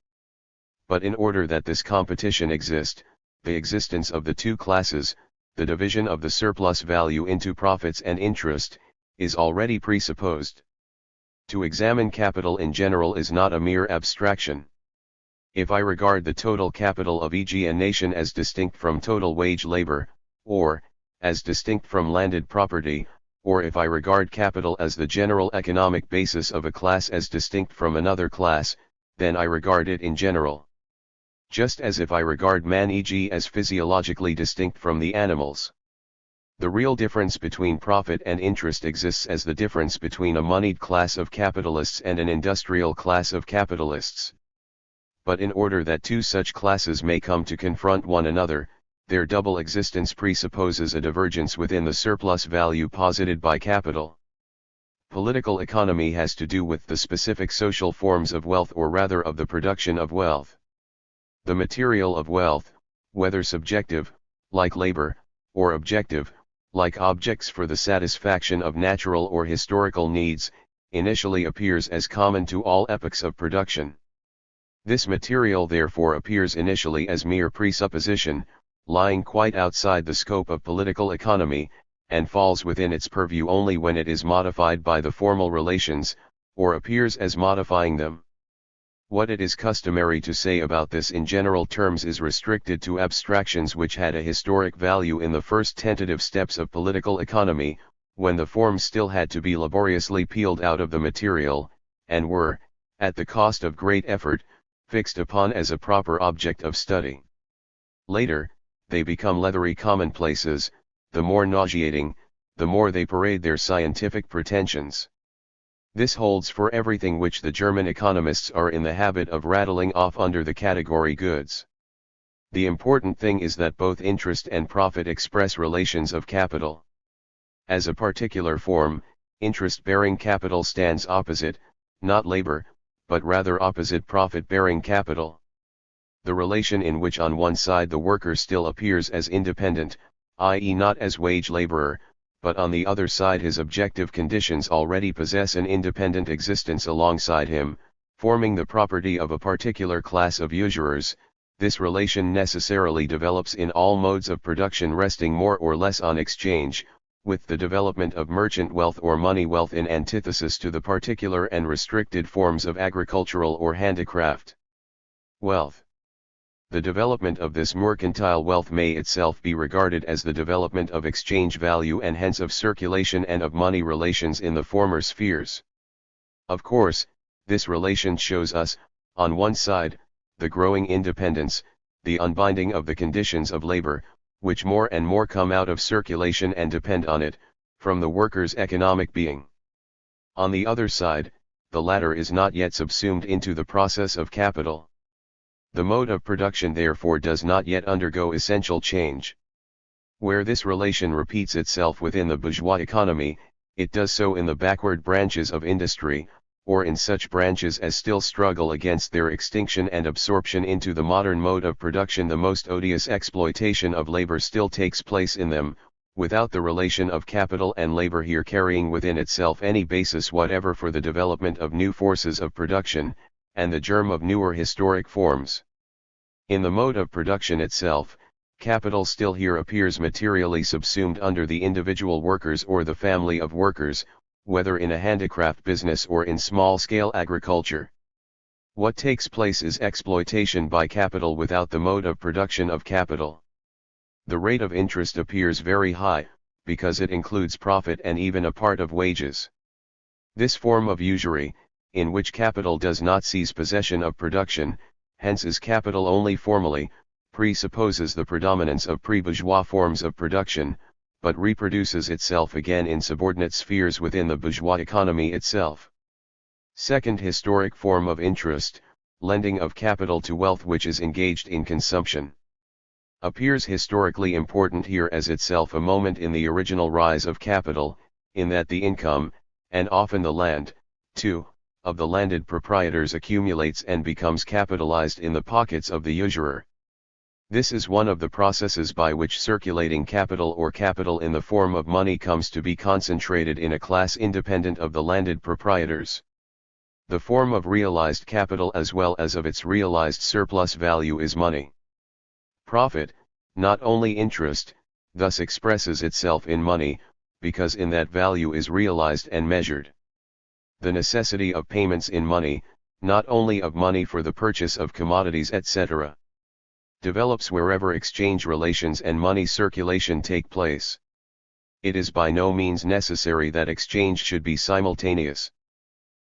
But in order that this competition exist, the existence of the two classes, the division of the surplus value into profits and interest, is already presupposed. To examine capital in general is not a mere abstraction. If I regard the total capital of e.g. a nation as distinct from total wage labor, or, as distinct from landed property, or if I regard capital as the general economic basis of a class as distinct from another class, then I regard it in general. Just as if I regard man e.g. as physiologically distinct from the animals. The real difference between profit and interest exists as the difference between a moneyed class of capitalists and an industrial class of capitalists. But in order that two such classes may come to confront one another, their double existence presupposes a divergence within the surplus value posited by capital. Political economy has to do with the specific social forms of wealth, or rather of the production of wealth. The material of wealth, whether subjective, like labor, or objective, like objects for the satisfaction of natural or historical needs, initially appears as common to all epochs of production. This material therefore appears initially as mere presupposition, lying quite outside the scope of political economy, and falls within its purview only when it is modified by the formal relations, or appears as modifying them. What it is customary to say about this in general terms is restricted to abstractions which had a historic value in the first tentative steps of political economy, when the forms still had to be laboriously peeled out of the material, and were, at the cost of great effort, fixed upon as a proper object of study. Later, they become leathery commonplaces, the more nauseating, the more they parade their scientific pretensions. This holds for everything which the German economists are in the habit of rattling off under the category goods. The important thing is that both interest and profit express relations of capital. As a particular form, interest-bearing capital stands opposite, not labor, but rather opposite profit-bearing capital. The relation in which on one side the worker still appears as independent, i.e. not as wage laborer, but on the other side his objective conditions already possess an independent existence alongside him, forming the property of a particular class of usurers. This relation necessarily develops in all modes of production resting more or less on exchange, with the development of merchant wealth or money wealth in antithesis to the particular and restricted forms of agricultural or handicraft wealth. The development of this mercantile wealth may itself be regarded as the development of exchange value and hence of circulation and of money relations in the former spheres. Of course, this relation shows us, on one side, the growing independence, the unbinding of the conditions of labor, which more and more come out of circulation and depend on it, from the worker's economic being. On the other side, the latter is not yet subsumed into the process of capital. The mode of production therefore does not yet undergo essential change. Where this relation repeats itself within the bourgeois economy, it does so in the backward branches of industry, or in such branches as still struggle against their extinction and absorption into the modern mode of production. The most odious exploitation of labor still takes place in them, without the relation of capital and labor here carrying within itself any basis whatever for the development of new forces of production, and the germ of newer historic forms. In the mode of production itself, capital still here appears materially subsumed under the individual workers or the family of workers, whether in a handicraft business or in small-scale agriculture. What takes place is exploitation by capital without the mode of production of capital. The rate of interest appears very high, because it includes profit and even a part of wages. This form of usury, in which capital does not seize possession of production, hence is capital only formally, presupposes the predominance of pre-bourgeois forms of production, but reproduces itself again in subordinate spheres within the bourgeois economy itself. Second historic form of interest, lending of capital to wealth which is engaged in consumption, appears historically important here as itself a moment in the original rise of capital, in that the income, and often the land, too, of the landed proprietors accumulates and becomes capitalized in the pockets of the usurer. This is one of the processes by which circulating capital or capital in the form of money comes to be concentrated in a class independent of the landed proprietors. The form of realized capital as well as of its realized surplus value is money. Profit, not only interest, thus expresses itself in money, because in that value is realized and measured. The necessity of payments in money, not only of money for the purchase of commodities etc., develops wherever exchange relations and money circulation take place. It is by no means necessary that exchange should be simultaneous.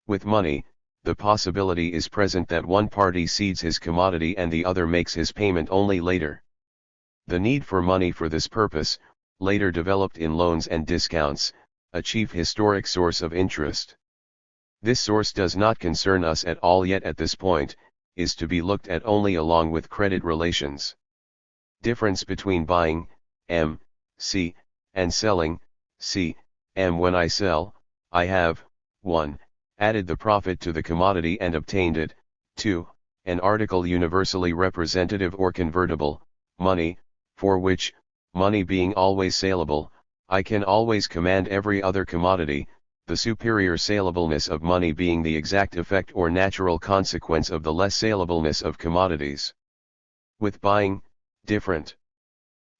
With money, the possibility is present that one party cedes his commodity and the other makes his payment only later. The need for money for this purpose, later developed in loans and discounts, a chief historic source of interest. This source does not concern us at all yet at this point, is to be looked at only along with credit relations. Difference between buying, C, and selling, C, when I sell, I have, 1, added the profit to the commodity and obtained it, 2, an article universally representative or convertible, money, for which, money being always saleable, I can always command every other commodity, the superior salableness of money being the exact effect or natural consequence of the less salableness of commodities. With buying, different.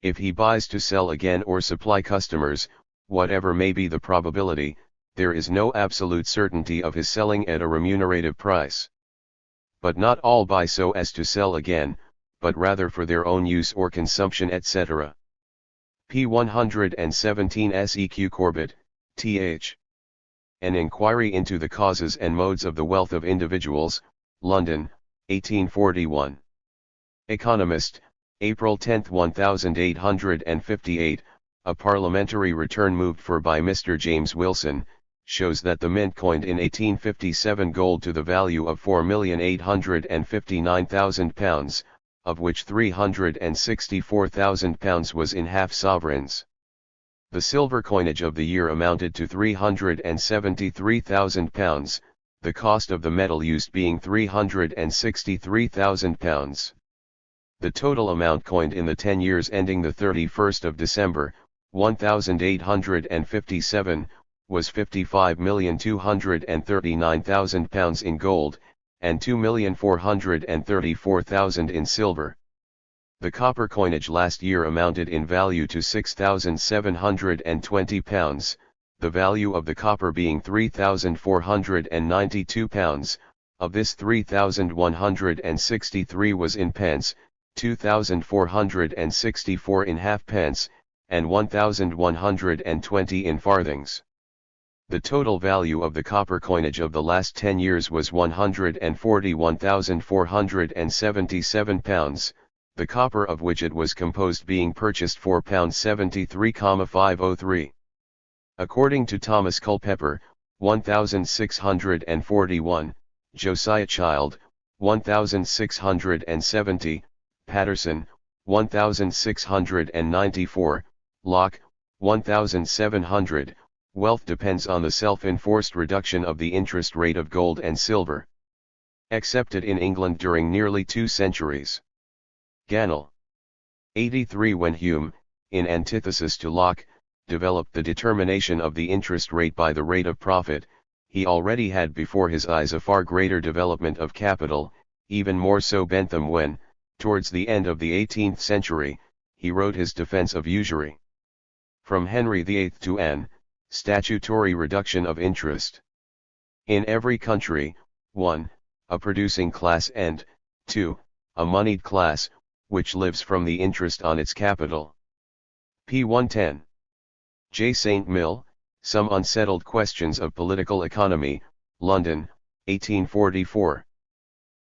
If he buys to sell again or supply customers, whatever may be the probability, there is no absolute certainty of his selling at a remunerative price. But not all buy so as to sell again, but rather for their own use or consumption, etc. P 117 Seq Corbett, Th. An Inquiry into the Causes and Modes of the Wealth of Individuals, London, 1841. Economist, April 10, 1858, a parliamentary return moved for by Mr. James Wilson, shows that the mint coined in 1857 gold to the value of £4,859,000, of which £364,000 was in half sovereigns. The silver coinage of the year amounted to £373,000, the cost of the metal used being £363,000. The total amount coined in the 10 years ending the 31st of December, 1857, was £55,239,000 in gold, and £2,434,000 in silver. The copper coinage last year amounted in value to £6,720, the value of the copper being £3,492, of this £3,163 was in pence, £2,464 in halfpence, and £1,120 in farthings. The total value of the copper coinage of the last 10 years was £141,477, the copper of which it was composed being purchased for £73,503. According to Thomas Culpeper, 1641, Josiah Child, 1670, Patterson, 1694, Locke, 1700, wealth depends on the self-enforced reduction of the interest rate of gold and silver. Accepted in England during nearly 2 centuries. Ganel. 83. When Hume, in antithesis to Locke, developed the determination of the interest rate by the rate of profit, he already had before his eyes a far greater development of capital, even more so Bentham when, towards the end of the 18th century, he wrote his Defense of Usury. From Henry VIII to Anne, statutory reduction of interest. In every country, 1. A producing class and, 2. A moneyed class, which lives from the interest on its capital. P 110. J. St. Mill, Some Unsettled Questions of Political Economy, London, 1844.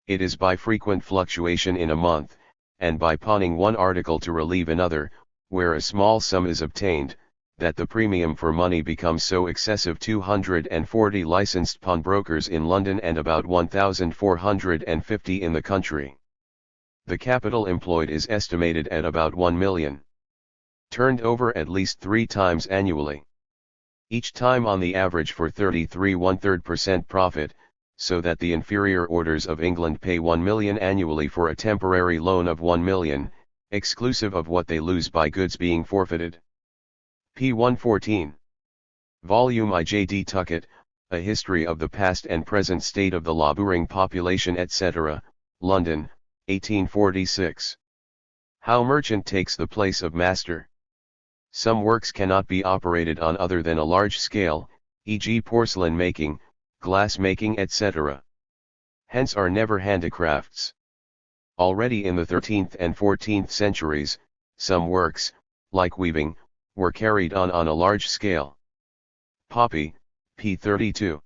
It is by frequent fluctuation in a month, and by pawning one article to relieve another, where a small sum is obtained, that the premium for money becomes so excessive. 240 licensed pawnbrokers in London and about 1,450 in the country. The capital employed is estimated at about 1 million. Turned over at least 3 times annually. Each time on the average for 33 1/3% profit, so that the inferior orders of England pay 1 million annually for a temporary loan of 1 million, exclusive of what they lose by goods being forfeited. P 114. Volume I. J. D. Tuckett, A History of the Past and Present State of the Labouring Population, etc., London, 1846. How Merchant Takes the Place of Master. Some works cannot be operated on other than a large scale, e.g. porcelain making, glass making, etc. Hence are never handicrafts. Already in the 13th and 14th centuries, some works, like weaving, were carried on a large scale. Poppy, p. 32.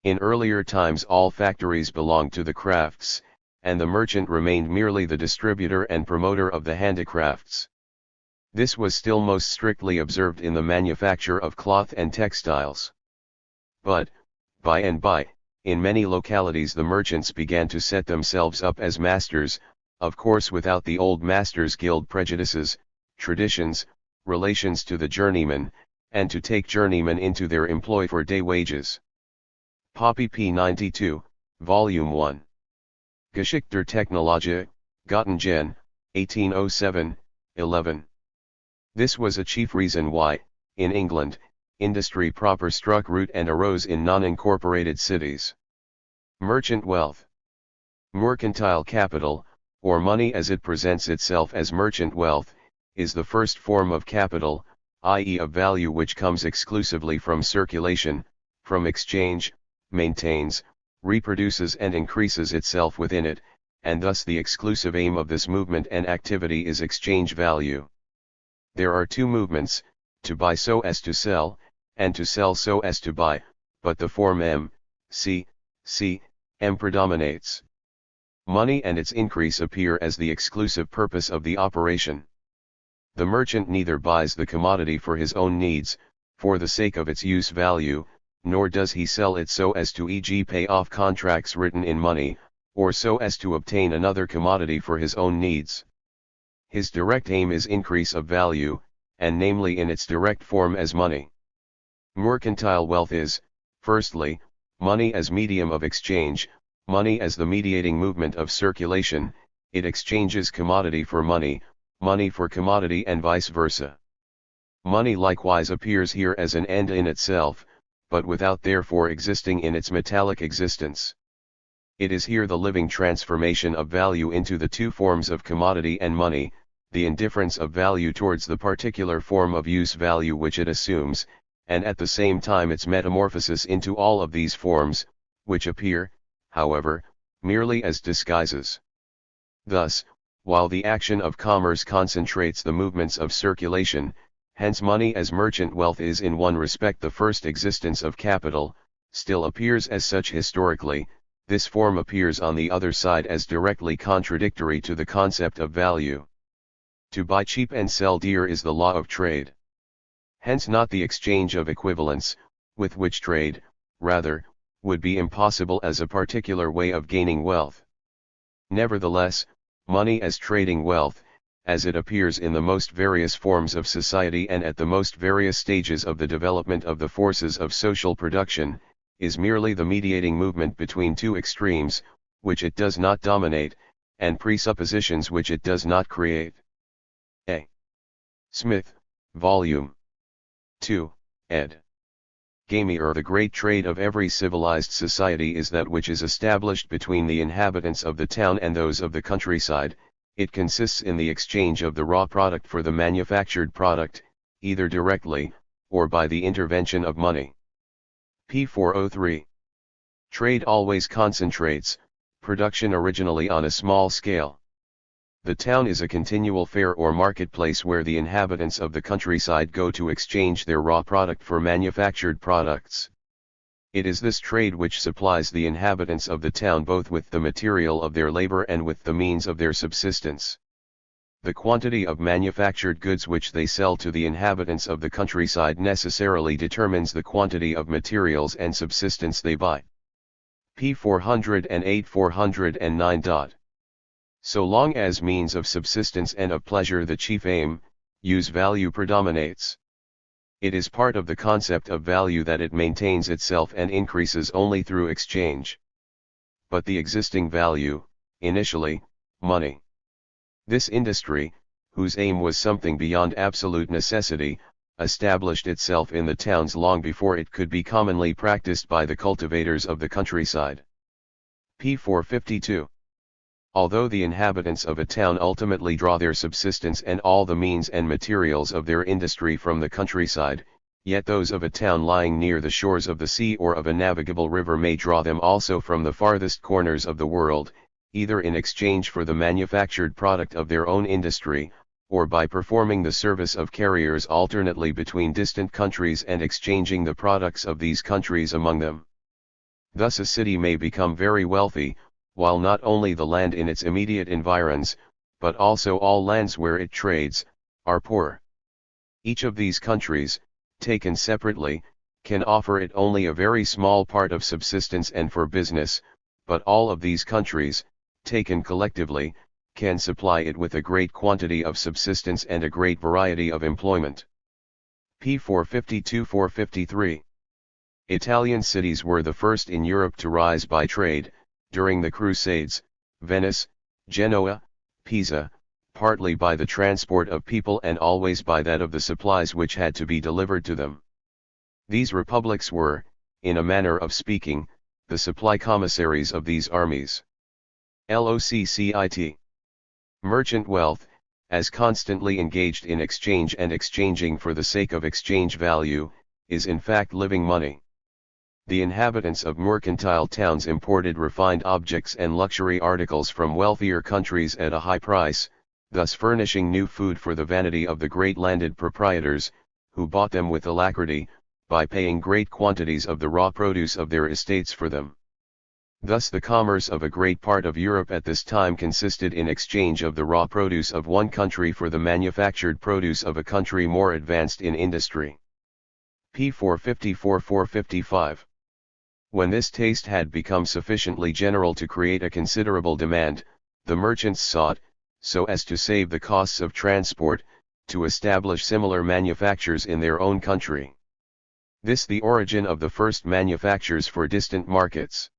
In earlier times all factories belonged to the crafts, and the merchant remained merely the distributor and promoter of the handicrafts. This was still most strictly observed in the manufacture of cloth and textiles. But, by and by, in many localities the merchants began to set themselves up as masters, of course without the old masters' guild prejudices, traditions, relations to the journeyman, and to take journeymen into their employ for day wages. Poppy p. 92, Volume 1. Geschichte der Technologie, Göttingen, 1807, 11. This was a chief reason why, In England, industry proper struck root and arose in non-incorporated cities. Merchant wealth. Mercantile capital, or money as it presents itself as merchant wealth, is the first form of capital, i.e. of value which comes exclusively from circulation, from exchange, maintains, reproduces and increases itself within it, and thus the exclusive aim of this movement and activity is exchange value. There are two movements, to buy so as to sell, and to sell so as to buy, but the form M, C, M predominates. Money and its increase appear as the exclusive purpose of the operation. The merchant neither buys the commodity for his own needs, for the sake of its use value, nor does he sell it so as to e.g. pay off contracts written in money, or so as to obtain another commodity for his own needs. His direct aim is increase of value, and namely in its direct form as money. Mercantile wealth is, firstly, money as medium of exchange, money as the mediating movement of circulation. It exchanges commodity for money, money for commodity and vice versa. Money likewise appears here as an end in itself, but without therefore existing in its metallic existence. It is here the living transformation of value into the two forms of commodity and money, the indifference of value towards the particular form of use value which it assumes, and at the same time its metamorphosis into all of these forms, which appear, however, merely as disguises. Thus, while the action of commerce concentrates the movements of circulation, hence money as merchant wealth is in one respect the first existence of capital, still appears as such historically, this form appears on the other side as directly contradictory to the concept of value. To buy cheap and sell dear is the law of trade. Hence not the exchange of equivalents, with which trade, rather, would be impossible as a particular way of gaining wealth. Nevertheless, money as trading wealth, as it appears in the most various forms of society and at the most various stages of the development of the forces of social production, is merely the mediating movement between two extremes, which it does not dominate, and presuppositions which it does not create. A. Smith, Volume 2, ed. Gamier. The great trade of every civilized society is that which is established between the inhabitants of the town and those of the countryside. It consists in the exchange of the raw product for the manufactured product, either directly, or by the intervention of money. p. 403. Trade always concentrates production originally on a small scale. The town is a continual fair or marketplace where the inhabitants of the countryside go to exchange their raw product for manufactured products. It is this trade which supplies the inhabitants of the town both with the material of their labor and with the means of their subsistence. The quantity of manufactured goods which they sell to the inhabitants of the countryside necessarily determines the quantity of materials and subsistence they buy. p. 408-409. So long as means of subsistence and of pleasure the chief aim, use value predominates. It is part of the concept of value that it maintains itself and increases only through exchange. But the existing value, initially, money. This industry, whose aim was something beyond absolute necessity, established itself in the towns long before it could be commonly practiced by the cultivators of the countryside. p. 452. Although the inhabitants of a town ultimately draw their subsistence and all the means and materials of their industry from the countryside, yet those of a town lying near the shores of the sea or of a navigable river may draw them also from the farthest corners of the world, either in exchange for the manufactured product of their own industry, or by performing the service of carriers alternately between distant countries and exchanging the products of these countries among them. Thus a city may become very wealthy, while not only the land in its immediate environs, but also all lands where it trades, are poor. Each of these countries, taken separately, can offer it only a very small part of subsistence and for business, but all of these countries, taken collectively, can supply it with a great quantity of subsistence and a great variety of employment. p. 452-453. Italian cities were the first in Europe to rise by trade. During the Crusades, Venice, Genoa, Pisa, partly by the transport of people and always by that of the supplies which had to be delivered to them. These republics were, in a manner of speaking, the supply commissaries of these armies. LOCCIT. Merchant wealth, as constantly engaged in exchange and exchanging for the sake of exchange value, is in fact living money. The inhabitants of mercantile towns imported refined objects and luxury articles from wealthier countries at a high price, thus furnishing new food for the vanity of the great landed proprietors, who bought them with alacrity, by paying great quantities of the raw produce of their estates for them. Thus the commerce of a great part of Europe at this time consisted in exchange of the raw produce of one country for the manufactured produce of a country more advanced in industry. P. 454-455. When this taste had become sufficiently general to create a considerable demand, the merchants sought, so as to save the costs of transport, to establish similar manufactures in their own country. This the origin of the first manufactures for distant markets.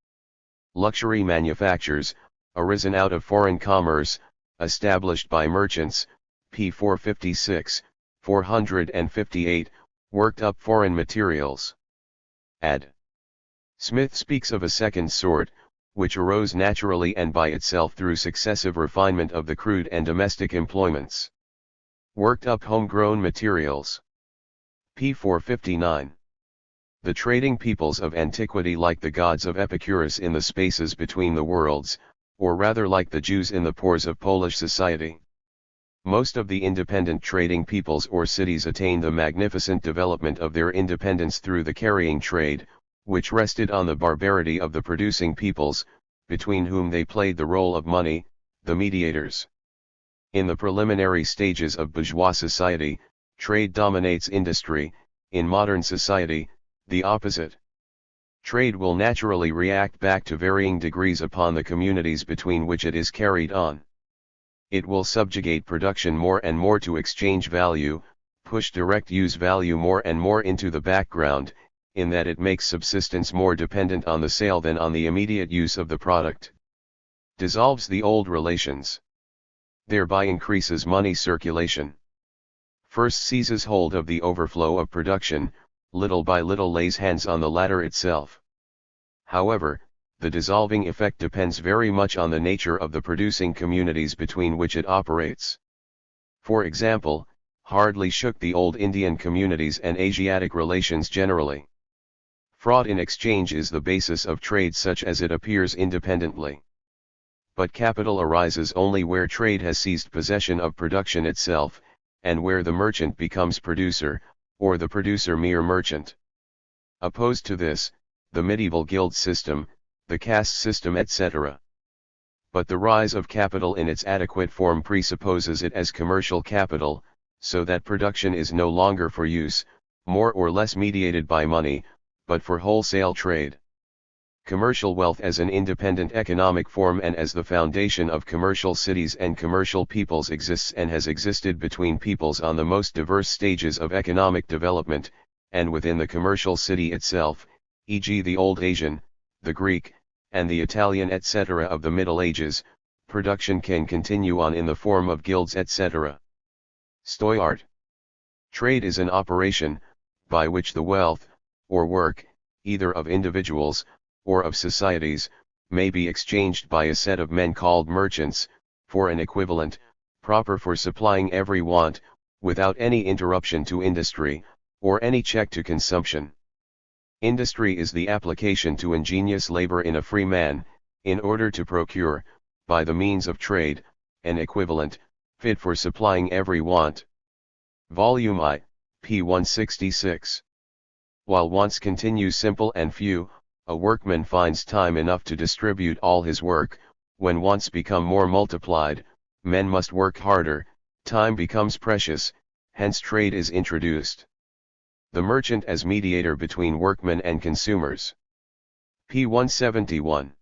Luxury manufactures, arisen out of foreign commerce, established by merchants, p. 456, 458, worked up foreign materials. Ad. Smith speaks of a second sort, which arose naturally and by itself through successive refinement of the crude and domestic employments. Worked up homegrown materials. P. 459. The trading peoples of antiquity, like the gods of Epicurus in the spaces between the worlds, or rather like the Jews in the pores of Polish society. Most of the independent trading peoples or cities attained the magnificent development of their independence through the carrying trade, which rested on the barbarity of the producing peoples, between whom they played the role of money, the mediators. In the preliminary stages of bourgeois society, trade dominates industry; in modern society, the opposite. Trade will naturally react back to varying degrees upon the communities between which it is carried on. It will subjugate production more and more to exchange value, push direct use value more and more into the background, in that it makes subsistence more dependent on the sale than on the immediate use of the product. Dissolves the old relations. Thereby increases money circulation. First seizes hold of the overflow of production, little by little lays hands on the latter itself. However, the dissolving effect depends very much on the nature of the producing communities between which it operates. For example, hardly shook the old Indian communities and Asiatic relations generally. Fraud in exchange is the basis of trade such as it appears independently. But capital arises only where trade has seized possession of production itself, and where the merchant becomes producer, or the producer mere merchant. Opposed to this, the medieval guild system, the caste system, etc. But the rise of capital in its adequate form presupposes it as commercial capital, so that production is no longer for use, more or less mediated by money, but for wholesale trade. Commercial wealth as an independent economic form and as the foundation of commercial cities and commercial peoples exists and has existed between peoples on the most diverse stages of economic development, and within the commercial city itself, e.g. the Old Asian, the Greek, and the Italian etc. of the Middle Ages. Production can continue on in the form of guilds etc. Stoyart. Trade is an operation, by which the wealth, or work, either of individuals, or of societies, may be exchanged by a set of men called merchants, for an equivalent, proper for supplying every want, without any interruption to industry, or any check to consumption. Industry is the application to ingenious labor in a free man, in order to procure, by the means of trade, an equivalent, fit for supplying every want. Volume I, p. 166. While wants continue simple and few, a workman finds time enough to distribute all his work. When wants become more multiplied, men must work harder, time becomes precious, hence trade is introduced. The merchant as mediator between workmen and consumers. P. 171.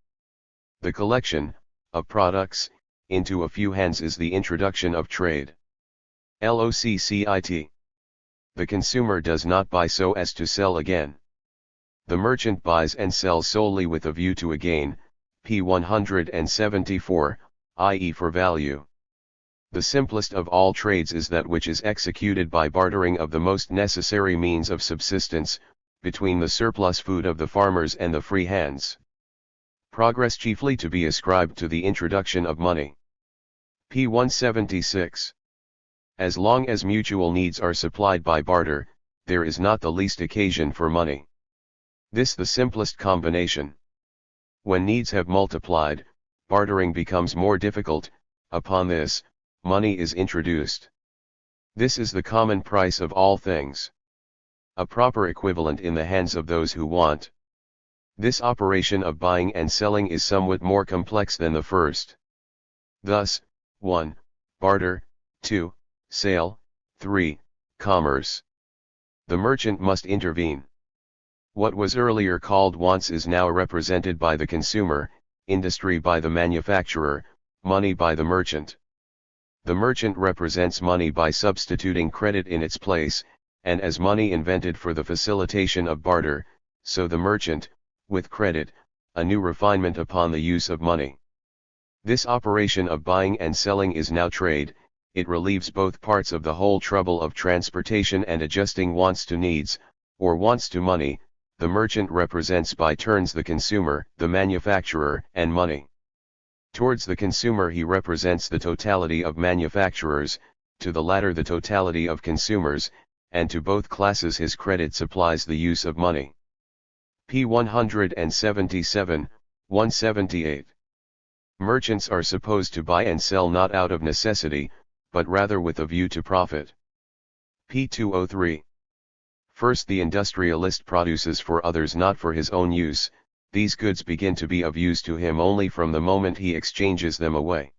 The collection, of products, into a few hands is the introduction of trade. LOCCIT. The consumer does not buy so as to sell again. The merchant buys and sells solely with a view to a gain, p. 174, i.e. for value. The simplest of all trades is that which is executed by bartering of the most necessary means of subsistence, between the surplus food of the farmers and the free hands. Progress chiefly to be ascribed to the introduction of money. p. 176. As long as mutual needs are supplied by barter, there is not the least occasion for money. This the simplest combination. When needs have multiplied, bartering becomes more difficult. Upon this, money is introduced. This is the common price of all things. A proper equivalent in the hands of those who want. This operation of buying and selling is somewhat more complex than the first. Thus, 1. Barter, 2. Sale, 3. Commerce. The merchant must intervene. What was earlier called wants is now represented by the consumer, industry by the manufacturer, money by the merchant. The merchant represents money by substituting credit in its place, and as money invented for the facilitation of barter, so the merchant, with credit, a new refinement upon the use of money. This operation of buying and selling is now trade. It relieves both parts of the whole trouble of transportation and adjusting wants to needs, or wants to money. The merchant represents by turns the consumer, the manufacturer, and money. Towards the consumer he represents the totality of manufacturers, to the latter the totality of consumers, and to both classes his credit supplies the use of money. p. 177, 178. Merchants are supposed to buy and sell not out of necessity, but rather with a view to profit. p. 203. First the industrialist produces for others not for his own use. These goods begin to be of use to him only from the moment he exchanges them away.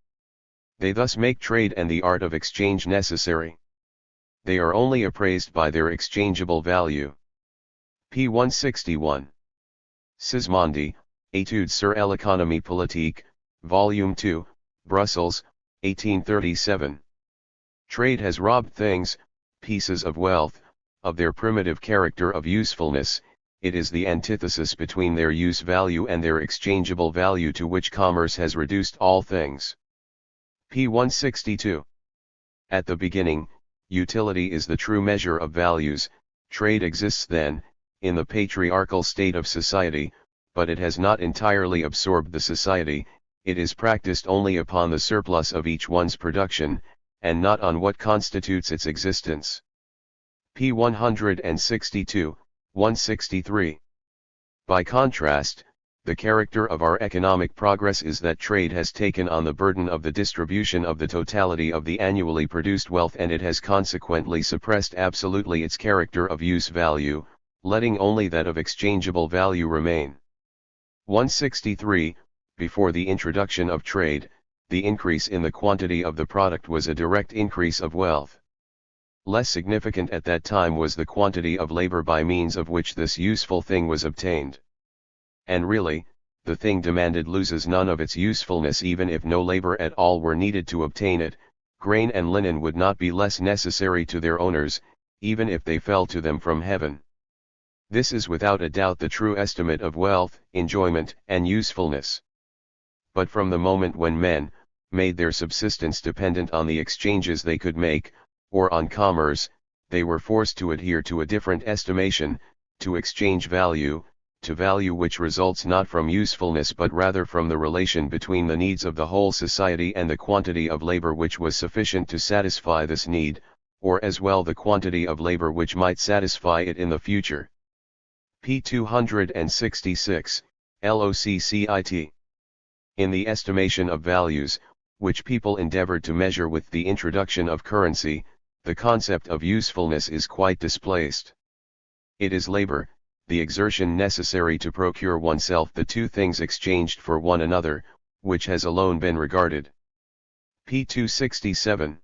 They thus make trade and the art of exchange necessary. They are only appraised by their exchangeable value. p. 161. Sismondi, Études sur l'économie politique, Volume 2, Brussels, 1837. Trade has robbed things, pieces of wealth, of their primitive character of usefulness. It is the antithesis between their use value and their exchangeable value to which commerce has reduced all things. p. 162. At the beginning, utility is the true measure of values. Trade exists then, in the patriarchal state of society, but it has not entirely absorbed the society. It is practiced only upon the surplus of each one's production, and not on what constitutes its existence. p. 162, 163. By contrast, the character of our economic progress is that trade has taken on the burden of the distribution of the totality of the annually produced wealth, and it has consequently suppressed absolutely its character of use value, letting only that of exchangeable value remain. 163. Before the introduction of trade, the increase in the quantity of the product was a direct increase of wealth. Less significant at that time was the quantity of labor by means of which this useful thing was obtained. And really, the thing demanded loses none of its usefulness even if no labor at all were needed to obtain it. Grain and linen would not be less necessary to their owners, even if they fell to them from heaven. This is without a doubt the true estimate of wealth, enjoyment, and usefulness. But from the moment when men made their subsistence dependent on the exchanges they could make, or on commerce, they were forced to adhere to a different estimation, to exchange value, to value which results not from usefulness but rather from the relation between the needs of the whole society and the quantity of labor which was sufficient to satisfy this need, or as well the quantity of labor which might satisfy it in the future. p. 266, LOCCIT. In the estimation of values, which people endeavored to measure with the introduction of currency, the concept of usefulness is quite displaced. It is labor, the exertion necessary to procure oneself the two things exchanged for one another, which has alone been regarded. p. 267.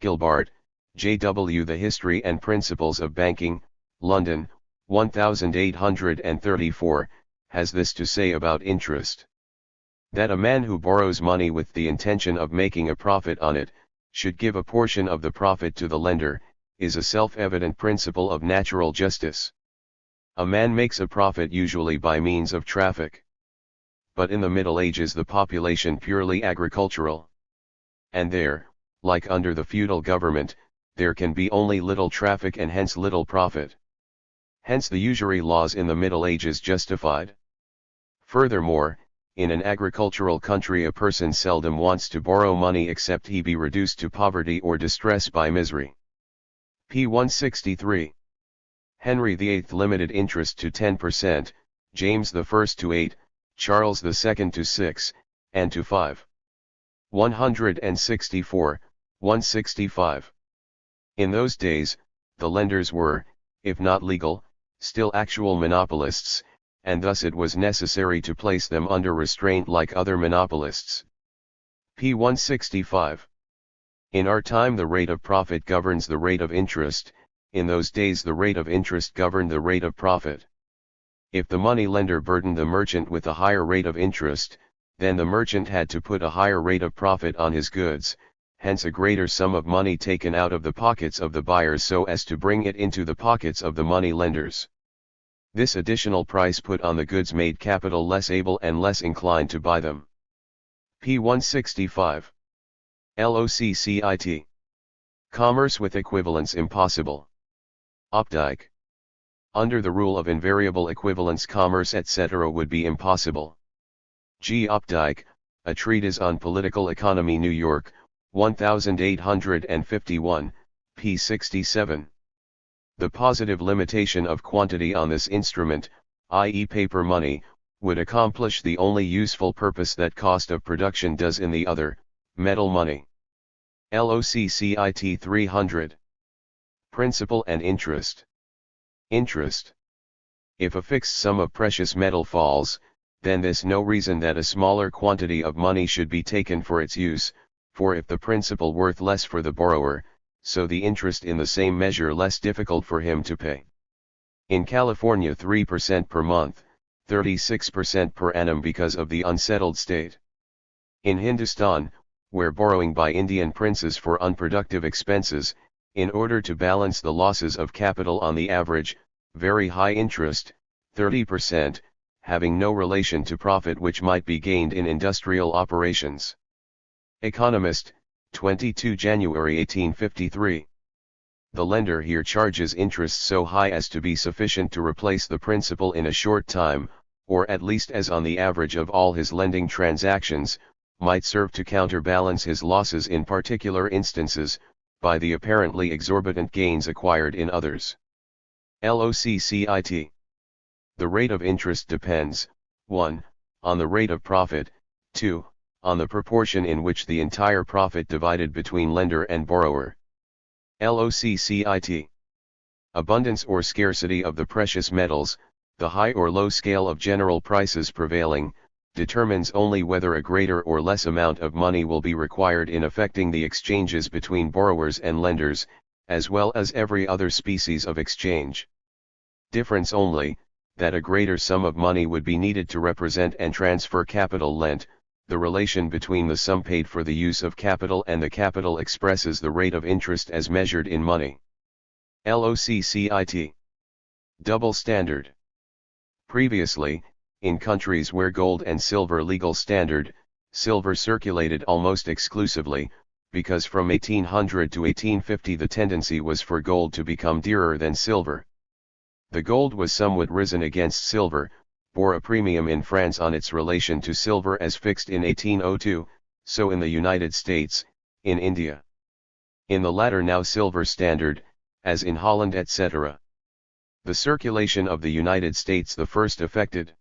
Gilbart, J.W. The History and Principles of Banking, London, 1834, has this to say about interest. That a man who borrows money with the intention of making a profit on it, should give a portion of the profit to the lender, is a self-evident principle of natural justice. A man makes a profit usually by means of traffic. But in the Middle Ages the population purely agricultural. And there, like under the feudal government, there can be only little traffic and hence little profit. Hence the usury laws in the Middle Ages justified. Furthermore, in an agricultural country a person seldom wants to borrow money except he be reduced to poverty or distress by misery. p. 163. Henry VIII limited interest to 10%, James I to 8, Charles II to 6, and to 5. 164, 165. In those days, the lenders were, if not legal, still actual monopolists, and thus it was necessary to place them under restraint like other monopolists. p. 165. In our time the rate of profit governs the rate of interest, in those days the rate of interest governed the rate of profit. If the money lender burdened the merchant with a higher rate of interest, then the merchant had to put a higher rate of profit on his goods, hence a greater sum of money taken out of the pockets of the buyers so as to bring it into the pockets of the money lenders. This additional price put on the goods made capital less able and less inclined to buy them. p. 165. LOCCIT. Commerce with equivalence impossible. Opdyke. Under the rule of invariable equivalence commerce etc. would be impossible. G. Opdyke, A Treatise on Political Economy, New York, 1851, p. 67. The positive limitation of quantity on this instrument, i.e. paper money, would accomplish the only useful purpose that cost of production does in the other, metal money. LOCCIT 300. Principal and interest. Interest. If a fixed sum of precious metal falls, then this no reason that a smaller quantity of money should be taken for its use, for if the principal worth less for the borrower, so the interest in the same measure less difficult for him to pay. In California 3% per month, 36% per annum because of the unsettled state. In Hindustan, where borrowing by Indian princes for unproductive expenses, in order to balance the losses of capital on the average, very high interest, 30%, having no relation to profit which might be gained in industrial operations. Economist, 22 January 1853. The lender here charges interest so high as to be sufficient to replace the principal in a short time, or at least as on the average of all his lending transactions, might serve to counterbalance his losses in particular instances, by the apparently exorbitant gains acquired in others. LOCCIT. The rate of interest depends, 1. On the rate of profit, 2. On the proportion in which the entire profit divided between lender and borrower. LOCCIT. Abundance or scarcity of the precious metals, the high or low scale of general prices prevailing, determines only whether a greater or less amount of money will be required in effecting the exchanges between borrowers and lenders, as well as every other species of exchange. Difference only, that a greater sum of money would be needed to represent and transfer capital lent. The relation between the sum paid for the use of capital and the capital expresses the rate of interest as measured in money. LOCCIT. Double standard. Previously, in countries where gold and silver legal standard, silver circulated almost exclusively, because from 1800 to 1850 the tendency was for gold to become dearer than silver. The gold was somewhat risen against silver, bore a premium in France on its relation to silver as fixed in 1802, so in the United States, in India. In the latter now silver standard, as in Holland etc. The circulation of the United States the first affected.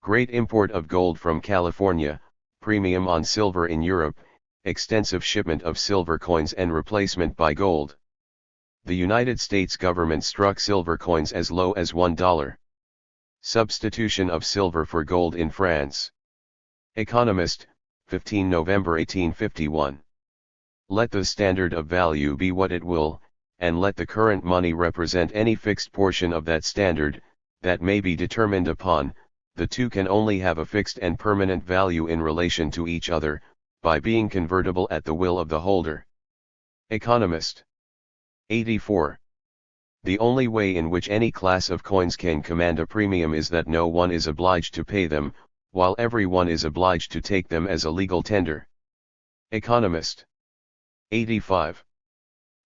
Great import of gold from California, premium on silver in Europe, extensive shipment of silver coins and replacement by gold. The United States government struck silver coins as low as $1. Substitution of silver for gold in France. Economist, 15 November 1851. Let the standard of value be what it will, and let the current money represent any fixed portion of that standard, that may be determined upon, the two can only have a fixed and permanent value in relation to each other, by being convertible at the will of the holder. Economist. 84. The only way in which any class of coins can command a premium is that no one is obliged to pay them, while every one is obliged to take them as a legal tender. Economist. 85.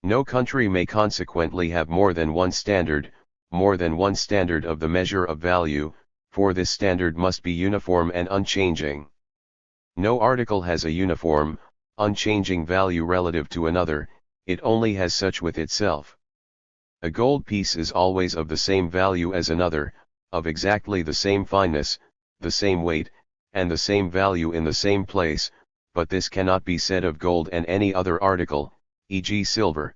No country may consequently have more than one standard of the measure of value, for this standard must be uniform and unchanging. No article has a uniform, unchanging value relative to another, it only has such with itself. A gold piece is always of the same value as another, of exactly the same fineness, the same weight, and the same value in the same place, but this cannot be said of gold and any other article, e.g. silver.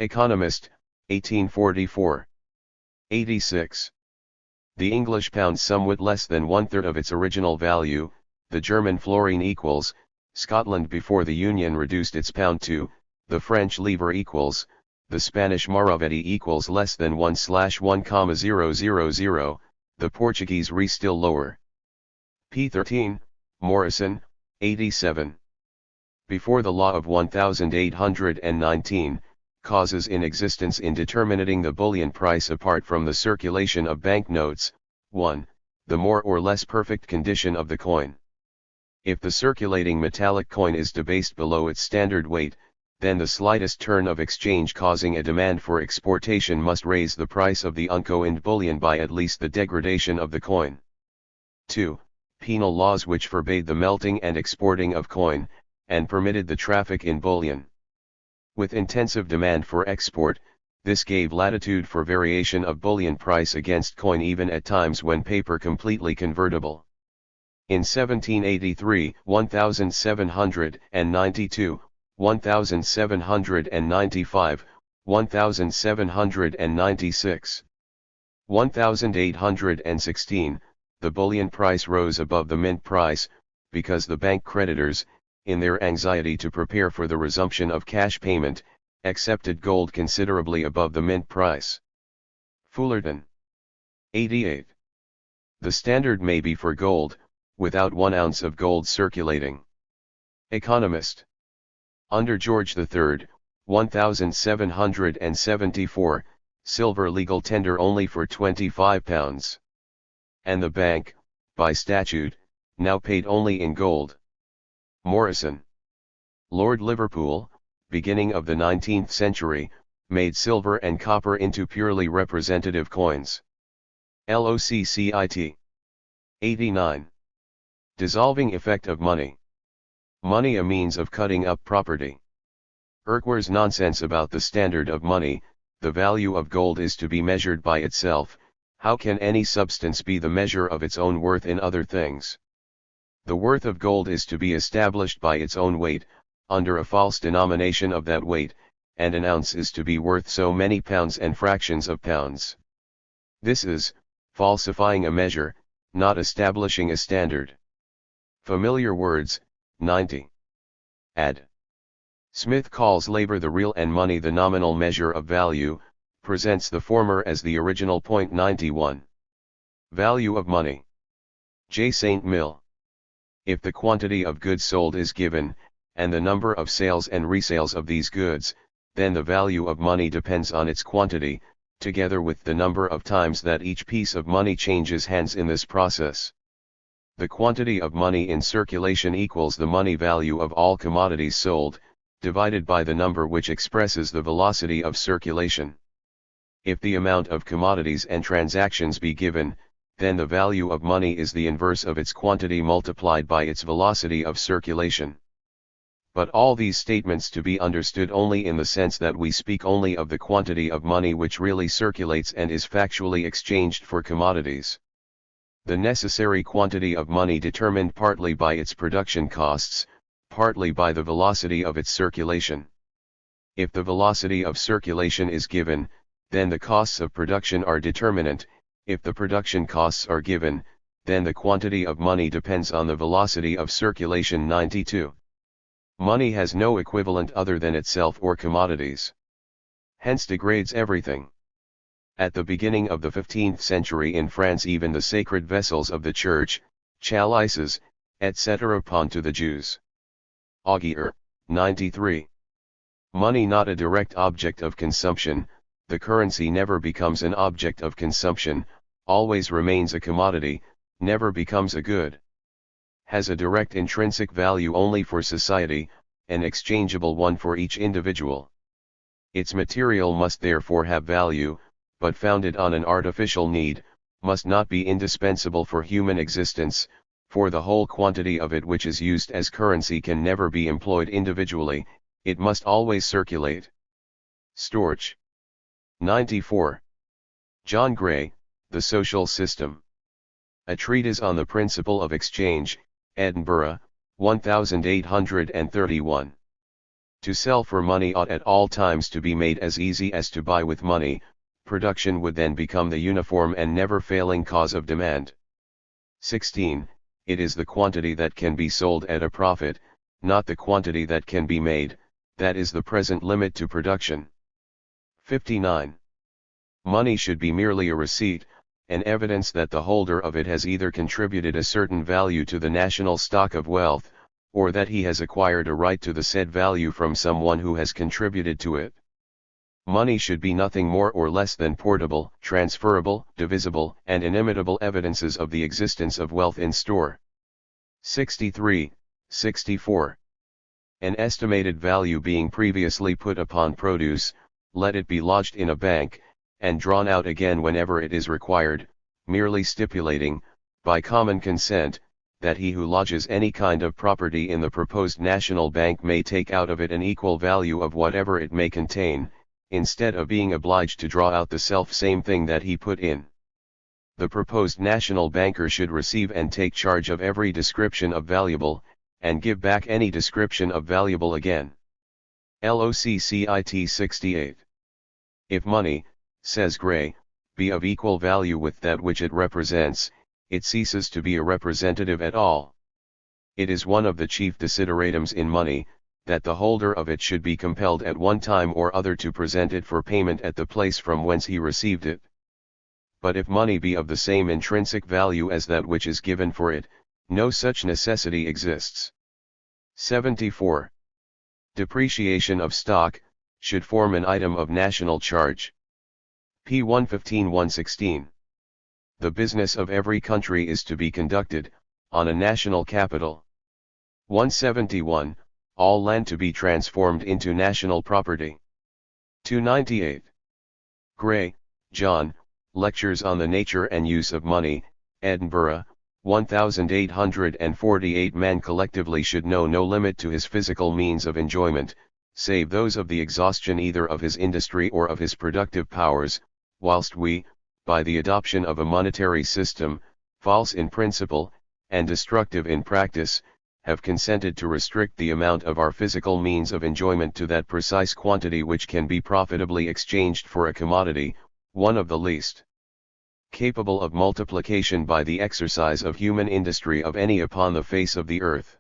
Economist, 1844. 86. The English pound somewhat less than one-third of its original value, the German florin equals, Scotland before the Union reduced its pound to, the French livre equals, the Spanish maravedí equals less than 1/1,000, the Portuguese re still lower. p. 13, Morrison, 87. Before the law of 1819, causes in existence in determining the bullion price apart from the circulation of banknotes, 1. The more or less perfect condition of the coin. If the circulating metallic coin is debased below its standard weight, then the slightest turn of exchange causing a demand for exportation must raise the price of the uncoined bullion by at least the degradation of the coin. 2. Penal laws which forbade the melting and exporting of coin, and permitted the traffic in bullion. With intensive demand for export, this gave latitude for variation of bullion price against coin even at times when paper completely convertible. In 1783, 1792, 1795, 1796, 1816, the bullion price rose above the mint price, because the bank creditors, in their anxiety to prepare for the resumption of cash payment, accepted gold considerably above the mint price. Fullerton. 88. The standard may be for gold, without 1 ounce of gold circulating. Economist. Under George III, 1774, silver legal tender only for £25. And the bank, by statute, now paid only in gold. Morrison. Lord Liverpool, beginning of the 19th century, made silver and copper into purely representative coins. Loccit. 89. Dissolving effect of money. Money a means of cutting up property. Urquhart's nonsense about the standard of money, the value of gold is to be measured by itself, how can any substance be the measure of its own worth in other things? The worth of gold is to be established by its own weight, under a false denomination of that weight, and an ounce is to be worth so many pounds and fractions of pounds. This is, falsifying a measure, not establishing a standard. Familiar words, 90. Ad. Smith calls labor the real and money the nominal measure of value, presents the former as the original. Point 91. Value of money. J. St. Mill. If the quantity of goods sold is given, and the number of sales and resales of these goods, then the value of money depends on its quantity, together with the number of times that each piece of money changes hands in this process. The quantity of money in circulation equals the money value of all commodities sold, divided by the number which expresses the velocity of circulation. If the amount of commodities and transactions be given, then the value of money is the inverse of its quantity multiplied by its velocity of circulation. But all these statements to be understood only in the sense that we speak only of the quantity of money which really circulates and is factually exchanged for commodities. The necessary quantity of money determined partly by its production costs, partly by the velocity of its circulation. If the velocity of circulation is given, then the costs of production are determinant. If the production costs are given, then the quantity of money depends on the velocity of circulation. 92. Money has no equivalent other than itself or commodities. Hence degrades everything. At the beginning of the 15th century in France even the sacred vessels of the church, chalices, etc. pawned to the Jews. Augier, 93. Money not a direct object of consumption, the currency never becomes an object of consumption, always remains a commodity, never becomes a good. Has a direct intrinsic value only for society, an exchangeable one for each individual. Its material must therefore have value, but founded on an artificial need, must not be indispensable for human existence, for the whole quantity of it which is used as currency can never be employed individually, it must always circulate. Storch. 94. John Gray, The Social System. A Treatise on the Principle of Exchange, Edinburgh, 1831. To sell for money ought at all times to be made as easy as to buy with money, production would then become the uniform and never failing cause of demand. 16. It is the quantity that can be sold at a profit, not the quantity that can be made, that is the present limit to production. 59. Money should be merely a receipt, an evidence that the holder of it has either contributed a certain value to the national stock of wealth, or that he has acquired a right to the said value from someone who has contributed to it. Money should be nothing more or less than portable, transferable, divisible, and inimitable evidences of the existence of wealth in store. 63, 64. An estimated value being previously put upon produce, let it be lodged in a bank, and drawn out again whenever it is required, merely stipulating, by common consent, that he who lodges any kind of property in the proposed national bank may take out of it an equal value of whatever it may contain, instead of being obliged to draw out the self-same thing that he put in. The proposed national banker should receive and take charge of every description of valuable, and give back any description of valuable again. LOCCIT 68. If money, says Gray, be of equal value with that which it represents, it ceases to be a representative at all. It is one of the chief desideratums in money, that the holder of it should be compelled at one time or other to present it for payment at the place from whence he received it. But if money be of the same intrinsic value as that which is given for it, no such necessity exists. 74. Depreciation of stock, should form an item of national charge. P 115-116. The business of every country is to be conducted, on a national capital. 171. All land to be transformed into national property. 298. Gray, John, Lectures on the Nature and Use of Money, Edinburgh, 1848. Man collectively should know no limit to his physical means of enjoyment, save those of the exhaustion either of his industry or of his productive powers, whilst we, by the adoption of a monetary system, false in principle, and destructive in practice, have consented to restrict the amount of our physical means of enjoyment to that precise quantity which can be profitably exchanged for a commodity, one of the least capable of multiplication by the exercise of human industry of any upon the face of the earth.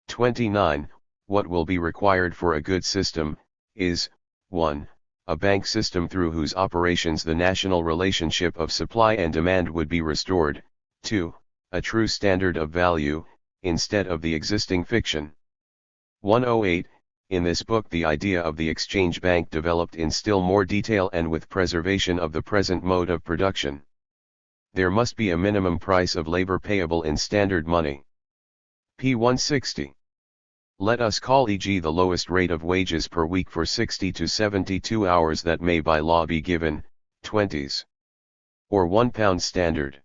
29. What will be required for a good system, is, 1. A bank system through whose operations the national relationship of supply and demand would be restored. 2. A true standard of value, instead of the existing fiction. 108. In this book the idea of the exchange bank developed in still more detail and with preservation of the present mode of production. There must be a minimum price of labor payable in standard money. P 160. Let us call e.g. the lowest rate of wages per week for 60 to 72 hours that may by law be given, 20s. Or £1 standard.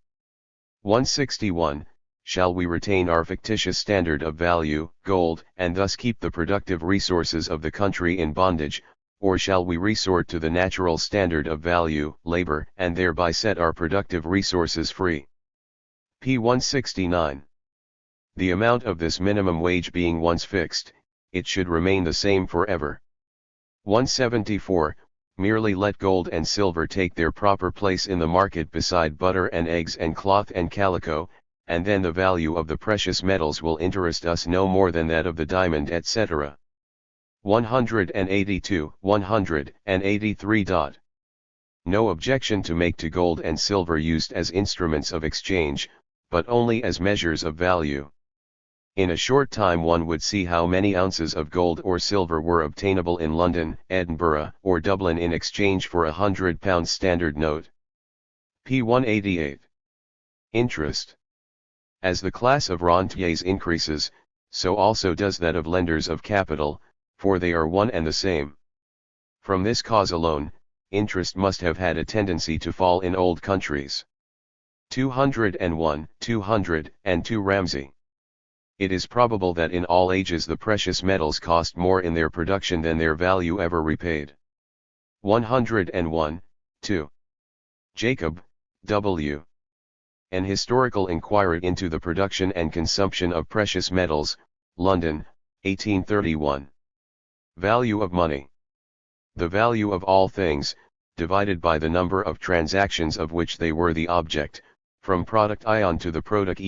161. Shall we retain our fictitious standard of value, gold, and thus keep the productive resources of the country in bondage, or shall we resort to the natural standard of value, labor, and thereby set our productive resources free? P 169. The amount of this minimum wage being once fixed, it should remain the same forever. 174. Merely let gold and silver take their proper place in the market beside butter and eggs and cloth and calico, and then the value of the precious metals will interest us no more than that of the diamond, etc. 182, 183. No objection to make to gold and silver used as instruments of exchange, but only as measures of value. In a short time one would see how many ounces of gold or silver were obtainable in London, Edinburgh, or Dublin in exchange for £100 standard note. P 188. Interest. As the class of rentiers increases, so also does that of lenders of capital, for they are one and the same. From this cause alone, interest must have had a tendency to fall in old countries. 201, 202 Ramsey. It is probable that in all ages the precious metals cost more in their production than their value ever repaid. 101, 2. Jacob, W. An Historical Inquiry into the Production and Consumption of Precious Metals, London, 1831. Value of money. The value of all things, divided by the number of transactions of which they were the object, from product ion to the product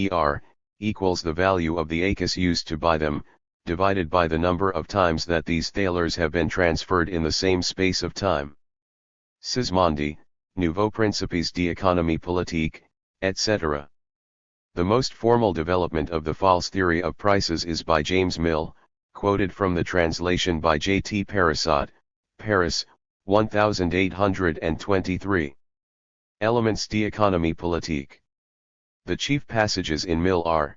equals the value of the acus used to buy them, divided by the number of times that these thalers have been transferred in the same space of time. Sismondi, Nouveaux Principes d'économie politique, etc. The most formal development of the false theory of prices is by James Mill, quoted from the translation by J. T. Parasot, Paris, 1823. Elements d'économie politique. The chief passages in Mill are: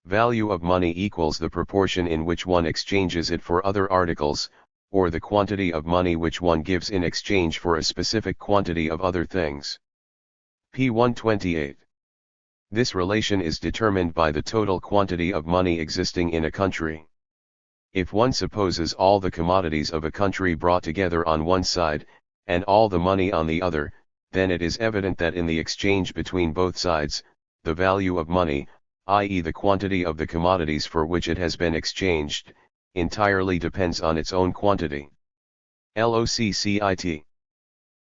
value of money equals the proportion in which one exchanges it for other articles, or the quantity of money which one gives in exchange for a specific quantity of other things. p. 128. This relation is determined by the total quantity of money existing in a country. If one supposes all the commodities of a country brought together on one side, and all the money on the other, then it is evident that in the exchange between both sides, the value of money, i.e. the quantity of the commodities for which it has been exchanged, entirely depends on its own quantity. LOCCIT.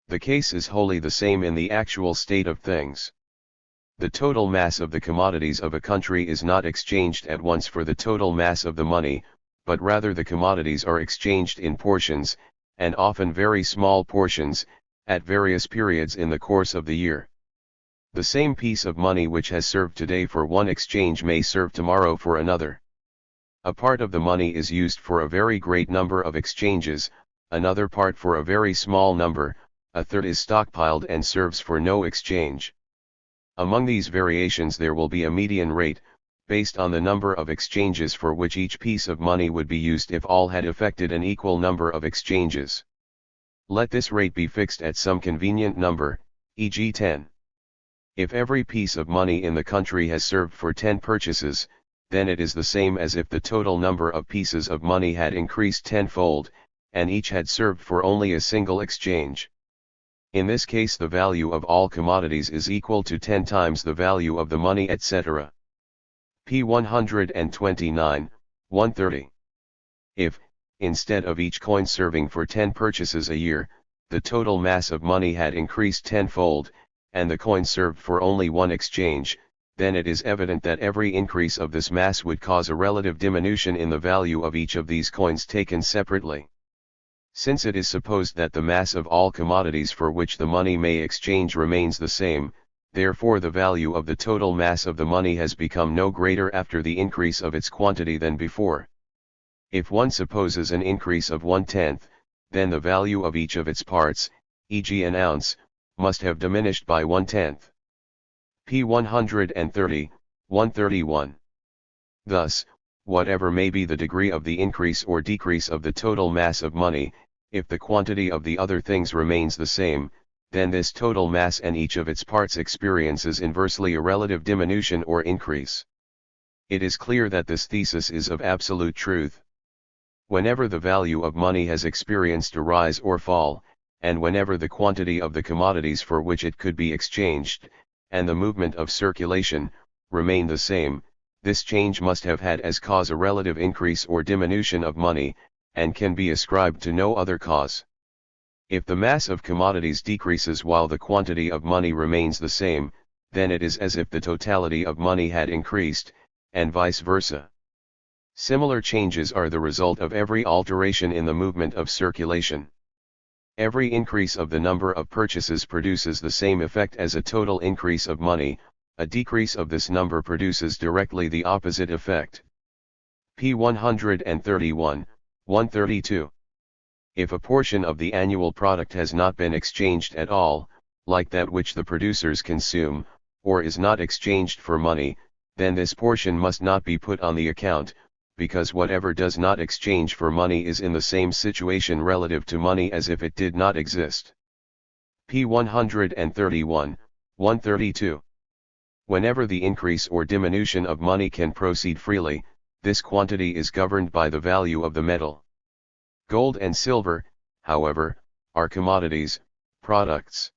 The case is wholly the same in the actual state of things. The total mass of the commodities of a country is not exchanged at once for the total mass of the money, but rather the commodities are exchanged in portions, and often very small portions, at various periods in the course of the year. The same piece of money which has served today for one exchange may serve tomorrow for another. A part of the money is used for a very great number of exchanges, another part for a very small number, a third is stockpiled and serves for no exchange. Among these variations there will be a median rate, based on the number of exchanges for which each piece of money would be used if all had effected an equal number of exchanges. Let this rate be fixed at some convenient number, e.g. 10. If every piece of money in the country has served for 10 purchases, then it is the same as if the total number of pieces of money had increased tenfold, and each had served for only a single exchange. In this case the value of all commodities is equal to 10 times the value of the money, etc. p. 129, 130. If, instead of each coin serving for 10 purchases a year, the total mass of money had increased tenfold, and the coin served for only one exchange, then it is evident that every increase of this mass would cause a relative diminution in the value of each of these coins taken separately. Since it is supposed that the mass of all commodities for which the money may exchange remains the same, therefore the value of the total mass of the money has become no greater after the increase of its quantity than before. If one supposes an increase of 1/10, then the value of each of its parts, e.g. an ounce, must have diminished by 1/10. p. 130, 131. Thus, whatever may be the degree of the increase or decrease of the total mass of money, if the quantity of the other things remains the same, then this total mass and each of its parts experiences inversely a relative diminution or increase. It is clear that this thesis is of absolute truth. Whenever the value of money has experienced a rise or fall, and whenever the quantity of the commodities for which it could be exchanged, and the movement of circulation, remain the same, this change must have had as cause a relative increase or diminution of money, and can be ascribed to no other cause. If the mass of commodities decreases while the quantity of money remains the same, then it is as if the totality of money had increased, and vice versa. Similar changes are the result of every alteration in the movement of circulation. Every increase of the number of purchases produces the same effect as a total increase of money, a decrease of this number produces directly the opposite effect. p. 131, 132. If a portion of the annual product has not been exchanged at all, like that which the producers consume, or is not exchanged for money, then this portion must not be put on the account, because whatever does not exchange for money is in the same situation relative to money as if it did not exist. P 131, 132. Whenever the increase or diminution of money can proceed freely, this quantity is governed by the value of the metal. Gold and silver, however, are commodities, products.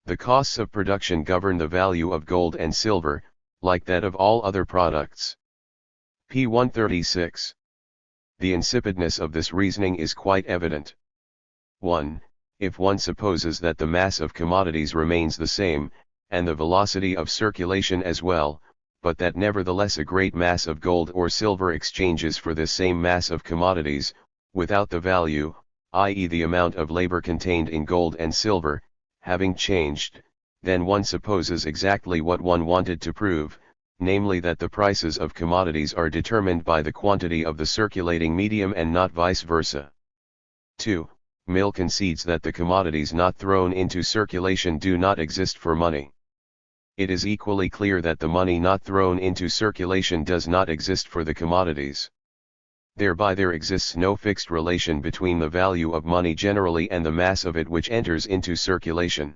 The costs of production govern the value of gold and silver, like that of all other products. P 136. The insipidness of this reasoning is quite evident. 1. If one supposes that the mass of commodities remains the same, and the velocity of circulation as well, but that nevertheless a great mass of gold or silver exchanges for this same mass of commodities, without the value, i.e. the amount of labor contained in gold and silver, having changed, then one supposes exactly what one wanted to prove, namely that the prices of commodities are determined by the quantity of the circulating medium and not vice versa. 2. Mill concedes that the commodities not thrown into circulation do not exist for money. It is equally clear that the money not thrown into circulation does not exist for the commodities. Thereby there exists no fixed relation between the value of money generally and the mass of it which enters into circulation.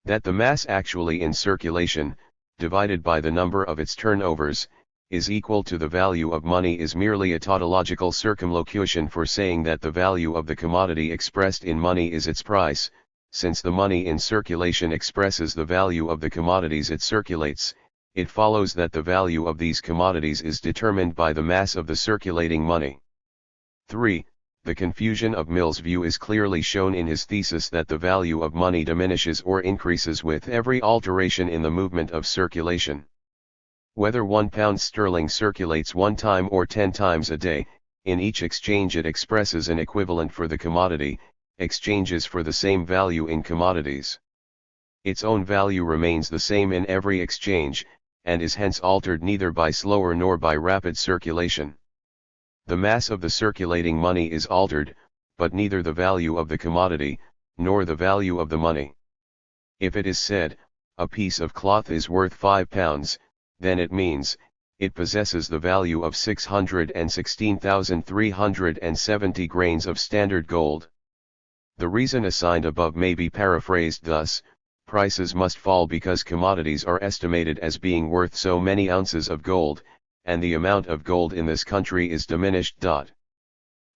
That the mass actually in circulation, divided by the number of its turnovers, is equal to the value of money is merely a tautological circumlocution for saying that the value of the commodity expressed in money is its price. Since the money in circulation expresses the value of the commodities it circulates, it follows that the value of these commodities is determined by the mass of the circulating money. 3. The confusion of Mill's view is clearly shown in his thesis that the value of money diminishes or increases with every alteration in the movement of circulation. Whether £1 sterling circulates 1 time or 10 times a day, in each exchange it expresses an equivalent for the commodity, exchanges for the same value in commodities. Its own value remains the same in every exchange, and is hence altered neither by slower nor by rapid circulation. The mass of the circulating money is altered, but neither the value of the commodity, nor the value of the money. If it is said, a piece of cloth is worth £5, then it means, it possesses the value of 616,370 grains of standard gold. The reason assigned above may be paraphrased thus: prices must fall because commodities are estimated as being worth so many ounces of gold, and the amount of gold in this country is diminished.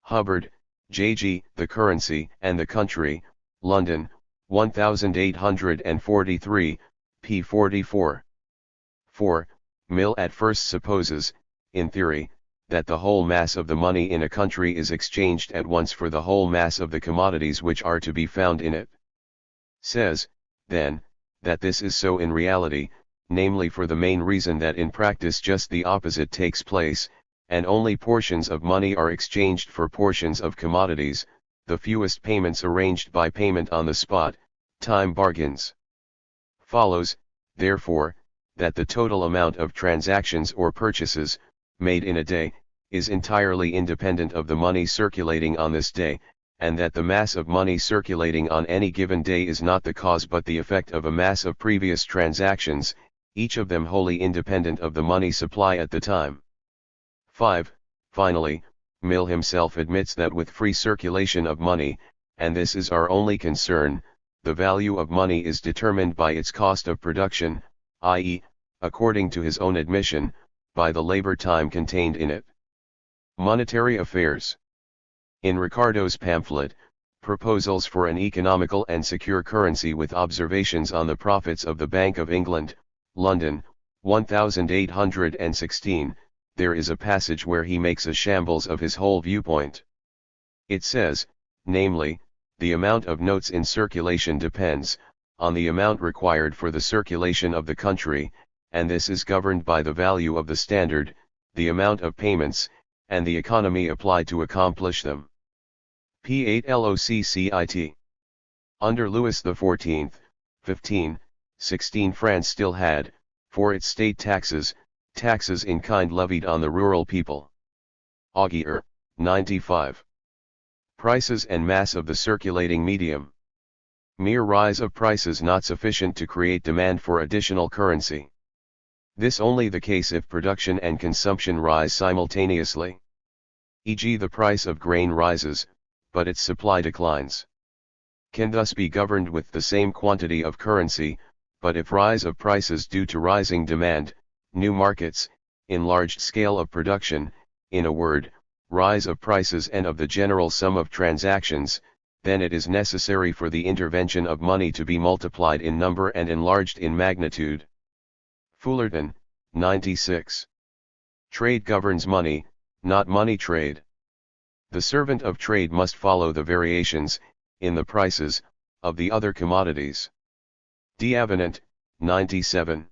Hubbard, J.G., The Currency and the Country, London, 1843, p. 44. 4. Mill at first supposes, in theory, that the whole mass of the money in a country is exchanged at once for the whole mass of the commodities which are to be found in it. Says, then, that this is so in reality, namely for the main reason that in practice just the opposite takes place, and only portions of money are exchanged for portions of commodities, the fewest payments arranged by payment on the spot, time bargains. Follows, therefore, that the total amount of transactions or purchases, made in a day, is entirely independent of the money circulating on this day, and that the mass of money circulating on any given day is not the cause but the effect of a mass of previous transactions, each of them wholly independent of the money supply at the time. 5. Finally, Mill himself admits that with free circulation of money, and this is our only concern, the value of money is determined by its cost of production, i.e., according to his own admission, by the labor time contained in it. Monetary Affairs. In Ricardo's pamphlet, Proposals for an Economical and Secure Currency with Observations on the Profits of the Bank of England, London, 1816, there is a passage where he makes a shambles of his whole viewpoint. It says, namely, the amount of notes in circulation depends on the amount required for the circulation of the country, and this is governed by the value of the standard, the amount of payments, and the economy applied to accomplish them. P8 LOCCIT. Under Louis XIV, 16, France still had, for its state taxes, taxes in kind levied on the rural people. Augier, 95. Prices and mass of the circulating medium. Mere rise of prices not sufficient to create demand for additional currency. This only the case if production and consumption rise simultaneously. E.g., the price of grain rises, but its supply declines. Can thus be governed with the same quantity of currency, but if rise of prices due to rising demand, new markets, enlarged scale of production, in a word, rise of prices and of the general sum of transactions, then it is necessary for the intervention of money to be multiplied in number and enlarged in magnitude. Fullerton, 96. Trade governs money, not money trade. The servant of trade must follow the variations, in the prices, of the other commodities. D'Avenant, 97.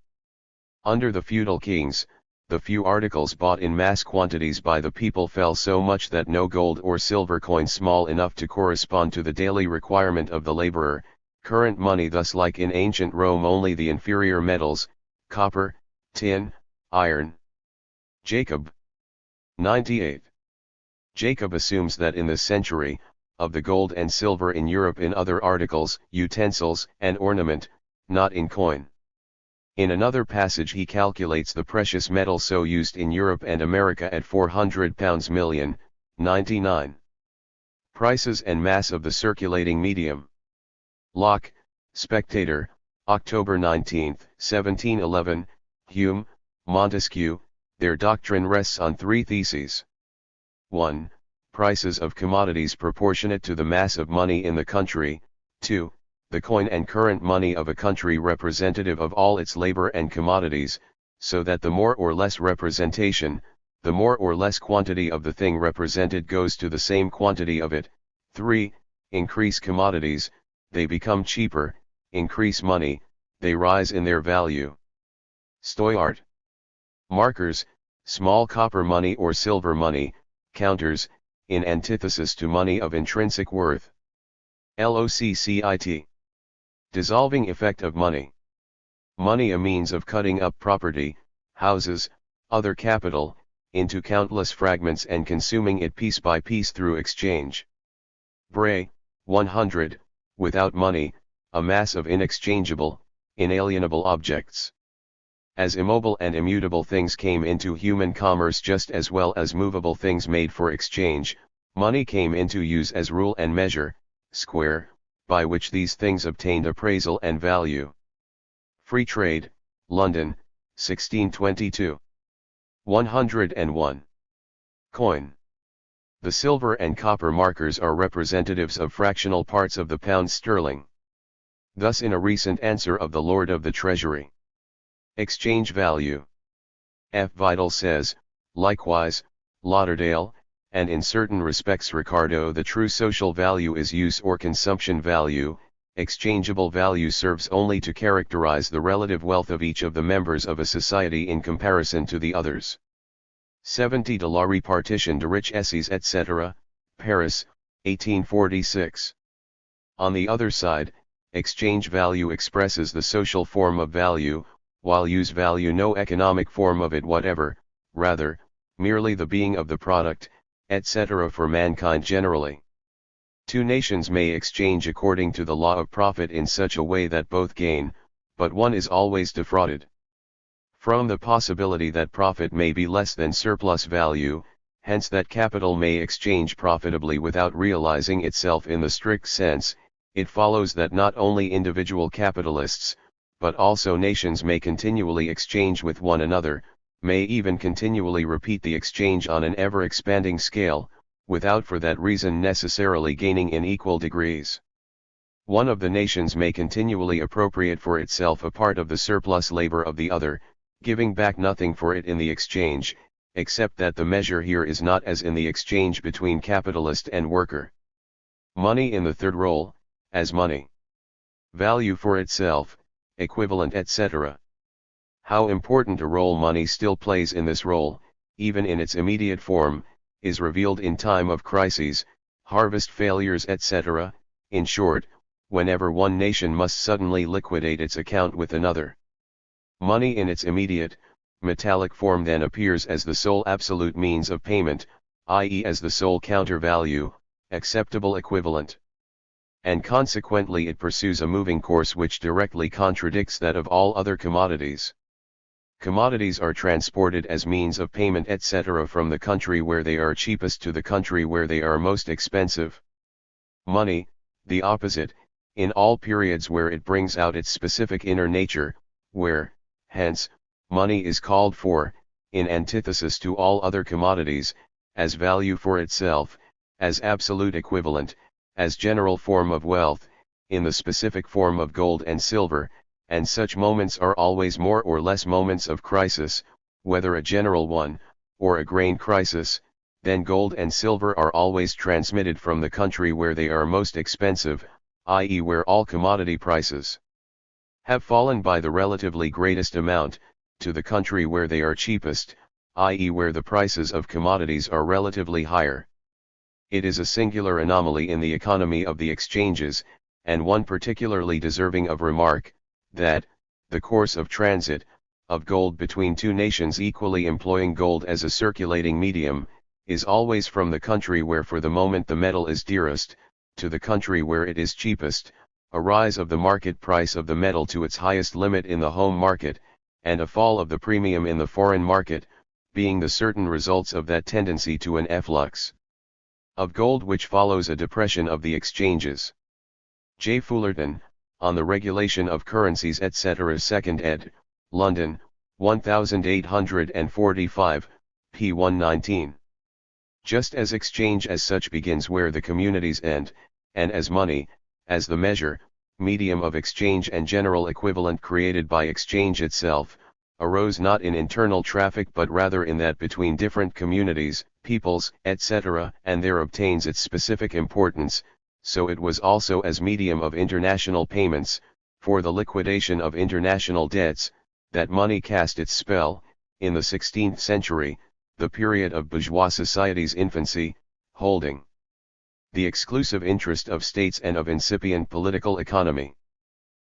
Under the feudal kings, the few articles bought in mass quantities by the people fell so much that no gold or silver coin small enough to correspond to the daily requirement of the laborer, current money thus like in ancient Rome only the inferior metals, copper, tin, iron. Jacob, 98. Jacob assumes that in this century, of the gold and silver in Europe in other articles, utensils, and ornament, not in coin. In another passage he calculates the precious metal so used in Europe and America at £400 million, 99. Prices and mass of the circulating medium. Locke, Spectator, October 19, 1711, Hume, Montesquieu, their doctrine rests on three theses. 1. Prices of commodities proportionate to the mass of money in the country. 2. The coin and current money of a country representative of all its labor and commodities, so that the more or less representation, the more or less quantity of the thing represented goes to the same quantity of it. 3. Increase commodities, they become cheaper, increase money, they rise in their value. Stoyart. Markers, small copper money or silver money, counters, in antithesis to money of intrinsic worth. Loccit. Dissolving effect of money. Money a means of cutting up property, houses, other capital, into countless fragments and consuming it piece by piece through exchange. Bray, 100, without money, a mass of inexchangeable, inalienable objects. As immobile and immutable things came into human commerce just as well as movable things made for exchange, money came into use as rule and measure, square, by which these things obtained appraisal and value. Free Trade, London, 1622. 101. Coin. The silver and copper markers are representatives of fractional parts of the pound sterling. Thus in a recent answer of the Lord of the Treasury. Exchange value. F. Vidal says, likewise, Lauderdale, and in certain respects Ricardo, the true social value is use or consumption value. Exchangeable value serves only to characterize the relative wealth of each of the members of a society in comparison to the others. 70 de la Répartition de Richesses etc., Paris, 1846. On the other side, exchange value expresses the social form of value, while use value no economic form of it whatever, rather, merely the being of the product, etc. for mankind generally. Two nations may exchange according to the law of profit in such a way that both gain, but one is always defrauded. From the possibility that profit may be less than surplus value, hence that capital may exchange profitably without realizing itself in the strict sense, it follows that not only individual capitalists, but also nations may continually exchange with one another, may even continually repeat the exchange on an ever-expanding scale, without for that reason necessarily gaining in equal degrees. One of the nations may continually appropriate for itself a part of the surplus labor of the other, giving back nothing for it in the exchange, except that the measure here is not as in the exchange between capitalist and worker. Money in the third role, as money. Value for itself, equivalent etc. How important a role money still plays in this role, even in its immediate form, is revealed in time of crises, harvest failures etc., in short, whenever one nation must suddenly liquidate its account with another. Money in its immediate, metallic form then appears as the sole absolute means of payment, i.e. as the sole counter-value, acceptable equivalent. And consequently it pursues a moving course which directly contradicts that of all other commodities. Commodities are transported as means of payment etc. from the country where they are cheapest to the country where they are most expensive. Money, the opposite, in all periods where it brings out its specific inner nature, where, hence, money is called for, in antithesis to all other commodities, as value for itself, as absolute equivalent, as general form of wealth, in the specific form of gold and silver, and such moments are always more or less moments of crisis, whether a general one, or a grain crisis, then gold and silver are always transmitted from the country where they are most expensive, i.e. where all commodity prices have fallen by the relatively greatest amount, to the country where they are cheapest, i.e. where the prices of commodities are relatively higher. It is a singular anomaly in the economy of the exchanges, and one particularly deserving of remark, that, the course of transit, of gold between two nations equally employing gold as a circulating medium, is always from the country where for the moment the metal is dearest, to the country where it is cheapest, a rise of the market price of the metal to its highest limit in the home market, and a fall of the premium in the foreign market, being the certain results of that tendency to an efflux of gold which follows a depression of the exchanges. J. Fullerton, On the Regulation of Currencies etc. 2nd ed., London, 1845, p. 119. Just as exchange as such begins where the communities end, and as money, as the measure, medium of exchange and general equivalent created by exchange itself, arose not in internal traffic but rather in that between different communities, peoples, etc., and there obtains its specific importance, so it was also as medium of international payments, for the liquidation of international debts, that money cast its spell, in the 16th century, the period of bourgeois society's infancy, holding the exclusive interest of states and of incipient political economy.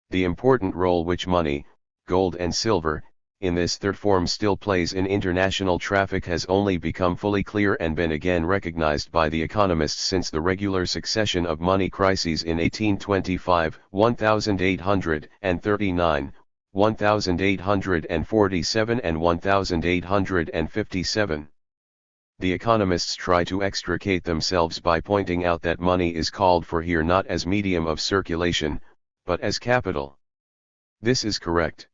The important role which money, gold and silver, in this third form still plays in international traffic has only become fully clear and been again recognized by the economists since the regular succession of money crises in 1825, 1839, 1847 and 1857. The economists try to extricate themselves by pointing out that money is called for here not as medium of circulation, but as capital. This is correct.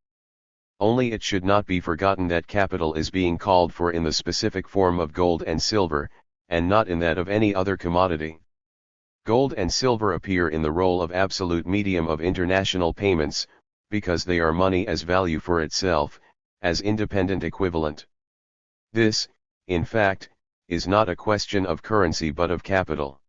Only it should not be forgotten that capital is being called for in the specific form of gold and silver, and not in that of any other commodity. Gold and silver appear in the role of absolute medium of international payments, because they are money as value for itself, as independent equivalent. This, in fact, is not a question of currency but of capital.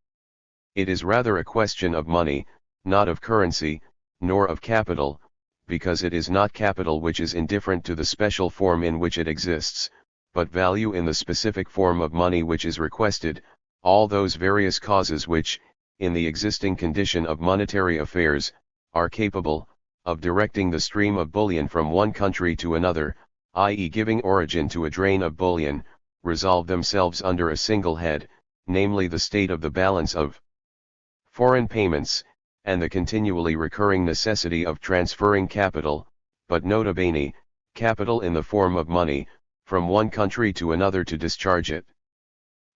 It is rather a question of money, not of currency, nor of capital, because it is not capital which is indifferent to the special form in which it exists, but value in the specific form of money which is requested, all those various causes which, in the existing condition of monetary affairs, are capable of directing the stream of bullion from one country to another, i.e. giving origin to a drain of bullion, resolve themselves under a single head, namely the state of the balance of foreign payments, and the continually recurring necessity of transferring capital, but nota bene, capital in the form of money, from one country to another to discharge it.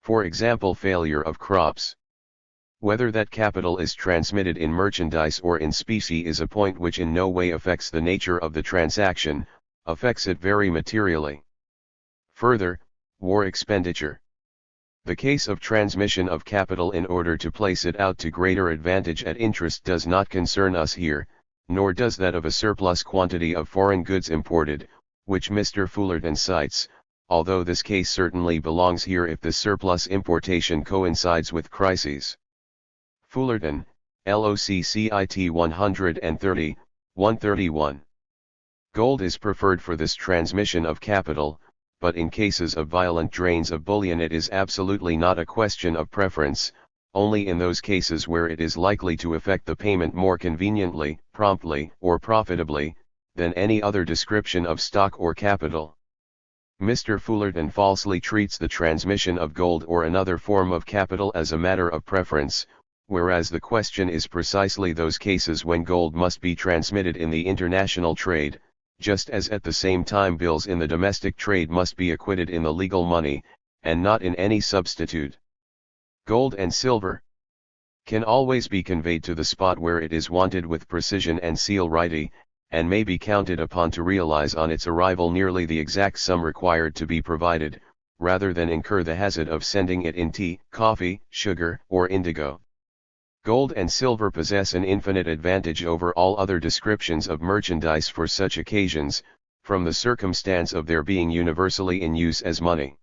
For example, failure of crops. Whether that capital is transmitted in merchandise or in specie is a point which in no way affects the nature of the transaction, affects it very materially. Further, war expenditure. The case of transmission of capital in order to place it out to greater advantage at interest does not concern us here, nor does that of a surplus quantity of foreign goods imported, which Mr. Fullerton cites, although this case certainly belongs here if the surplus importation coincides with crises. Fullerton, LOCCIT 130, 131. Gold is preferred for this transmission of capital, but in cases of violent drains of bullion it is absolutely not a question of preference, only in those cases where it is likely to effect the payment more conveniently, promptly, or profitably, than any other description of stock or capital. Mr. Fullerton falsely treats the transmission of gold or another form of capital as a matter of preference, whereas the question is precisely those cases when gold must be transmitted in the international trade, just as at the same time bills in the domestic trade must be acquitted in the legal money, and not in any substitute. Gold and silver can always be conveyed to the spot where it is wanted with precision and celerity, and may be counted upon to realize on its arrival nearly the exact sum required to be provided, rather than incur the hazard of sending it in tea, coffee, sugar, or indigo. Gold and silver possess an infinite advantage over all other descriptions of merchandise for such occasions, from the circumstance of their being universally in use as money.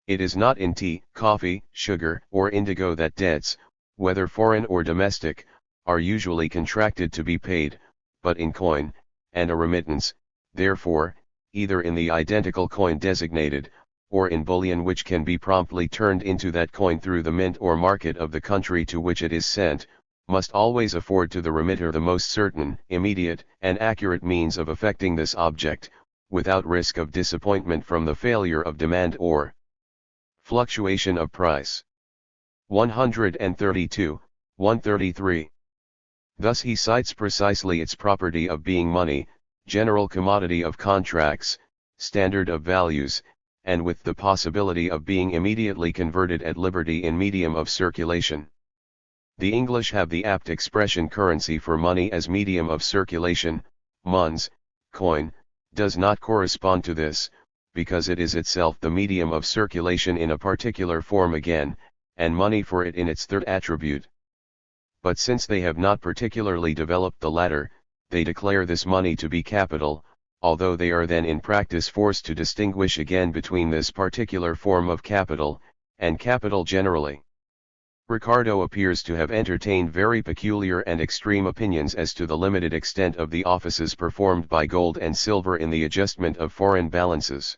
It is not in tea, coffee, sugar, or indigo that debts, whether foreign or domestic, are usually contracted to be paid, but in coin, and a remittance, therefore, either in the identical coin designated, or in bullion which can be promptly turned into that coin through the mint or market of the country to which it is sent, must always afford to the remitter the most certain, immediate, and accurate means of effecting this object, without risk of disappointment from the failure of demand or fluctuation of price. 132, 133. Thus he cites precisely its property of being money, general commodity of contracts, standard of values, and with the possibility of being immediately converted at liberty in medium of circulation. The English have the apt expression currency for money as medium of circulation. Mons, coin, does not correspond to this, because it is itself the medium of circulation in a particular form again, and money for it in its third attribute. But since they have not particularly developed the latter, they declare this money to be capital, although they are then in practice forced to distinguish again between this particular form of capital, and capital generally. Ricardo appears to have entertained very peculiar and extreme opinions as to the limited extent of the offices performed by gold and silver in the adjustment of foreign balances.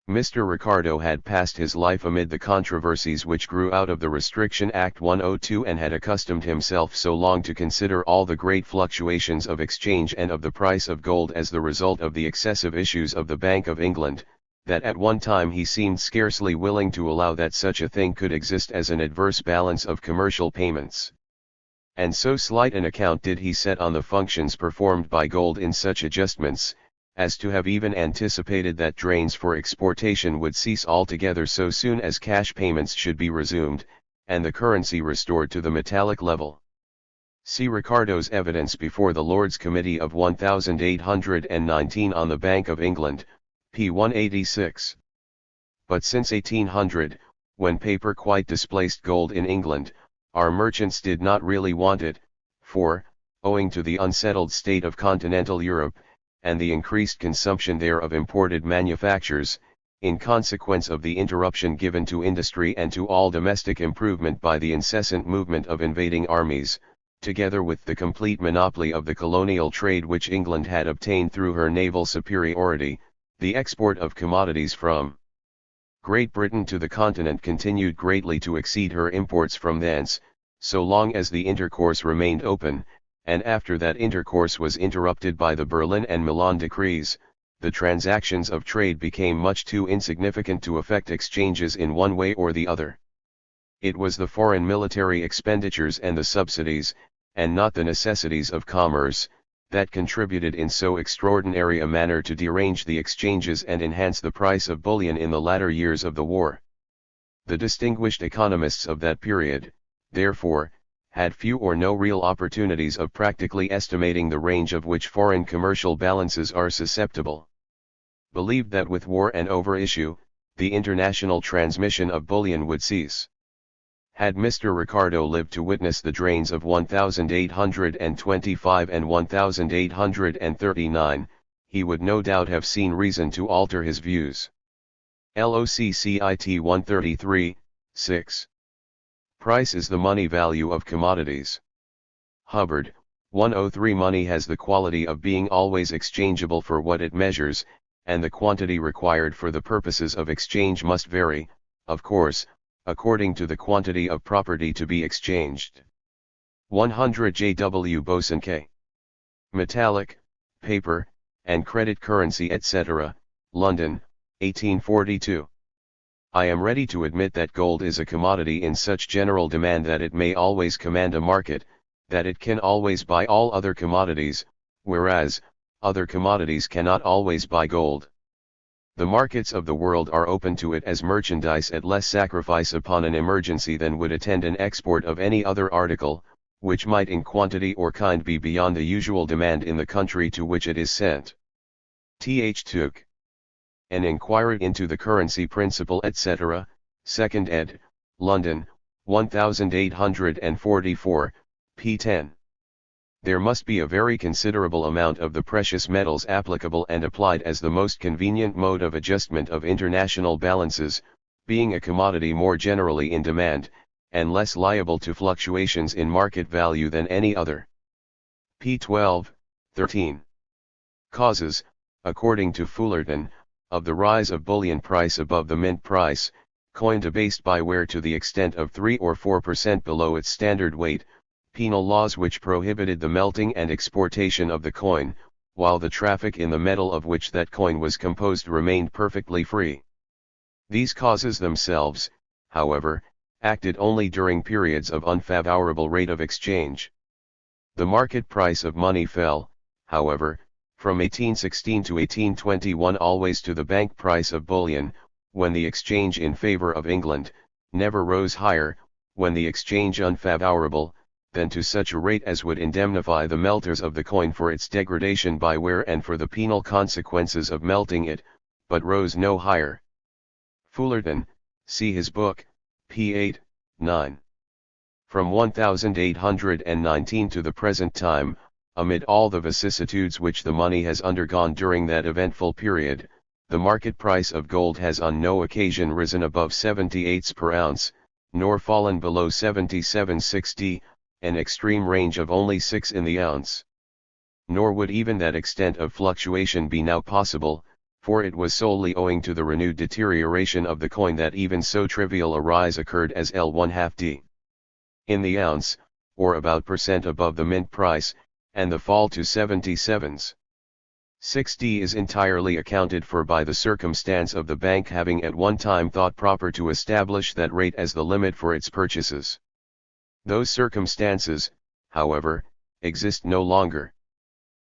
Mr. Ricardo had passed his life amid the controversies which grew out of the Restriction Act 102 and had accustomed himself so long to consider all the great fluctuations of exchange and of the price of gold as the result of the excessive issues of the Bank of England, that at one time he seemed scarcely willing to allow that such a thing could exist as an adverse balance of commercial payments. And so slight an account did he set on the functions performed by gold in such adjustments, as to have even anticipated that drains for exportation would cease altogether so soon as cash payments should be resumed, and the currency restored to the metallic level. See Ricardo's evidence before the Lords' Committee of 1819 on the Bank of England, p. 186. But since 1800, when paper quite displaced gold in England, our merchants did not really want it, for, owing to the unsettled state of continental Europe, and the increased consumption there of imported manufactures, in consequence of the interruption given to industry and to all domestic improvement by the incessant movement of invading armies, together with the complete monopoly of the colonial trade which England had obtained through her naval superiority, the export of commodities from Great Britain to the continent continued greatly to exceed her imports from thence, so long as the intercourse remained open, and after that intercourse was interrupted by the Berlin and Milan decrees, the transactions of trade became much too insignificant to effect exchanges in one way or the other. It was the foreign military expenditures and the subsidies, and not the necessities of commerce, that contributed in so extraordinary a manner to derange the exchanges and enhance the price of bullion in the latter years of the war. The distinguished economists of that period, therefore, had few or no real opportunities of practically estimating the range of which foreign commercial balances are susceptible. Believed that with war and overissue, the international transmission of bullion would cease. Had Mr. Ricardo lived to witness the drains of 1825 and 1839, he would no doubt have seen reason to alter his views. LOCCIT 133, 6. Price is the money value of commodities. Hubbard, 103. Money has the quality of being always exchangeable for what it measures, and the quantity required for the purposes of exchange must vary, of course, according to the quantity of property to be exchanged. 100. J.W. Bosanquet. Metallic, Paper, and Credit Currency etc., London, 1842. I am ready to admit that gold is a commodity in such general demand that it may always command a market, that it can always buy all other commodities, whereas, other commodities cannot always buy gold. The markets of the world are open to it as merchandise at less sacrifice upon an emergency than would attend an export of any other article, which might in quantity or kind be beyond the usual demand in the country to which it is sent. Th. Took. An Inquiry into the Currency Principle etc., 2nd ed., London, 1844, p. 10. There must be a very considerable amount of the precious metals applicable and applied as the most convenient mode of adjustment of international balances, being a commodity more generally in demand, and less liable to fluctuations in market value than any other. p. 12, 13. Causes, according to Fullerton, of the rise of bullion price above the mint price, coin debased by wear to the extent of 3 or 4% below its standard weight, penal laws which prohibited the melting and exportation of the coin, while the traffic in the metal of which that coin was composed remained perfectly free. These causes themselves, however, acted only during periods of unfavorable rate of exchange. The market price of money fell, however, from 1816 to 1821 always to the bank price of bullion, when the exchange in favor of England, never rose higher, when the exchange unfavorable, than to such a rate as would indemnify the melters of the coin for its degradation by wear and for the penal consequences of melting it, but rose no higher. Fullerton, see his book, p. 8, 9. From 1819 to the present time, amid all the vicissitudes which the money has undergone during that eventful period, the market price of gold has on no occasion risen above 78 per ounce, nor fallen below 77.60, an extreme range of only 6 in the ounce. Nor would even that extent of fluctuation be now possible, for it was solely owing to the renewed deterioration of the coin that even so trivial a rise occurred as L1/2d in the ounce, or about % above the mint price, and the fall to 77s.60 is entirely accounted for by the circumstance of the bank having at one time thought proper to establish that rate as the limit for its purchases. Those circumstances, however, exist no longer.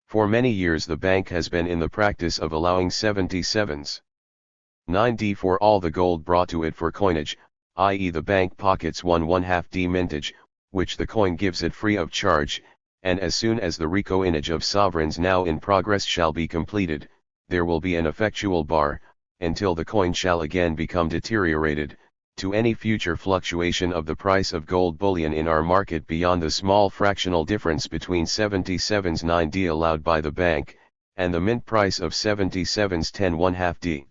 For many years the bank has been in the practice of allowing 77s.9d for all the gold brought to it for coinage, i.e. the bank pockets 1/2d mintage, which the coin gives it free of charge, and as soon as the recoinage of sovereigns now in progress shall be completed, there will be an effectual bar, until the coin shall again become deteriorated, to any future fluctuation of the price of gold bullion in our market beyond the small fractional difference between 77s.9d allowed by the bank, and the mint price of 77s.10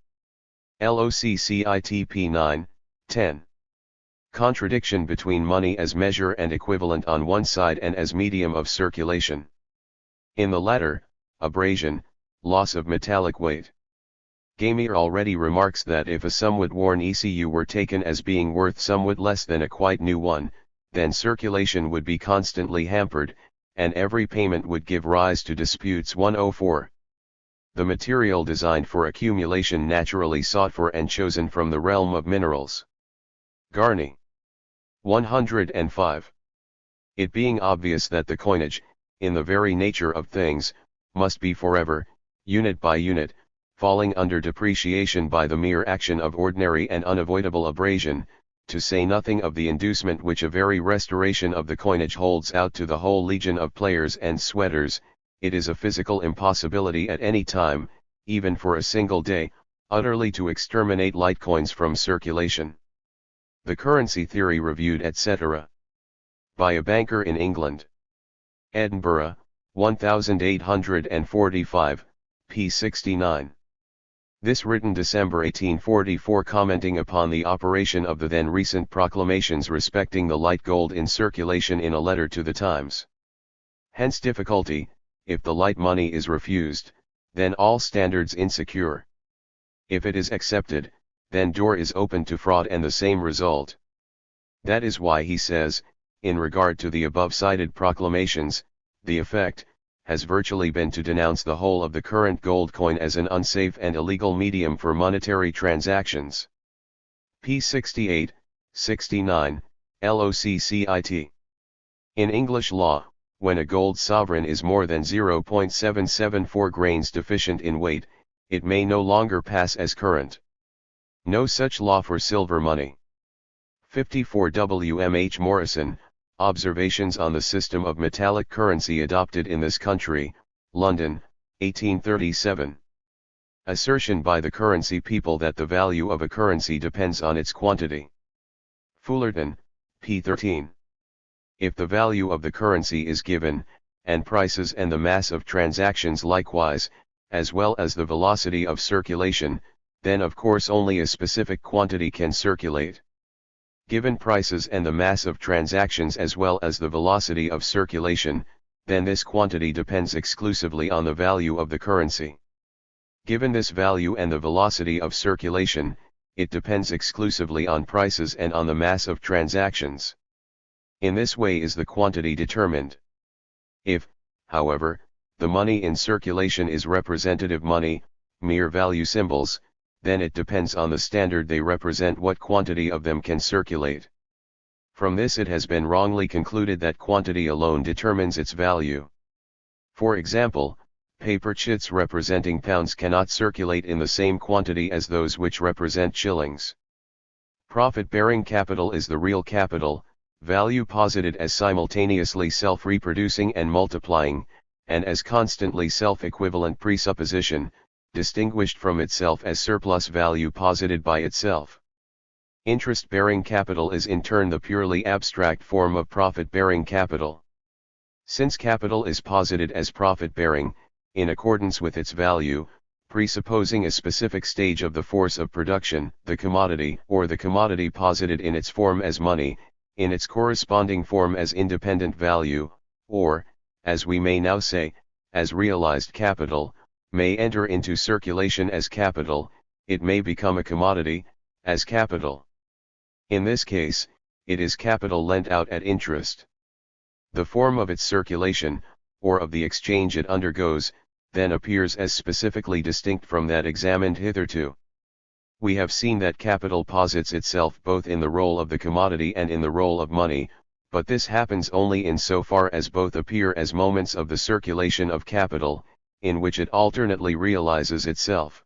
LOCCITP 9, 10. Contradiction between money as measure and equivalent on one side and as medium of circulation. In the latter, abrasion, loss of metallic weight. Gamier already remarks that if a somewhat worn ECU were taken as being worth somewhat less than a quite new one, then circulation would be constantly hampered, and every payment would give rise to disputes. 104. The material designed for accumulation naturally sought for and chosen from the realm of minerals. Garney. 105. It being obvious that the coinage, in the very nature of things, must be forever, unit by unit, falling under depreciation by the mere action of ordinary and unavoidable abrasion, to say nothing of the inducement which a very restoration of the coinage holds out to the whole legion of players and sweaters, it is a physical impossibility at any time, even for a single day, utterly to exterminate light coins from circulation. The Currency Theory Reviewed etc. By a banker in England. Edinburgh, 1845, p. 69. This written December 1844 commenting upon the operation of the then recent proclamations respecting the light gold in circulation in a letter to the Times. Hence difficulty, if the light money is refused, then all standards insecure. If it is accepted, then door is open to fraud and the same result. That is why he says, in regard to the above cited proclamations, the effect has virtually been to denounce the whole of the current gold coin as an unsafe and illegal medium for monetary transactions. p. 68, 69, LOCCIT. In English law, when a gold sovereign is more than 0.774 grains deficient in weight, it may no longer pass as current. No such law for silver money. 54 W.M.H. Morrison, Observations on the System of Metallic Currency Adopted in this Country, London, 1837. Assertion by the currency people that the value of a currency depends on its quantity. Fullerton, p. 13. If the value of the currency is given, and prices and the mass of transactions likewise, as well as the velocity of circulation, then of course only a specific quantity can circulate. Given prices and the mass of transactions as well as the velocity of circulation, then this quantity depends exclusively on the value of the currency. Given this value and the velocity of circulation, it depends exclusively on prices and on the mass of transactions. In this way is the quantity determined. If, however, the money in circulation is representative money, mere value symbols, then it depends on the standard they represent what quantity of them can circulate. From this it has been wrongly concluded that quantity alone determines its value. For example, paper chits representing pounds cannot circulate in the same quantity as those which represent shillings. Profit-bearing capital is the real capital, value posited as simultaneously self-reproducing and multiplying, and as constantly self-equivalent presupposition, distinguished from itself as surplus value posited by itself. Interest-bearing capital is in turn the purely abstract form of profit-bearing capital. Since capital is posited as profit-bearing, in accordance with its value, presupposing a specific stage of the force of production, the commodity, or the commodity posited in its form as money, in its corresponding form as independent value, or, as we may now say, as realized capital, may enter into circulation as capital, it may become a commodity, as capital. In this case, it is capital lent out at interest. The form of its circulation, or of the exchange it undergoes, then appears as specifically distinct from that examined hitherto. We have seen that capital posits itself both in the role of the commodity and in the role of money, but this happens only in so far as both appear as moments of the circulation of capital, in which it alternately realizes itself.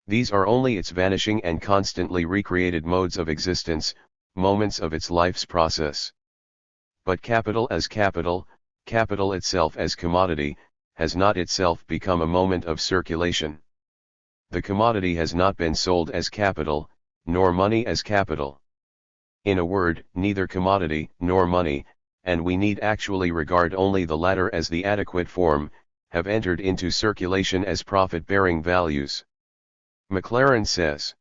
These are only its vanishing and constantly recreated modes of existence, moments of its life's process. But capital as capital itself as commodity, has not itself become a moment of circulation. The commodity has not been sold as capital, nor money as capital. In a word, neither commodity nor money, and we need actually regard only the latter as the adequate form, have entered into circulation as profit-bearing values. Maclaren says,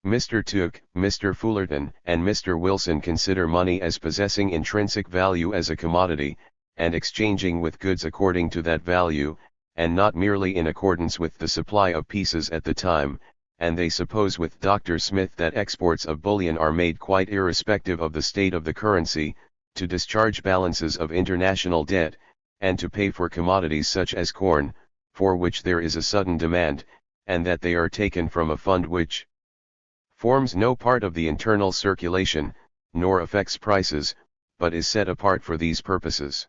Mr. Tooke, Mr. Fullerton, and Mr. Wilson consider money as possessing intrinsic value as a commodity, and exchanging with goods according to that value, and not merely in accordance with the supply of pieces at the time, and they suppose with Dr. Smith that exports of bullion are made quite irrespective of the state of the currency, to discharge balances of international debt, and to pay for commodities such as corn, for which there is a sudden demand, and that they are taken from a fund which forms no part of the internal circulation, nor affects prices, but is set apart for these purposes.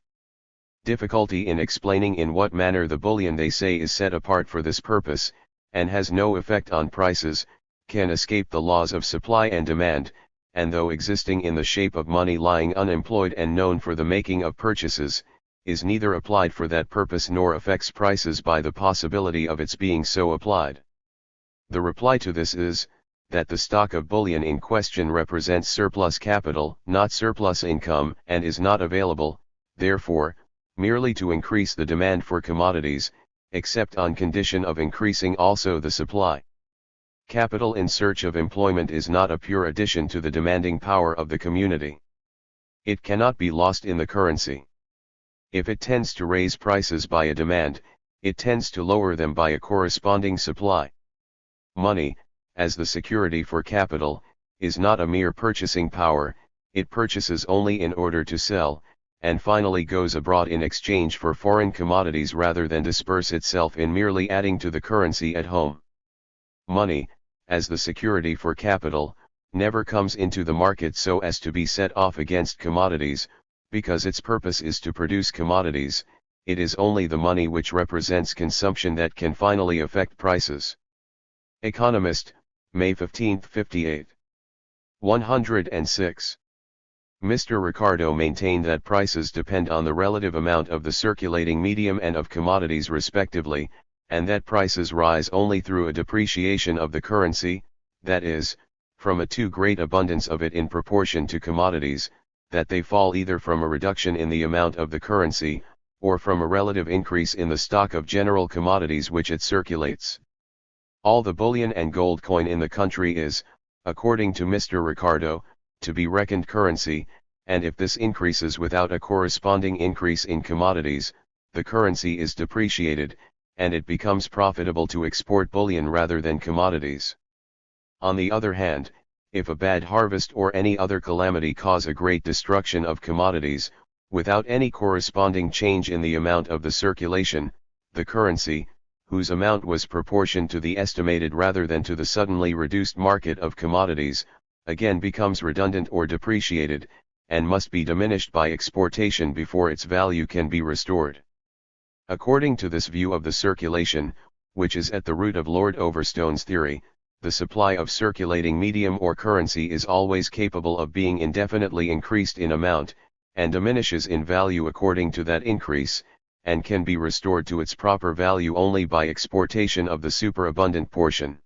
Difficulty in explaining in what manner the bullion they say is set apart for this purpose, and has no effect on prices, can escape the laws of supply and demand, and though existing in the shape of money lying unemployed and known for the making of purchases, is neither applied for that purpose nor affects prices by the possibility of its being so applied. The reply to this is, that the stock of bullion in question represents surplus capital, not surplus income, and is not available, therefore, merely to increase the demand for commodities, except on condition of increasing also the supply. Capital in search of employment is not a pure addition to the demanding power of the community. It cannot be lost in the currency. If it tends to raise prices by a demand, it tends to lower them by a corresponding supply. Money, as the security for capital, is not a mere purchasing power, it purchases only in order to sell, and finally goes abroad in exchange for foreign commodities rather than disperse itself in merely adding to the currency at home. Money, as the security for capital, never comes into the market so as to be set off against commodities, Because its purpose is to produce commodities, it is only the money which represents consumption that can finally affect prices. Economist, May 15, 58. 106. Mr. Ricardo maintained that prices depend on the relative amount of the circulating medium and of commodities respectively, and that prices rise only through a depreciation of the currency, that is, from a too great abundance of it in proportion to commodities, that they fall either from a reduction in the amount of the currency, or from a relative increase in the stock of general commodities which it circulates. All the bullion and gold coin in the country is, according to Mr. Ricardo, to be reckoned currency, and if this increases without a corresponding increase in commodities, the currency is depreciated, and it becomes profitable to export bullion rather than commodities. On the other hand, if a bad harvest or any other calamity cause a great destruction of commodities, without any corresponding change in the amount of the circulation, the currency, whose amount was proportioned to the estimated rather than to the suddenly reduced market of commodities, again becomes redundant or depreciated, and must be diminished by exportation before its value can be restored. According to this view of the circulation, which is at the root of Lord Overstone's theory, the supply of circulating medium or currency is always capable of being indefinitely increased in amount, and diminishes in value according to that increase, and can be restored to its proper value only by exportation of the superabundant portion.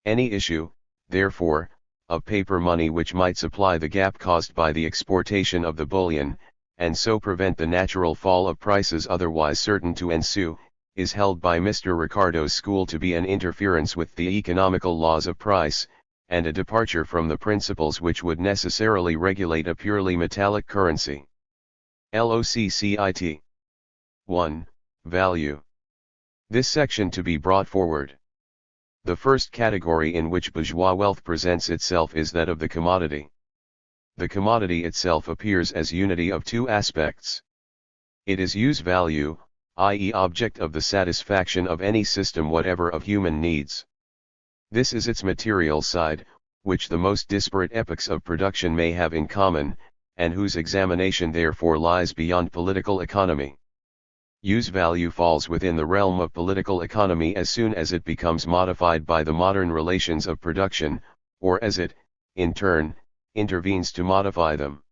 Any issue, therefore, of paper money which might supply the gap caused by the exportation of the bullion, and so prevent the natural fall of prices otherwise certain to ensue, is held by Mr. Ricardo's school to be an interference with the economical laws of price, and a departure from the principles which would necessarily regulate a purely metallic currency. LOCCIT 1. Value. This section to be brought forward. The first category in which bourgeois wealth presents itself is that of the commodity. The commodity itself appears as unity of two aspects. It is use value, i.e. object of the satisfaction of any system whatever of human needs. This is its material side, which the most disparate epochs of production may have in common, and whose examination therefore lies beyond political economy. Use value falls within the realm of political economy as soon as it becomes modified by the modern relations of production, or as it, in turn, intervenes to modify them.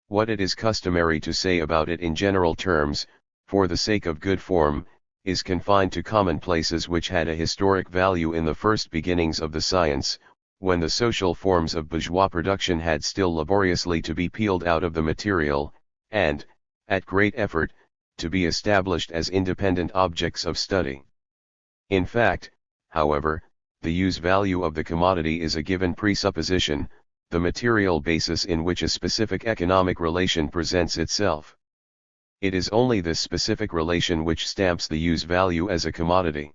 What it is customary to say about it in general terms, for the sake of good form, is confined to commonplaces which had a historic value in the first beginnings of the science, when the social forms of bourgeois production had still laboriously to be peeled out of the material, and, at great effort, to be established as independent objects of study. In fact, however, the use value of the commodity is a given presupposition, the material basis in which a specific economic relation presents itself. It is only this specific relation which stamps the use value as a commodity.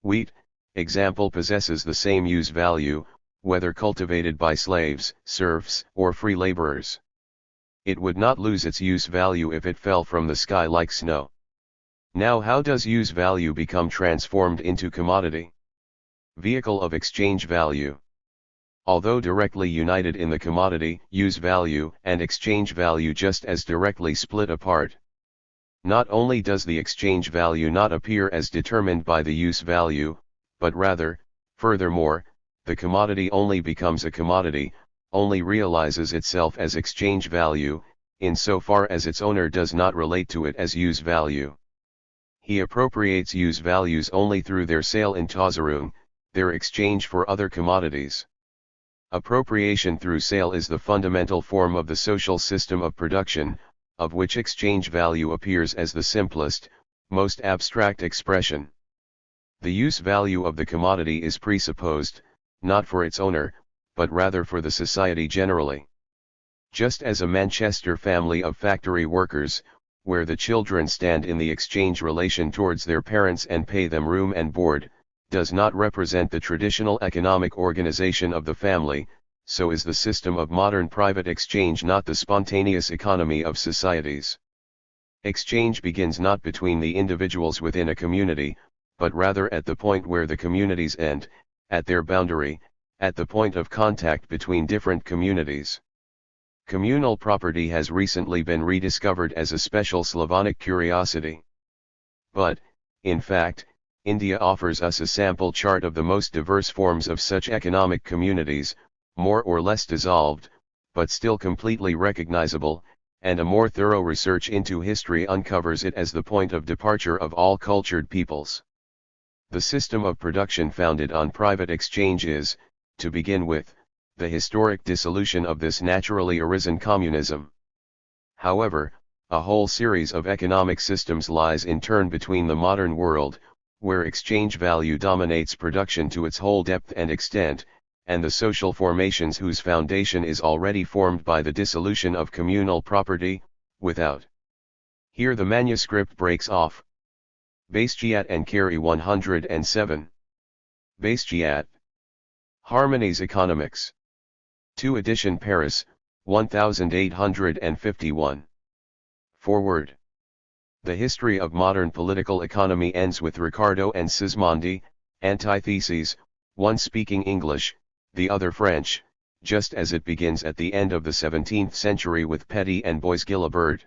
Wheat, example, possesses the same use value, whether cultivated by slaves, serfs, or free laborers. It would not lose its use value if it fell from the sky like snow. Now how does use value become transformed into commodity? Vehicle of exchange value. Although directly united in the commodity, use value and exchange value just as directly split apart. Not only does the exchange value not appear as determined by the use value, but rather, furthermore, the commodity only becomes a commodity, only realizes itself as exchange value, insofar as its owner does not relate to it as use value. He appropriates use values only through their sale in Tauserung, their exchange for other commodities. Appropriation through sale is the fundamental form of the social system of production, of which exchange value appears as the simplest, most abstract expression. The use value of the commodity is presupposed, not for its owner, but rather for the society generally. Just as a Manchester family of factory workers, where the children stand in the exchange relation towards their parents and pay them room and board, does not represent the traditional economic organization of the family, so is the system of modern private exchange not the spontaneous economy of societies. Exchange begins not between the individuals within a community, but rather at the point where the communities end, at their boundary, at the point of contact between different communities. Communal property has recently been rediscovered as a special Slavonic curiosity. But, in fact, India offers us a sample chart of the most diverse forms of such economic communities, more or less dissolved, but still completely recognizable, and a more thorough research into history uncovers it as the point of departure of all cultured peoples. The system of production founded on private exchange is, to begin with, the historic dissolution of this naturally arisen communism. However, a whole series of economic systems lies in turn between the modern world, where exchange value dominates production to its whole depth and extent, and the social formations whose foundation is already formed by the dissolution of communal property, without. Here the manuscript breaks off. Basquiat and Carey 107. Basquiat. Harmonies Economics. 2 edition Paris, 1851. Foreword. The history of modern political economy ends with Ricardo and Sismondi, antitheses, one speaking English, the other French, just as it begins at the end of the 17th century with Petit and Bois-Guilbert.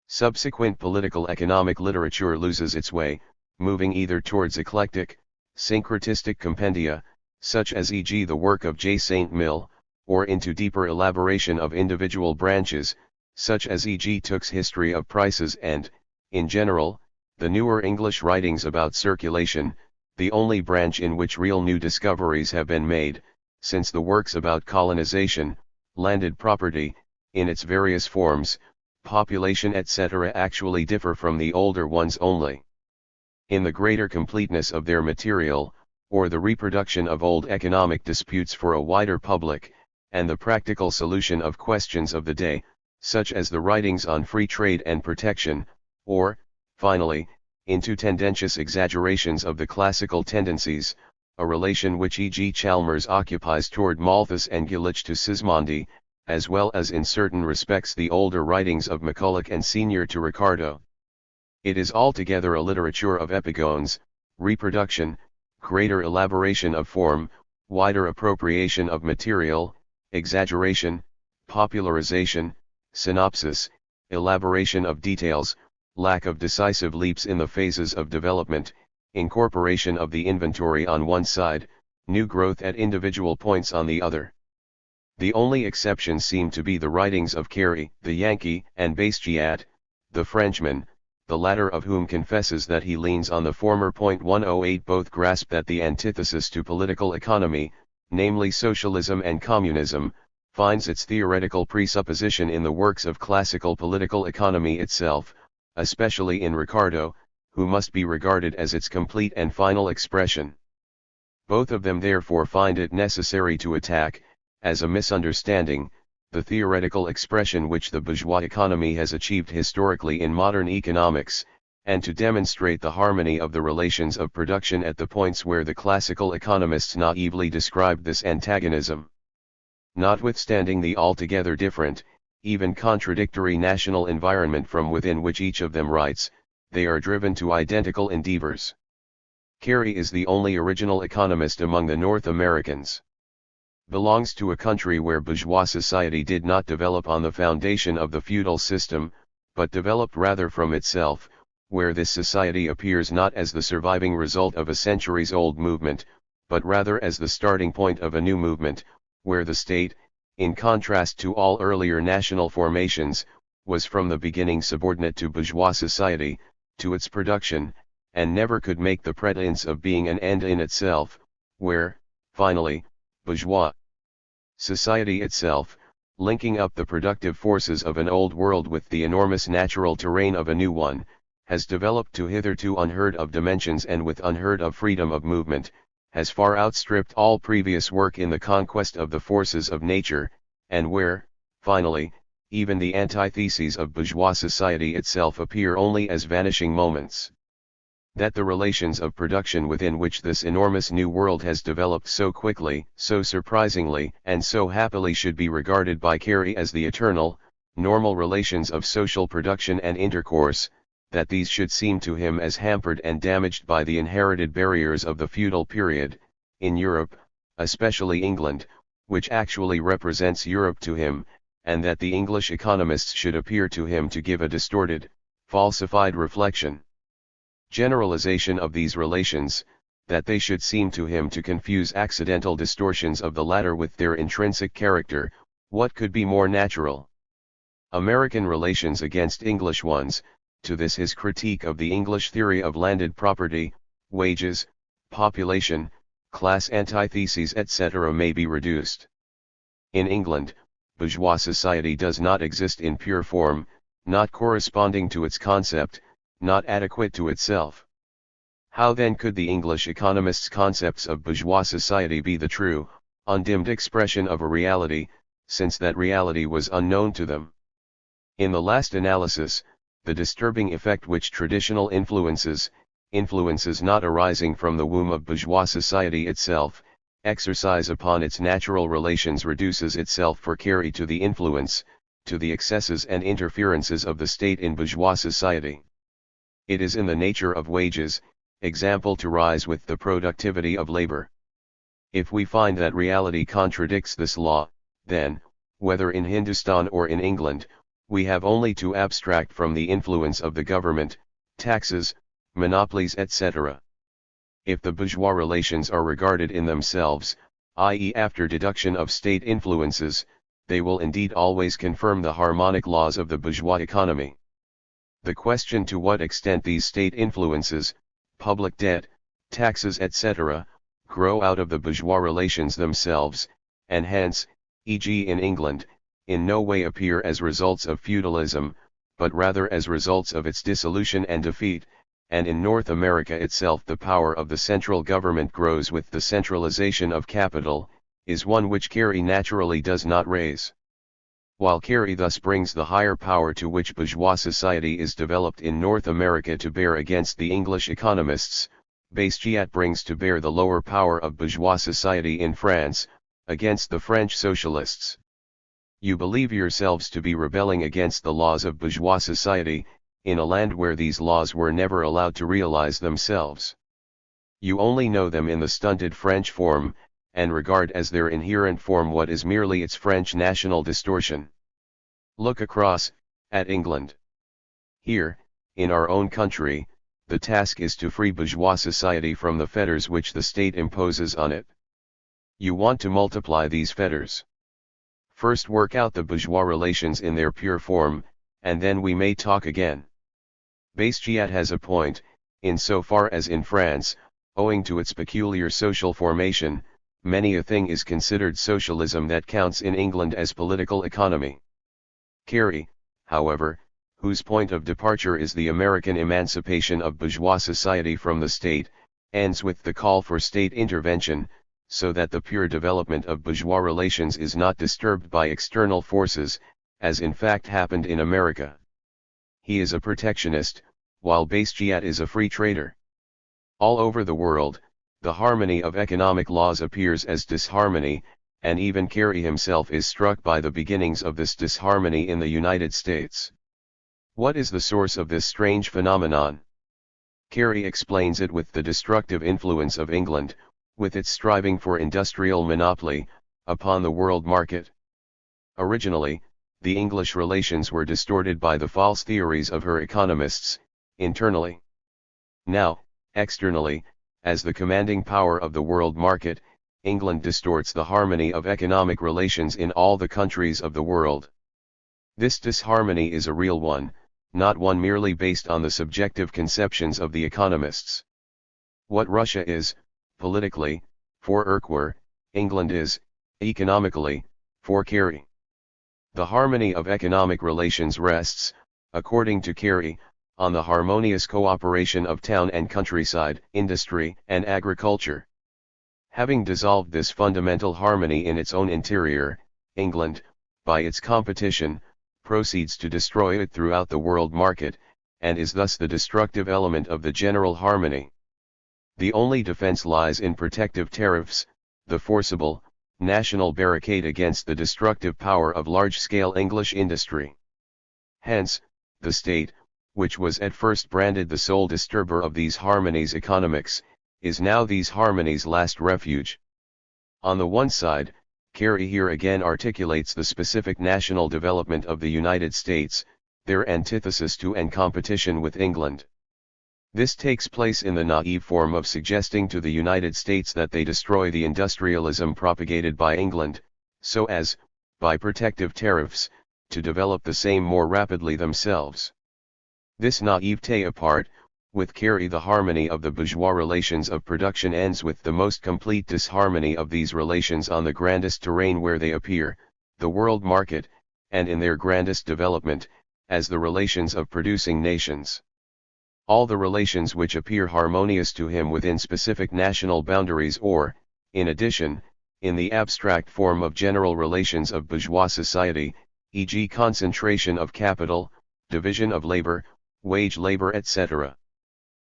Subsequent political economic literature loses its way, moving either towards eclectic, syncretistic compendia, such as e.g. the work of J. St. Mill, or into deeper elaboration of individual branches, such as e.g. Tooke's History of Prices and, in general, the newer English writings about circulation, the only branch in which real new discoveries have been made, since the works about colonization, landed property, in its various forms, population etc. actually differ from the older ones only. In the greater completeness of their material, or the reproduction of old economic disputes for a wider public, and the practical solution of questions of the day, such as the writings on free trade and protection, or, finally, into tendentious exaggerations of the classical tendencies, a relation which e.g. Chalmers occupies toward Malthus and Gillich to Sismondi, as well as in certain respects the older writings of McCulloch and Senior to Ricardo. It is altogether a literature of epigones, reproduction, greater elaboration of form, wider appropriation of material, exaggeration, popularization, synopsis, elaboration of details, lack of decisive leaps in the phases of development, incorporation of the inventory on one side, new growth at individual points on the other. The only exceptions seem to be the writings of Carey, the Yankee, and Basquiat, the Frenchman, the latter of whom confesses that he leans on the former. 108 Both grasp that the antithesis to political economy, namely socialism and communism, finds its theoretical presupposition in the works of classical political economy itself, especially in Ricardo, who must be regarded as its complete and final expression. Both of them therefore find it necessary to attack, as a misunderstanding, the theoretical expression which the bourgeois economy has achieved historically in modern economics, and to demonstrate the harmony of the relations of production at the points where the classical economists naively described this antagonism. Notwithstanding the altogether different, even contradictory national environment from within which each of them writes, they are driven to identical endeavors. Carey is the only original economist among the North Americans. Belongs to a country where bourgeois society did not develop on the foundation of the feudal system, but developed rather from itself, where this society appears not as the surviving result of a centuries-old movement, but rather as the starting point of a new movement, where the state, in contrast to all earlier national formations, was from the beginning subordinate to bourgeois society, to its production, and never could make the pretense of being an end in itself, where, finally, bourgeois society itself, linking up the productive forces of an old world with the enormous natural terrain of a new one, has developed to hitherto unheard of dimensions and with unheard of freedom of movement, has far outstripped all previous work in the conquest of the forces of nature, and where, finally, even the antitheses of bourgeois society itself appear only as vanishing moments. That the relations of production within which this enormous new world has developed so quickly, so surprisingly, and so happily should be regarded by Carey as the eternal, normal relations of social production and intercourse, that these should seem to him as hampered and damaged by the inherited barriers of the feudal period, in Europe, especially England, which actually represents Europe to him, and that the English economists should appear to him to give a distorted, falsified reflection. Generalization of these relations, that they should seem to him to confuse accidental distortions of the latter with their intrinsic character, what could be more natural? American relations against English ones, to this his critique of the English theory of landed property, wages, population, class antitheses etc. may be reduced. In England, bourgeois society does not exist in pure form, not corresponding to its concept, not adequate to itself. How then could the English economists' concepts of bourgeois society be the true, undimmed expression of a reality, since that reality was unknown to them? In the last analysis, the disturbing effect which traditional influences not arising from the womb of bourgeois society itself, exercise upon its natural relations reduces itself for Carey to the influence, to the excesses and interferences of the state in bourgeois society. It is in the nature of wages, example to rise with the productivity of labor. If we find that reality contradicts this law, then, whether in Hindustan or in England, we have only to abstract from the influence of the government, taxes, monopolies etc. If the bourgeois relations are regarded in themselves, i.e. after deduction of state influences, they will indeed always confirm the harmonic laws of the bourgeois economy. The question to what extent these state influences, public debt, taxes etc., grow out of the bourgeois relations themselves, and hence, e.g. in England, in no way appear as results of feudalism, but rather as results of its dissolution and defeat, and in North America itself the power of the central government grows with the centralization of capital, is one which Carey naturally does not raise. While Carey thus brings the higher power to which bourgeois society is developed in North America to bear against the English economists, Bastiat brings to bear the lower power of bourgeois society in France, against the French socialists. You believe yourselves to be rebelling against the laws of bourgeois society, in a land where these laws were never allowed to realize themselves. You only know them in the stunted French form, and regard as their inherent form what is merely its French national distortion. Look across, at England. Here, in our own country, the task is to free bourgeois society from the fetters which the state imposes on it. You want to multiply these fetters. First work out the bourgeois relations in their pure form, and then we may talk again. Bastiat has a point, in so far as in France, owing to its peculiar social formation, many a thing is considered socialism that counts in England as political economy. Carey, however, whose point of departure is the American emancipation of bourgeois society from the state, ends with the call for state intervention, so that the pure development of bourgeois relations is not disturbed by external forces, as in fact happened in America. He is a protectionist, while Bastiat is a free trader. All over the world, the harmony of economic laws appears as disharmony, and even Carey himself is struck by the beginnings of this disharmony in the United States. What is the source of this strange phenomenon? Carey explains it with the destructive influence of England, with its striving for industrial monopoly, upon the world market. Originally, the English relations were distorted by the false theories of her economists, internally. Now, externally, as the commanding power of the world market, England distorts the harmony of economic relations in all the countries of the world. This disharmony is a real one, not one merely based on the subjective conceptions of the economists. What Russia is, politically, for Urquhart, England is, economically, for Carey. The harmony of economic relations rests, according to Carey, on the harmonious cooperation of town and countryside, industry and agriculture. Having dissolved this fundamental harmony in its own interior, England, by its competition, proceeds to destroy it throughout the world market, and is thus the destructive element of the general harmony. The only defense lies in protective tariffs, the forcible, national barricade against the destructive power of large-scale English industry. Hence, the state, which was at first branded the sole disturber of these harmonies economics, is now these harmonies' last refuge. On the one side, Carey here again articulates the specific national development of the United States, their antithesis to and competition with England. This takes place in the naive form of suggesting to the United States that they destroy the industrialism propagated by England, so as, by protective tariffs, to develop the same more rapidly themselves. This naivete apart, with Carey the harmony of the bourgeois relations of production ends with the most complete disharmony of these relations on the grandest terrain where they appear, the world market, and in their grandest development, as the relations of producing nations. All the relations which appear harmonious to him within specific national boundaries or, in addition, in the abstract form of general relations of bourgeois society, e.g. concentration of capital, division of labor, wage labor etc.,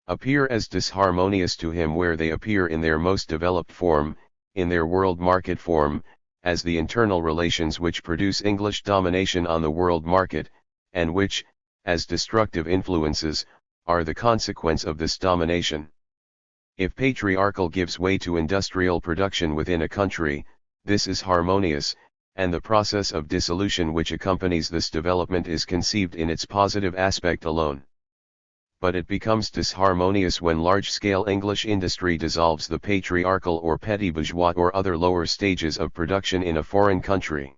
appear as disharmonious to him where they appear in their most developed form, in their world market form, as the internal relations which produce English domination on the world market, and which, as destructive influences, are the consequence of this domination. If patriarchal gives way to industrial production within a country, this is harmonious, and the process of dissolution which accompanies this development is conceived in its positive aspect alone. But it becomes disharmonious when large-scale English industry dissolves the patriarchal or petty bourgeois or other lower stages of production in a foreign country.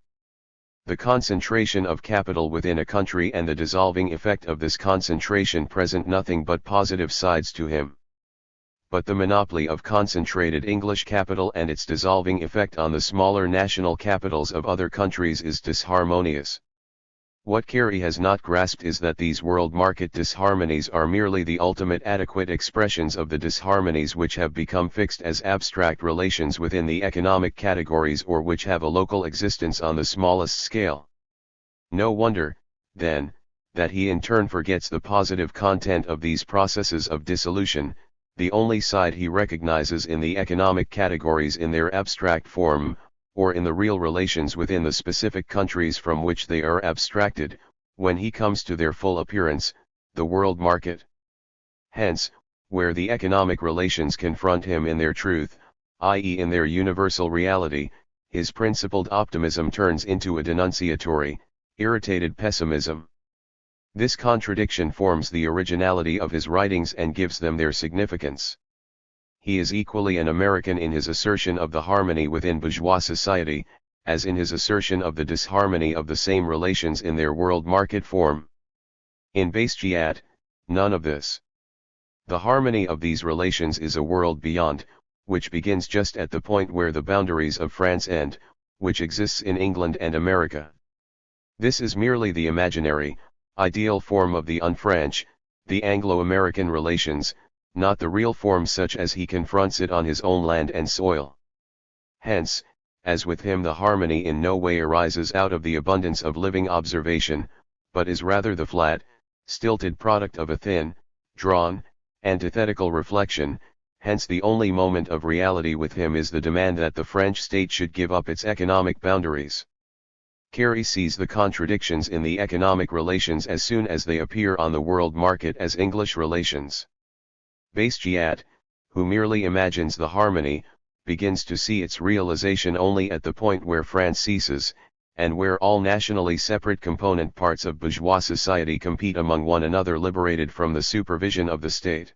The concentration of capital within a country and the dissolving effect of this concentration present nothing but positive sides to him. But the monopoly of concentrated English capital and its dissolving effect on the smaller national capitals of other countries is disharmonious. What Carey has not grasped is that these world market disharmonies are merely the ultimate adequate expressions of the disharmonies which have become fixed as abstract relations within the economic categories or which have a local existence on the smallest scale. No wonder, then, that he in turn forgets the positive content of these processes of dissolution, the only side he recognizes in the economic categories in their abstract form, or in the real relations within the specific countries from which they are abstracted, when he comes to their full appearance, the world market. Hence, where the economic relations confront him in their truth, i.e. in their universal reality, his principled optimism turns into a denunciatory, irritated pessimism. This contradiction forms the originality of his writings and gives them their significance. He is equally an American in his assertion of the harmony within bourgeois society, as in his assertion of the disharmony of the same relations in their world market form. In Basquiat, none of this. The harmony of these relations is a world beyond, which begins just at the point where the boundaries of France end, which exists in England and America. This is merely the imaginary, ideal form of the un-French, the Anglo-American relations, not the real form such as he confronts it on his own land and soil. Hence, as with him the harmony in no way arises out of the abundance of living observation, but is rather the flat, stilted product of a thin, drawn, antithetical reflection. Hence the only moment of reality with him is the demand that the French state should give up its economic boundaries. Carey sees the contradictions in the economic relations as soon as they appear on the world market as English relations. Basquiat, who merely imagines the harmony, begins to see its realization only at the point where France ceases, and where all nationally separate component parts of bourgeois society compete among one another liberated from the supervision of the state.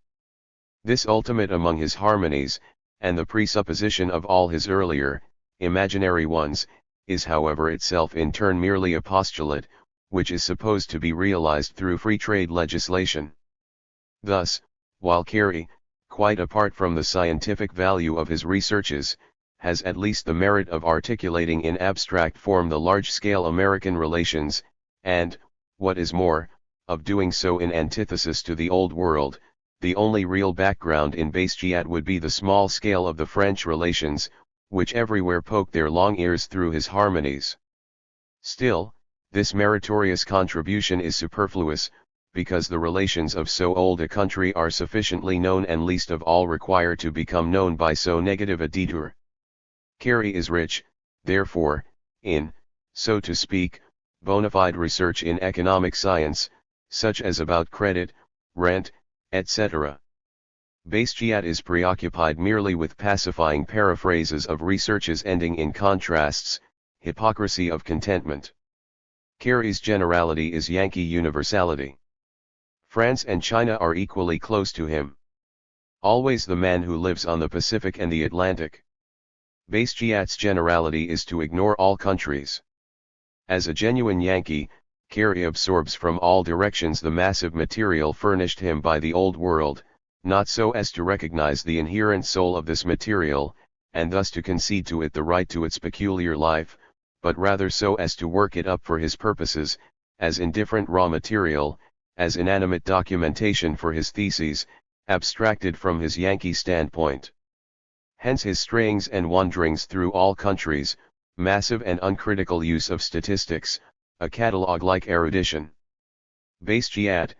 This ultimate among his harmonies, and the presupposition of all his earlier, imaginary ones, is however itself in turn merely a postulate, which is supposed to be realized through free trade legislation. Thus, while Carey, quite apart from the scientific value of his researches, has at least the merit of articulating in abstract form the large-scale American relations, and, what is more, of doing so in antithesis to the Old World, the only real background in Basquiat would be the small scale of the French relations, which everywhere poke their long ears through his harmonies. Still, this meritorious contribution is superfluous, because the relations of so old a country are sufficiently known and least of all require to become known by so negative a detour. Carey is rich, therefore, in, so to speak, bona fide research in economic science, such as about credit, rent, etc. Bastiat is preoccupied merely with pacifying paraphrases of researches ending in contrasts, hypocrisy of contentment. Carey's generality is Yankee universality. France and China are equally close to him. Always the man who lives on the Pacific and the Atlantic. Bastiat's generality is to ignore all countries. As a genuine Yankee, Carey absorbs from all directions the massive material furnished him by the Old World, not so as to recognize the inherent soul of this material, and thus to concede to it the right to its peculiar life, but rather so as to work it up for his purposes, as indifferent raw material, as inanimate documentation for his theses, abstracted from his Yankee standpoint. Hence his strayings and wanderings through all countries, massive and uncritical use of statistics, a catalogue-like erudition. Bastiat,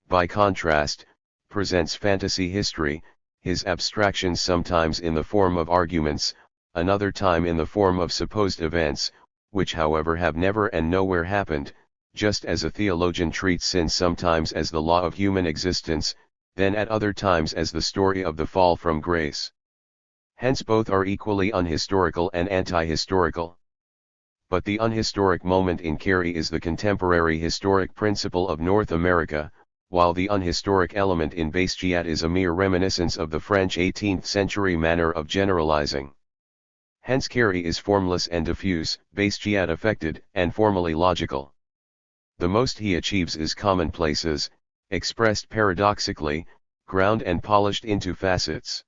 by contrast, presents fantasy history, his abstractions sometimes in the form of arguments, another time in the form of supposed events, which however have never and nowhere happened, just as a theologian treats sin sometimes as the law of human existence, then at other times as the story of the fall from grace. Hence both are equally unhistorical and anti-historical. But the unhistoric moment in Carey is the contemporary historic principle of North America, while the unhistoric element in Bastiat is a mere reminiscence of the French 18th century manner of generalizing. Hence Carey is formless and diffuse, Bastiat affected and formally logical. The most he achieves is commonplaces, expressed paradoxically, ground and polished into facets.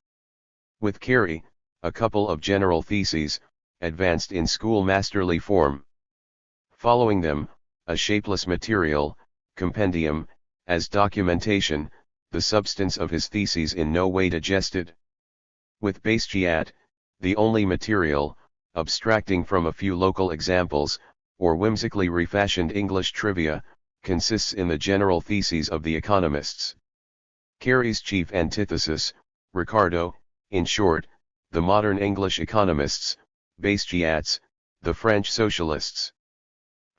With Carey, a couple of general theses, advanced in schoolmasterly form. Following them, a shapeless material, compendium, as documentation, the substance of his theses in no way digested. With Bastiat, the only material, abstracting from a few local examples, or whimsically refashioned English trivia, consists in the general theses of the economists. Carey's chief antithesis, Ricardo, in short, the modern English economists, Bastiat's, the French socialists.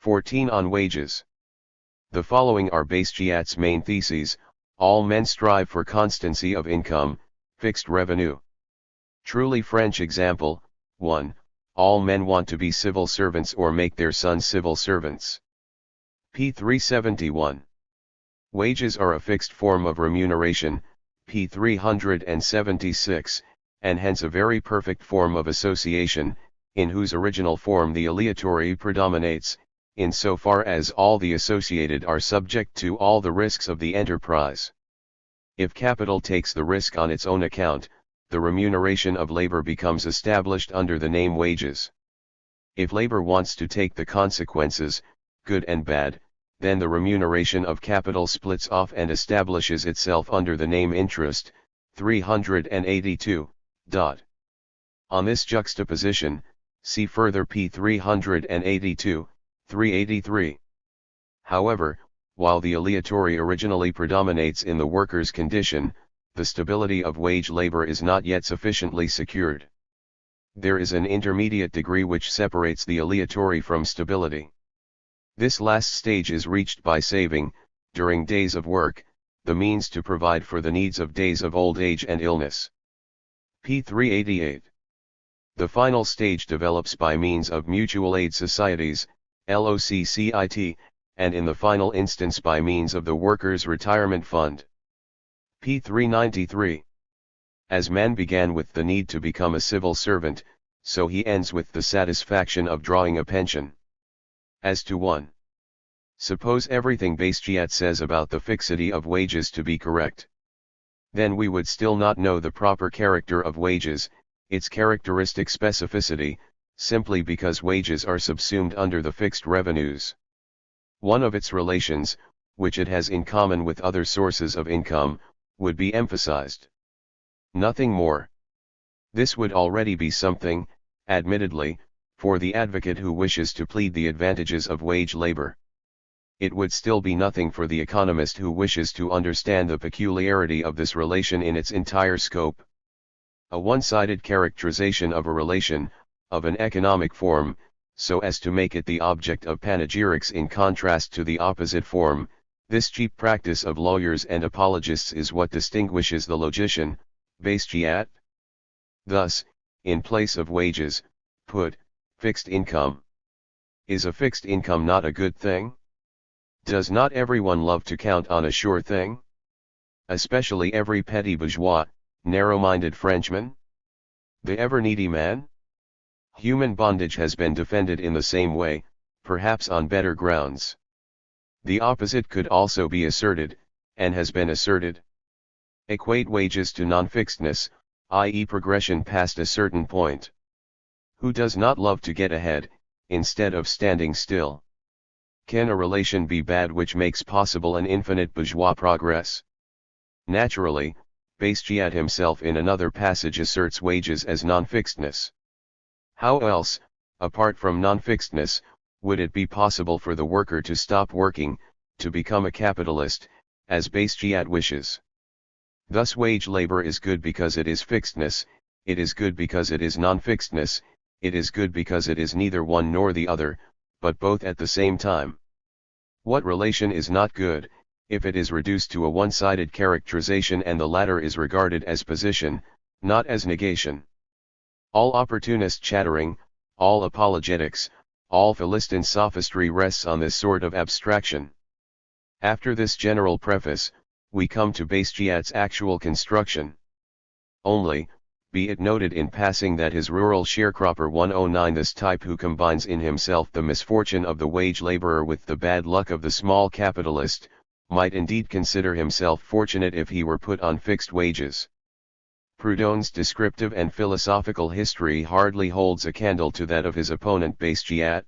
14 on wages. The following are Bastiat's main theses: all men strive for constancy of income, fixed revenue. Truly French example, 1. All men want to be civil servants or make their sons civil servants. p. 371. Wages are a fixed form of remuneration, p. 376, and hence a very perfect form of association, in whose original form the aleatory predominates, in so far as all the associated are subject to all the risks of the enterprise. If capital takes the risk on its own account, the remuneration of labor becomes established under the name wages. If labor wants to take the consequences, good and bad, then the remuneration of capital splits off and establishes itself under the name interest. 382. On this juxtaposition, see further p. 382, 383. However, while the aleatory originally predominates in the worker's condition, the stability of wage labor is not yet sufficiently secured. There is an intermediate degree which separates the aleatory from stability. This last stage is reached by saving, during days of work, the means to provide for the needs of days of old age and illness. p. 388. The final stage develops by means of mutual aid societies, LOCCIT, and in the final instance by means of the Workers' Retirement Fund. p. 393. As man began with the need to become a civil servant, so he ends with the satisfaction of drawing a pension. As to 1. Suppose everything Bastiat says about the fixity of wages to be correct. Then we would still not know the proper character of wages, its characteristic specificity, simply because wages are subsumed under the fixed revenues. One of its relations, which it has in common with other sources of income, would be emphasized. Nothing more. This would already be something, admittedly, for the advocate who wishes to plead the advantages of wage labor. It would still be nothing for the economist who wishes to understand the peculiarity of this relation in its entire scope. A one-sided characterization of a relation, of an economic form, so as to make it the object of panegyrics in contrast to the opposite form, This cheap practice of lawyers and apologists is what distinguishes the logician, Bastiat. Thus, in place of wages, put, fixed income. Is a fixed income not a good thing? Does not everyone love to count on a sure thing? Especially every petty bourgeois, narrow-minded Frenchman? The ever-needy man? Human bondage has been defended in the same way, perhaps on better grounds. The opposite could also be asserted, and has been asserted. Equate wages to non-fixedness, i.e. progression past a certain point. Who does not love to get ahead, instead of standing still? Can a relation be bad which makes possible an infinite bourgeois progress? Naturally, Bastiat himself in another passage asserts wages as non-fixedness. How else, apart from non-fixedness, would it be possible for the worker to stop working, to become a capitalist, as Bastiat wishes? Thus wage labor is good because it is fixedness, it is good because it is non-fixedness, it is good because it is neither one nor the other, but both at the same time. What relation is not good, if it is reduced to a one-sided characterization and the latter is regarded as position, not as negation? All opportunist chattering, all apologetics, all Philistine sophistry rests on this sort of abstraction. After this general preface, we come to Bastiat's actual construction. Only, be it noted in passing that his rural sharecropper 109, this type who combines in himself the misfortune of the wage laborer with the bad luck of the small capitalist, might indeed consider himself fortunate if he were put on fixed wages. Proudhon's descriptive and philosophical history hardly holds a candle to that of his opponent Bastiat.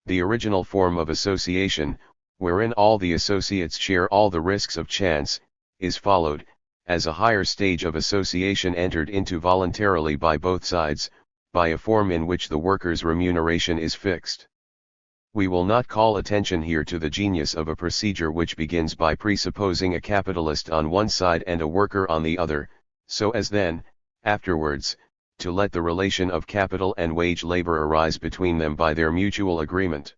The original form of association, wherein all the associates share all the risks of chance, is followed, as a higher stage of association entered into voluntarily by both sides, by a form in which the worker's remuneration is fixed. We will not call attention here to the genius of a procedure which begins by presupposing a capitalist on one side and a worker on the other, so as then, afterwards, to let the relation of capital and wage labor arise between them by their mutual agreement.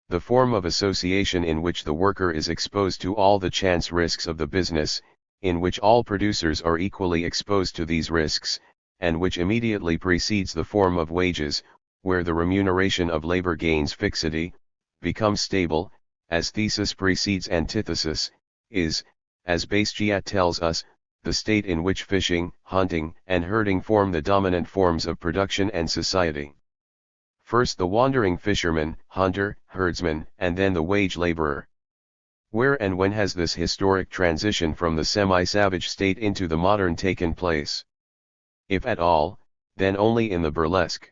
The form of association in which the worker is exposed to all the chance risks of the business, in which all producers are equally exposed to these risks, and which immediately precedes the form of wages, where the remuneration of labor gains fixity, becomes stable, as thesis precedes antithesis, is, as Bastiat tells us, the state in which fishing, hunting, and herding form the dominant forms of production and society. First the wandering fisherman, hunter, herdsman, and then the wage laborer. Where and when has this historic transition from the semi-savage state into the modern taken place? If at all, then only in the burlesque.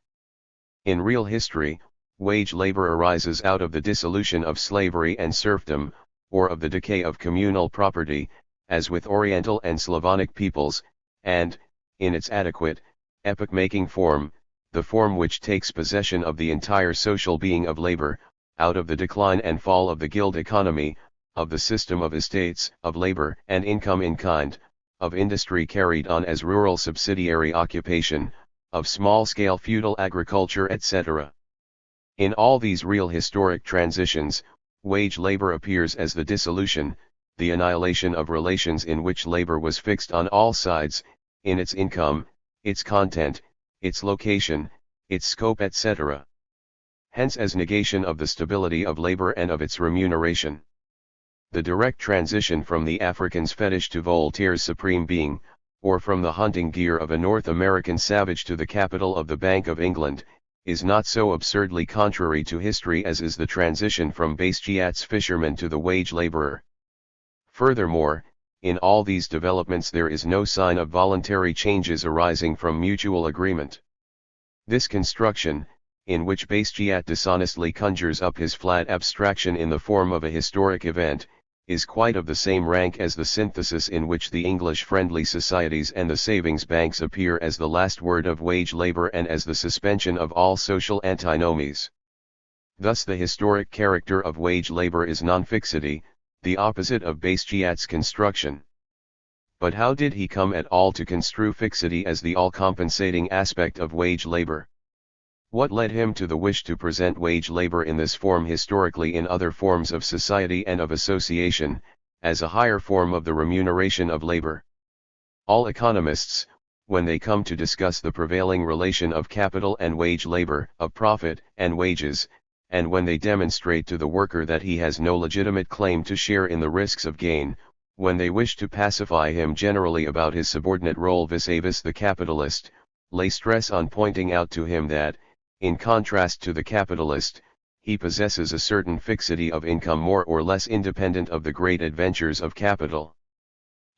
In real history, wage labor arises out of the dissolution of slavery and serfdom, or of the decay of communal property, as with Oriental and Slavonic peoples, and, in its adequate, epoch-making form, the form which takes possession of the entire social being of labor, out of the decline and fall of the guild economy, of the system of estates, of labor and income in kind, of industry carried on as rural subsidiary occupation, of small-scale feudal agriculture etc. In all these real historic transitions, wage labor appears as the dissolution, the annihilation of relations in which labor was fixed on all sides, in its income, its content, its location, its scope etc. Hence as negation of the stability of labor and of its remuneration. The direct transition from the African's fetish to Voltaire's supreme being, or from the hunting gear of a North American savage to the capital of the Bank of England, is not so absurdly contrary to history as is the transition from Bastiat's fisherman to the wage laborer. Furthermore, in all these developments there is no sign of voluntary changes arising from mutual agreement. This construction, in which Bastiat dishonestly conjures up his flat abstraction in the form of a historic event, is quite of the same rank as the synthesis in which the English friendly societies and the savings banks appear as the last word of wage labor and as the suspension of all social antinomies. Thus the historic character of wage labor is non-fixity, the opposite of Bastiat's construction. But how did he come at all to construe fixity as the all-compensating aspect of wage labor? What led him to the wish to present wage labor in this form historically in other forms of society and of association, as a higher form of the remuneration of labor? All economists, when they come to discuss the prevailing relation of capital and wage labor, of profit and wages, and when they demonstrate to the worker that he has no legitimate claim to share in the risks of gain, when they wish to pacify him generally about his subordinate role vis-a-vis the capitalist, lay stress on pointing out to him that, in contrast to the capitalist, he possesses a certain fixity of income more or less independent of the great adventures of capital.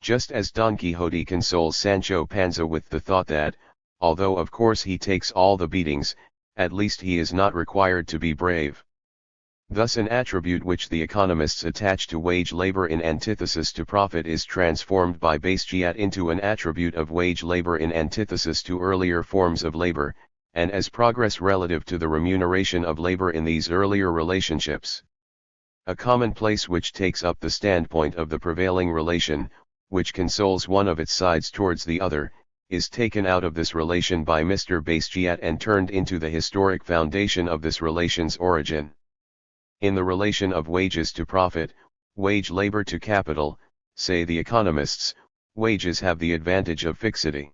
Just as Don Quixote consoles Sancho Panza with the thought that, although of course he takes all the beatings, at least he is not required to be brave. Thus an attribute which the economists attach to wage labor in antithesis to profit is transformed by Bastiat into an attribute of wage labor in antithesis to earlier forms of labor, and as progress relative to the remuneration of labor in these earlier relationships. A commonplace which takes up the standpoint of the prevailing relation, which consoles one of its sides towards the other, is taken out of this relation by Mr. Bastiat and turned into the historic foundation of this relation's origin. In the relation of wages to profit, wage labor to capital, say the economists, wages have the advantage of fixity.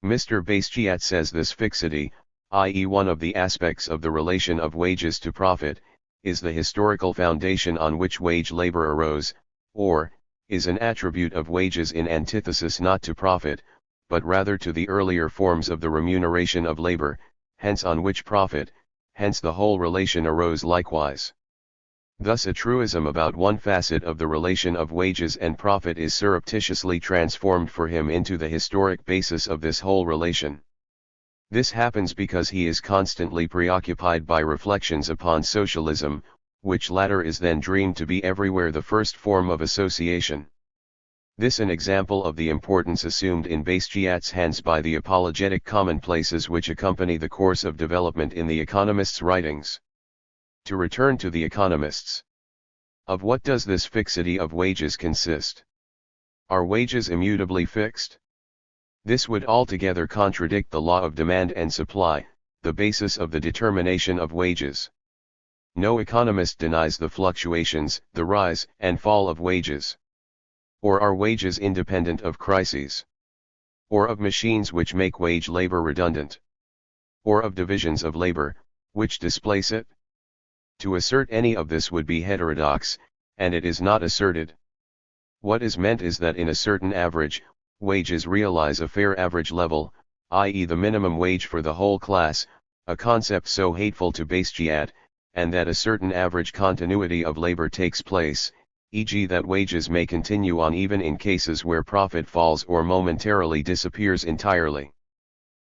Mr. Bastiat says this fixity, i.e. one of the aspects of the relation of wages to profit, is the historical foundation on which wage labor arose, or, is an attribute of wages in antithesis not to profit, but rather to the earlier forms of the remuneration of labor, hence on which profit, hence the whole relation arose likewise. Thus a truism about one facet of the relation of wages and profit is surreptitiously transformed for him into the historic basis of this whole relation. This happens because he is constantly preoccupied by reflections upon socialism, which latter is then dreamed to be everywhere the first form of association. This an example of the importance assumed in Bastiat's hands by the apologetic commonplaces which accompany the course of development in the economist's writings. To return to the economists. Of what does this fixity of wages consist? Are wages immutably fixed? This would altogether contradict the law of demand and supply, the basis of the determination of wages. No economist denies the fluctuations, the rise and fall of wages. Or are wages independent of crises? Or of machines which make wage labor redundant? Or of divisions of labor, which displace it? To assert any of this would be heterodox, and it is not asserted. What is meant is that in a certain average, wages realize a fair average level, i.e. the minimum wage for the whole class, a concept so hateful to Bastiat, and that a certain average continuity of labor takes place, e.g. that wages may continue on even in cases where profit falls or momentarily disappears entirely.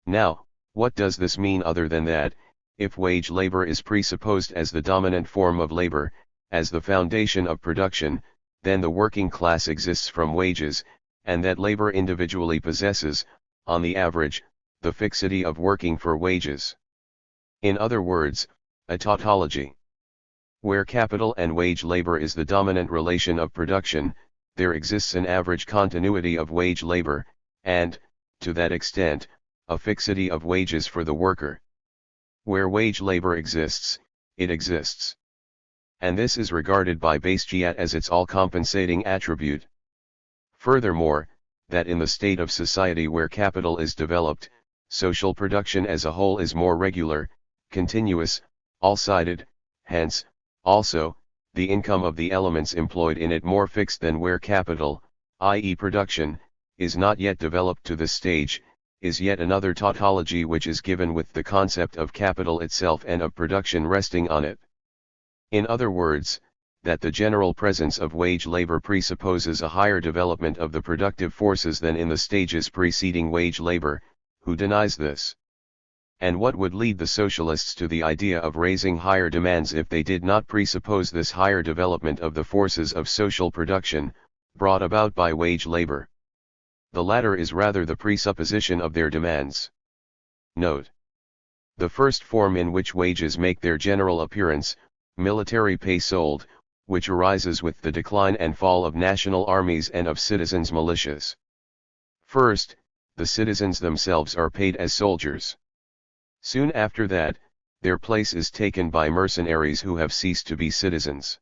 Now, what does this mean other than that, if wage labor is presupposed as the dominant form of labor, as the foundation of production, then the working class exists from wages, and that labor individually possesses, on the average, the fixity of working for wages. In other words, a tautology. Where capital and wage labor is the dominant relation of production, there exists an average continuity of wage labor, and, to that extent, a fixity of wages for the worker. Where wage labor exists, it exists. And this is regarded by Bastiat as its all-compensating attribute. Furthermore, that in the state of society where capital is developed, social production as a whole is more regular, continuous, all-sided, hence, also, the income of the elements employed in it more fixed than where capital, i.e. production, is not yet developed to this stage, is yet another tautology which is given with the concept of capital itself and of production resting on it. In other words, that the general presence of wage labor presupposes a higher development of the productive forces than in the stages preceding wage labor. Who denies this? And what would lead the socialists to the idea of raising higher demands if they did not presuppose this higher development of the forces of social production, brought about by wage labor? The latter is rather the presupposition of their demands. Note. The first form in which wages make their general appearance, military pay sold, which arises with the decline and fall of national armies and of citizens' militias. First, the citizens themselves are paid as soldiers. Soon after that, their place is taken by mercenaries who have ceased to be citizens.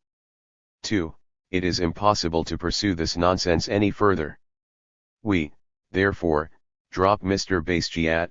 2. It is impossible to pursue this nonsense any further. We, therefore, drop Mr. Bastiat,